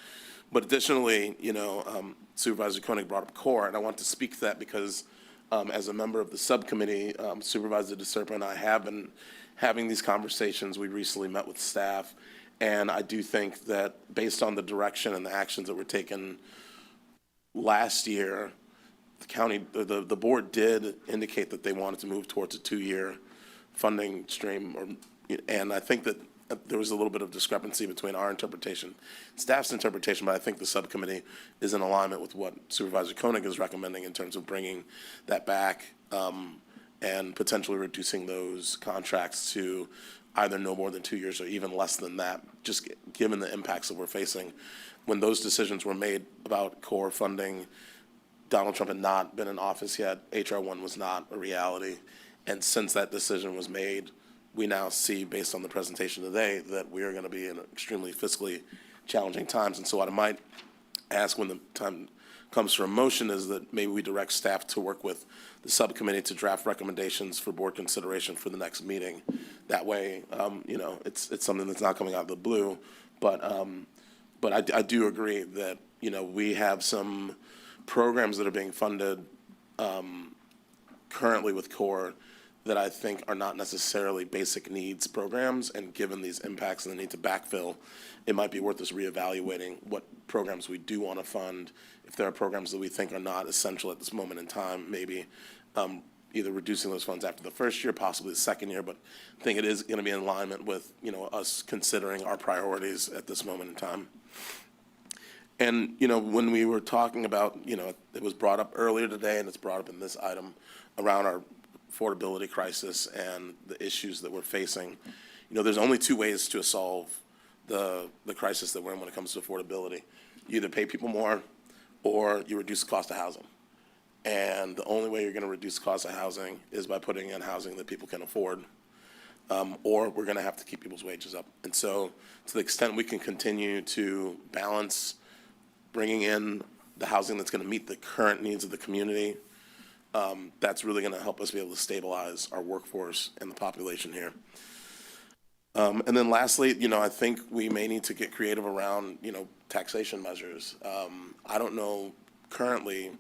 But additionally, you know, Supervisor Koenig brought up CORE, and I want to speak to that because as a member of the subcommittee, Supervisor DeSerpa and I have been having these conversations. We recently met with staff, and I do think that based on the direction and the actions that were taken last year, the county, the board did indicate that they wanted to move towards a 2-year funding stream, and I think that there was a little bit of discrepancy between our interpretation, staff's interpretation, but I think the subcommittee is in alignment with what Supervisor Koenig is recommending in terms of bringing that back and potentially reducing those contracts to either no more than 2 years or even less than that, just given the impacts that we're facing. When those decisions were made about core funding, Donald Trump had not been in office yet. HR 1 was not a reality. And since that decision was made, we now see, based on the presentation today, that we are going to be in extremely fiscally challenging times. And so what I might ask when the time comes for a motion is that maybe we direct staff to work with the subcommittee to draft recommendations for board consideration for the next meeting. That way, you know, it's something that's not coming out of the blue. But I do agree that, you know, we have some programs that are being funded currently with CORE that I think are not necessarily basic needs programs, and given these impacts and the need to backfill, it might be worth us reevaluating what programs we do want to fund. If there are programs that we think are not essential at this moment in time, maybe either reducing those funds after the first year, possibly the second year, but I think it is going to be in alignment with, you know, us considering our priorities at this moment in time. And, you know, when we were talking about, you know, it was brought up earlier today and it's brought up in this item around our affordability crisis and the issues that we're facing. You know, there's only two ways to solve the crisis that we're in when it comes to affordability. You either pay people more or you reduce the cost of housing. And the only way you're going to reduce the cost of housing is by putting in housing that people can afford, or we're going to have to keep people's wages up. And so to the extent we can continue to balance bringing in the housing that's going to meet the current needs of the community, that's really going to help us be able to stabilize our workforce and the population here. And then lastly, you know, I think we may need to get creative around, you know, taxation measures. I don't know currently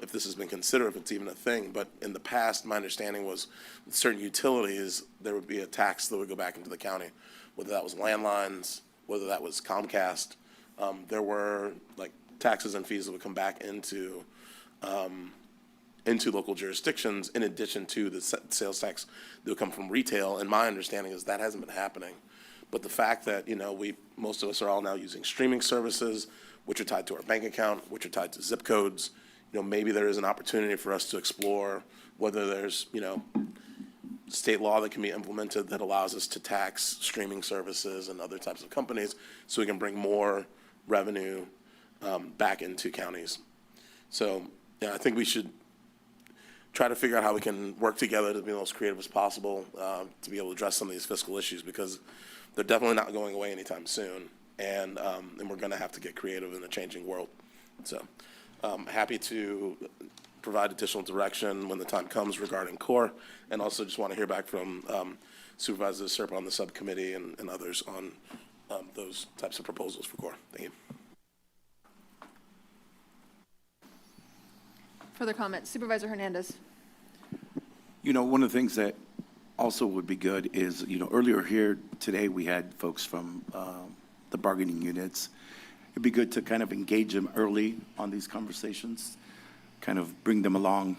if this has been considered, if it's even a thing, but in the past, my understanding was with certain utilities, there would be a tax that would go back into the county, whether that was landlines, whether that was Comcast. There were like taxes and fees that would come back into local jurisdictions in addition to the sales tax that would come from retail. And my understanding is that hasn't been happening. But the fact that, you know, most of us are all now using streaming services, which are tied to our bank account, which are tied to zip codes, you know, maybe there is an opportunity for us to explore whether there's, you know, state law that can be implemented that allows us to tax streaming services and other types of companies so we can bring more revenue back into counties. So, yeah, I think we should try to figure out how we can work together to be the most creative as possible to be able to address some of these fiscal issues, because they're definitely not going away anytime soon, and we're going to have to get creative in the changing world. So happy to provide additional direction when the time comes regarding CORE, and also just want to hear back from Supervisor Serpa on the subcommittee and others on those types of proposals for CORE. Thank you. Further comments? Supervisor Hernandez. You know, one of the things that also would be good is, you know, earlier here today, we had folks from the bargaining units. It'd be good to kind of engage them early on these conversations, kind of bring them along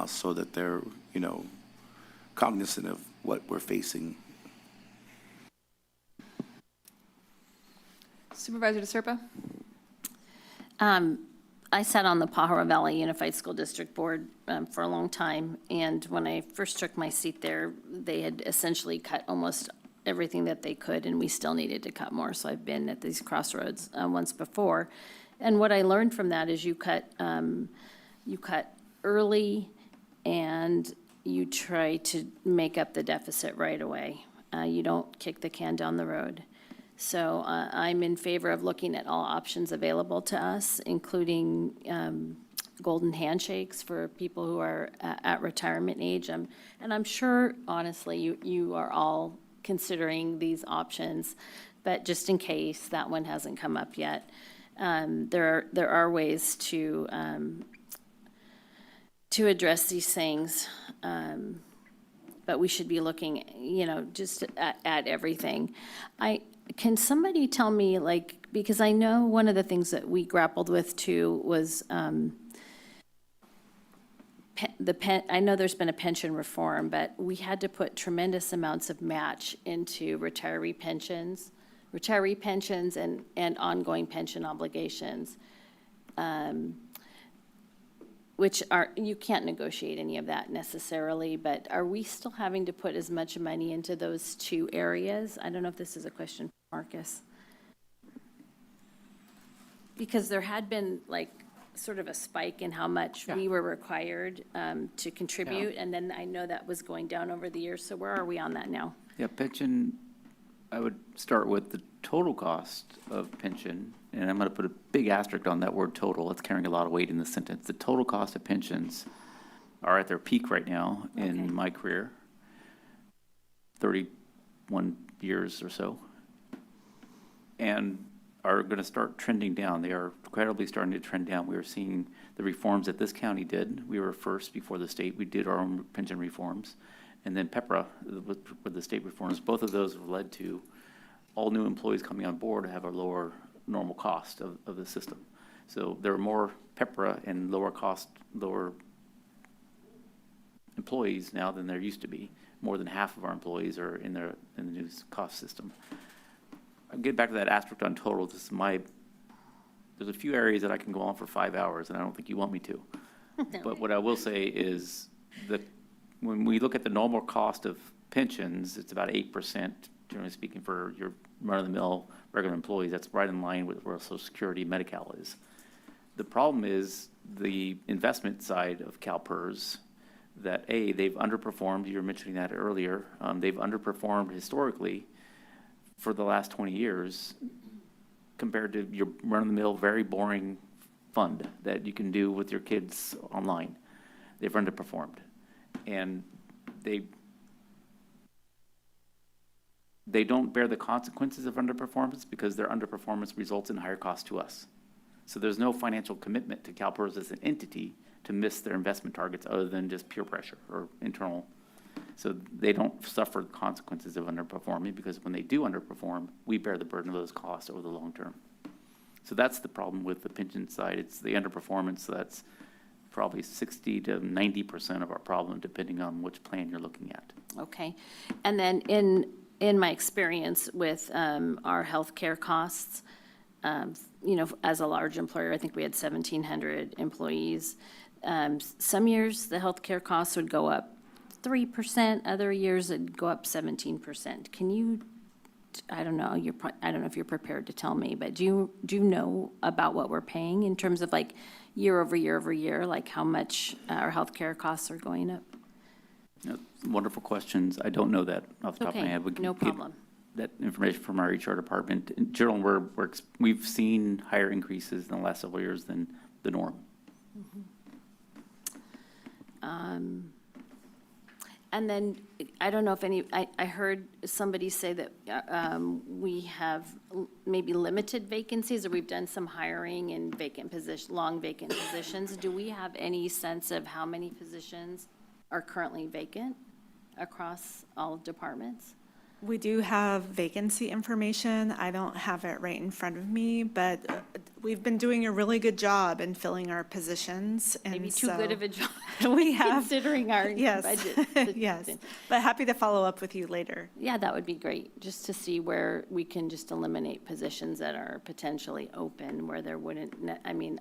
so that they're, you know, cognizant of what we're facing. Supervisor DeSerpa. I sat on the Pajaro Valley Unified School District Board for a long time, and when I first took my seat there, they had essentially cut almost everything that they could, and we still needed to cut more. So I've been at these crossroads once before, and what I learned from that is you cut early, and you try to make up the deficit right away. You don't kick the can down the road. So I'm in favor of looking at all options available to us, including golden handshakes for people who are at retirement age. And I'm sure, honestly, you are all considering these options, but just in case that one hasn't come up yet, there are ways to address these things. But we should be looking, you know, just at everything. Can somebody tell me, like, because I know one of the things that we grappled with too was I know there's been a pension reform, but we had to put tremendous amounts of match into retiree pensions and ongoing pension obligations, which are, you can't negotiate any of that necessarily, but are we still having to put as much money into those two areas? I don't know if this is a question for Marcus. Because there had been like sort of a spike in how much we were required to contribute, and then I know that was going down over the years, so where are we on that now? Yeah, pension, I would start with the total cost of pension, and I'm going to put a big asterisk on that word total. It's carrying a lot of weight in the sentence. The total cost of pensions are at their peak right now in my career, 31 years or so. And are going to start trending down. They are incredibly starting to trend down. We are seeing the reforms that this county did. We were first before the state. We did our own pension reforms. And then PEPRA, with the state reforms, both of those have led to all new employees coming on board have a lower normal cost of the system. So there are more PEPRA and lower employees now than there used to be. More than half of our employees are in the new cost system. I'll get back to that asterisk on total. There's a few areas that I can go on for 5 hours, and I don't think you want me to. But what I will say is that when we look at the normal cost of pensions, it's about 8%, generally speaking, for your run-of-the-mill regular employees. That's right in line with where Social Security Medi-Cal is. The problem is the investment side of CalPERS, that they've underperformed. You were mentioning that earlier. They've underperformed historically for the last 20 years compared to your run-of-the-mill, very boring fund that you can do with your kids online. They've underperformed. And they don't bear the consequences of underperformance because their underperformance results in higher cost to us. So there's no financial commitment to CalPERS as an entity to miss their investment targets other than just peer pressure or internal. So they don't suffer the consequences of underperforming because when they do underperform, we bear the burden of those costs over the long term. So that's the problem with the pension side. It's the underperformance. So that's probably 60 to 90% of our problem, depending on which plan you're looking at. Okay. And then in my experience with our healthcare costs, as a large employer, I think we had 1,700 employees. Some years, the healthcare costs would go up 3%. Other years, it'd go up 17%. Can you, I don't know, I don't know if you're prepared to tell me, but do you know about what we're paying in terms of like year over year over year, like how much our healthcare costs are going up? Wonderful questions. I don't know that off the top of my head. We can no get problem. that information from our HR department. In general, we've seen higher increases in the last several years than the norm. And then, I don't know if I heard somebody say that we have maybe limited vacancies, or we've done some hiring in long vacant positions. Do we have any sense of how many positions are currently vacant across all departments? We do have vacancy information. I don't have it right in front of me, but we've been doing a really good job in filling our positions. And Maybe too good of a job we have, considering our budget. Yes, but happy to follow up with you later. Yeah, that would be great, just to see where we can just eliminate positions that are potentially open, where there wouldn't,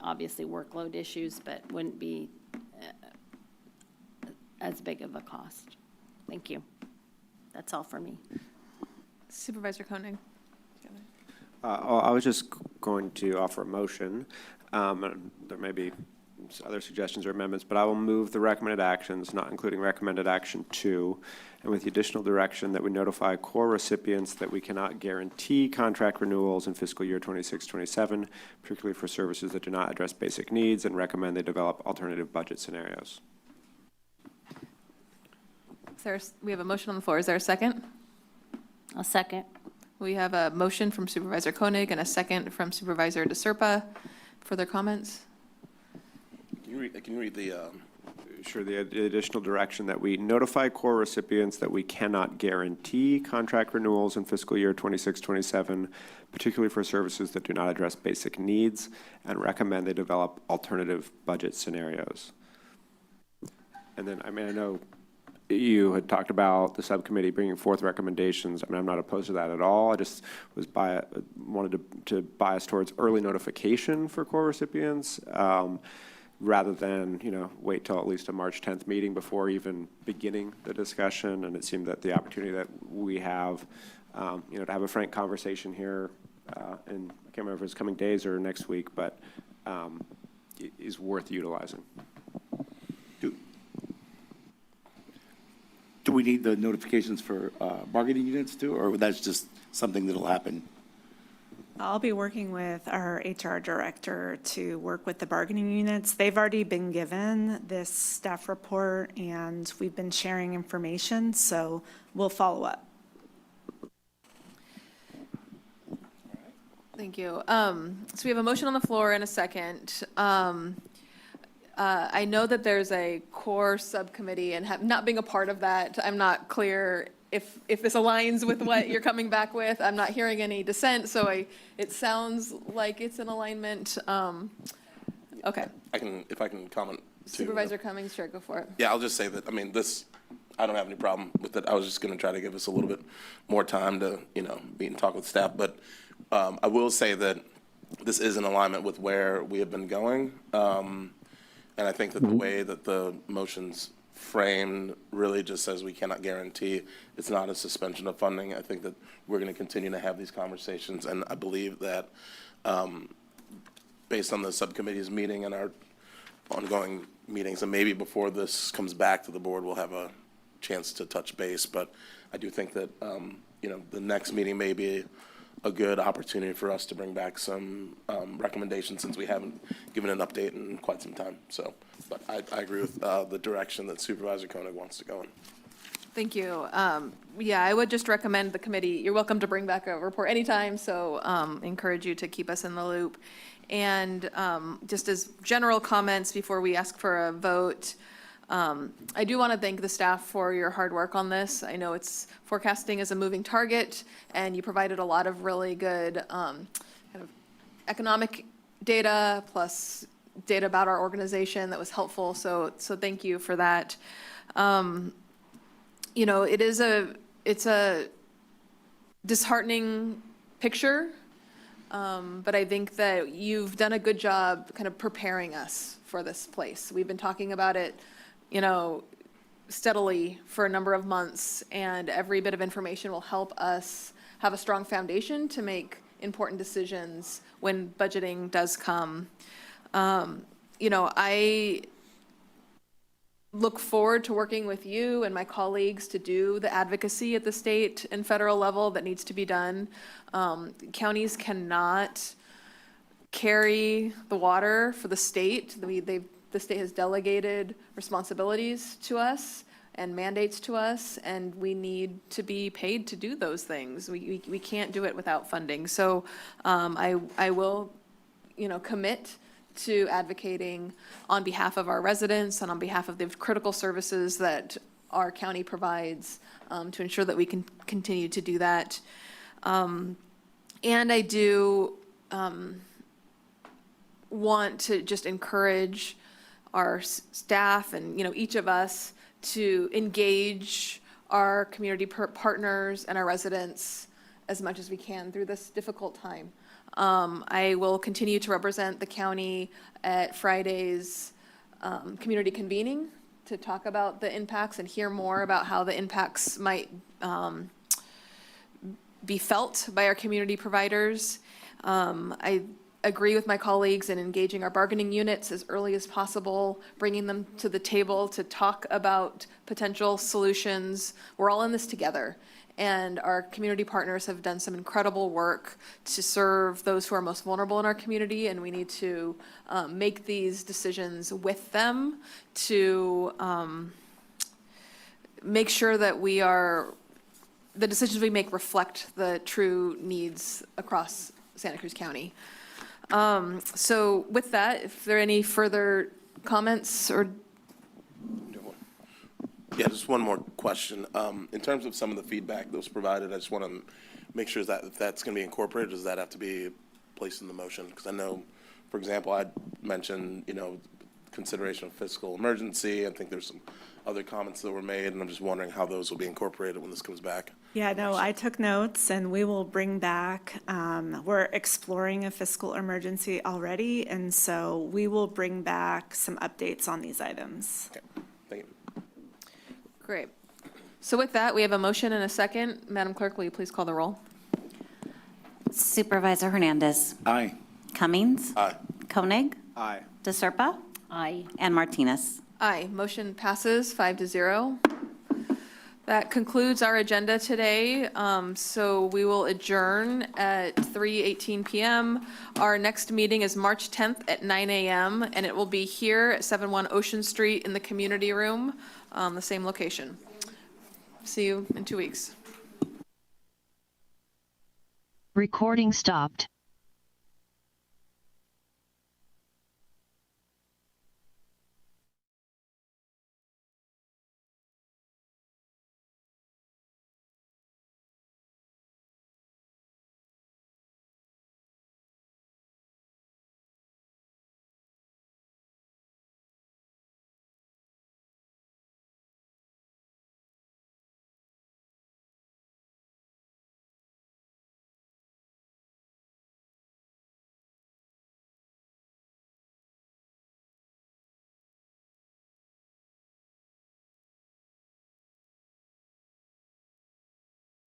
obviously workload issues, but wouldn't be as big of a cost. Thank you. That's all for me. Supervisor Koenig. I was just going to offer a motion. There may be other suggestions or amendments, but I will move the recommended actions, not including recommended action 2, and with the additional direction that we notify core recipients that we cannot guarantee contract renewals in fiscal year 26-27, particularly for services that do not address basic needs, and recommend they develop alternative budget scenarios. We have a motion on the floor. Is there a second? I'll second. We have a motion from Supervisor Koenig and a second from Supervisor DeSerpa. Further comments? Can you read the? Sure, the additional direction that we notify core recipients that we cannot guarantee contract renewals in fiscal year 26-27, particularly for services that do not address basic needs, and recommend they develop alternative budget scenarios. And then, I know you had talked about the subcommittee bringing forth recommendations. I'm not opposed to that at all. I just was wanted to bias towards early notification for core recipients, rather than wait till at least a March 10th meeting before even beginning the discussion. And it seemed that the opportunity that we have, to have a frank conversation here, and I can't remember if it's coming days or next week, but is worth utilizing. Do we need the notifications for bargaining units too, or that's just something that'll happen? I'll be working with our HR director to work with the bargaining units. They've already been given this staff report, and we've been sharing information, so we'll follow up. Thank you. So we have a motion on the floor and a second. I know that there's a core subcommittee, and not being a part of that, I'm not clear if this aligns with what you're coming back with. I'm not hearing any dissent, so it sounds like it's in alignment. Okay. If I can comment to. Supervisor Cummings, sure, go for it. Yeah, I'll just say that, I don't have any problem with it. I was just going to try to give us a little bit more time to, meet and talk with staff. But I will say that this is in alignment with where we have been going. And I think that the way that the motion's framed really just says we cannot guarantee. It's not a suspension of funding. I think that we're going to continue to have these conversations. And I believe that based on the subcommittee's meeting and our ongoing meetings, and maybe before this comes back to the board, we'll have a chance to touch base. But I do think that, the next meeting may be a good opportunity for us to bring back some recommendations, since we haven't given an update in quite some time. So, but I agree with the direction that Supervisor Koenig wants to go in. Thank you. Yeah, I would just recommend the committee, you're welcome to bring back a report anytime, so encourage you to keep us in the loop. And just as general comments before we ask for a vote, I do want to thank the staff for your hard work on this. I know forecasting is a moving target, and you provided a lot of really good kind of economic data plus data about our organization that was helpful. So thank you for that. It's a disheartening picture, but I think that you've done a good job kind of preparing us for this place. We've been talking about it, steadily for a number of months, and every bit of information will help us have a strong foundation to make important decisions when budgeting does come. I look forward to working with you and my colleagues to do the advocacy at the state and federal level that needs to be done. Counties cannot carry the water for the state. The state has delegated responsibilities to us and mandates to us, and we need to be paid to do those things. We can't do it without funding. So I will, commit to advocating on behalf of our residents and on behalf of the critical services that our county provides to ensure that we can continue to do that. And I do want to just encourage our staff and, each of us to engage our community partners and our residents as much as we can through this difficult time. I will continue to represent the county at Friday's community convening to talk about the impacts and hear more about how the impacts might be felt by our community providers. I agree with my colleagues in engaging our bargaining units as early as possible, bringing them to the table to talk about potential solutions. We're all in this together, and our community partners have done some incredible work to serve those who are most vulnerable in our community, and we need to make these decisions with them to make sure that the decisions we make reflect the true needs across Santa Cruz County. So with that, if there are any further comments or. Yeah, just one more question. In terms of some of the feedback that was provided, I just want to make sure that if that's going to be incorporated, does that have to be placed in the motion? Because I know, for example, I mentioned, consideration of fiscal emergency. I think there's some other comments that were made, and I'm just wondering how those will be incorporated when this comes back. Yeah, no, I took notes, and we will bring back, we're exploring a fiscal emergency already, and so we will bring back some updates on these items. Okay, thank you. Great. So with that, we have a motion and a second. Madam Clerk, will you please call the roll? Supervisor Hernandez. Aye. Cummings. Aye. Koenig. Aye. DeSerpa. Aye. And Martinez. Aye. Motion passes 5-0. That concludes our agenda today. So we will adjourn at 3:18 p.m. Our next meeting is March 10th at 9 a.m. and it will be here at 71 Ocean Street in the community room, the same location. See you in 2 weeks. Recording stopped.